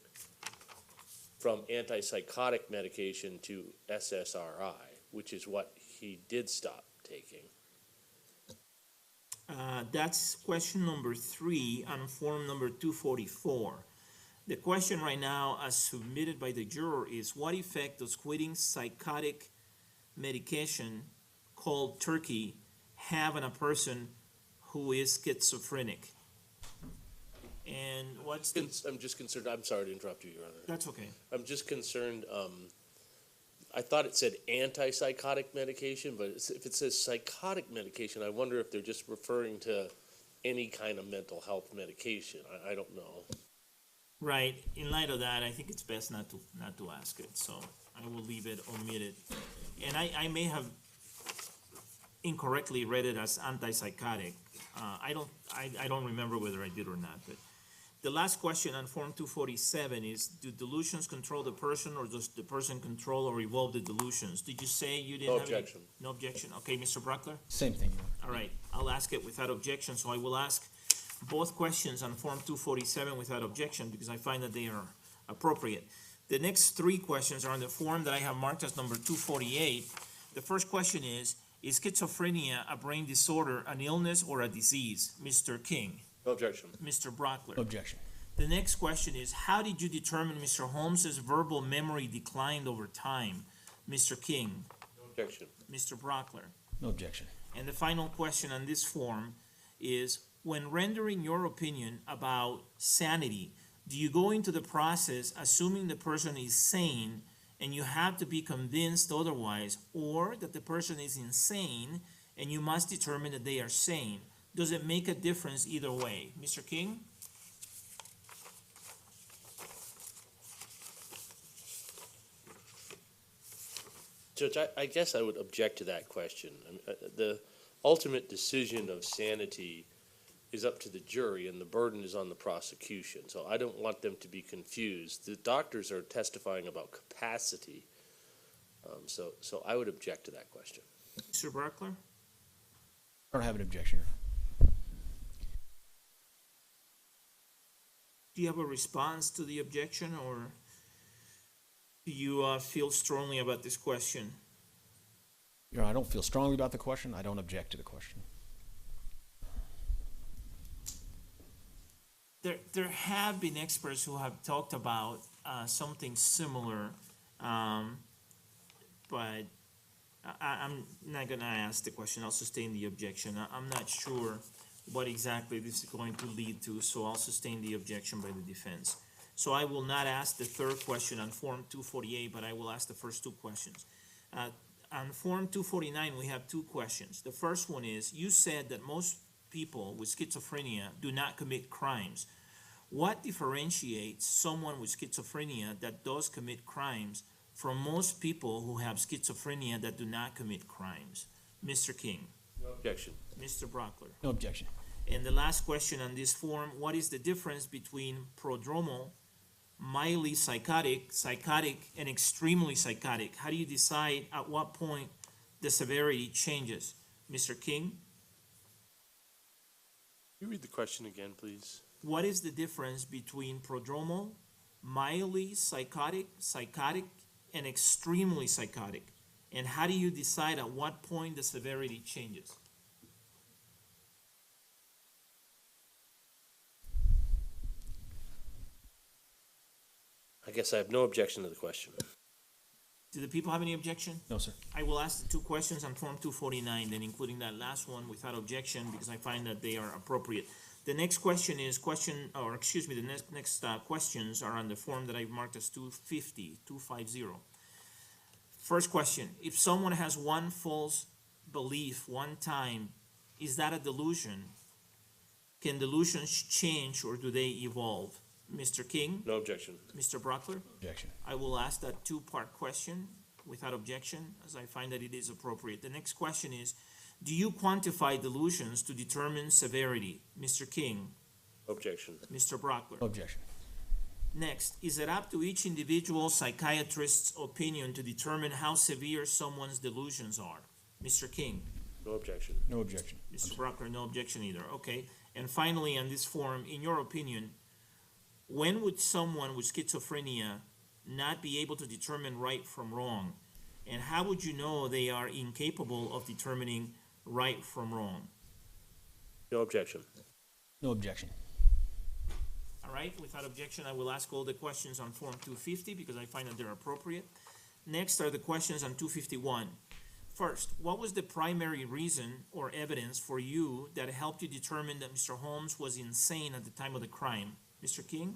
from antipsychotic medication to SSRI, which is what he did stop taking. That's question number 3 on form number 244. The question right now, as submitted by the juror, is what effect does quitting psychotic medication called Turkey have on a person who is schizophrenic? And what's the... I'm just concerned, I'm sorry to interrupt you, Your Honor. That's okay. I'm just concerned, I thought it said antipsychotic medication, but if it says psychotic medication, I wonder if they're just referring to any kind of mental health medication. I don't know. Right. In light of that, I think it's best not to ask it, so I will leave it omitted. And I may have incorrectly read it as antipsychotic. I don't remember whether I did or not, but the last question on form 247 is, do delusions control the person, or does the person control or evolve the delusions? Did you say you didn't No have any- objection. No objection. Okay, Mr. Brockler? Same thing, Your Honor. All right, I'll ask it without objection, so I will ask, both questions on Form 247 without objection because I find that they are appropriate. The next three questions are on the form that I have marked as number 248. The first question is schizophrenia a brain disorder, an illness, or a disease? Mr. King. No objection. Mr. Brockler. Objection. The next question is, how did you determine Mr. Holmes's verbal memory declined over time? Mr. King. No objection. Mr. Brockler. No objection. And the final question on this form is, when rendering your opinion about sanity, do you go into the process assuming the person is sane and you have to be convinced otherwise, or that the person is insane and you must determine that they are sane? Does it make a difference either way? Mr. King? Judge, I guess I would object to that question. The ultimate decision of sanity is up to the jury, and the burden is on the prosecution. So I don't want them to be confused. The doctors are testifying about capacity, so I would object to that question. Mr. Brockler? I don't have an objection. Do you have a response to the objection, or do you feel strongly about this question? Your Honor, I don't feel strongly about the question. I don't object to the question. There have been experts who have talked about something similar, but I'm not going to ask the question. I'll sustain the objection. I'm not sure what exactly this is going to lead to, so I'll sustain the objection by the defense. So I will not ask the third question on Form 248, but I will ask the first two questions. On Form 249, we have two questions. The first one is, you said that most people with schizophrenia do not commit crimes. What differentiates someone with schizophrenia that does commit crimes from most people who have schizophrenia that do not commit crimes? Mr. King. No objection. Mr. Brockler. No objection. And the last question on this form, what is the difference between prodromal, mildly psychotic, psychotic, and extremely psychotic? How do you decide at what point the severity changes? Mr. King? Can you read the question again, please? What is the difference between prodromal, mildly psychotic, psychotic, and extremely psychotic? And how do you decide at what point the severity changes? I guess I have no objection to the question. Do the people have any objection? No, sir. I will ask the two questions on Form 249, then including that last one without objection, because I find that they are appropriate. The next question is the next questions are on the form that I've marked as 250. First question, if someone has one false belief one time, is that a delusion? Can delusions change or do they evolve? Mr. King? No objection. Mr. Brockler? Objection. I will ask that two-part question without objection, as I find that it is appropriate. The next question is, do you quantify delusions to determine severity? Mr. King? Objection. Mr. Brockler? Objection. Next, is it up to each individual psychiatrist's opinion to determine how severe someone's delusions are? Mr. King? No objection. No objection. Mr. Brockler, no objection either. Okay. And finally, on this form, in your opinion, when would someone with schizophrenia not be able to determine right from wrong? And how would you know they are incapable of determining right from wrong? No objection. No objection. All right, without objection, I will ask all the questions on Form 250 because I find that they're appropriate. Next are the questions on 251. First, what was the primary reason or evidence for you that helped you determine that Mr. Holmes was insane at the time of the crime? Mr. King?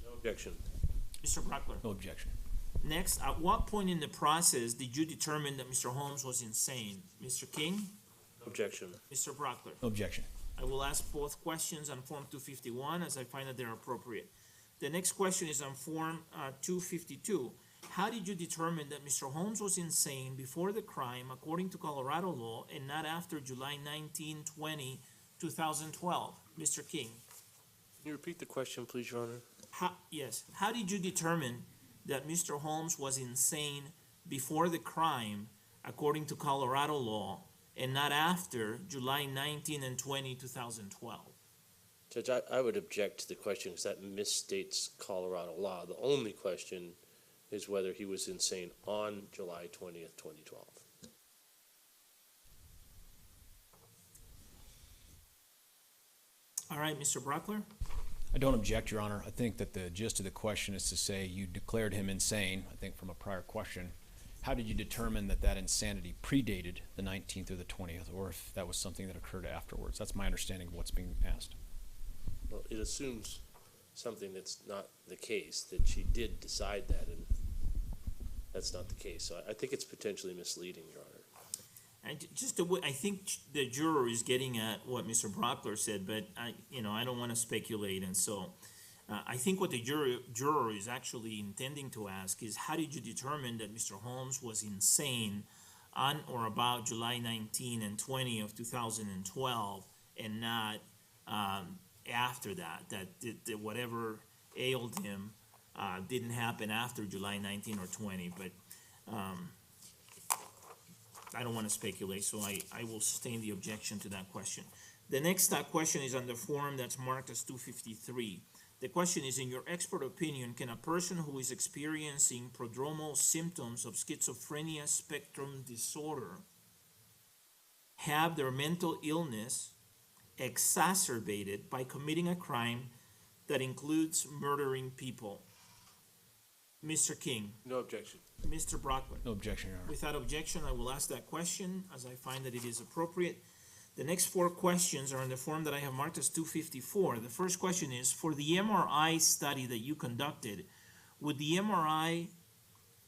No objection. Mr. Brockler? No objection. Next, at what point in the process did you determine that Mr. Holmes was insane? Mr. King? No objection. Mr. Brockler? No objection. I will ask both questions on Form 251 as I find that they're appropriate. The next question is on Form 252. How did you determine that Mr. Holmes was insane before the crime according to Colorado law and not after July 19, 20, 2012? Mr. King? Can you repeat the question, please, Your Honor? Yes. How did you determine that Mr. Holmes was insane before the crime according to Colorado law and not after July 19 and 20, 2012? Judge, I would object to the question because that misstates Colorado law. The only question is whether he was insane on July 20th, 2012. All right, Mr. Brockler? I don't object, Your Honor. I think that the gist of the question is to say you declared him insane, I think from a prior question. How did you determine that that insanity predated the 19th or the 20th, or if that was something that occurred afterwards? That's my understanding of what's being asked. Well, it assumes something that's not the case, that she did decide that, and that's not the case. So I think it's potentially misleading, Your Honor. And just I think the juror is getting at what Mr. Brockler said, but I don't want to speculate, and so I think what the juror is actually intending to ask is, how did you determine that Mr. Holmes was insane on or about July 19 and 20 of 2012, and not after that? That whatever ailed him didn't happen after July 19 or 20, but. I don't want to speculate, so I will sustain the objection to that question. The next question is on the form that's marked as 253. The question is, in your expert opinion, can a person who is experiencing prodromal symptoms of schizophrenia spectrum disorder have their mental illness exacerbated by committing a crime that includes murdering people? Mr. King? No objection. Mr. Brockler? No objection, Your Honor. Without objection, I will ask that question as I find that it is appropriate. The next four questions are in the form that I have marked as 254. The first question is, for the MRI study that you conducted, would the MRI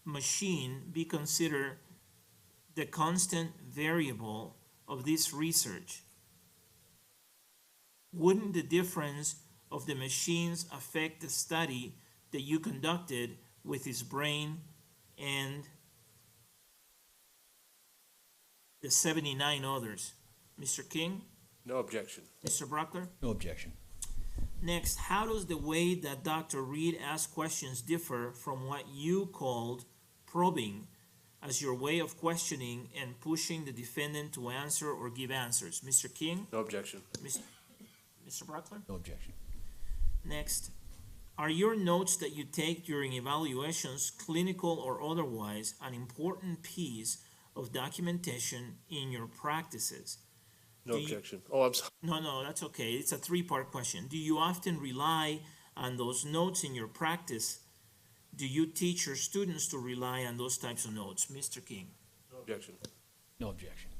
machine be considered the constant variable of this research? Wouldn't the difference of the machines affect the study that you conducted with his brain and the 79 others? Mr. King? No objection. Mr. Brockler? No objection. Next, how does the way that Dr. Reed asked questions differ from what you called probing as your way of questioning and pushing the defendant to answer or give answers? Mr. King? No objection. Mr. Brockler? No objection. Next, are your notes that you take during evaluations, clinical or otherwise, an important piece of documentation in your practices? No objection. Oh, I'm sorry. No, that's okay. It's a three-part question. Do you often rely on those notes in your practice? Do you teach your students to rely on those types of notes? Mr. King? No objection. No objection.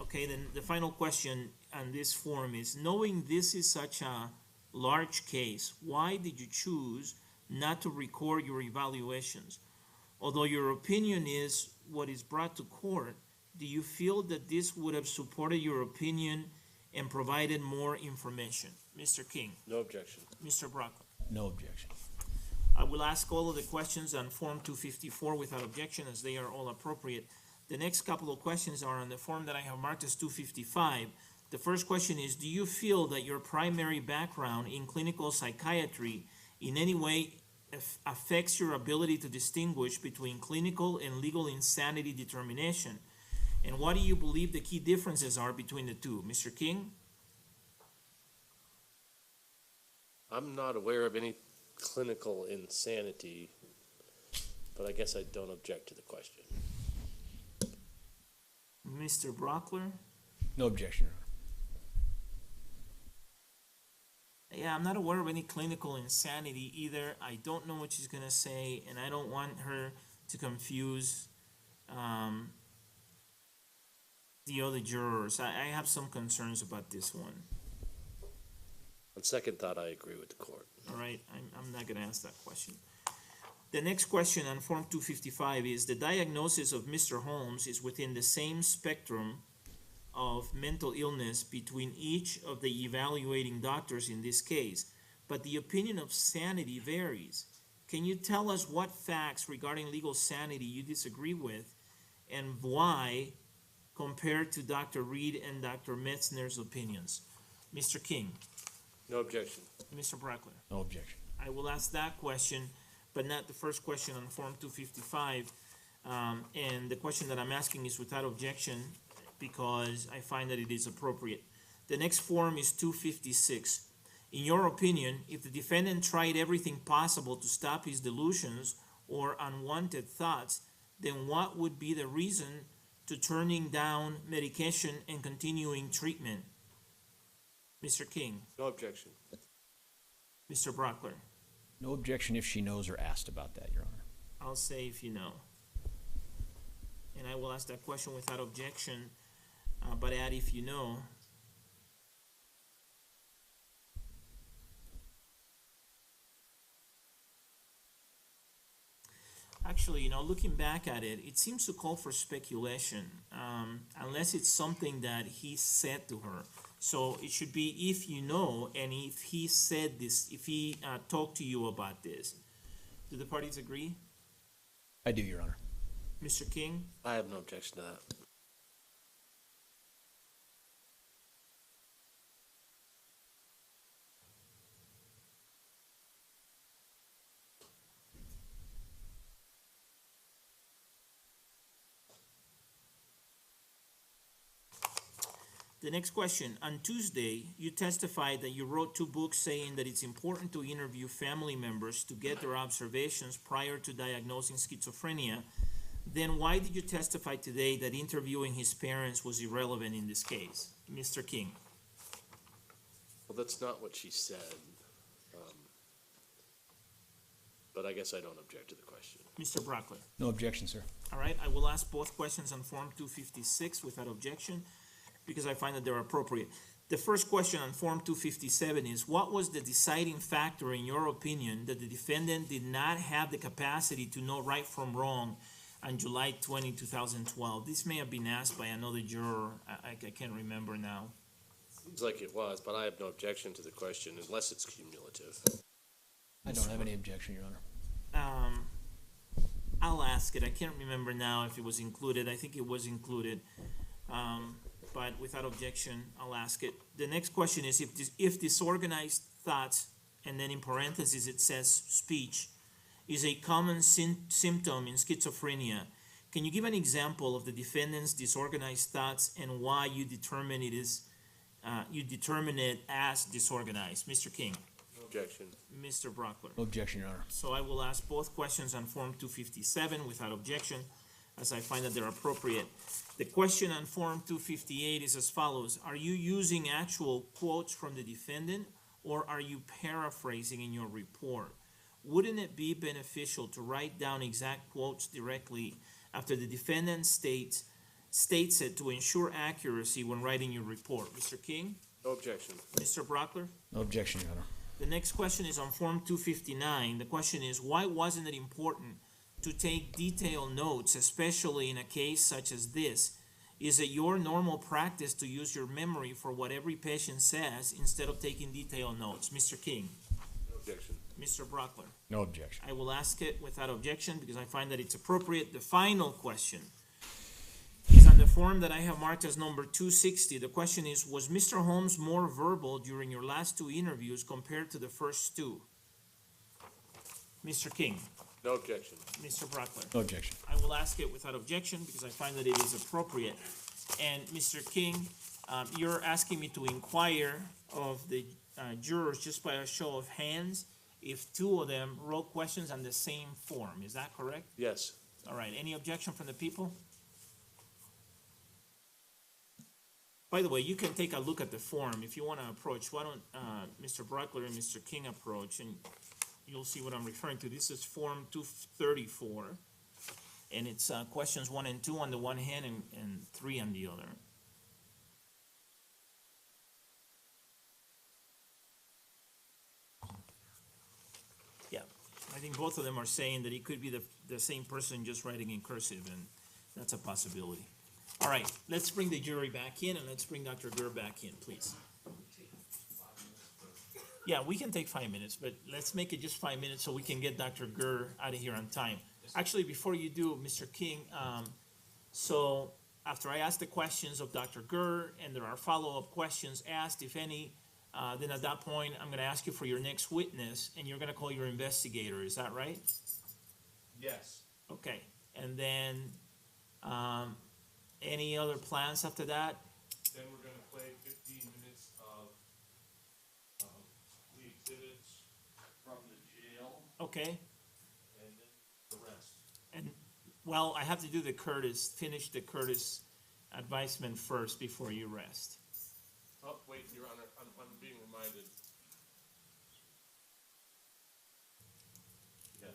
Okay, then the final question on this form is, knowing this is such a large case, why did you choose not to record your evaluations? Although your opinion is what is brought to court, do you feel that this would have supported your opinion and provided more information? Mr. King? No objection. Mr. Brockler? No objection. I will ask all of the questions on Form 254 without objection, as they are all appropriate. The next couple of questions are on the form that I have marked as 255. The first question is, do you feel that your primary background in clinical psychiatry in any way affects your ability to distinguish between clinical and legal insanity determination? And what do you believe the key differences are between the two? Mr. King? I'm not aware of any clinical insanity, but I guess I don't object to the question. Mr. Brockler? No objection, Your Honor. Yeah, I'm not aware of any clinical insanity either. I don't know what she's going to say, and I don't want her to confuse the other jurors. I have some concerns about this one. On second thought, I agree with the court. All right, I'm not going to ask that question. The next question on Form 255 is, the diagnosis of Mr. Holmes is within the same spectrum of mental illness between each of the evaluating doctors in this case, but the opinion of sanity varies. Can you tell us what facts regarding legal sanity you disagree with and why compared to Dr. Reed and Dr. Metzner's opinions? Mr. King? No objection. Mr. Brockler? No objection. I will ask that question, but not the first question on Form 255. And the question that I'm asking is without objection, because I find that it is appropriate. The next form is 256. In your opinion, if the defendant tried everything possible to stop his delusions or unwanted thoughts, then what would be the reason to turning down medication and continuing treatment? Mr. King. No objection. Mr. Brockler. No objection if she knows or asked about that, Your Honor. I'll say if you know. And I will ask that question without objection, but add if you know. Actually, looking back at it, it seems to call for speculation, unless it's something that he said to her. So it should be if you know, and if he said this, if he talked to you about this. Do the parties agree? I do, Your Honor. Mr. King? I have no objection to that. The next question. On Tuesday, you testified that you wrote 2 books saying that it's important to interview family members to get their observations prior to diagnosing schizophrenia. Then why did you testify today that interviewing his parents was irrelevant in this case? Mr. King. Well, that's not what she said. But I guess I don't object to the question. Mr. Brockler. No objection, sir. All right, I will ask both questions on Form 256 without objection, because I find that they're appropriate. The first question on Form 257 is, what was the deciding factor, in your opinion, that the defendant did not have the capacity to know right from wrong on July 20, 2012? This may have been asked by another juror. I can't remember now. Seems like it was, but I have no objection to the question unless it's cumulative. I don't have any objection, Your Honor. I'll ask it. I can't remember now if it was included. I think it was included. But without objection, I'll ask it. The next question is, if disorganized thoughts, and then in parentheses it says speech, is a common symptom in schizophrenia, can you give an example of the defendant's disorganized thoughts and why you determine it as disorganized? Mr. King. No objection. Mr. Brockler. No objection, Your Honor. So I will ask both questions on Form 257 without objection, as I find that they're appropriate. The question on Form 258 is as follows. Are you using actual quotes from the defendant, or are you paraphrasing in your report? Wouldn't it be beneficial to write down exact quotes directly after the defendant states it to ensure accuracy when writing your report? Mr. King? No objection. Mr. Brockler? No objection, Your Honor. The next question is on Form 259. The question is, why wasn't it important to take detailed notes, especially in a case such as this? Is it your normal practice to use your memory for what every patient says instead of taking detailed notes? Mr. King. No objection. Mr. Brockler. No objection. I will ask it without objection because I find that it's appropriate. The final question is on the form that I have marked as number 260. The question is, was Mr. Holmes more verbal during your last 2 interviews compared to the first 2? Mr. King. No objection. Mr. Brockler. No objection. I will ask it without objection because I find that it is appropriate. And Mr. King, you're asking me to inquire of the jurors just by a show of hands if 2 of them wrote questions on the same form. Is that correct? Yes. All right. Any objection from the people? By the way, you can take a look at the form if you want to approach. Why don't Mr. Brockler and Mr. King approach, and you'll see what I'm referring to. This is Form 234, and it's questions 1 and 2 on the one hand and 3 on the other. Yeah, I think both of them are saying that it could be the same person just writing in cursive, and that's a possibility. All right, let's bring the jury back in, and let's bring Dr. Gurr back in, please. Yeah, we can take 5 minutes, but let's make it just 5 minutes so we can get Dr. Gurr out of here on time. Actually, before you do, Mr. King, so after I ask the questions of Dr. Gurr and there are follow-up questions asked, if any, then at that point, I'm going to ask you for your next witness, and you're going to call your investigator. Is that right? Yes. Okay. And then any other plans after that? Then we're going to play 15 minutes Okay, and then the rest. and, well, I have to do finish the Curtis advisement first before you rest. Oh, wait, Your Honor, I'm being reminded. Yeah.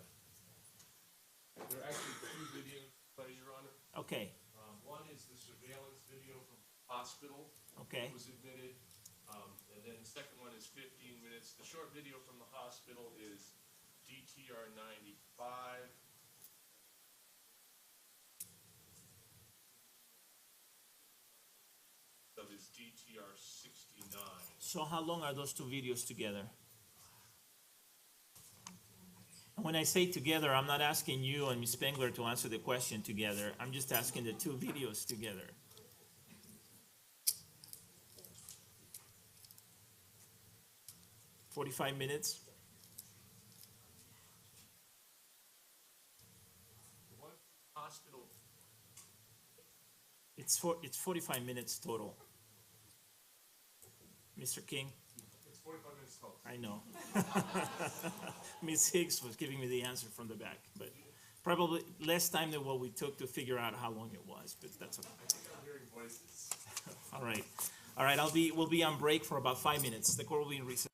There are actually two videos, Your Honor. Okay, One is the surveillance video from hospital. okay, Was admitted, and then the second one is 15 minutes. The short video from the hospital is DTR 95. Of his DTR 69. so how long are those two videos together? And when I say together, I'm not asking you and Ms. Spengler to answer the question together. I'm just asking the two videos together. $45 minutes? One hospital. It's 45 minutes total. Mr. King? It's 45 minutes total. I know. Ms. Higgs was giving me the answer from the back, but probably less time than what we took to figure out how long it was, but that's okay. I think I'm hearing voices. All right. All right, we'll be on break for about 5 minutes. The court will be in recess.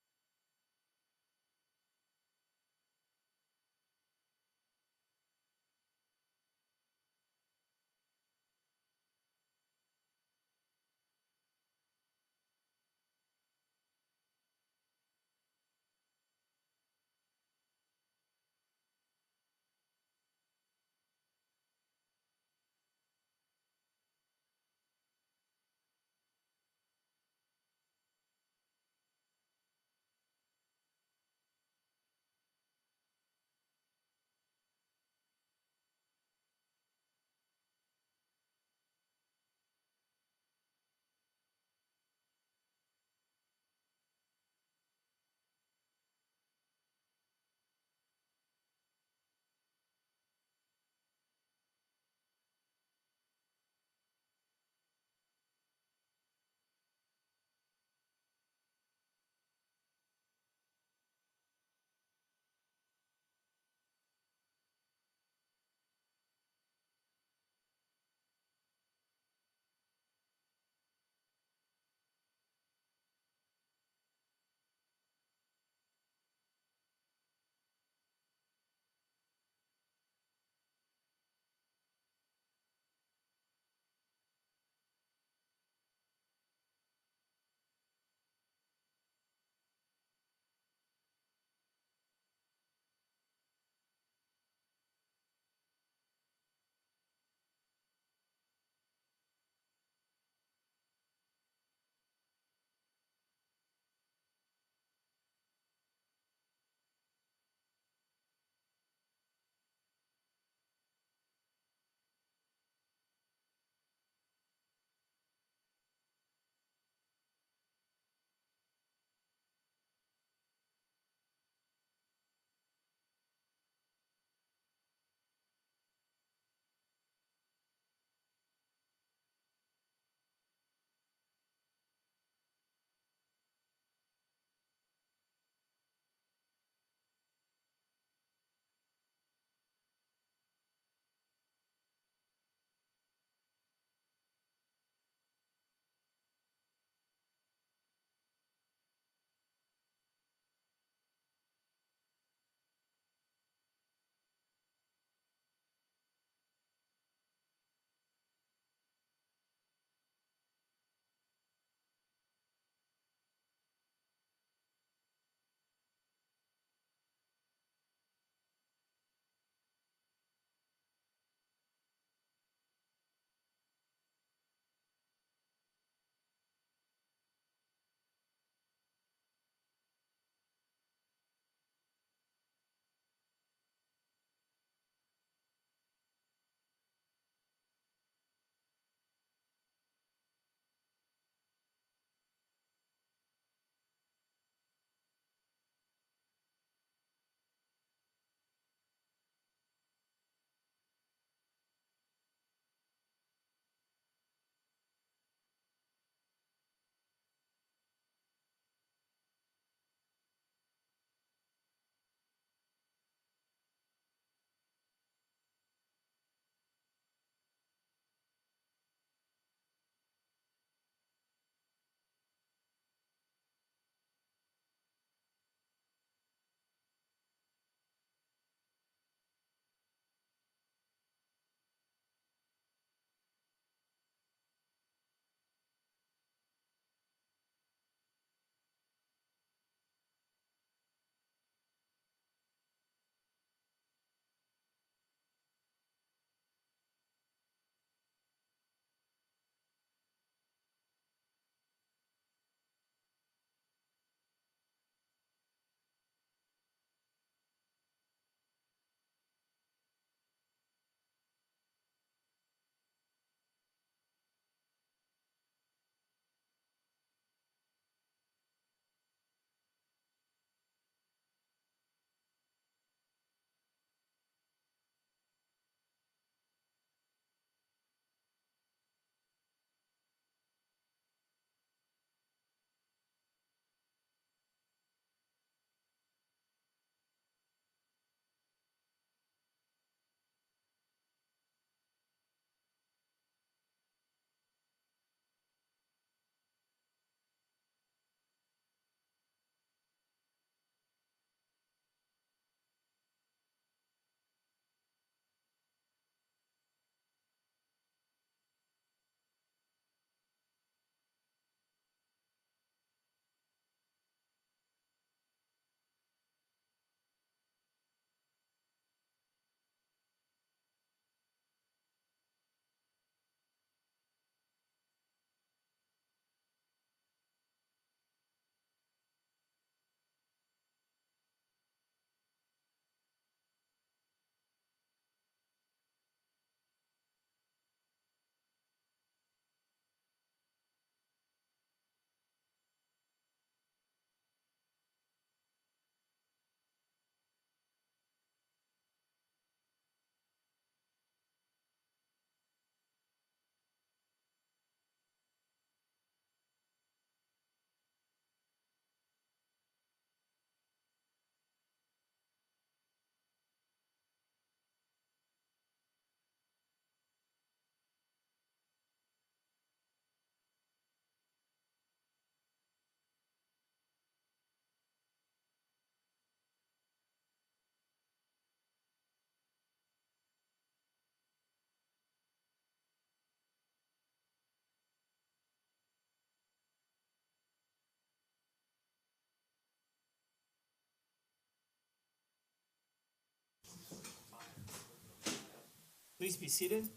Please be seated.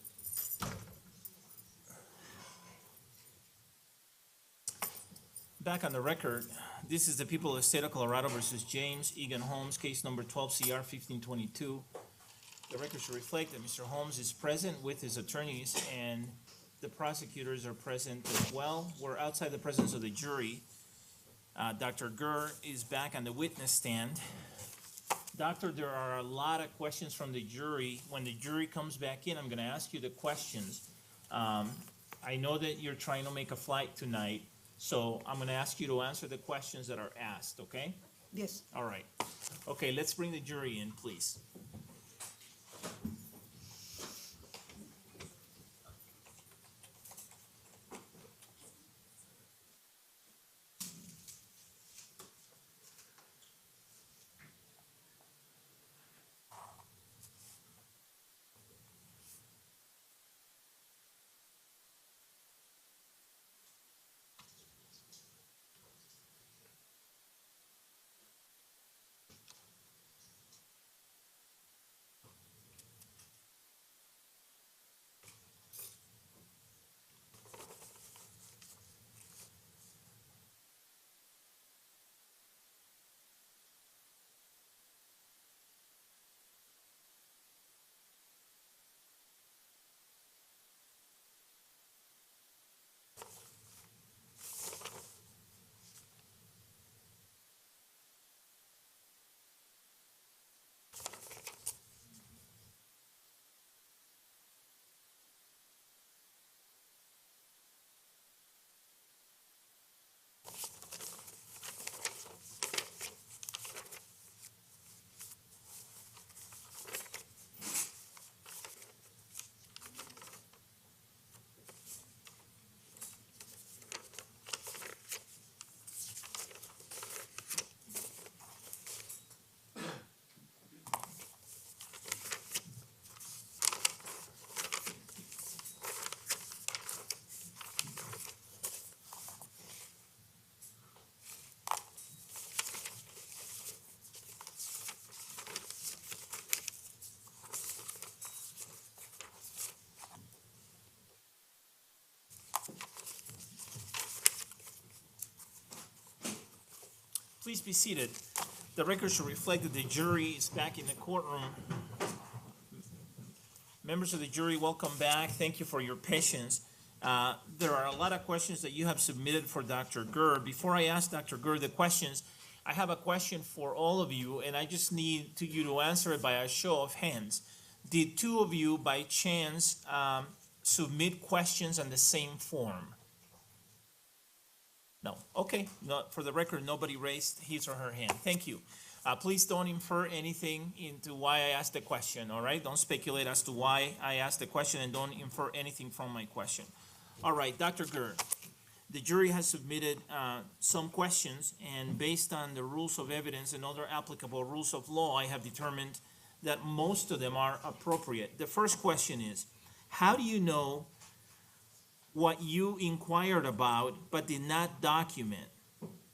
Back on the record, this is the people of the state of Colorado versus James Egan Holmes, case number 12 CR 1522. The record should reflect that Mr. Holmes is present with his attorneys and the prosecutors are present as well. We're outside the presence of the jury. Dr. Gurr is back on the witness stand. Doctor, there are a lot of questions from the jury. When the jury comes back in, I'm gonna ask you the questions. I know that you're trying to make a flight tonight, so I'm gonna ask you to answer the questions that are asked, okay? Yes. All right. Okay, let's bring the jury in, please. Please be seated. The record should reflect that the jury is back in the courtroom. Members of the jury, welcome back. Thank you for your patience. There are a lot of questions that you have submitted for Dr. Gurr. Before I ask Dr. Gurr the questions, I have a question for all of you, and I just need you to answer it by a show of hands. Did two of you, by chance, submit questions on the same form? No. Okay. No, for the record, nobody raised his or her hand. Thank you. Please don't infer anything into why I asked the question, all right? Don't speculate as to why I asked the question and don't infer anything from my question. All right, Dr. Gurr, the jury has submitted some questions, and based on the rules of evidence and other applicable rules of law, I have determined that most of them are appropriate. The first question is, how do you know what you inquired about but did not document?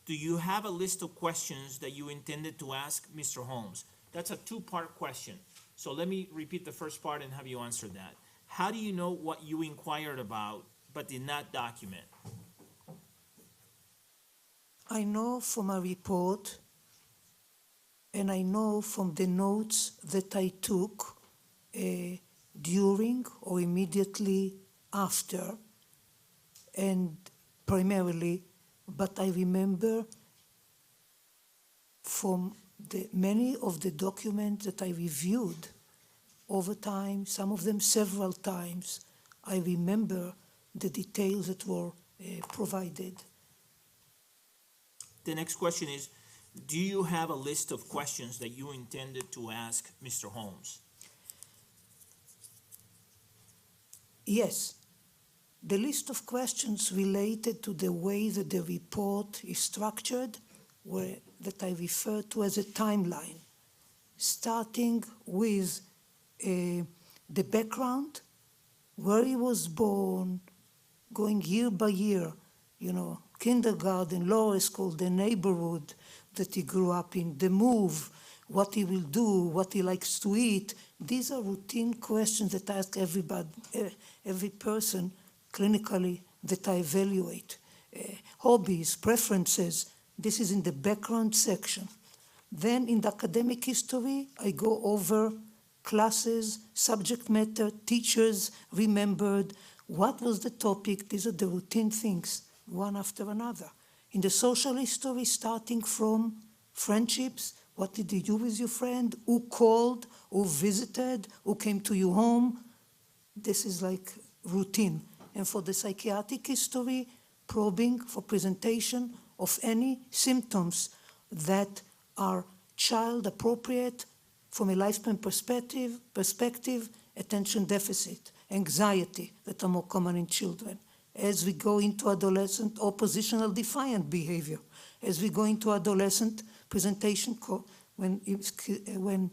Do you have a list of questions that you intended to ask Mr. Holmes? That's a two-part question. So let me repeat the first part and have you answer that. How do you know what you inquired about but did not document? I know from a report, and I know from the notes that I took during or immediately after, and primarily, but I remember from many of the documents that I reviewed over time, some of them several times, I remember the details that were provided. The next question is, do you have a list of questions that you intended to ask Mr. Holmes? Yes. The list of questions related to the way that the report is structured were that I refer to as a timeline, starting with the background, where he was born, going year by year, kindergarten, lower school, the neighborhood that he grew up in, the move, what he will do, what he likes to eat. These are routine questions that I ask every person clinically that I evaluate. Hobbies, preferences, this is in the background section. Then in the academic history, I go over classes, subject matter, teachers remembered, what was the topic. These are the routine things, one after another. In the social history, starting from friendships, what did you do with your friend, who called, who visited, who came to your home. This is like routine. And for the psychiatric history, probing for presentation of any symptoms that are child appropriate from a lifespan perspective, attention deficit, anxiety that are more common in children. As we go into adolescent, oppositional defiant behavior. As we go into adolescent, presentation when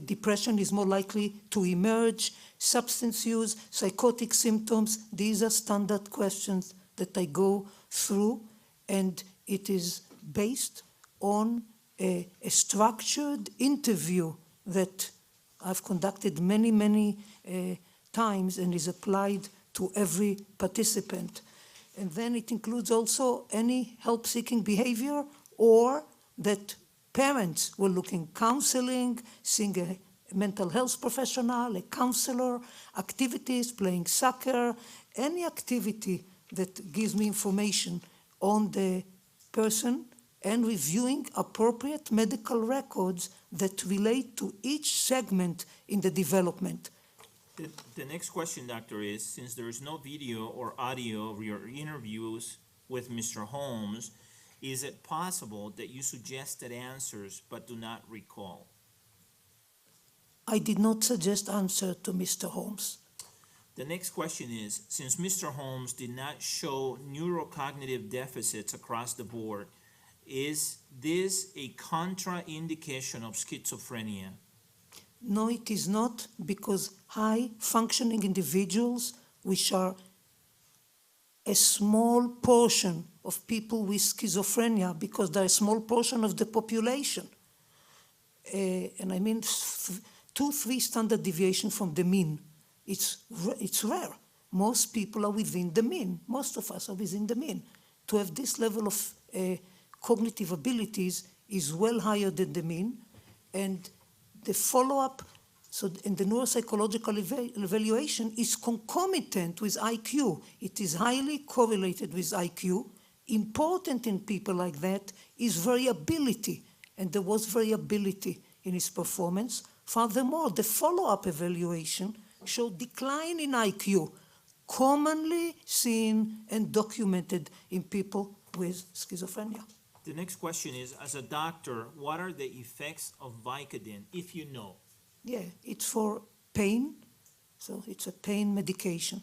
depression is more likely to emerge, substance use, psychotic symptoms. These are standard questions that I go through, and it is based on a structured interview that I've conducted many times and is applied to every participant. And then it includes also any help-seeking behavior, or that parents were looking counseling, seeing a mental health professional, a counselor, activities, playing soccer, any activity that gives me information on the person, and reviewing appropriate medical records that relate to each segment in the development. The next question, Doctor, is since there is no video or audio of your interviews with Mr. Holmes, is it possible that you suggested answers but do not recall? I did not suggest answer to Mr. Holmes. The next question is, since Mr. Holmes did not show neurocognitive deficits across the board, is this a contraindication of schizophrenia? No, it is not, because high-functioning individuals, which are a small portion of people with schizophrenia, because they're a small portion of the population, and I mean 2-3 standard deviation from the mean. It's rare. Most people are within the mean. Most of us are within the mean. To have this level of cognitive abilities is well higher than the mean, and the follow-up, and the neuropsychological evaluation is concomitant with IQ. It is highly correlated with IQ. Important in people like that is variability, and there was variability in his performance. Furthermore, the follow-up evaluation showed decline in IQ, commonly seen and documented in people with schizophrenia. The next question is, as a doctor, what are the effects of Vicodin, if you know? Yeah, it's for pain, so it's a pain medication.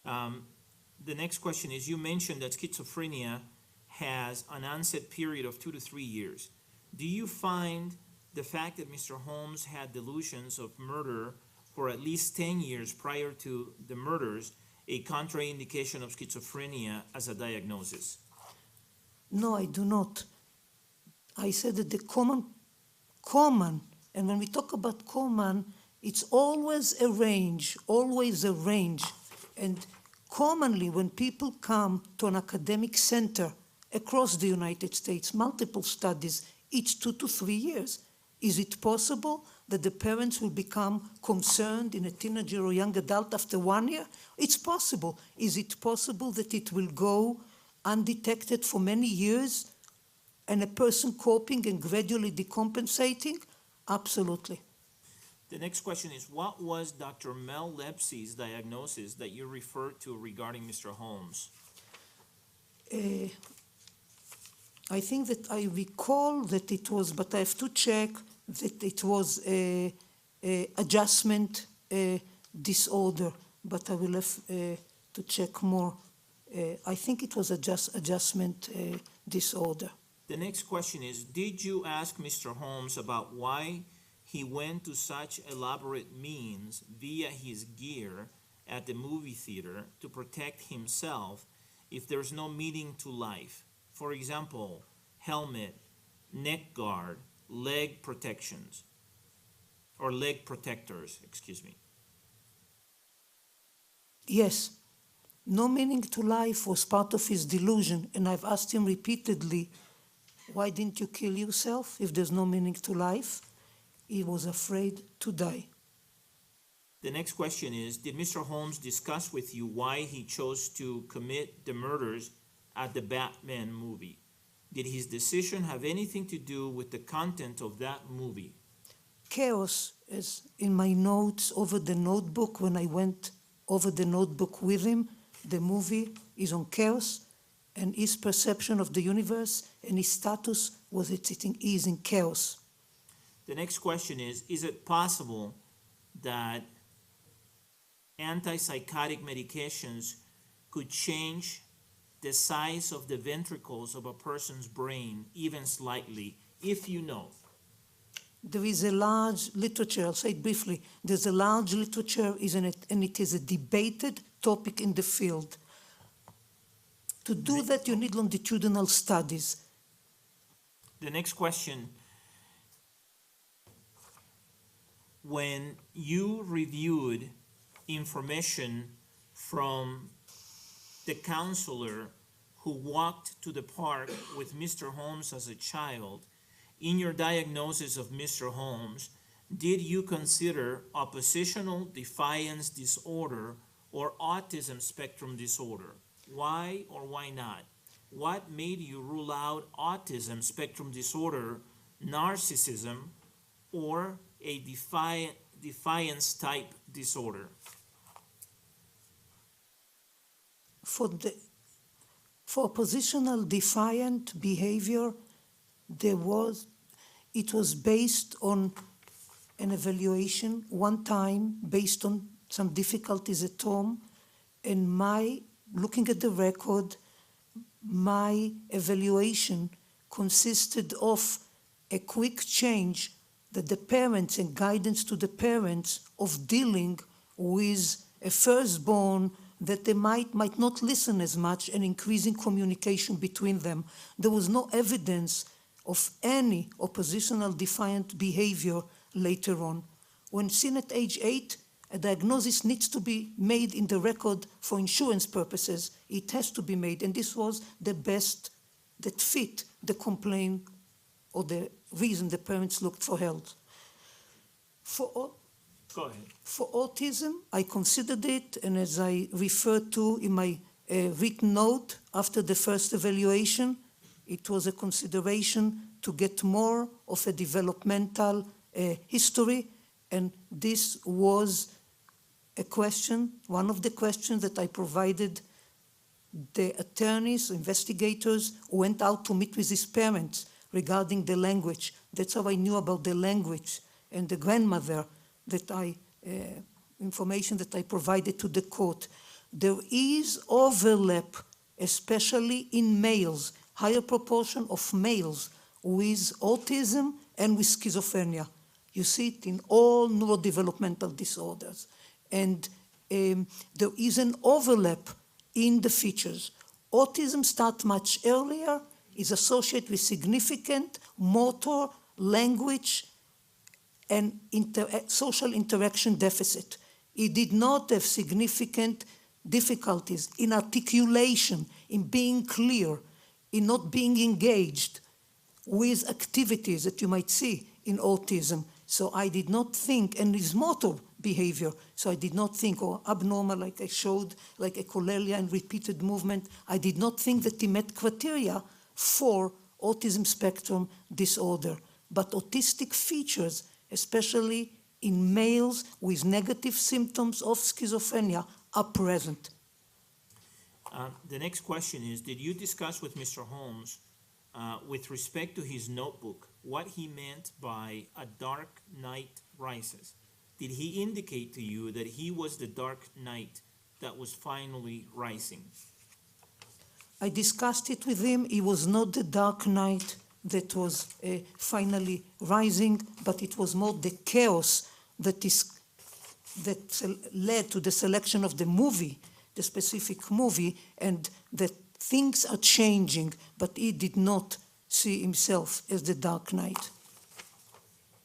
The next question is, you mentioned that schizophrenia has an onset period of 2 to 3 years. Do you find the fact that Mr. Holmes had delusions of murder for at least 10 years prior to the murders a contraindication of schizophrenia as a diagnosis? No, I do not. I said that the common, and when we talk about common, it's always a range. And commonly, when people come to an academic center across the United States, multiple studies, each 2 to 3 years, is it possible that the parents will become concerned in a teenager or young adult after 1 year? It's possible. Is it possible that it will go undetected for many years and a person coping and gradually decompensating? Absolutely. The next question is, what was Dr. Mel Lepsey's diagnosis that you referred to regarding Mr. Holmes? I think that I recall that it was, but I have to check, that it was a adjustment disorder, but I will have to check more. I think it was adjustment disorder. The next question is, did you ask Mr. Holmes about why he went to such elaborate means via his gear at the movie theater to protect himself if there's no meaning to life? For example, helmet, neck guard, leg protections, or leg protectors, excuse me. Yes. No meaning to life was part of his delusion, and I've asked him repeatedly, why didn't you kill yourself if there's no meaning to life? He was afraid to die. The next question is, did Mr. Holmes discuss with you why he chose to commit the murders at the Batman movie? Did his decision have anything to do with the content of that movie? Chaos is in my notes over the notebook. When I went over the notebook with him, the movie is on chaos, and his perception of the universe and his status was that it is in chaos. The next question is it possible that antipsychotic medications could change the size of the ventricles of a person's brain, even slightly, if you know? There is a large literature, I'll say it briefly, there's a large literature, isn't it? And it is a debated topic in the field. To do that, you need longitudinal studies. The next question, when you reviewed information from the counselor who walked to the park with Mr. Holmes as a child, in your diagnosis of Mr. Holmes, did you consider oppositional defiance disorder or autism spectrum disorder? Why or why not? What made you rule out autism spectrum disorder, narcissism, or a defiance type disorder? For oppositional defiant behavior, it was based on an evaluation one time based on some difficulties at home, and looking at the record, my evaluation consisted of a quick change that the parents and guidance to the parents of dealing with a firstborn that they might not listen as much, and increasing communication between them. There was no evidence of any oppositional defiant behavior later on. When seen at age 8, a diagnosis needs to be made in the record for insurance purposes. It has to be made, and this was the best that fit the complaint or the reason the parents looked for help. Go ahead. For autism, I considered it, and as I referred to in my written note after the first evaluation, it was a consideration to get more of a developmental history, and this was a question, one of the questions that I provided the attorneys, investigators who went out to meet with his parents regarding the language. That's how I knew about the language, and the grandmother information that I provided to the court. There is overlap, especially in males, higher proportion of males with autism and with schizophrenia. You see it in all neurodevelopmental disorders. And there is an overlap in the features. Autism starts much earlier, is associated with significant motor, language, and social interaction deficit. It did not have significant difficulties in articulation, in being clear, in not being engaged with activities that you might see in autism. So I did not think, and his motor behavior, so I did not think, or abnormal, like I showed, like echolalia and repeated movement, I did not think that he met criteria for autism spectrum disorder. But autistic features, especially in males with negative symptoms of schizophrenia, are present. The next question is, did you discuss with Mr. Holmes, with respect to his notebook, what he meant by a dark night rises? Did he indicate to you that he was the dark night that was finally rising? I discussed it with him. He was not the dark night that was finally rising, but it was more the chaos that led to the selection of the movie, the specific movie, and that things are changing, but he did not see himself as the Dark Knight.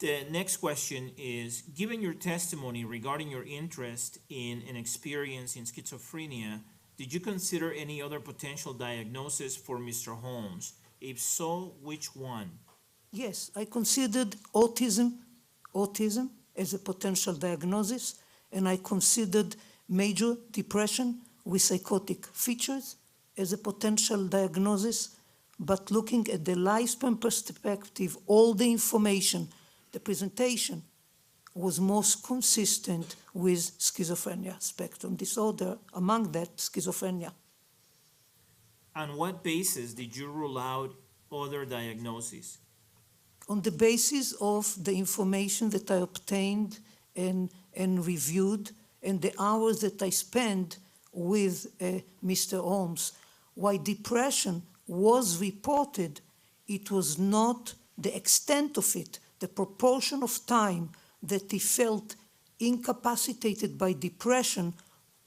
The next question is, given your testimony regarding your interest in an experience in schizophrenia, did you consider any other potential diagnosis for Mr. Holmes? If so, which one? Yes, I considered autism as a potential diagnosis, and I considered major depression with psychotic features as a potential diagnosis, but looking at the lifespan perspective, all the information, the presentation was most consistent with schizophrenia spectrum disorder, among that schizophrenia. On what basis did you rule out other diagnoses? On the basis of the information that I obtained and reviewed, and the hours that I spent with Mr. Holmes, why depression was reported, it was not the extent of it, the proportion of time that he felt incapacitated by depression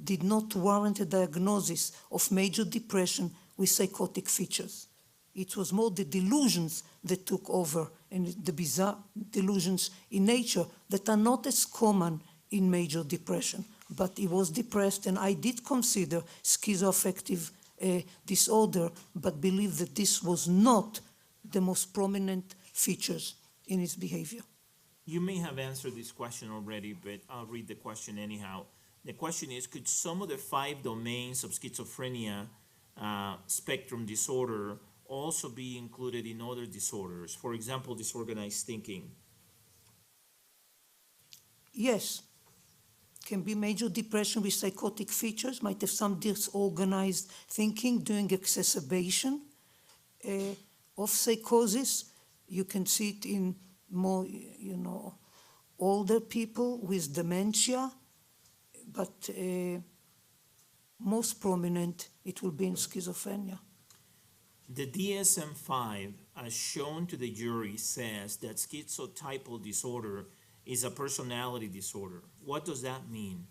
did not warrant a diagnosis of major depression with psychotic features. It was more the delusions that took over, and the bizarre delusions in nature that are not as common in major depression. But he was depressed, and I did consider schizoaffective disorder, but believe that this was not the most prominent features in his behavior. You may have answered this question already, but I'll read the question anyhow. The question is, could some of the 5 domains of schizophrenia spectrum disorder also be included in other disorders? For example, disorganized thinking. Yes, can be major depression with psychotic features, might have some disorganized thinking during exacerbation of psychosis. You can see it in more, older people with dementia, but most prominent, it will be in schizophrenia. The DSM-5, as shown to the jury, says that schizotypal disorder is a personality disorder. What does that mean?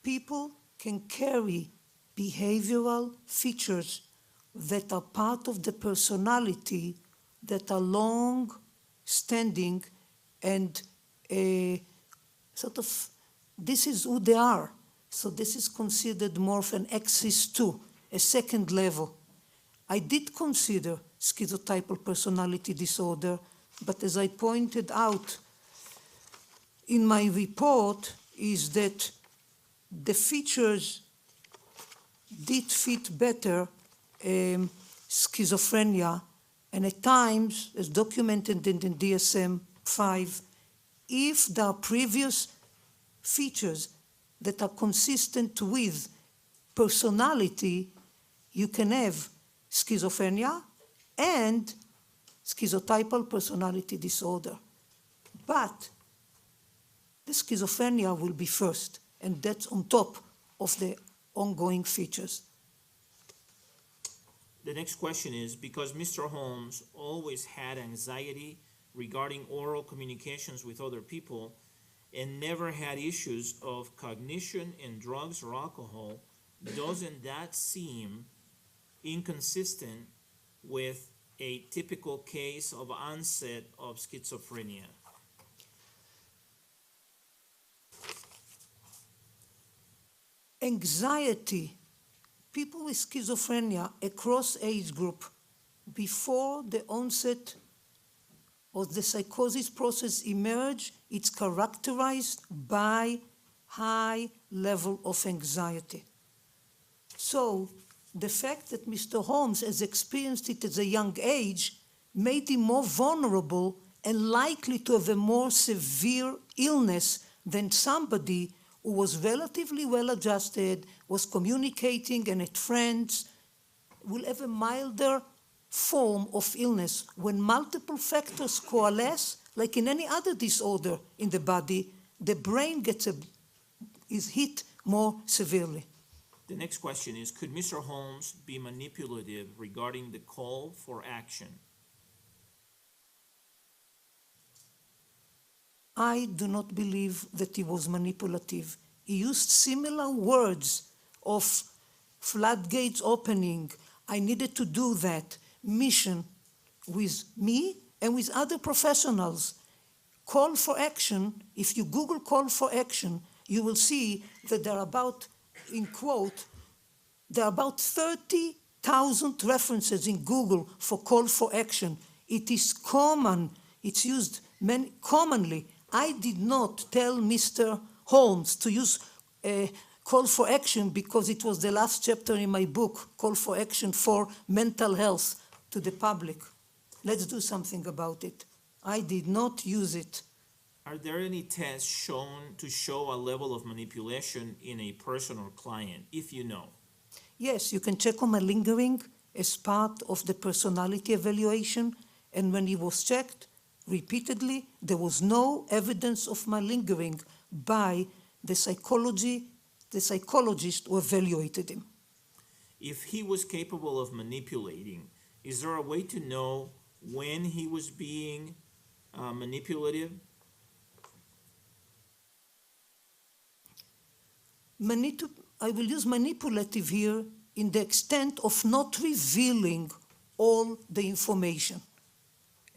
People can carry behavioral features that are part of the personality that are long-standing and this is who they are. So this is considered more of an axis 2, a second level. I did consider schizotypal personality disorder, but as I pointed out in my report, is that the features did fit better schizophrenia, and at times, as documented in the DSM-5, if there are previous features that are consistent with personality, you can have schizophrenia and schizotypal personality disorder. But the schizophrenia will be first, and that's on top of the ongoing features. The next question is, because Mr. Holmes always had anxiety regarding oral communications with other people and never had issues of cognition and drugs or alcohol, doesn't that seem inconsistent with a typical case of onset of schizophrenia? Anxiety, people with schizophrenia across age group, before the onset of the psychosis process emerge, it's characterized by high level of anxiety. So the fact that Mr. Holmes has experienced it at a young age made him more vulnerable and likely to have a more severe illness than somebody who was relatively well adjusted, was communicating and had friends, will have a milder form of illness. When multiple factors coalesce, like in any other disorder in the body, the brain is hit more severely. The next question is, could Mr. Holmes be manipulative regarding the call for action? I do not believe that he was manipulative. He used similar words of floodgates opening. I needed to do that mission with me and with other professionals. Call for action, if you Google call for action, you will see that there are about, in quote, there are about 30,000 references in Google for call for action. It is common, it's used commonly. I did not tell Mr. Holmes to use call for action because it was the last chapter in my book, Call for Action for Mental Health to the public. Let's do something about it. I did not use it. Are there any tests shown to show a level of manipulation in a person or client, if you know? Yes, you can check on my lingering as part of the personality evaluation, and when he was checked repeatedly, there was no evidence of malingering by the psychologist who evaluated him. If he was capable of manipulating, is there a way to know when he was being manipulative? I will use manipulative here in the extent of not revealing all the information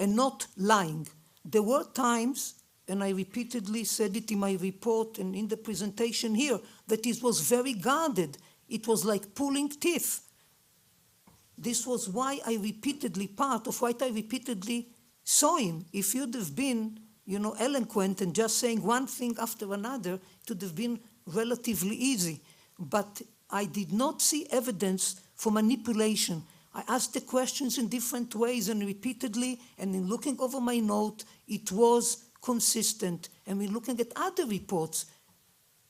and not lying. There were times, and I repeatedly said it in my report and in the presentation here, that it was very guarded. It was like pulling teeth. This was why I repeatedly, part of what I repeatedly saw him. If you'd have been, eloquent and just saying one thing after another, it would have been relatively easy. But I did not see evidence for manipulation. I asked the questions in different ways and repeatedly, and in looking over my note, it was consistent. And when looking at other reports,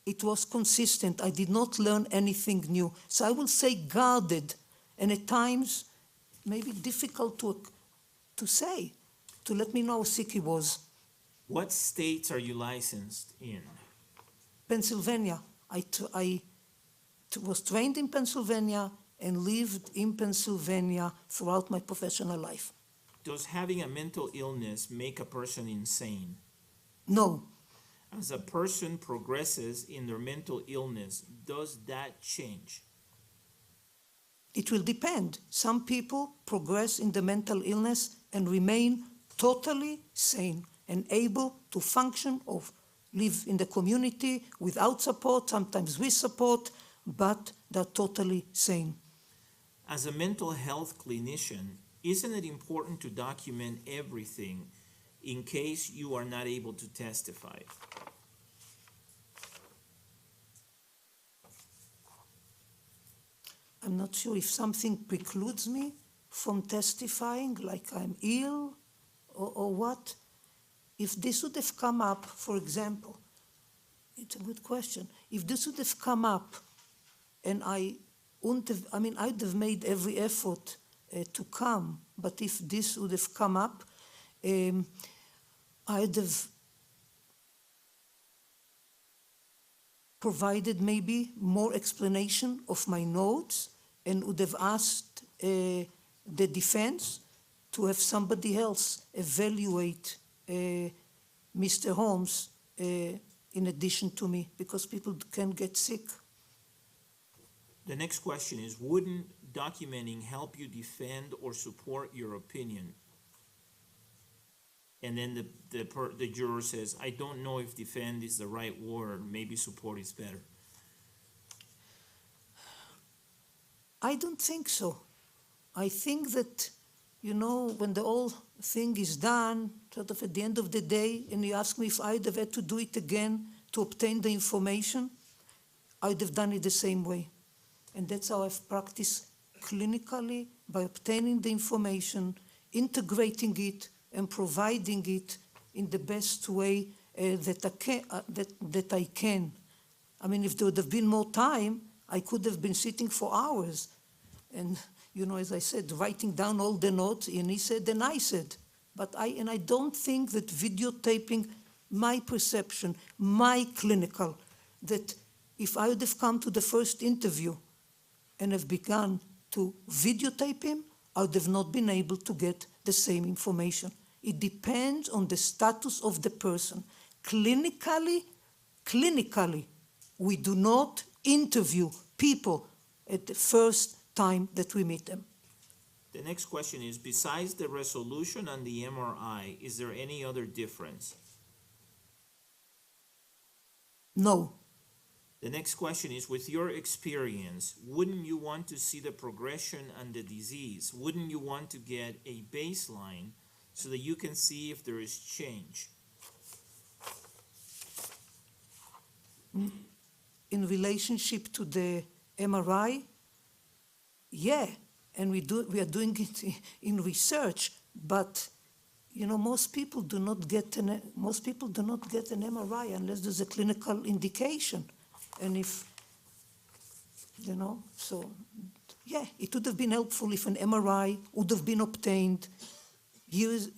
it was consistent. I did not learn anything new. So I will say guarded, and at times maybe difficult to say, to let me know how sick he was. What states are you licensed in? Pennsylvania. I was trained in Pennsylvania and lived in Pennsylvania throughout my professional life. Does having a mental illness make a person insane? No. As a person progresses in their mental illness, does that change? It will depend. Some people progress in the mental illness and remain totally sane and able to function or live in the community without support, sometimes with support, but they're totally sane. As a mental health clinician, isn't it important to document everything in case you are not able to testify? I'm not sure if something precludes me from testifying, like I'm ill or what. If this would have come up, for example, it's a good question. If this would have come up and I'd have made every effort to come, but if this would have come up, I'd have provided maybe more explanation of my notes and would have asked the defense to have somebody else evaluate Mr. Holmes in addition to me, because people can get sick. The next question is, wouldn't documenting help you defend or support your opinion? And then the juror says, I don't know if defend is the right word, maybe support is better. I don't think so. I think that, when the whole thing is done, sort of at the end of the day, and you ask me if I'd have had to do it again to obtain the information, I'd have done it the same way. And that's how I've practiced clinically, by obtaining the information, integrating it, and providing it in the best way that I can. I mean, if there would have been more time, I could have been sitting for hours. And, as I said, writing down all the notes, and he said, and I said. But I don't think that videotaping, my perception, my clinical, that if I would have come to the first interview and have begun to videotape him, I would have not been able to get the same information. It depends on the status of the person. Clinically, we do not interview people at the first time that we meet them. The next question is, besides the resolution on the MRI, is there any other difference? No. The next question is, with your experience, wouldn't you want to see the progression on the disease? Wouldn't you want to get a baseline so that you can see if there is change? In relationship to the MRI, yeah, and we are doing it in research, but most people do not get an MRI unless there's a clinical indication. And if, so yeah, it would have been helpful if an MRI would have been obtained years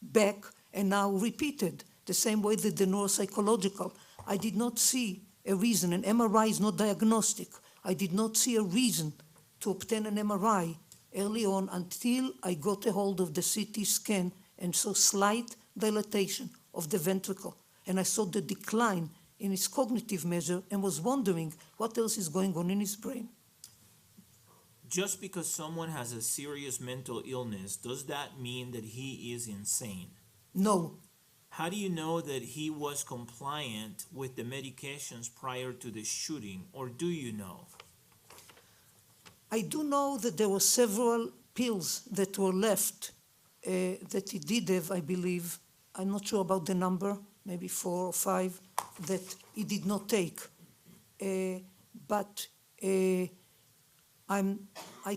back and now repeated, the same way that the neuropsychological. I did not see a reason, an MRI is not diagnostic. I did not see a reason to obtain an MRI early on until I got a hold of the CT scan and saw slight dilatation of the ventricle. And I saw the decline in his cognitive measure and was wondering what else is going on in his brain. Just because someone has a serious mental illness, does that mean that he is insane? No. How do you know that he was compliant with the medications prior to the shooting, or do you know? I do know that there were several pills that were left that he did have, I believe. I'm not sure about the number, maybe 4 or 5, that he did not take. But I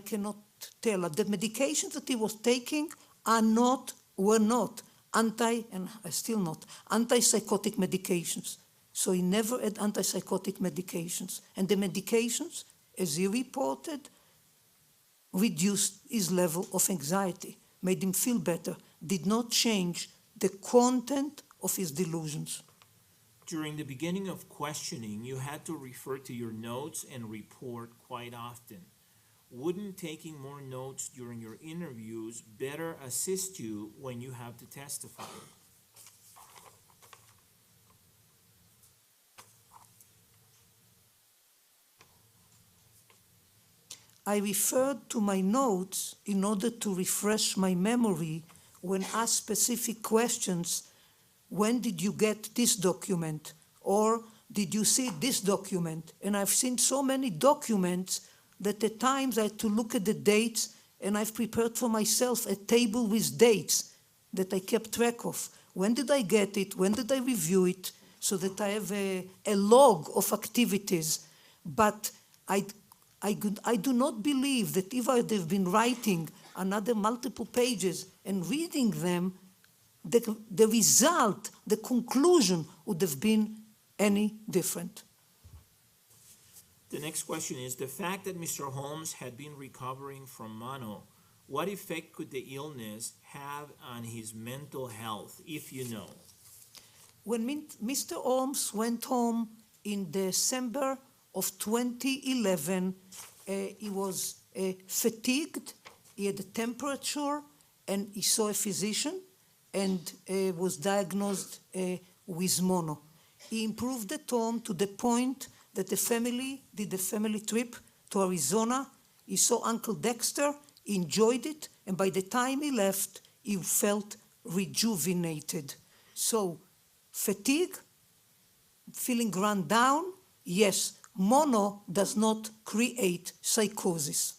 cannot tell. The medications that he was taking were not antipsychotic medications. So he never had antipsychotic medications. And the medications, as he reported, reduced his level of anxiety, made him feel better, did not change the content of his delusions. During the beginning of questioning, you had to refer to your notes and report quite often. Wouldn't taking more notes during your interviews better assist you when you have to testify? I referred to my notes in order to refresh my memory when asked specific questions. When did you get this document? Or did you see this document? And I've seen so many documents that at times I had to look at the dates, and I've prepared for myself a table with dates that I kept track of. When did I get it? When did I review it? So that I have a log of activities. But I do not believe that if I would have been writing another multiple pages and reading them, the result, the conclusion would have been any different. The next question is, the fact that Mr. Holmes had been recovering from mono, what effect could the illness have on his mental health, if you know? When Mr. Holmes went home in December of 2011, he was fatigued, he had a temperature, and he saw a physician and was diagnosed with mono. He improved at home to the point that the family did a family trip to Arizona. He saw Uncle Dexter, he enjoyed it, and by the time he left, he felt rejuvenated. So, fatigue, feeling run down, yes, mono does not create psychosis.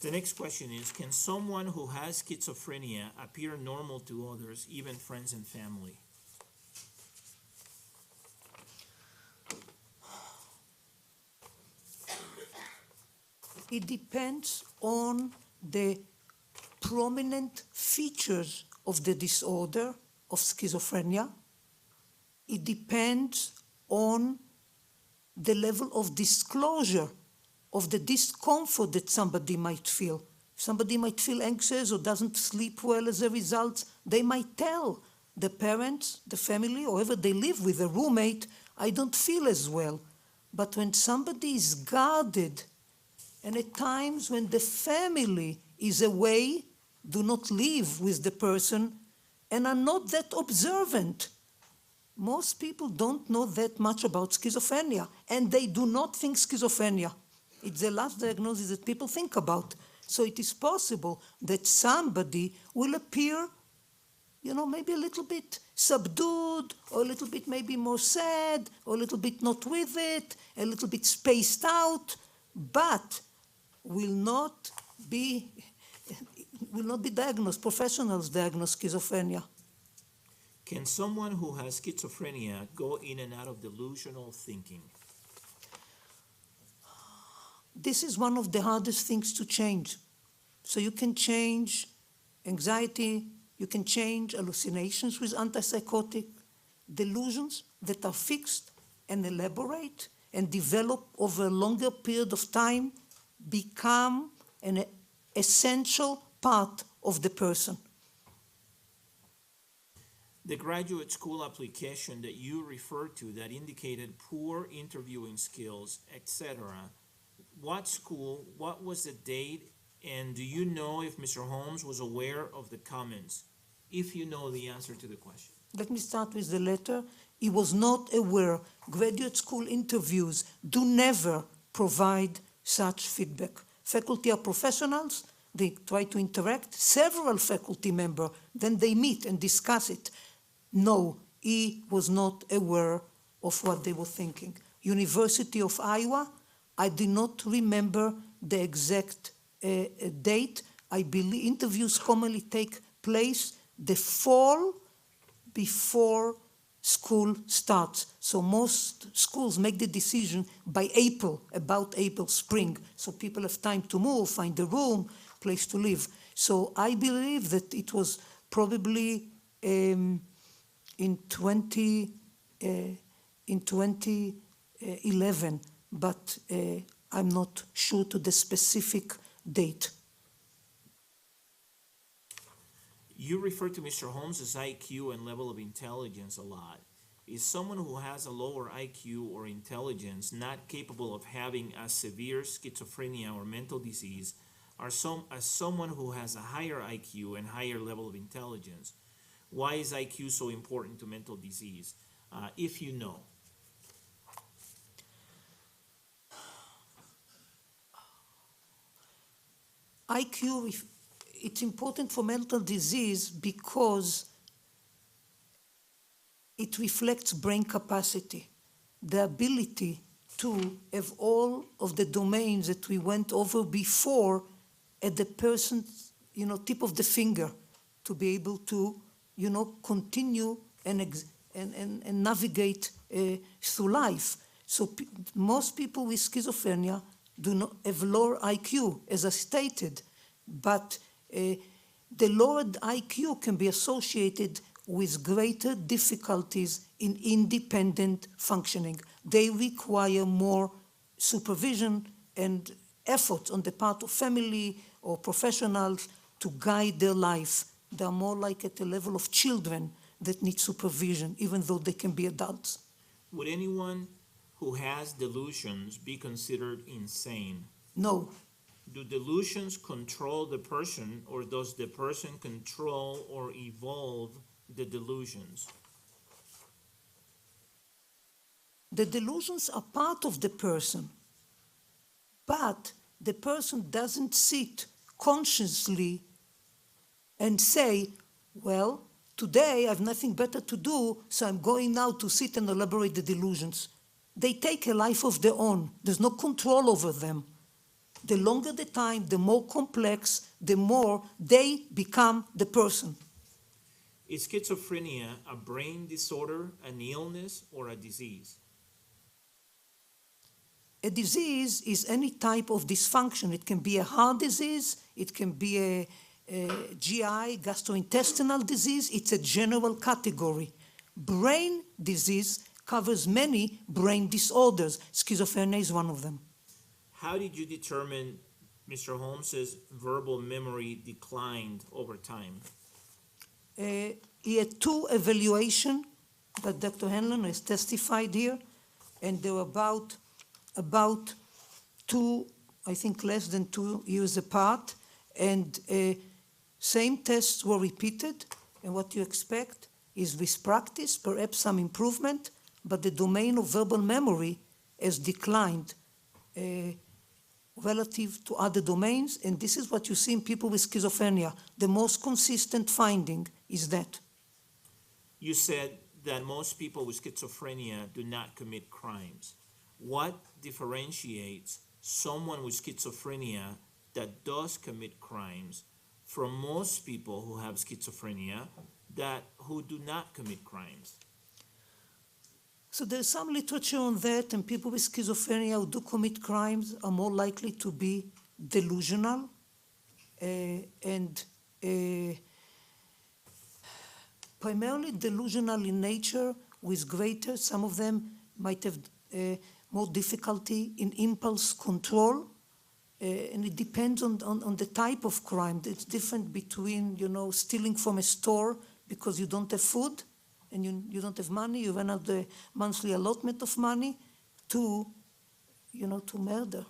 The next question is, can someone who has schizophrenia appear normal to others, even friends and family? It depends on the prominent features of the disorder of schizophrenia. It depends on the level of disclosure of the discomfort that somebody might feel. Somebody might feel anxious or doesn't sleep well as a result. They might tell the parents, the family, or whoever they live with, a roommate, I don't feel as well. But when somebody is guarded, and at times when the family is away, do not live with the person, and are not that observant, most people don't know that much about schizophrenia, and they do not think schizophrenia. It's the last diagnosis that people think about. So it is possible that somebody will appear, maybe a little bit subdued, or a little bit maybe more sad, or a little bit not with it, a little bit spaced out, but will not be diagnosed. Professionals diagnose schizophrenia. Can someone who has schizophrenia go in and out of delusional thinking? This is one of the hardest things to change. So you can change anxiety, you can change hallucinations with antipsychotic, delusions that are fixed and elaborate and develop over a longer period of time become an essential part of the person. The graduate school application that you referred to that indicated poor interviewing skills, etc., what school, what was the date, and do you know if Mr. Holmes was aware of the comments, if you know the answer to the question? Let me start with the letter. He was not aware. Graduate school interviews do never provide such feedback. Faculty are professionals. They try to interact. Several faculty members, then they meet and discuss it. No, he was not aware of what they were thinking. University of Iowa, I do not remember the exact date. I believe interviews commonly take place the fall before school starts. So most schools make the decision by April, about April, spring. So people have time to move, find a room, place to live. So I believe that it was probably in 2011, but I'm not sure to the specific date. You refer to Mr. Holmes's IQ and level of intelligence a lot. Is someone who has a lower IQ or intelligence not capable of having a severe schizophrenia or mental disease, as someone who has a higher IQ and higher level of intelligence? Why is IQ so important to mental disease, if you know? IQ, it's important for mental disease because it reflects brain capacity, the ability to have all of the domains that we went over before at the person's, tip of the finger, to be able to, continue and navigate through life. So most people with schizophrenia do not have lower IQ, as I stated, but the lowered IQ can be associated with greater difficulties in independent functioning. They require more supervision and effort on the part of family or professionals to guide their life. They are more like at the level of children that need supervision, even though they can be adults. Would anyone who has delusions be considered insane? No. Do delusions control the person, or does the person control or evolve the delusions? The delusions are part of the person, but the person doesn't sit consciously and say, well, today I have nothing better to do, so I'm going now to sit and elaborate the delusions. They take a life of their own. There's no control over them. The longer the time, the more complex, the more they become the person. Is schizophrenia a brain disorder, an illness, or a disease? A disease is any type of dysfunction. It can be a heart disease, it can be a GI, gastrointestinal disease. It's a general category. Brain disease covers many brain disorders. Schizophrenia is one of them. How did you determine Mr. Holmes's verbal memory declined over time? He had 2 evaluations that Dr. Hanlon has testified here, and they were about 2, I think less than 2 years apart, and same tests were repeated, and what you expect, is with practice, perhaps some improvement, but the domain of verbal memory has declined relative to other domains, and this is what you see in people with schizophrenia. The most consistent finding is that. You said that most people with schizophrenia do not commit crimes. What differentiates someone with schizophrenia that does commit crimes from most people who have schizophrenia who do not commit crimes? So there's some literature on that, and people with schizophrenia who do commit crimes are more likely to be delusional and primarily delusional in nature with greater, some of them might have more difficulty in impulse control, and it depends on the type of crime. It's different between, stealing from a store because you don't have food and you don't have money, you run out the monthly allotment of money, to murder.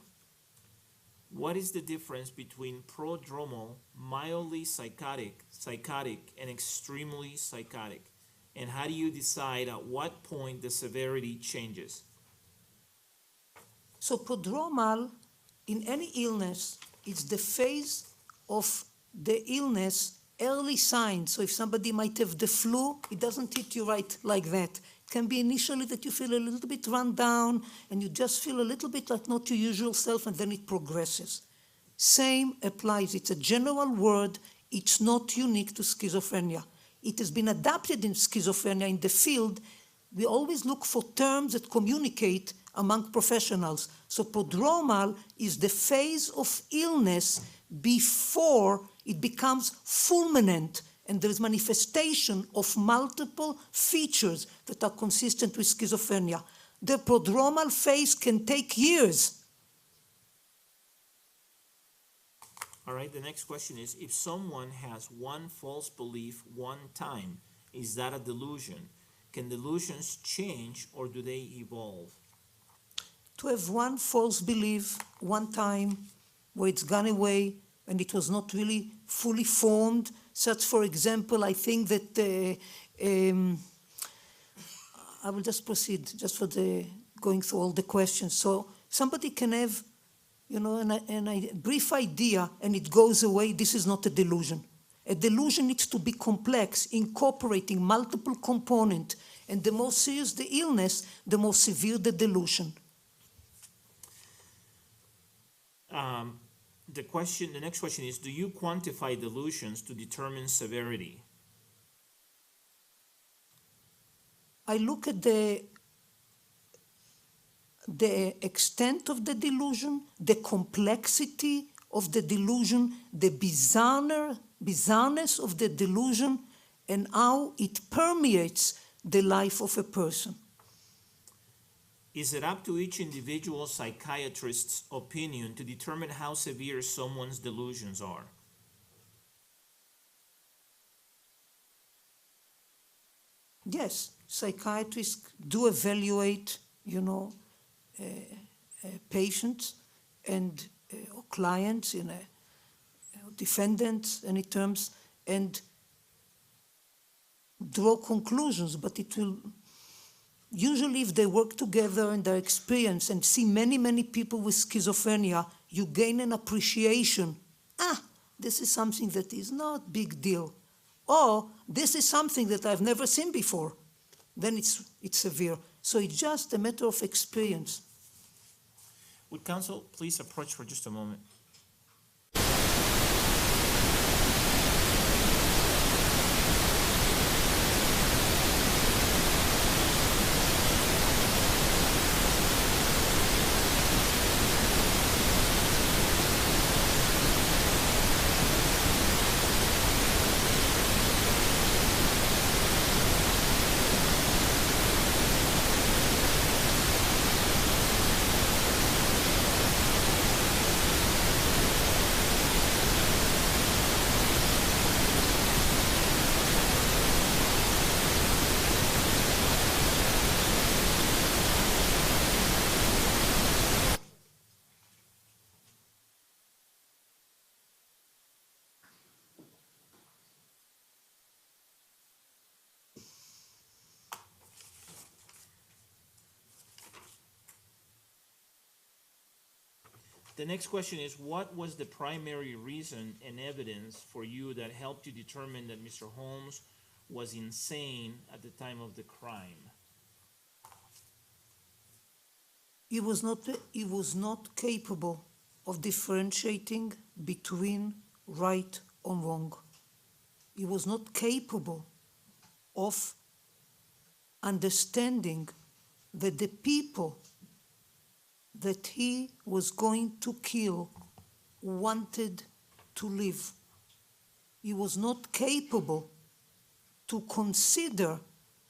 What is the difference between prodromal, mildly psychotic, and extremely psychotic? And how do you decide at what point the severity changes? So prodromal, in any illness, it's the phase of the illness, early signs. So if somebody might have the flu, it doesn't hit you right like that. It can be initially that you feel a little bit run down and you just feel a little bit like not your usual self, and then it progresses. Same applies. It's a general word. It's not unique to schizophrenia. It has been adapted in schizophrenia in the field. We always look for terms that communicate among professionals. So prodromal is the phase of illness before it becomes fulminant, and there is manifestation of multiple features that are consistent with schizophrenia. The prodromal phase can take years. All right, the next question is, if someone has one false belief one time, is that a delusion? Can delusions change or do they evolve? To have one false belief one time where it's gone away and it was not really fully formed, such, for example, I think that I will just proceed just for going through all the questions. So somebody can have, a brief idea and it goes away. This is not a delusion. A delusion needs to be complex, incorporating multiple components, and the more serious the illness, the more severe the delusion. The next question is, do you quantify delusions to determine severity? I look at the extent of the delusion, the complexity of the delusion, the bizarreness of the delusion, and how it permeates the life of a person. Is it up to each individual psychiatrist's opinion to determine how severe someone's delusions are? Yes, psychiatrists do evaluate, patients and or clients in defendants, any terms, and draw conclusions, but it will usually, if they work together and their experience and see many, many people with schizophrenia, you gain an appreciation. This is something that is not big deal. Or this is something that I've never seen before. Then it's severe. So it's just a matter of experience. Would counsel please approach for just a moment? The next question is, what was the primary reason and evidence for you that helped you determine that Mr. Holmes was insane at the time of the crime? He was not capable of differentiating between right or wrong. He was not capable of understanding that the people that he was going to kill wanted to live. He was not capable to consider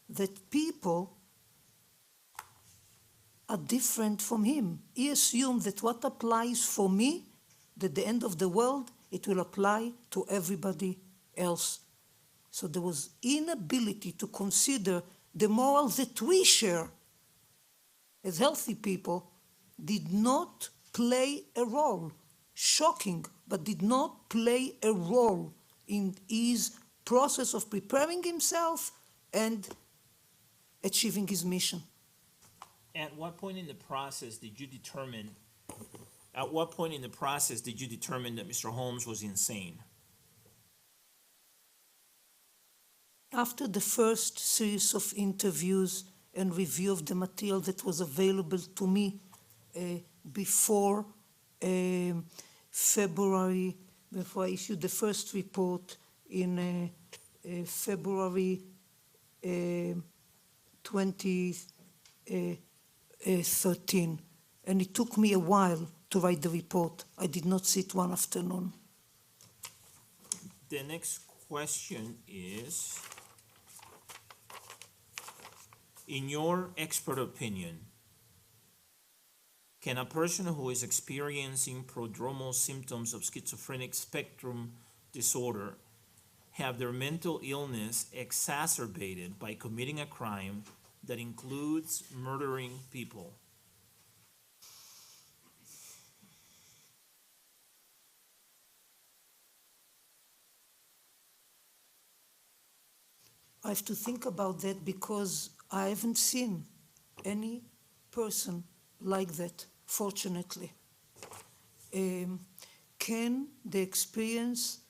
that people are different from him. He assumed that what applies for me, at the end of the world, it will apply to everybody else. So there was inability to consider the morals that we share as healthy people did not play a role. Shocking, but did not play a role in his process of preparing himself and achieving his mission. At what point in the process did you determine that Mr. Holmes was insane? After the first series of interviews and review of the material that was available to me before February, before I issued the first report in February 2013, and it took me a while to write the report. I did not sit one afternoon. The next question is, in your expert opinion, can a person who is experiencing prodromal symptoms of schizophrenic spectrum disorder have their mental illness exacerbated by committing a crime that includes murdering people? I have to think about that because I haven't seen any person like that, fortunately. Can the experience,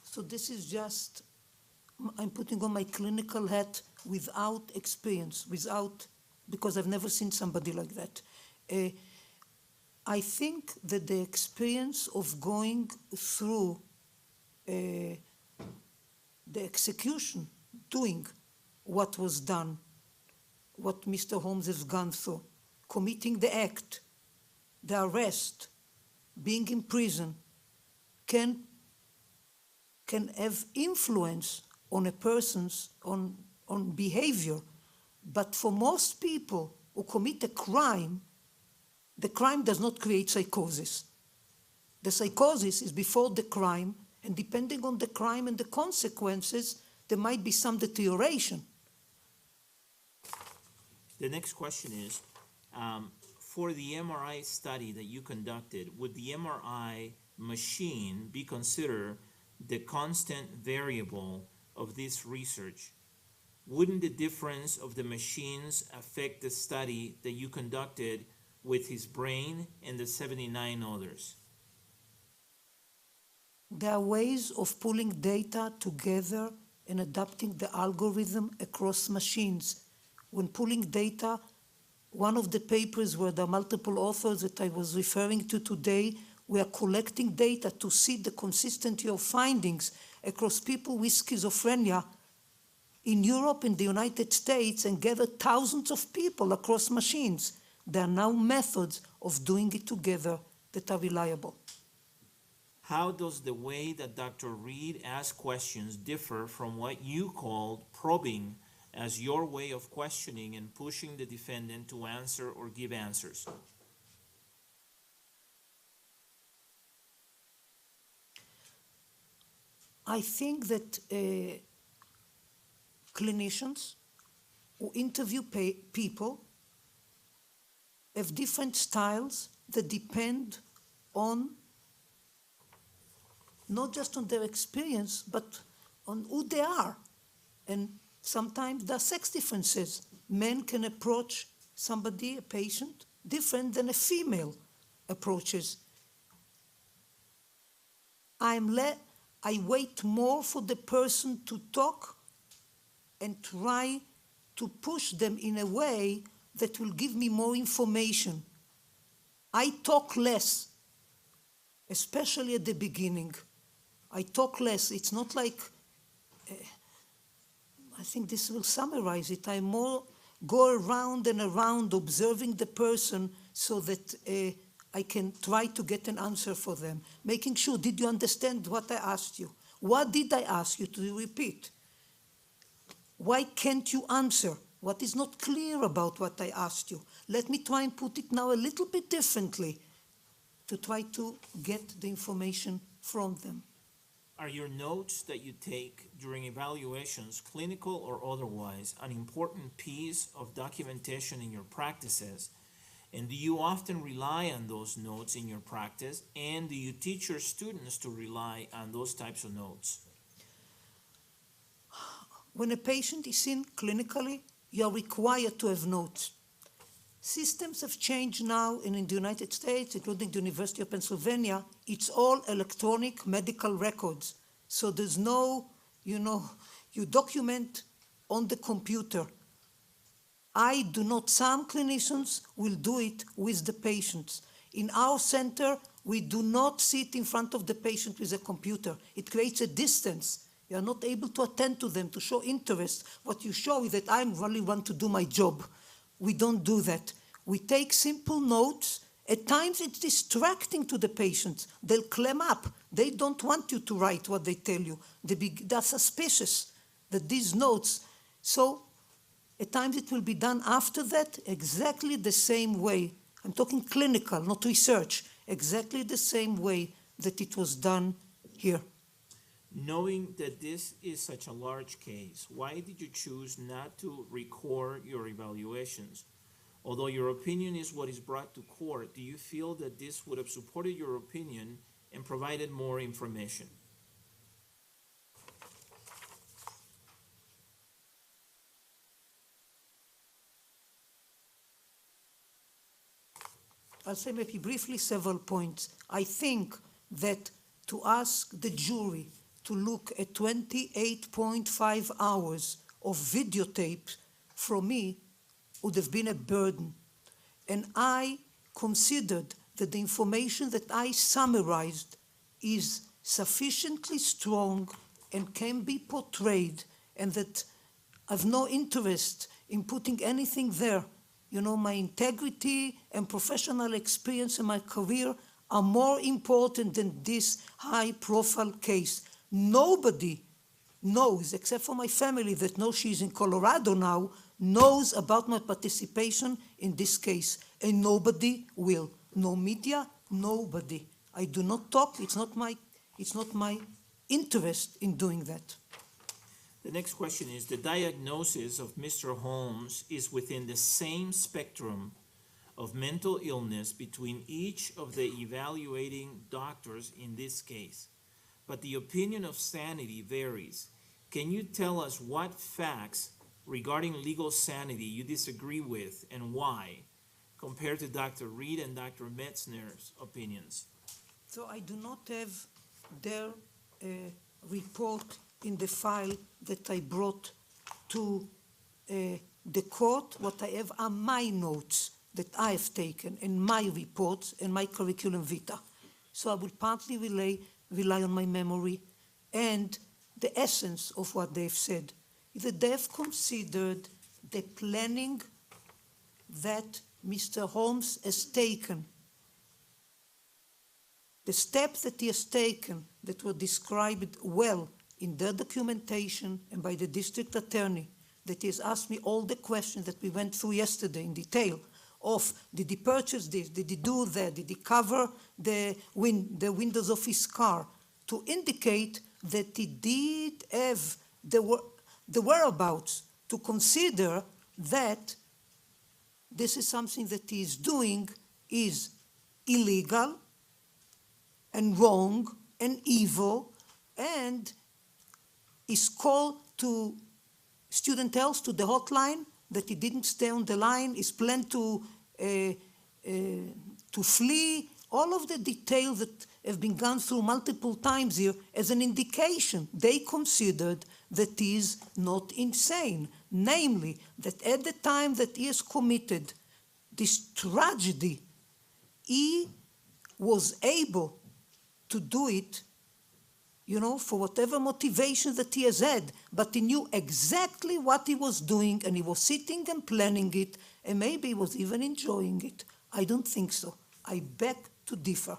so this is just, I'm putting on my clinical hat without experience, because I've never seen somebody like that. I think that the experience of going through the execution, doing what was done, what Mr. Holmes has gone through, committing the act, the arrest, being in prison, can have influence on a person's on behavior. But for most people who commit a crime, the crime does not create psychosis. The psychosis is before the crime, and depending on the crime and the consequences, there might be some deterioration. The next question is, for the MRI study that you conducted, would the MRI machine be considered the constant variable of this research? Wouldn't the difference of the machines affect the study that you conducted with his brain and the 79 others? There are ways of pulling data together and adapting the algorithm across machines. When pulling data, one of the papers where there are multiple authors that I was referring to today, we are collecting data to see the consistency of findings across people with schizophrenia in Europe and the United States and gather thousands of people across machines. There are now methods of doing it together that are reliable. How does the way that Dr. Reed asks questions differ from what you called probing as your way of questioning and pushing the defendant to answer or give answers? I think that clinicians who interview people have different styles that depend on not just on their experience, but on who they are. And sometimes there are sex differences. Men can approach somebody, a patient, different than a female approaches. I wait more for the person to talk and try to push them in a way that will give me more information. I talk less, especially at the beginning. I talk less. It's not like, I think this will summarize it. I more go around and around observing the person so that I can try to get an answer for them. Making sure, did you understand what I asked you? What did I ask you to repeat? Why can't you answer? What is not clear about what I asked you? Let me try and put it now a little bit differently to try to get the information from them. Are your notes that you take during evaluations, clinical or otherwise, an important piece of documentation in your practices? And do you often rely on those notes in your practice? And do you teach your students to rely on those types of notes? When a patient is seen clinically, you are required to have notes. Systems have changed now, and in the United States, including the University of Pennsylvania, it's all electronic medical records. So there's no, you document on the computer. I do not, some clinicians will do it with the patients. In our center, we do not sit in front of the patient with a computer. It creates a distance. You are not able to attend to them, to show interest. What you show is that I really want to do my job. We don't do that. We take simple notes. At times it's distracting to the patients. They'll clam up. They don't want you to write what they tell you. They're suspicious that these notes. So at times it will be done after that exactly the same way. I'm talking clinical, not research. Exactly the same way that it was done here. Knowing that this is such a large case, why did you choose not to record your evaluations? Although your opinion is what is brought to court, do you feel that this would have supported your opinion and provided more information? I'll say maybe briefly several points. I think that to ask the jury to look at 28.5 hours of videotape from me would have been a burden. And I considered that the information that I summarized is sufficiently strong and can be portrayed, and that I've no interest in putting anything there. My integrity and professional experience in my career are more important than this high-profile case. Nobody knows, except for my family that knows she's in Colorado now, knows about my participation in this case. And nobody will. No media, nobody. I do not talk. It's not my interest in doing that. The next question is, the diagnosis of Mr. Holmes is within the same spectrum of mental illness between each of the evaluating doctors in this case, but the opinion of sanity varies. Can you tell us what facts regarding legal sanity you disagree with and why, compared to Dr. Reed and Dr. Metzner's opinions? So I do not have their report in the file that I brought to the court. What I have are my notes that I have taken and my reports and my curriculum vitae. So I will partly rely on my memory, and the essence of what they've said is that they have considered the planning that Mr. Holmes has taken, the steps that he has taken that were described well in their documentation and by the district attorney, that he has asked me all the questions that we went through yesterday in detail of, did he purchase this, did he do that, did he cover the windows of his car, to indicate that he did have the whereabouts to consider that this is something that he is doing is illegal and wrong and evil, and is called to student health, to the hotline, that he didn't stay on the line, is planned to flee, all of the details that have been gone through multiple times here as an indication. They considered that he is not insane. Namely, that at the time that he has committed this tragedy, he was able to do it, you know, for whatever motivation that he has had, but he knew exactly what he was doing, and he was sitting and planning it, and maybe he was even enjoying it. I don't think so. I beg to differ.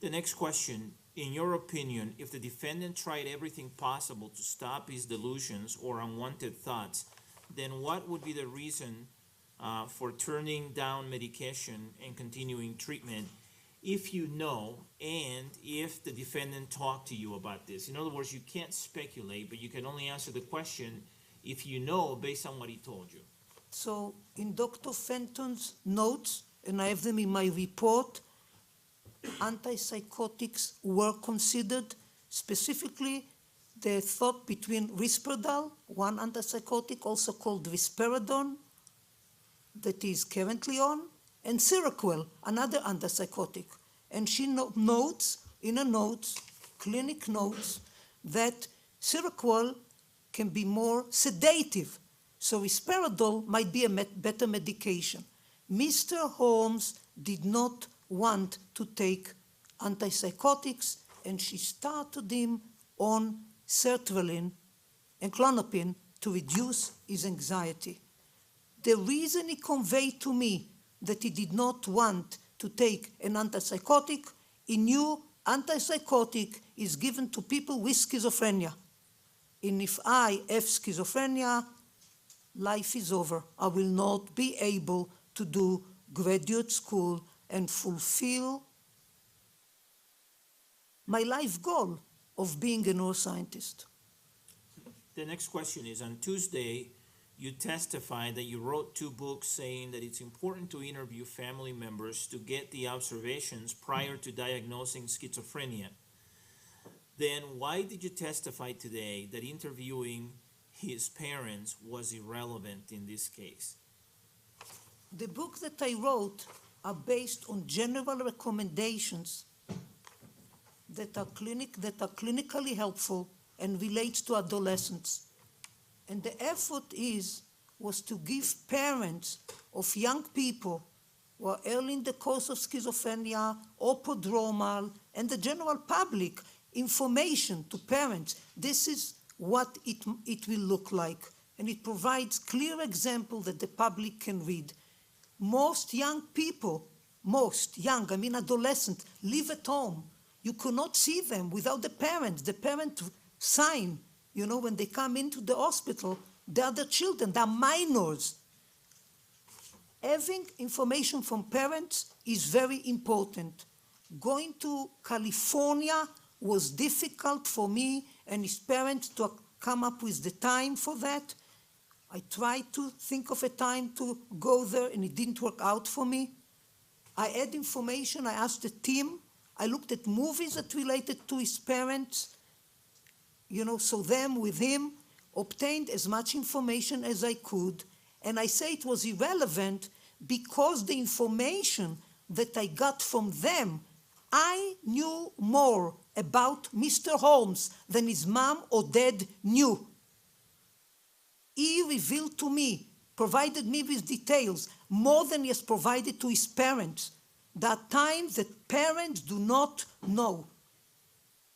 The next question, in your opinion, if the defendant tried everything possible to stop his delusions or unwanted thoughts, then what would be the reason for turning down medication and continuing treatment if you know and if the defendant talked to you about this? In other words, you can't speculate, but you can only answer the question if you know based on what he told you. So in Dr. Fenton's notes, and I have them in my report, antipsychotics were considered, specifically the thought between Risperdal, one antipsychotic also called risperidone, that is currently on, and Seroquel, another antipsychotic. And she notes, in her notes, clinic notes, that Seroquel can be more sedative. So risperidone might be a better medication. Mr. Holmes did not want to take antipsychotics, and she started him on sertraline and clonopin to reduce his anxiety. The reason he conveyed to me that he did not want to take an antipsychotic, he knew antipsychotic is given to people with schizophrenia. And if I have schizophrenia, life is over. I will not be able to do graduate school and fulfill my life goal of being a neuroscientist. The next question is, on Tuesday, you testified that you wrote 2 books saying that it's important to interview family members to get the observations prior to diagnosing schizophrenia. Then why did you testify today that interviewing his parents was irrelevant in this case? The book that I wrote are based on general recommendations that are clinically helpful and relate to adolescents. And the effort was to give parents of young people who are early in the course of schizophrenia or prodromal and the general public information to parents. This is what it will look like. And it provides clear example that the public can read. Most young people, I mean adolescents, live at home. You cannot see them without the parents. The parent sign, you know, when they come into the hospital, they are the children, they are minors. Having information from parents is very important. Going to California was difficult for me and his parents to come up with the time for that. I tried to think of a time to go there and it didn't work out for me. I had information, I asked the team, I looked at movies that related to his parents, you know, so them with him, obtained as much information as I could, and I say it was irrelevant because the information that I got from them, I knew more about Mr. Holmes than his mom or dad knew. He revealed to me, provided me with details, more than he has provided to his parents. There are times that parents do not know.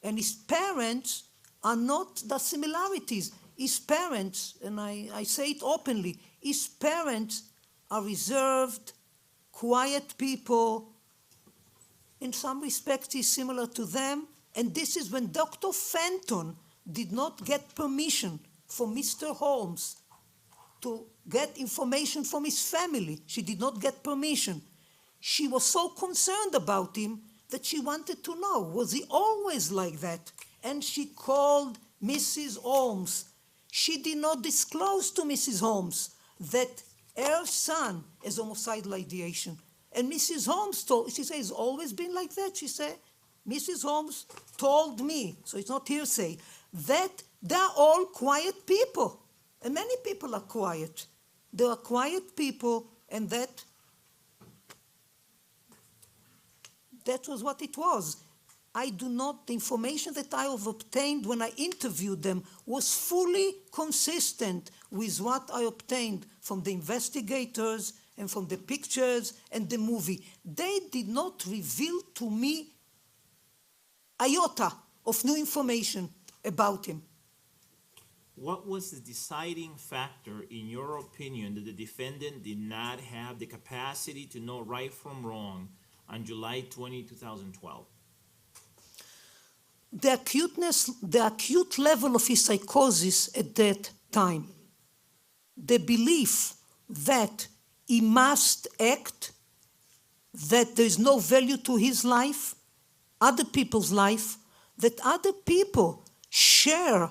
And his parents are not the similarities. His parents, and I say it openly, his parents are reserved, quiet people. In some respects, he's similar to them. And this is when Dr. Fenton did not get permission from Mr. Holmes to get information from his family. She did not get permission. She was so concerned about him that she wanted to know, was he always like that? And she called Mrs. Holmes. She did not disclose to Mrs. Holmes that her son has homicidal ideation. And Mrs. Holmes she said, it's always been like that. She said, Mrs. Holmes told me, so it's not hearsay, that they're all quiet people. And many people are quiet. They are quiet people, and that that was what it was. The information that I have obtained when I interviewed them was fully consistent with what I obtained from the investigators and from the pictures and the movie. They did not reveal to me iota of new information about him. What was the deciding factor, in your opinion, that the defendant did not have the capacity to know right from wrong on July 20, 2012? The acute level of his psychosis at that time, the belief that he must act, that there is no value to his life, other people's life, that other people share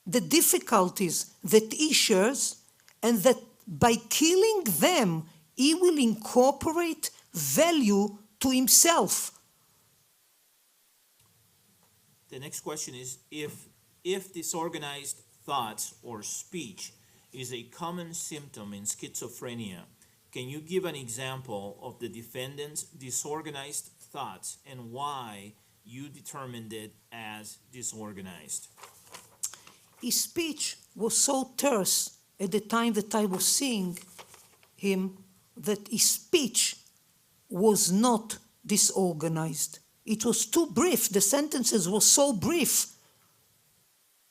the difficulties that he shares, and that by killing them, he will incorporate value to himself. The next question is, if disorganized thoughts or speech is a common symptom in schizophrenia, can you give an example of the defendant's disorganized thoughts and why you determined it as disorganized? His speech was so terse at the time that I was seeing him that his speech was not disorganized. It was too brief. The sentences were so brief.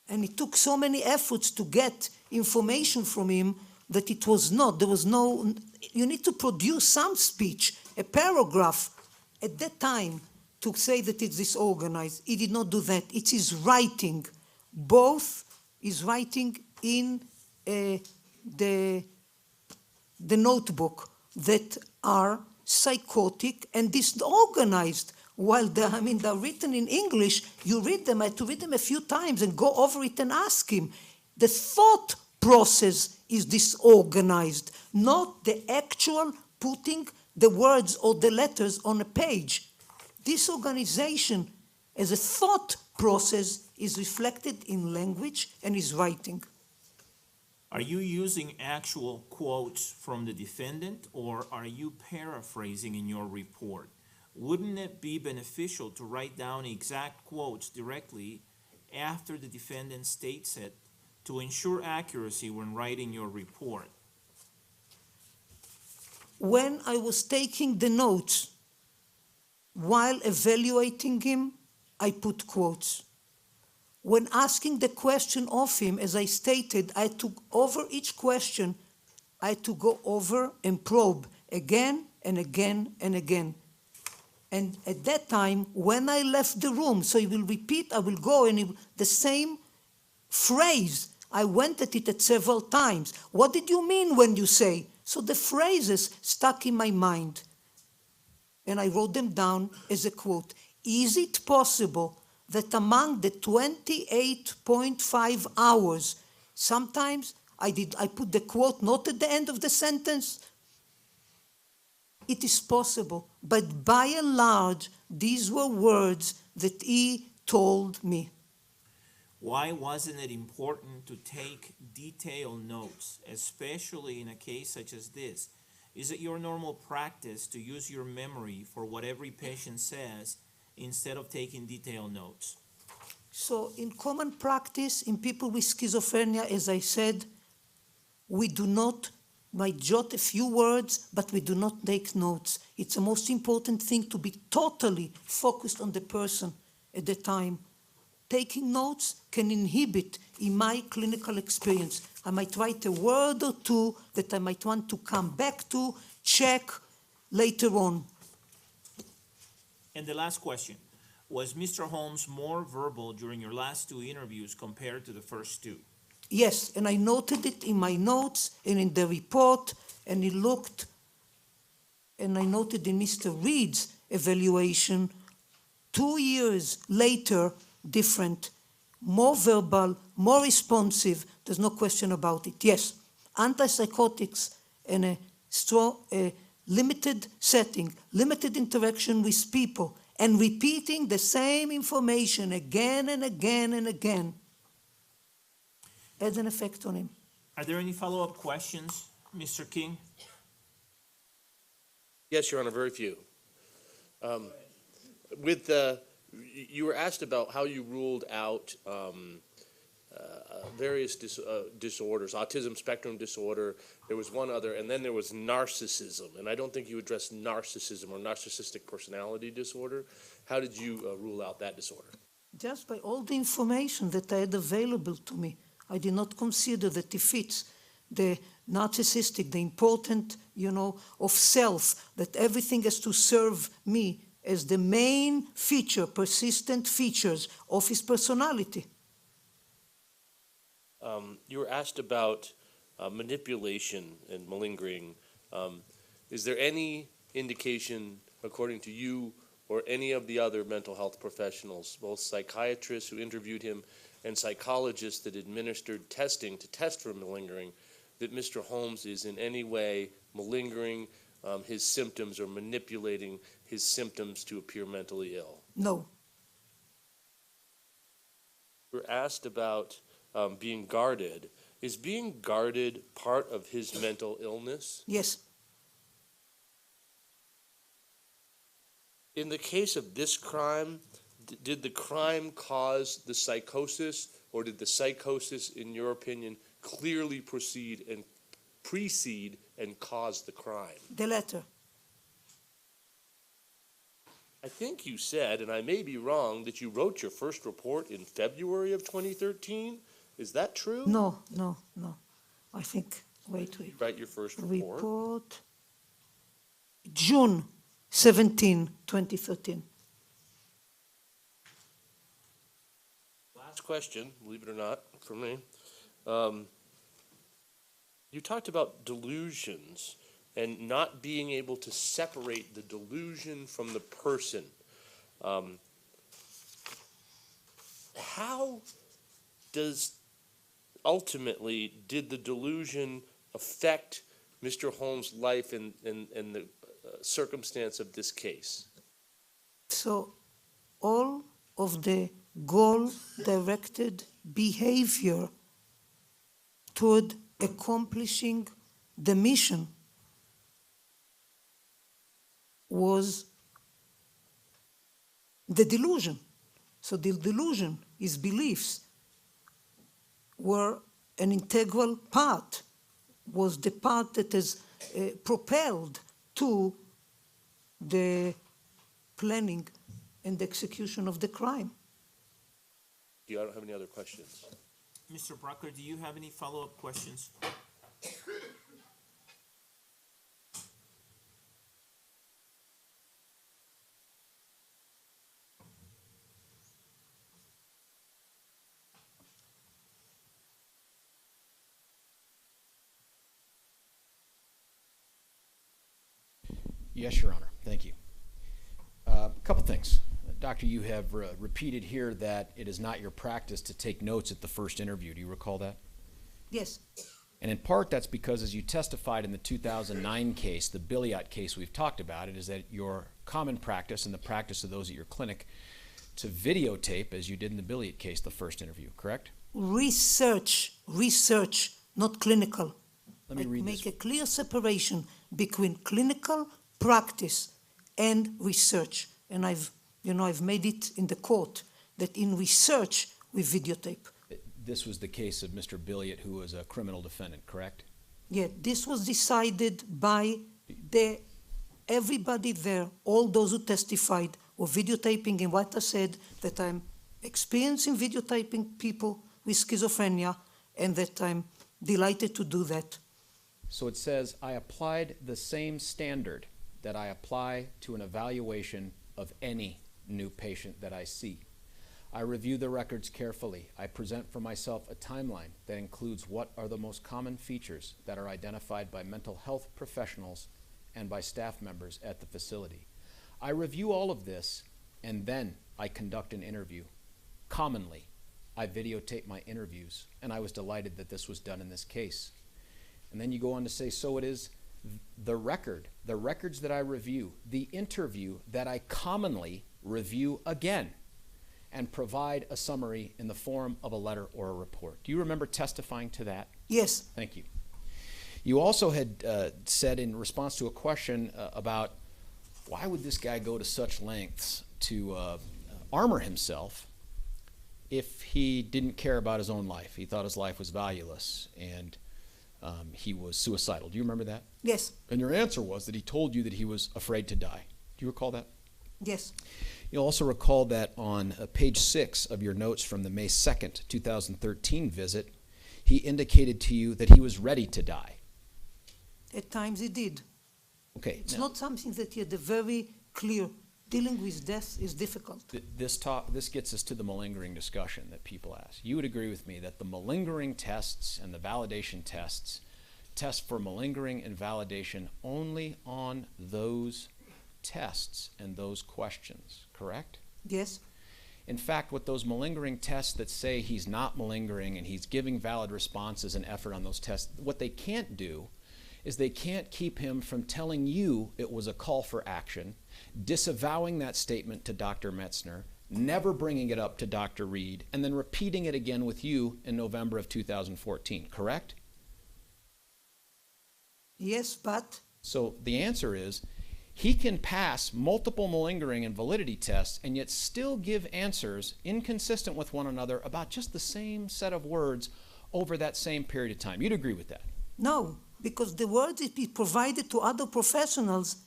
And it took so many efforts to get information from him that it was not. There was no, you need to produce some speech, a paragraph at that time to say that it's disorganized. He did not do that. It's his writing. Both is writing in the notebook that are psychotic and disorganized. While they're written in English, you read them. I had to read them a few times and go over it and ask him. The thought process is disorganized, not the actual putting the words or the letters on a page. Disorganization as a thought process is reflected in language and is writing. Are you using actual quotes from the defendant, or are you paraphrasing in your report? Wouldn't it be beneficial to write down exact quotes directly after the defendant states it to ensure accuracy when writing your report? When I was taking the notes, while evaluating him, I put quotes. When asking the question of him, as I stated, I took over each question, I had to go over and probe again and again and again. And at that time, when I left the room, so he will repeat, I will go, and the same phrase, I went at it several times. What did you mean when you say? So the phrases stuck in my mind. And I wrote them down as a quote. Is it possible that among the 28.5 hours, sometimes I put the quote not at the end of the sentence? It is possible, but by and large, these were words that he told me. Why wasn't it important to take detailed notes, especially in a case such as this? Is it your normal practice to use your memory for what every patient says instead of taking detailed notes? So in common practice, in people with schizophrenia, as I said, we might jot a few words, but we do not take notes. It's the most important thing to be totally focused on the person at the time. Taking notes can inhibit, in my clinical experience, I might write a word or two that I might want to come back to, check later on. And the last question, was Mr. Holmes more verbal during your last two interviews compared to the first two? Yes, and I noted it in my notes and in the report, and I noted in Mr. Reed's evaluation, 2 years later, different, more verbal, more responsive, there's no question about it. Yes, antipsychotics in a limited setting, limited interaction with people, and repeating the same information again and again and again has an effect on him. Are there any follow-up questions, Mr. King? Yes, Your Honor, very few. You were asked about how you ruled out various disorders, autism spectrum disorder. There was one other, and then there was narcissism. And I don't think you addressed narcissism or narcissistic personality disorder. How did you rule out that disorder? Just by all the information that I had available to me, I did not consider that it fits the narcissistic, the important, of self, that everything has to serve me as the main feature, persistent features of his personality. You were asked about manipulation and malingering. Is there any indication, according to you or any of the other mental health professionals, both psychiatrists who interviewed him and psychologists that administered testing to test for malingering, that Mr. Holmes is in any way malingering his symptoms or manipulating his symptoms to appear mentally ill? No. You were asked about being guarded. Is being guarded part of his mental illness? Yes. In the case of this crime, did the crime cause the psychosis, or did the psychosis, in your opinion, clearly precede and cause the crime? The latter. I think you said, and I may be wrong, that you wrote your first report in February of 2013. Is that true? No. I think, wait. Write your first report. Report June 17, 2013. Last question, believe it or not, for me. You talked about delusions and not being able to separate the delusion from the person. How ultimately did the delusion affect Mr. Holmes' life and the circumstance of this case? So all of the goal-directed behavior toward accomplishing the mission was the delusion. So the delusion, his beliefs, were an integral part, was the part that is propelled to the planning and execution of the crime. I don't have any other questions. Mr. Brucker, do you have any follow-up questions? Yes, Your Honor. Thank you. A couple things. Doctor, you have repeated here that it is not your practice to take notes at the first interview. Do you recall that? Yes. And in part, that's because, as you testified in the 2009 case, the Billiot case we've talked about, it is that your common practice and the practice of those at your clinic to videotape, as you did in the Billiot case, the first interview, correct? Research, not clinical. Let me read Make this. a clear separation between clinical practice and research. And I've made it in the court that in research we videotape. This was the case of Mr. Billiot, who was a criminal defendant, correct? Yeah, this was decided by everybody there, all those who testified were videotaping, and what I said, that I'm experiencing videotaping people with schizophrenia, and that I'm delighted to do that. So it says, I applied the same standard that I apply to an evaluation of any new patient that I see. I review the records carefully. I present for myself a timeline that includes what are the most common features that are identified by mental health professionals and by staff members at the facility. I review all of this, and then I conduct an interview. Commonly, I videotape my interviews, and I was delighted that this was done in this case. And then you go on to say, so it is the records that I review, the interview that I commonly review again, and provide a summary in the form of a letter or a report. Do you remember testifying to that? Yes. Thank you. You also had said in response to a question about why would this guy go to such lengths to armor himself if he didn't care about his own life. He thought his life was valueless, and he was suicidal. Do you remember that? Yes. And your answer was that he told you that he was afraid to die. Do you recall that? Yes. You also recall that on page 6 of your notes from the May 2nd, 2013 visit, he indicated to you that he was ready to die. At times he did. Okay. It's now, not something that he had a very clear. Dealing with death is difficult. This gets us to the malingering discussion that people ask. You would agree with me that the malingering tests and the validation tests test for malingering and validation only on those tests and those questions, correct? Yes. In fact, what those malingering tests that say he's not malingering and he's giving valid responses and effort on those tests, what they can't do is they can't keep him from telling you it was a call for action, disavowing that statement to Dr. Metzner, never bringing it up to Dr. Reed, and then repeating it again with you in November of 2014, correct? Yes, but... So the answer is, he can pass multiple malingering and validity tests and yet still give answers inconsistent with one another about just the same set of words over that same period of time. You'd agree with that? No, because the words that he provided to other professionals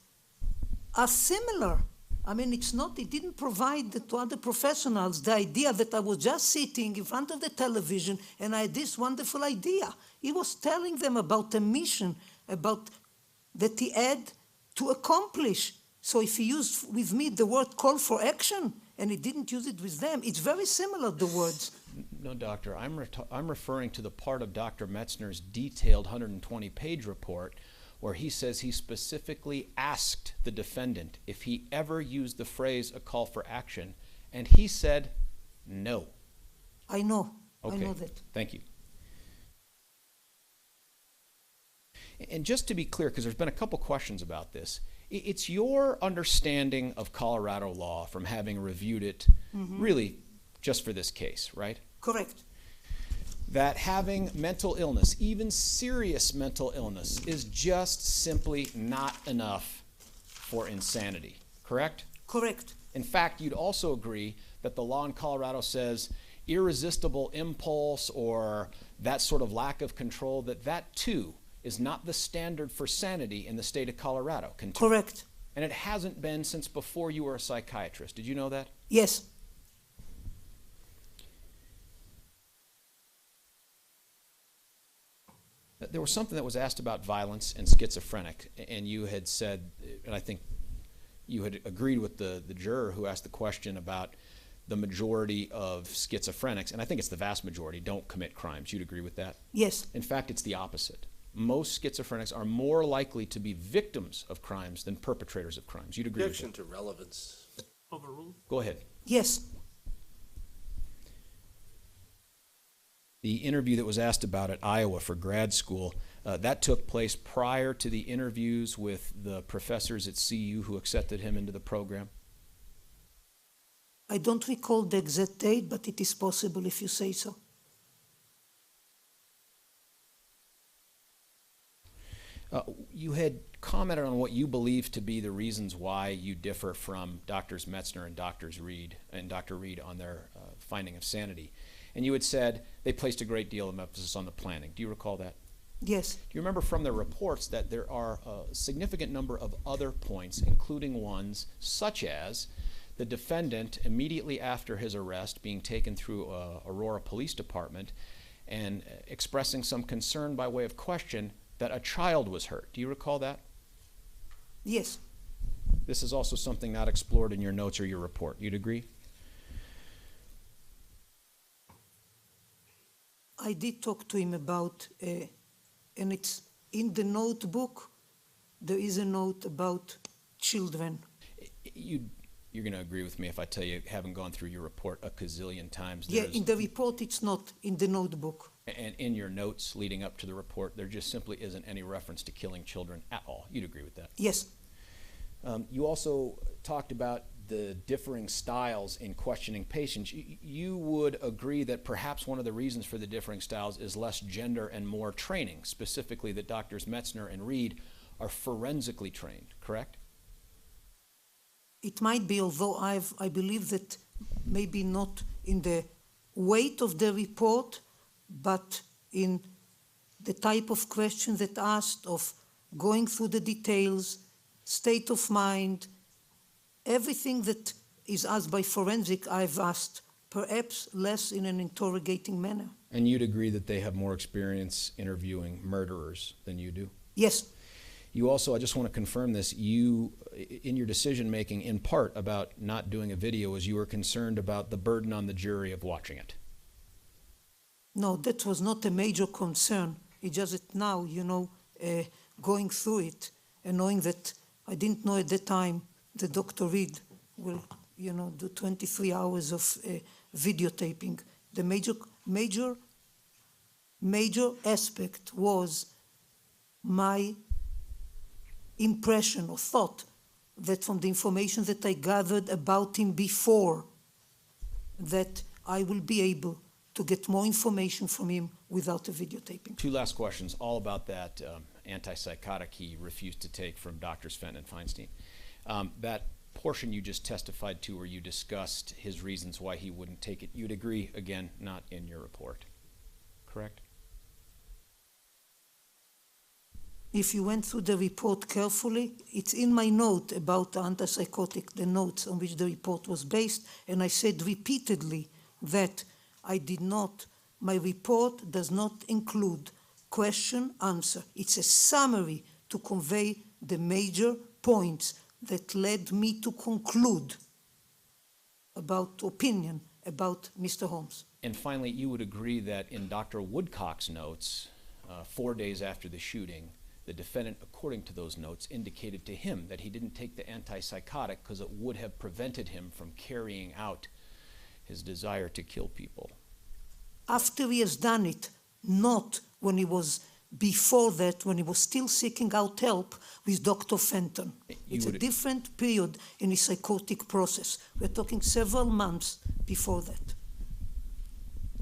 are similar. I mean, it didn't provide to other professionals the idea that I was just sitting in front of the television and I had this wonderful idea. He was telling them about a mission, about that he had to accomplish. So if he used with me the word call for action and he didn't use it with them, it's very similar, the words. No, doctor, I'm referring to the part of Dr. Metzner's detailed 120-page report where he says he specifically asked the defendant if he ever used the phrase a call for action, and he said no. I know. Okay. I know that. Thank you. And just to be clear, because there's been a couple questions about this, it's your understanding of Colorado law from having reviewed it really just for this case, right? Correct. That having mental illness, even serious mental illness, is just simply not enough for insanity, correct? Correct. In fact, you'd also agree that the law in Colorado says irresistible impulse or that sort of lack of control, that too is not the standard for sanity in the state of Colorado. Correct. And it hasn't been since before you were a psychiatrist. Did you know that? Yes. There was something that was asked about violence and schizophrenic, and you had said, and I think you had agreed with the juror who asked the question about the majority of schizophrenics, and I think it's the vast majority, don't commit crimes. You'd agree with that? Yes. In fact, it's the opposite. Most schizophrenics are more likely to be victims of crimes than perpetrators of crimes. You'd agree with that? Objection to relevance. Overruled. Go ahead. Yes. The interview that was asked about at Iowa for grad school, that took place prior to the interviews with the professors at CU who accepted him into the program? I don't recall the exact date, but it is possible if you say so. You had commented on what you believe to be the reasons why you differ from Drs. Metzner and Dr. Reed on their finding of sanity. And you had said they placed a great deal of emphasis on the planning. Do you recall that? Yes. Do you remember from their reports that there are a significant number of other points, including ones such as the defendant immediately after his arrest being taken through Aurora Police Department and expressing some concern by way of question that a child was hurt. Do you recall that? Yes. This is also something not explored in your notes or your report. You'd agree? I did talk to him about, and it's in the notebook, there is a note about children. You're going to agree with me if I tell you, having gone through your report a gazillion times. Yeah, in the report it's not, in the notebook. And in your notes leading up to the report, there just simply isn't any reference to killing children at all. You'd agree with that? Yes. You also talked about the differing styles in questioning patients, you would agree that perhaps one of the reasons for the differing styles is less gender and more training, specifically that Doctors Metzner and Reed are forensically trained, correct? It might be, although I believe that maybe not in the weight of the report, but in the type of questions that asked, of going through the details, state of mind, everything that is asked by forensic, I've asked, perhaps less in an interrogating manner. And you'd agree that they have more experience interviewing murderers than you do? Yes. You also, I just want to confirm this, you, in your decision-making, in part about not doing a video, is you were concerned about the burden on the jury of watching it? No, that was not a major concern. It's just that now, going through it and knowing that I didn't know at that time that Dr. Reed will, do 23 hours of videotaping. The major aspect was my impression or thought that from the information that I gathered about him before, that I will be able to get more information from him without a videotaping. Two last questions, all about that antipsychotic he refused to take from Drs. Fenton and Feinstein. That portion you just testified to where you discussed his reasons why he wouldn't take it, you'd agree, again, not in your report, correct? If you went through the report carefully, it's in my note about the antipsychotic, the notes on which the report was based, and I said repeatedly that my report does not include question, answer. It's a summary to convey the major points that led me to conclude about opinion about Mr. Holmes. And finally, you would agree that in Dr. Woodcock's notes, 4 days after the shooting, the defendant, according to those notes, indicated to him that he didn't take the antipsychotic because it would have prevented him from carrying out his desire to kill people. After he has done it, not when he was before that, when he was still seeking out help with Dr. Fenton. It's a different period in his psychotic process. We're talking several months before that.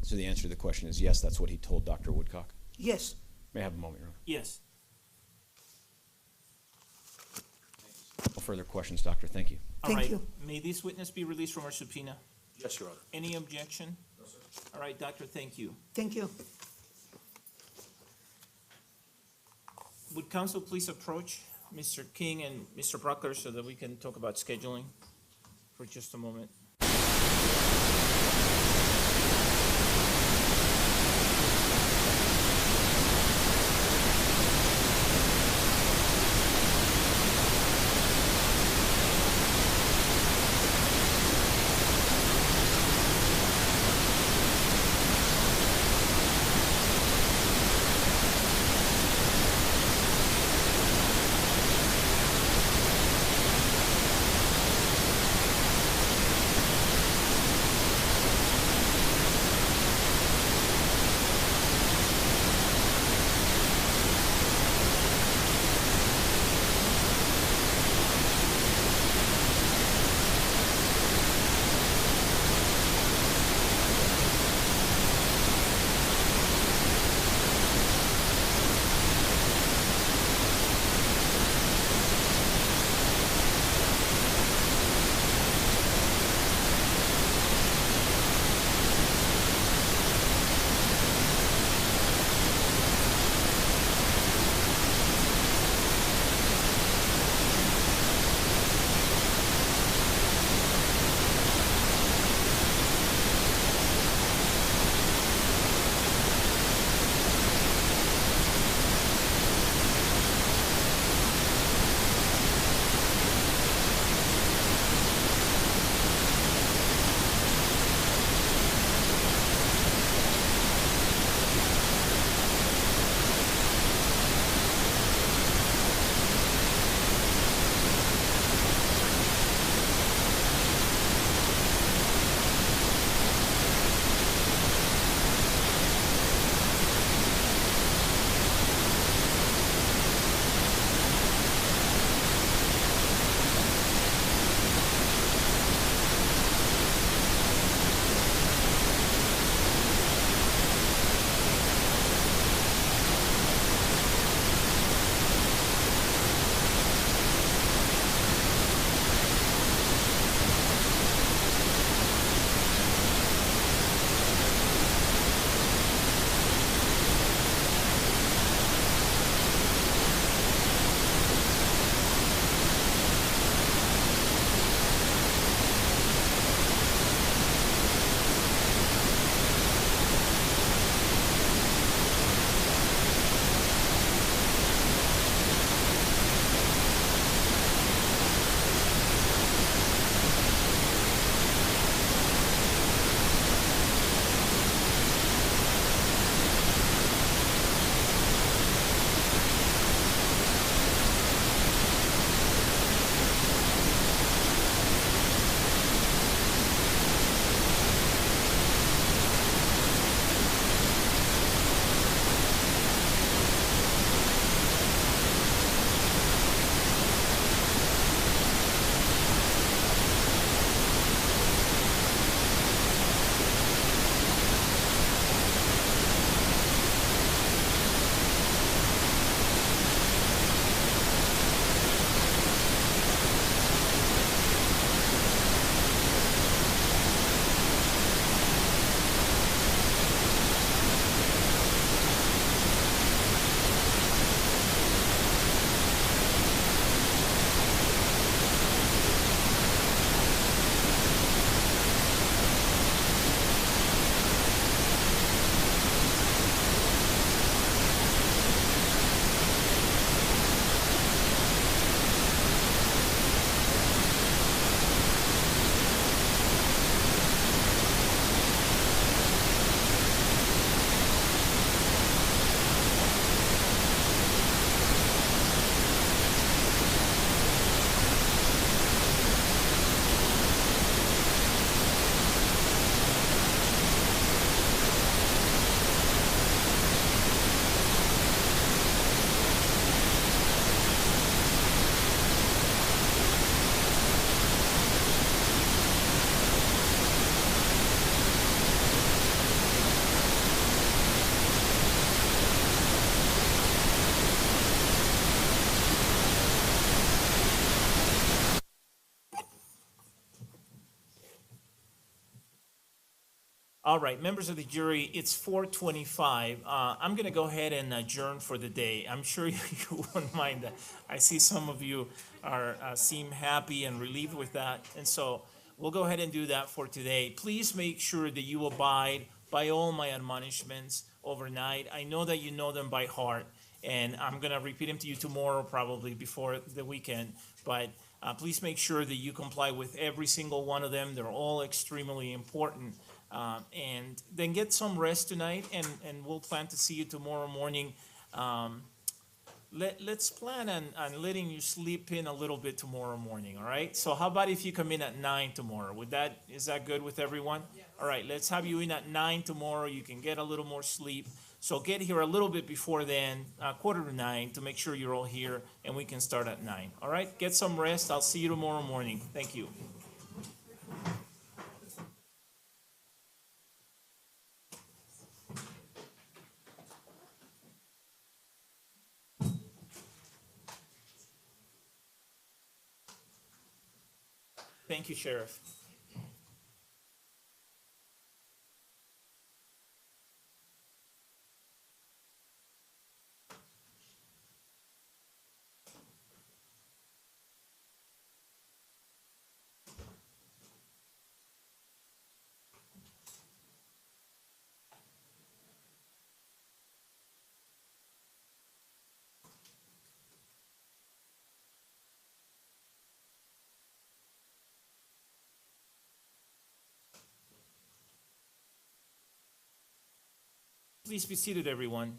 So the answer to the question is yes, that's what he told Dr. Woodcock? Yes. May I have a moment, Your Honor? Yes. No further questions, Doctor. Thank you. Thank you. May this witness be released from our subpoena? Yes, Your Honor. Any objection? No, sir. All right, doctor, thank you. Thank you. Would counsel please approach Mr. King and Mr. Bruckler so that we can talk about scheduling for just a moment? All right, members of the jury, it's 4:25. I'm going to go ahead and adjourn for the day. I'm sure you won't mind that. I see some of you are seem happy and relieved with that, and so we'll go ahead and do that for today. Please make sure that you abide by all my admonishments overnight. I know that you know them by heart, and I'm going to repeat them to you tomorrow, probably before the weekend. But please make sure that you comply with every single one of them. They're all extremely important. And then get some rest tonight, and we'll plan to see you tomorrow morning. Let's plan on letting you sleep in a little bit tomorrow morning, all right? So how about if you come in at 9 tomorrow? Is that good with everyone? Yes. All right, let's have you in at 9 tomorrow. You can get a little more sleep. So get here a little bit before then, 8:45, to make sure you're all here, and we can start at 9. All right, get some rest. I'll see you tomorrow morning. Thank you. Thank you, Sheriff. Please be seated, everyone.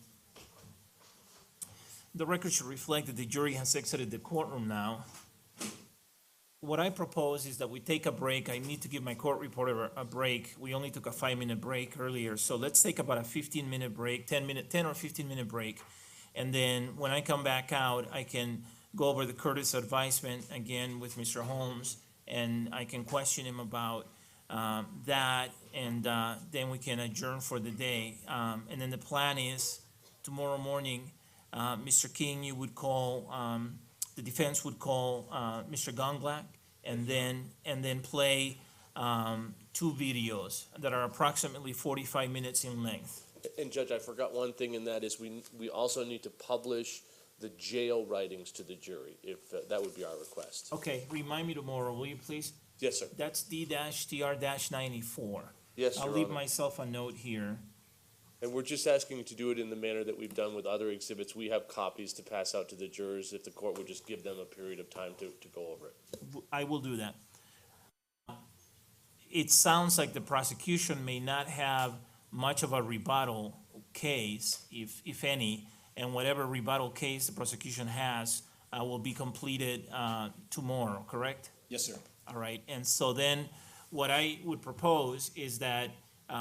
The record should reflect that the jury has exited the courtroom now. What I propose is that we take a break. I need to give my court reporter a break. We only took a 5-minute break earlier, so let's take about a 15-minute break, 10 or 15-minute break. And then when I come back out, I can go over the Curtis advisement again with Mr. Holmes, and I can question him about that, and then we can adjourn for the day. And then the plan is tomorrow morning, Mr. King, you would call, the defense would call Mr. Gonglak, and then play 2 videos that are approximately 45 minutes in length. And Judge, I forgot one thing, and that is we also need to publish the jail writings to the jury, if that would be our request. Okay, remind me tomorrow, will you please? Yes, sir. That's D-TR-94. Yes, I'll Your leave Honor. myself a note here. And we're just asking you to do it in the manner that we've done with other exhibits. We have copies to pass out to the jurors if the court would just give them a period of time to go over it. I will do that. It sounds like the prosecution may not have much of a rebuttal case, if any, and whatever rebuttal case the prosecution has will be completed tomorrow, correct? Yes, sir. All right, and so then what I would propose is that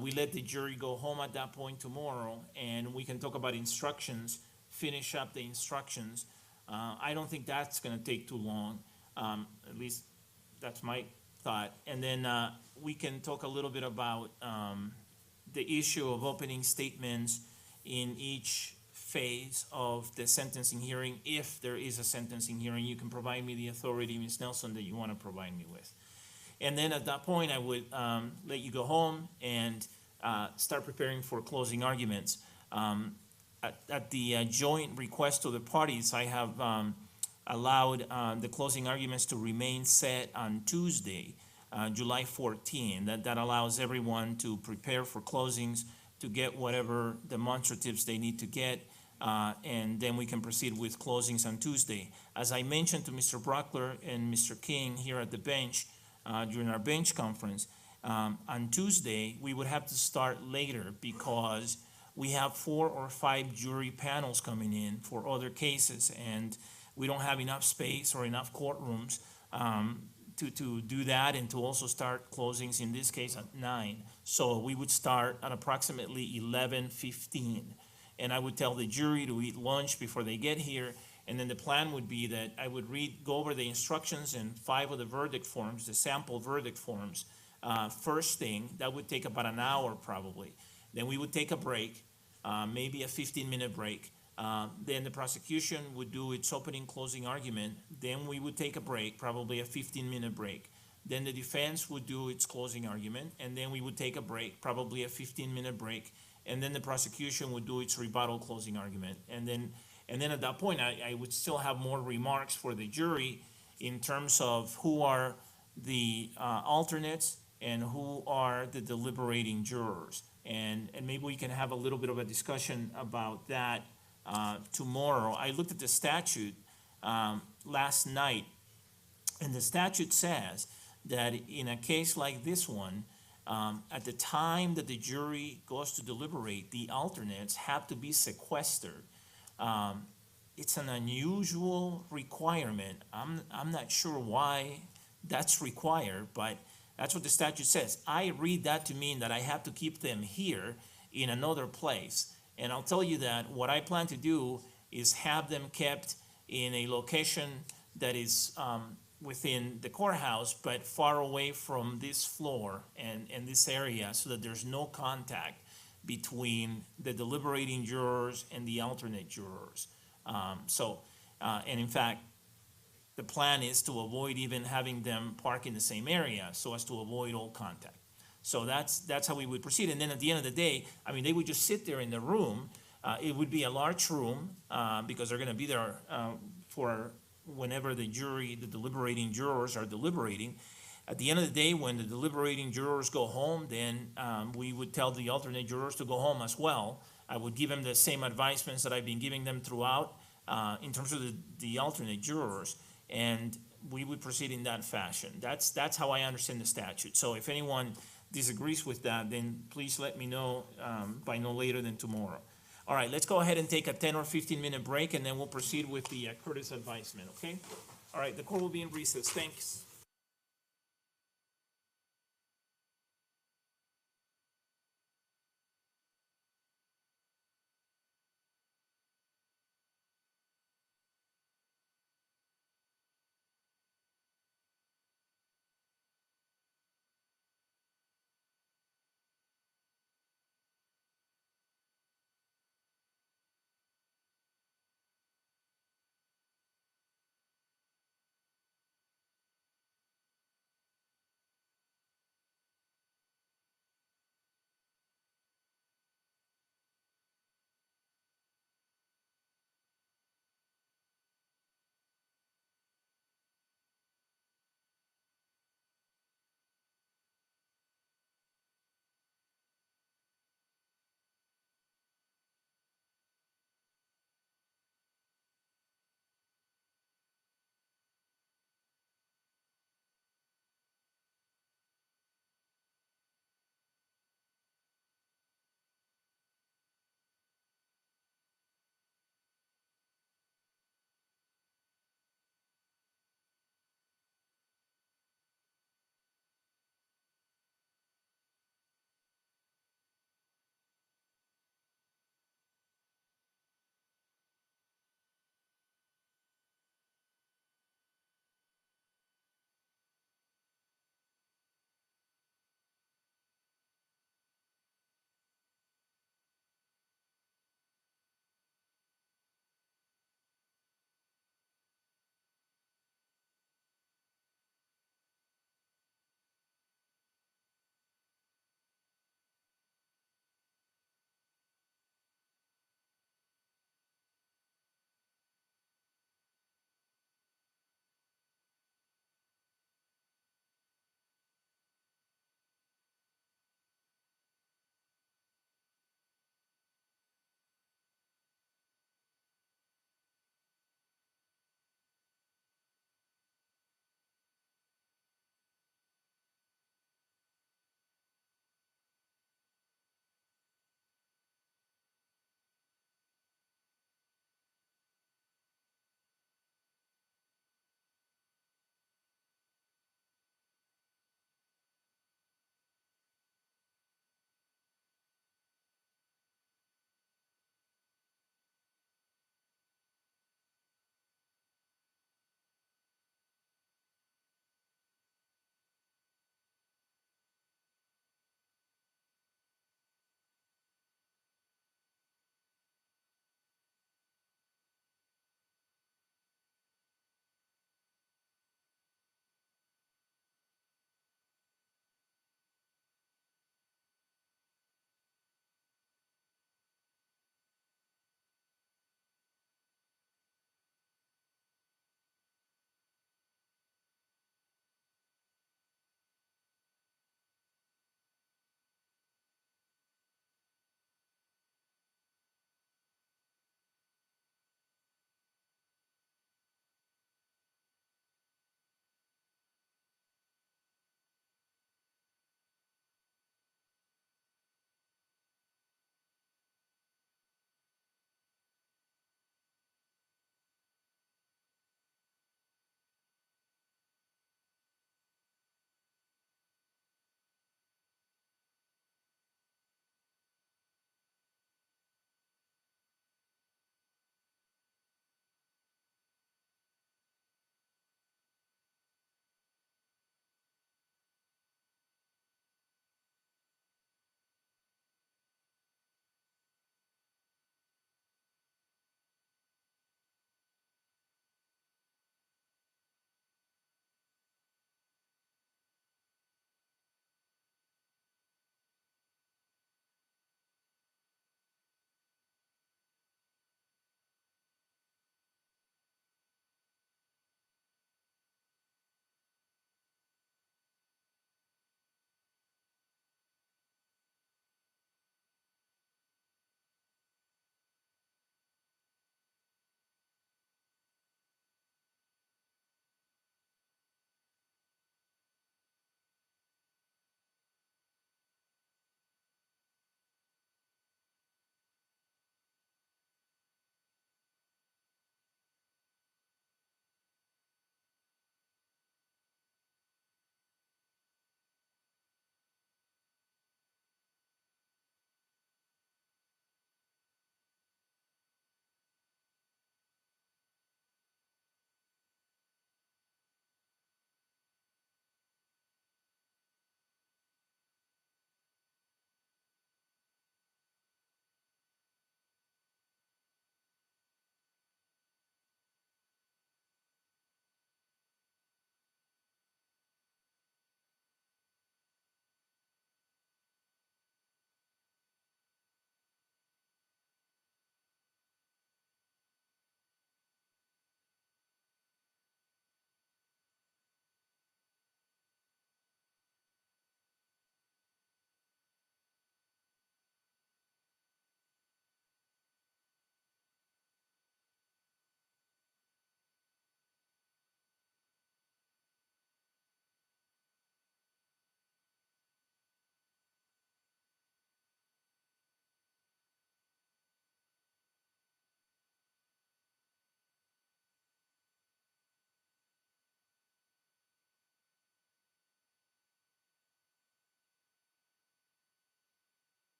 we let the jury go home at that point tomorrow, and we can talk about instructions, finish up the instructions. I don't think that's gonna take too long, at least that's my thought. And then we can talk a little bit about the issue of opening statements in each phase of the sentencing hearing. If there is a sentencing hearing, you can provide me the authority, Ms. Nelson, that you want to provide me with. And then at that point, I would let you go home and start preparing for closing arguments. At the joint request of the parties, I have allowed the closing arguments to remain set on Tuesday, July 14. That allows everyone to prepare for closings, to get whatever demonstratives they need to get, and then we can proceed with closings on Tuesday. As I mentioned to Mr. Brockler and Mr. King here at the bench during our bench conference, on Tuesday, we would have to start later because we have 4 or 5 jury panels coming in for other cases, and we don't have enough space or enough courtrooms to do that and to also start closings, in this case, at 9. So we would start at approximately 11:15. And I would tell the jury to eat lunch before they get here. And then the plan would be that I would go over the instructions and 5 of the verdict forms, the sample verdict forms, first thing. That would take about an hour probably. Then we would take a break, maybe a 15-minute break. Then the prosecution would do its opening closing argument. Then we would take a break, probably a 15-minute break. Then the defense would do its closing argument, and then we would take a break, probably a 15-minute break, and then the prosecution would do its rebuttal closing argument. And then at that point, I would still have more remarks for the jury in terms of who are the alternates and who are the deliberating jurors. And maybe we can have a little bit of a discussion about that tomorrow. I looked at the statute last night, and the statute says that in a case like this one, at the time that the jury goes to deliberate, the alternates have to be sequestered. It's an unusual requirement. I'm not sure why that's required, but that's what the statute says. I read that to mean that I have to keep them here in another place. And I'll tell you that what I plan to do is have them kept in a location that is within the courthouse, but far away from this floor and this area, so that there's no contact between the deliberating jurors and the alternate jurors. And in fact, the plan is to avoid even having them park in the same area, so as to avoid all contact. So that's how we would proceed. And then at the end of the day, I mean, they would just sit there in the room. It would be a large room, because they're gonna be there for whenever the deliberating jurors are deliberating. At the end of the day, when the deliberating jurors go home, then we would tell the alternate jurors to go home as well. I would give them the same advisements that I've been giving them throughout in terms of the alternate jurors, and we would proceed in that fashion. That's how I understand the statute. So if anyone disagrees with that, then please let me know by no later than tomorrow. All right, let's go ahead and take a 10 or 15-minute break, and then we'll proceed with the Curtis advisement, okay? All right, the court will be in recess. Thanks.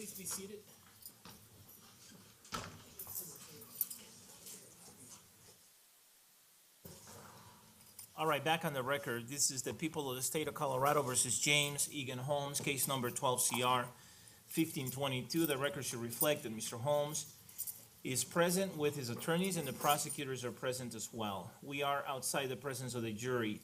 please be seated? All right, back on the record, this is the people of the state of Colorado versus James Egan Holmes, case number 12 CR 1522. The record should reflect that Mr. Holmes is present with his attorneys and the prosecutors are present as well. We are outside the presence of the jury.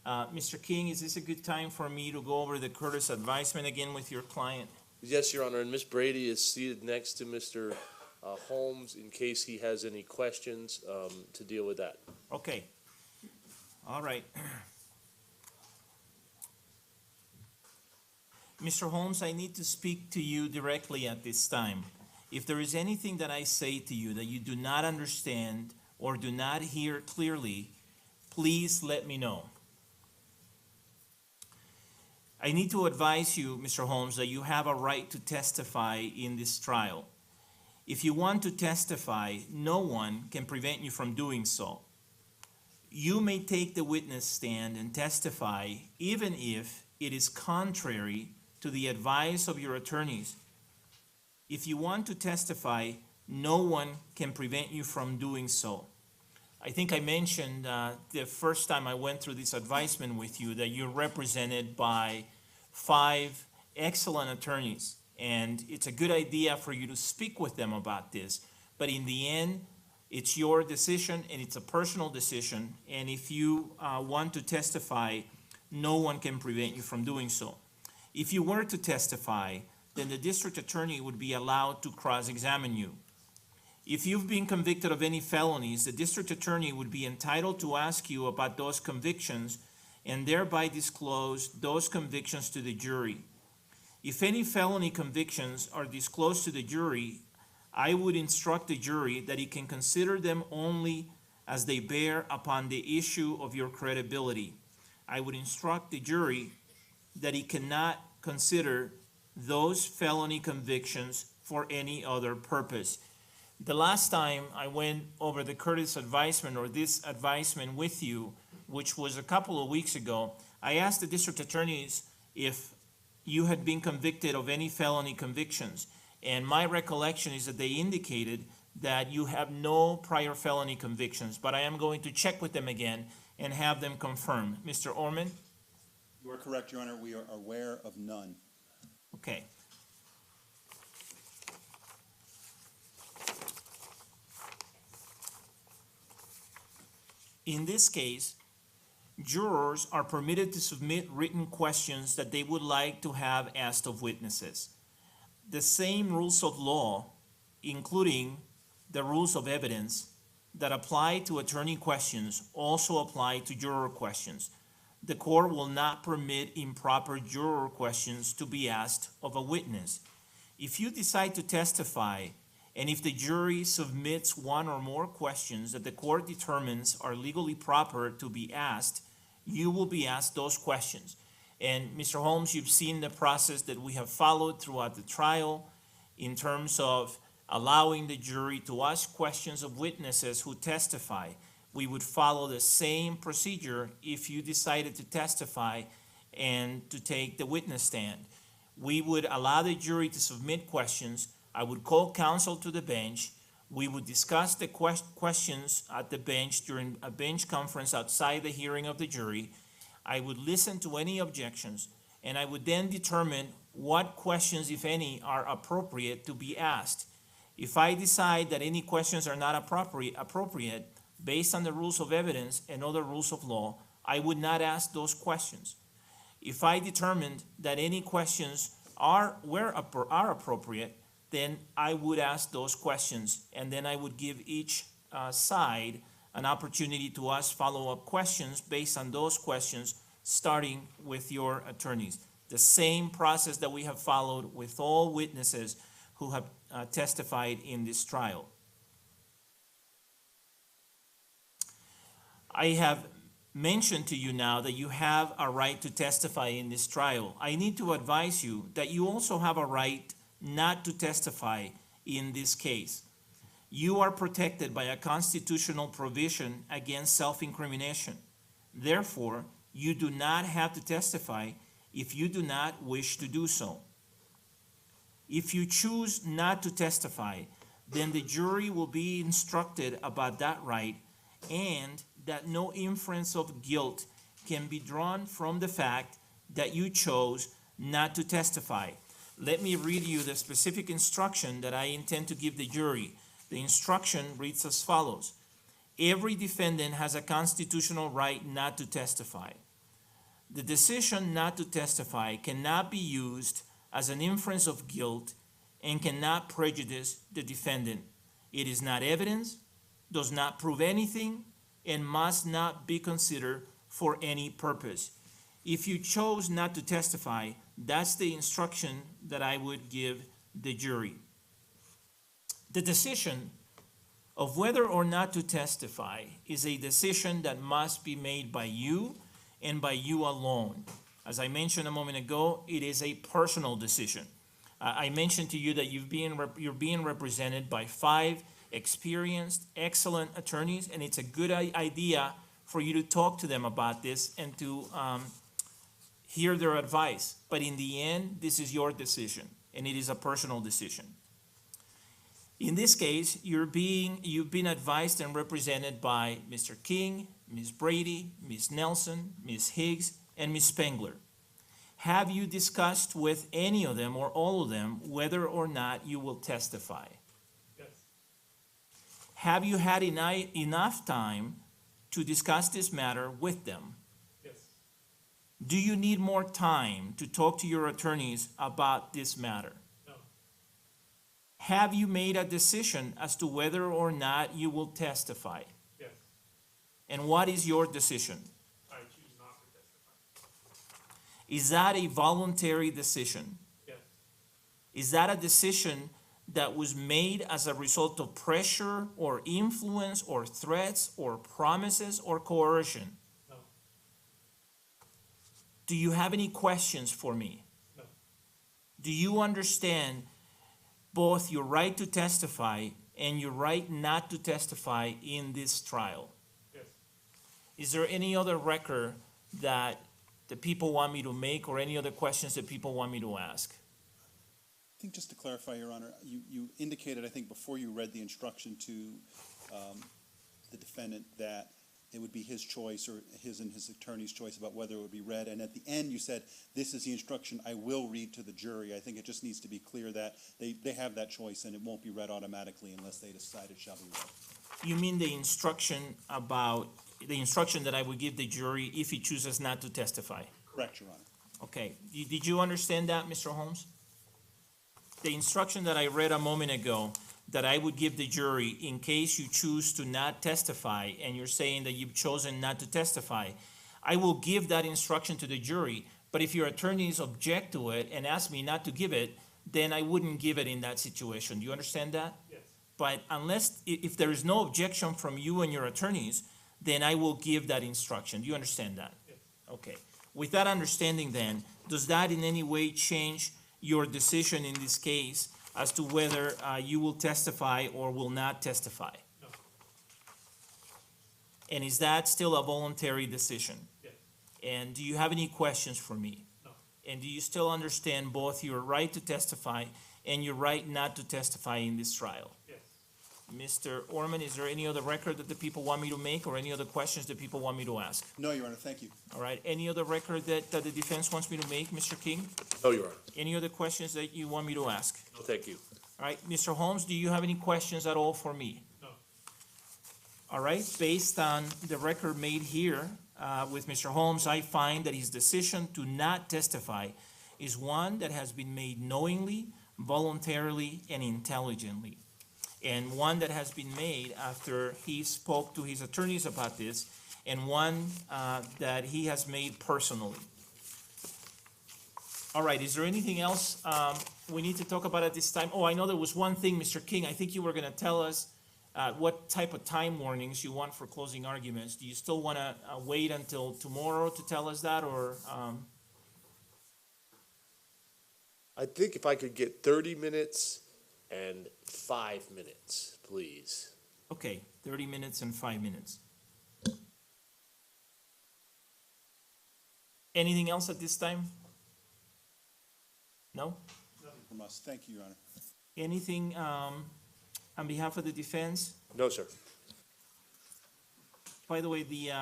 Mr. King, is this a good time for me to go over the Curtis advisement again with your client? Yes, Your Honor, and Ms. Brady is seated next to Mr. Holmes in case he has any questions to deal with that. Okay. All right. Mr. Holmes, I need to speak to you directly at this time. If there is anything that I say to you that you do not understand or do not hear clearly, please let me know. I need to advise you, Mr. Holmes, that you have a right to testify in this trial. If you want to testify, no one can prevent you from doing so. You may take the witness stand and testify even if it is contrary to the advice of your attorneys. If you want to testify, no one can prevent you from doing so. I think I mentioned the first time I went through this advisement with you that you're represented by 5 excellent attorneys, and it's a good idea for you to speak with them about this. But in the end, it's your decision, and it's a personal decision, and if you want to testify, no one can prevent you from doing so. If you were to testify, then the district attorney would be allowed to cross-examine you. If you've been convicted of any felonies, the district attorney would be entitled to ask you about those convictions and thereby disclose those convictions to the jury. If any felony convictions are disclosed to the jury, I would instruct the jury that it can consider them only as they bear upon the issue of your credibility. I would instruct the jury that it cannot consider those felony convictions for any other purpose. The last time I went over the Curtis advisement or this advisement with you, which was a couple of weeks ago, I asked the district attorneys if you had been convicted of any felony convictions. And my recollection is that they indicated that you have no prior felony convictions, but I am going to check with them again and have them confirm. Mr. Orman? You are correct, Your Honor. We are aware of none. Okay. In this case, jurors are permitted to submit written questions that they would like to have asked of witnesses. The same rules of law, including the rules of evidence that apply to attorney questions, also apply to juror questions. The court will not permit improper juror questions to be asked of a witness. If you decide to testify, and if the jury submits one or more questions that the court determines are legally proper to be asked, you will be asked those questions. And Mr. Holmes, you've seen the process that we have followed throughout the trial in terms of allowing the jury to ask questions of witnesses who testify. We would follow the same procedure if you decided to testify and to take the witness stand. We would allow the jury to submit questions. I would call counsel to the bench. We would discuss the questions at the bench during a bench conference outside the hearing of the jury. I would listen to any objections, and I would then determine what questions, if any, are appropriate to be asked. If I decide that any questions are not appropriate based on the rules of evidence and other rules of law, I would not ask those questions. If I determined that any questions are appropriate, then I would ask those questions, and then I would give each side an opportunity to ask follow-up questions based on those questions, starting with your attorneys. The same process that we have followed with all witnesses who have testified in this trial. I have mentioned to you now that you have a right to testify in this trial. I need to advise you that you also have a right not to testify in this case. You are protected by a constitutional provision against self-incrimination. Therefore, you do not have to testify if you do not wish to do so. If you choose not to testify, then the jury will be instructed about that right and that no inference of guilt can be drawn from the fact that you chose not to testify. Let me read you the specific instruction that I intend to give the jury. The instruction reads as follows. Every defendant has a constitutional right not to testify. The decision not to testify cannot be used as an inference of guilt and cannot prejudice the defendant. It is not evidence, does not prove anything, and must not be considered for any purpose. If you chose not to testify, that's the instruction that I would give the jury. The decision of whether or not to testify is a decision that must be made by you and by you alone. As I mentioned a moment ago, it is a personal decision. I mentioned to you that you're being represented by 5 experienced, excellent attorneys, and it's a good idea for you to talk to them about this and to hear their advice. But in the end, this is your decision, and it is a personal decision. In this case, you've been advised and represented by Mr. King, Ms. Brady, Ms. Nelson, Ms. Higgs, and Ms. Spengler. Have you discussed with any of them or all of them whether or not you will testify? Yes. Have you had enough time to discuss this matter with them? Yes. Do you need more time to talk to your attorneys about this matter? No. Have you made a decision as to whether or not you will testify? Yes. And what is your decision? I choose not to testify. Is that a voluntary decision? Yes. Is that a decision that was made as a result of pressure or influence or threats or promises or coercion? No. Do you have any questions for me? No. Do you understand both your right to testify and your right not to testify in this trial? Yes. Is there any other record that the people want me to make or any other questions that people want me to ask? I think just to clarify, Your Honor, you indicated, I think, before you read the instruction to the defendant that it would be his choice or his and his attorney's choice about whether it would be read. And at the end, you said, this is the instruction I will read to the jury. I think it just needs to be clear that they have that choice and it won't be read automatically unless they decide it shall be read. You mean the instruction that I would give the jury if he chooses not to testify? Correct, Your Honor. Okay. Did you understand that, Mr. Holmes? The instruction that I read a moment ago that I would give the jury in case you choose to not testify and you're saying that you've chosen not to testify, I will give that instruction to the jury. But if your attorneys object to it and ask me not to give it, then I wouldn't give it in that situation. Do you understand that? Yes. But if there is no objection from you and your attorneys, then I will give that instruction. Do you understand that? Yes. Okay. With that understanding then, does that in any way change your decision in this case as to whether you will testify or will not testify? No. And is that still a voluntary decision? Yes. And do you have any questions for me? No. And do you still understand both your right to testify and your right not to testify in this trial? Yes. Mr. Orman, is there any other record that the people want me to make or any other questions that people want me to ask? No, Your Honor, thank you. All right, any other record that the defense wants me to make, Mr. King? No, Your Honor. Any other questions that you want me to ask? No, thank you. All right, Mr. Holmes, do you have any questions at all for me? No. All right, based on the record made here with Mr. Holmes, I find that his decision to not testify is one that has been made knowingly, voluntarily, and intelligently, and one that has been made after he spoke to his attorneys about this, and one that he has made personally. All right, is there anything else we need to talk about at this time? Oh, I know there was one thing, Mr. King. I think you were going to tell us what type of time warnings you want for closing arguments. Do you still want to wait until tomorrow to tell us that, or? I think if I could get 30 minutes and 5 minutes, please. Okay, 30 minutes and 5 minutes. Anything else at this time? No? from us. Thank you, Your Honor. Anything on behalf of the defense? No, sir. By the way, the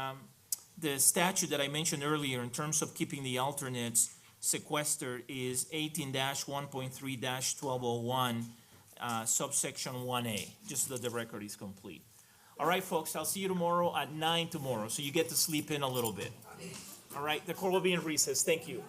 statute that I mentioned earlier in terms of keeping the alternates sequestered is 18-1.3-1201, subsection 1A, just so that the record is complete. All right, folks, I'll see you tomorrow at 9 tomorrow, so you get to sleep in a little bit. All right, the court will be in recess. Thank you.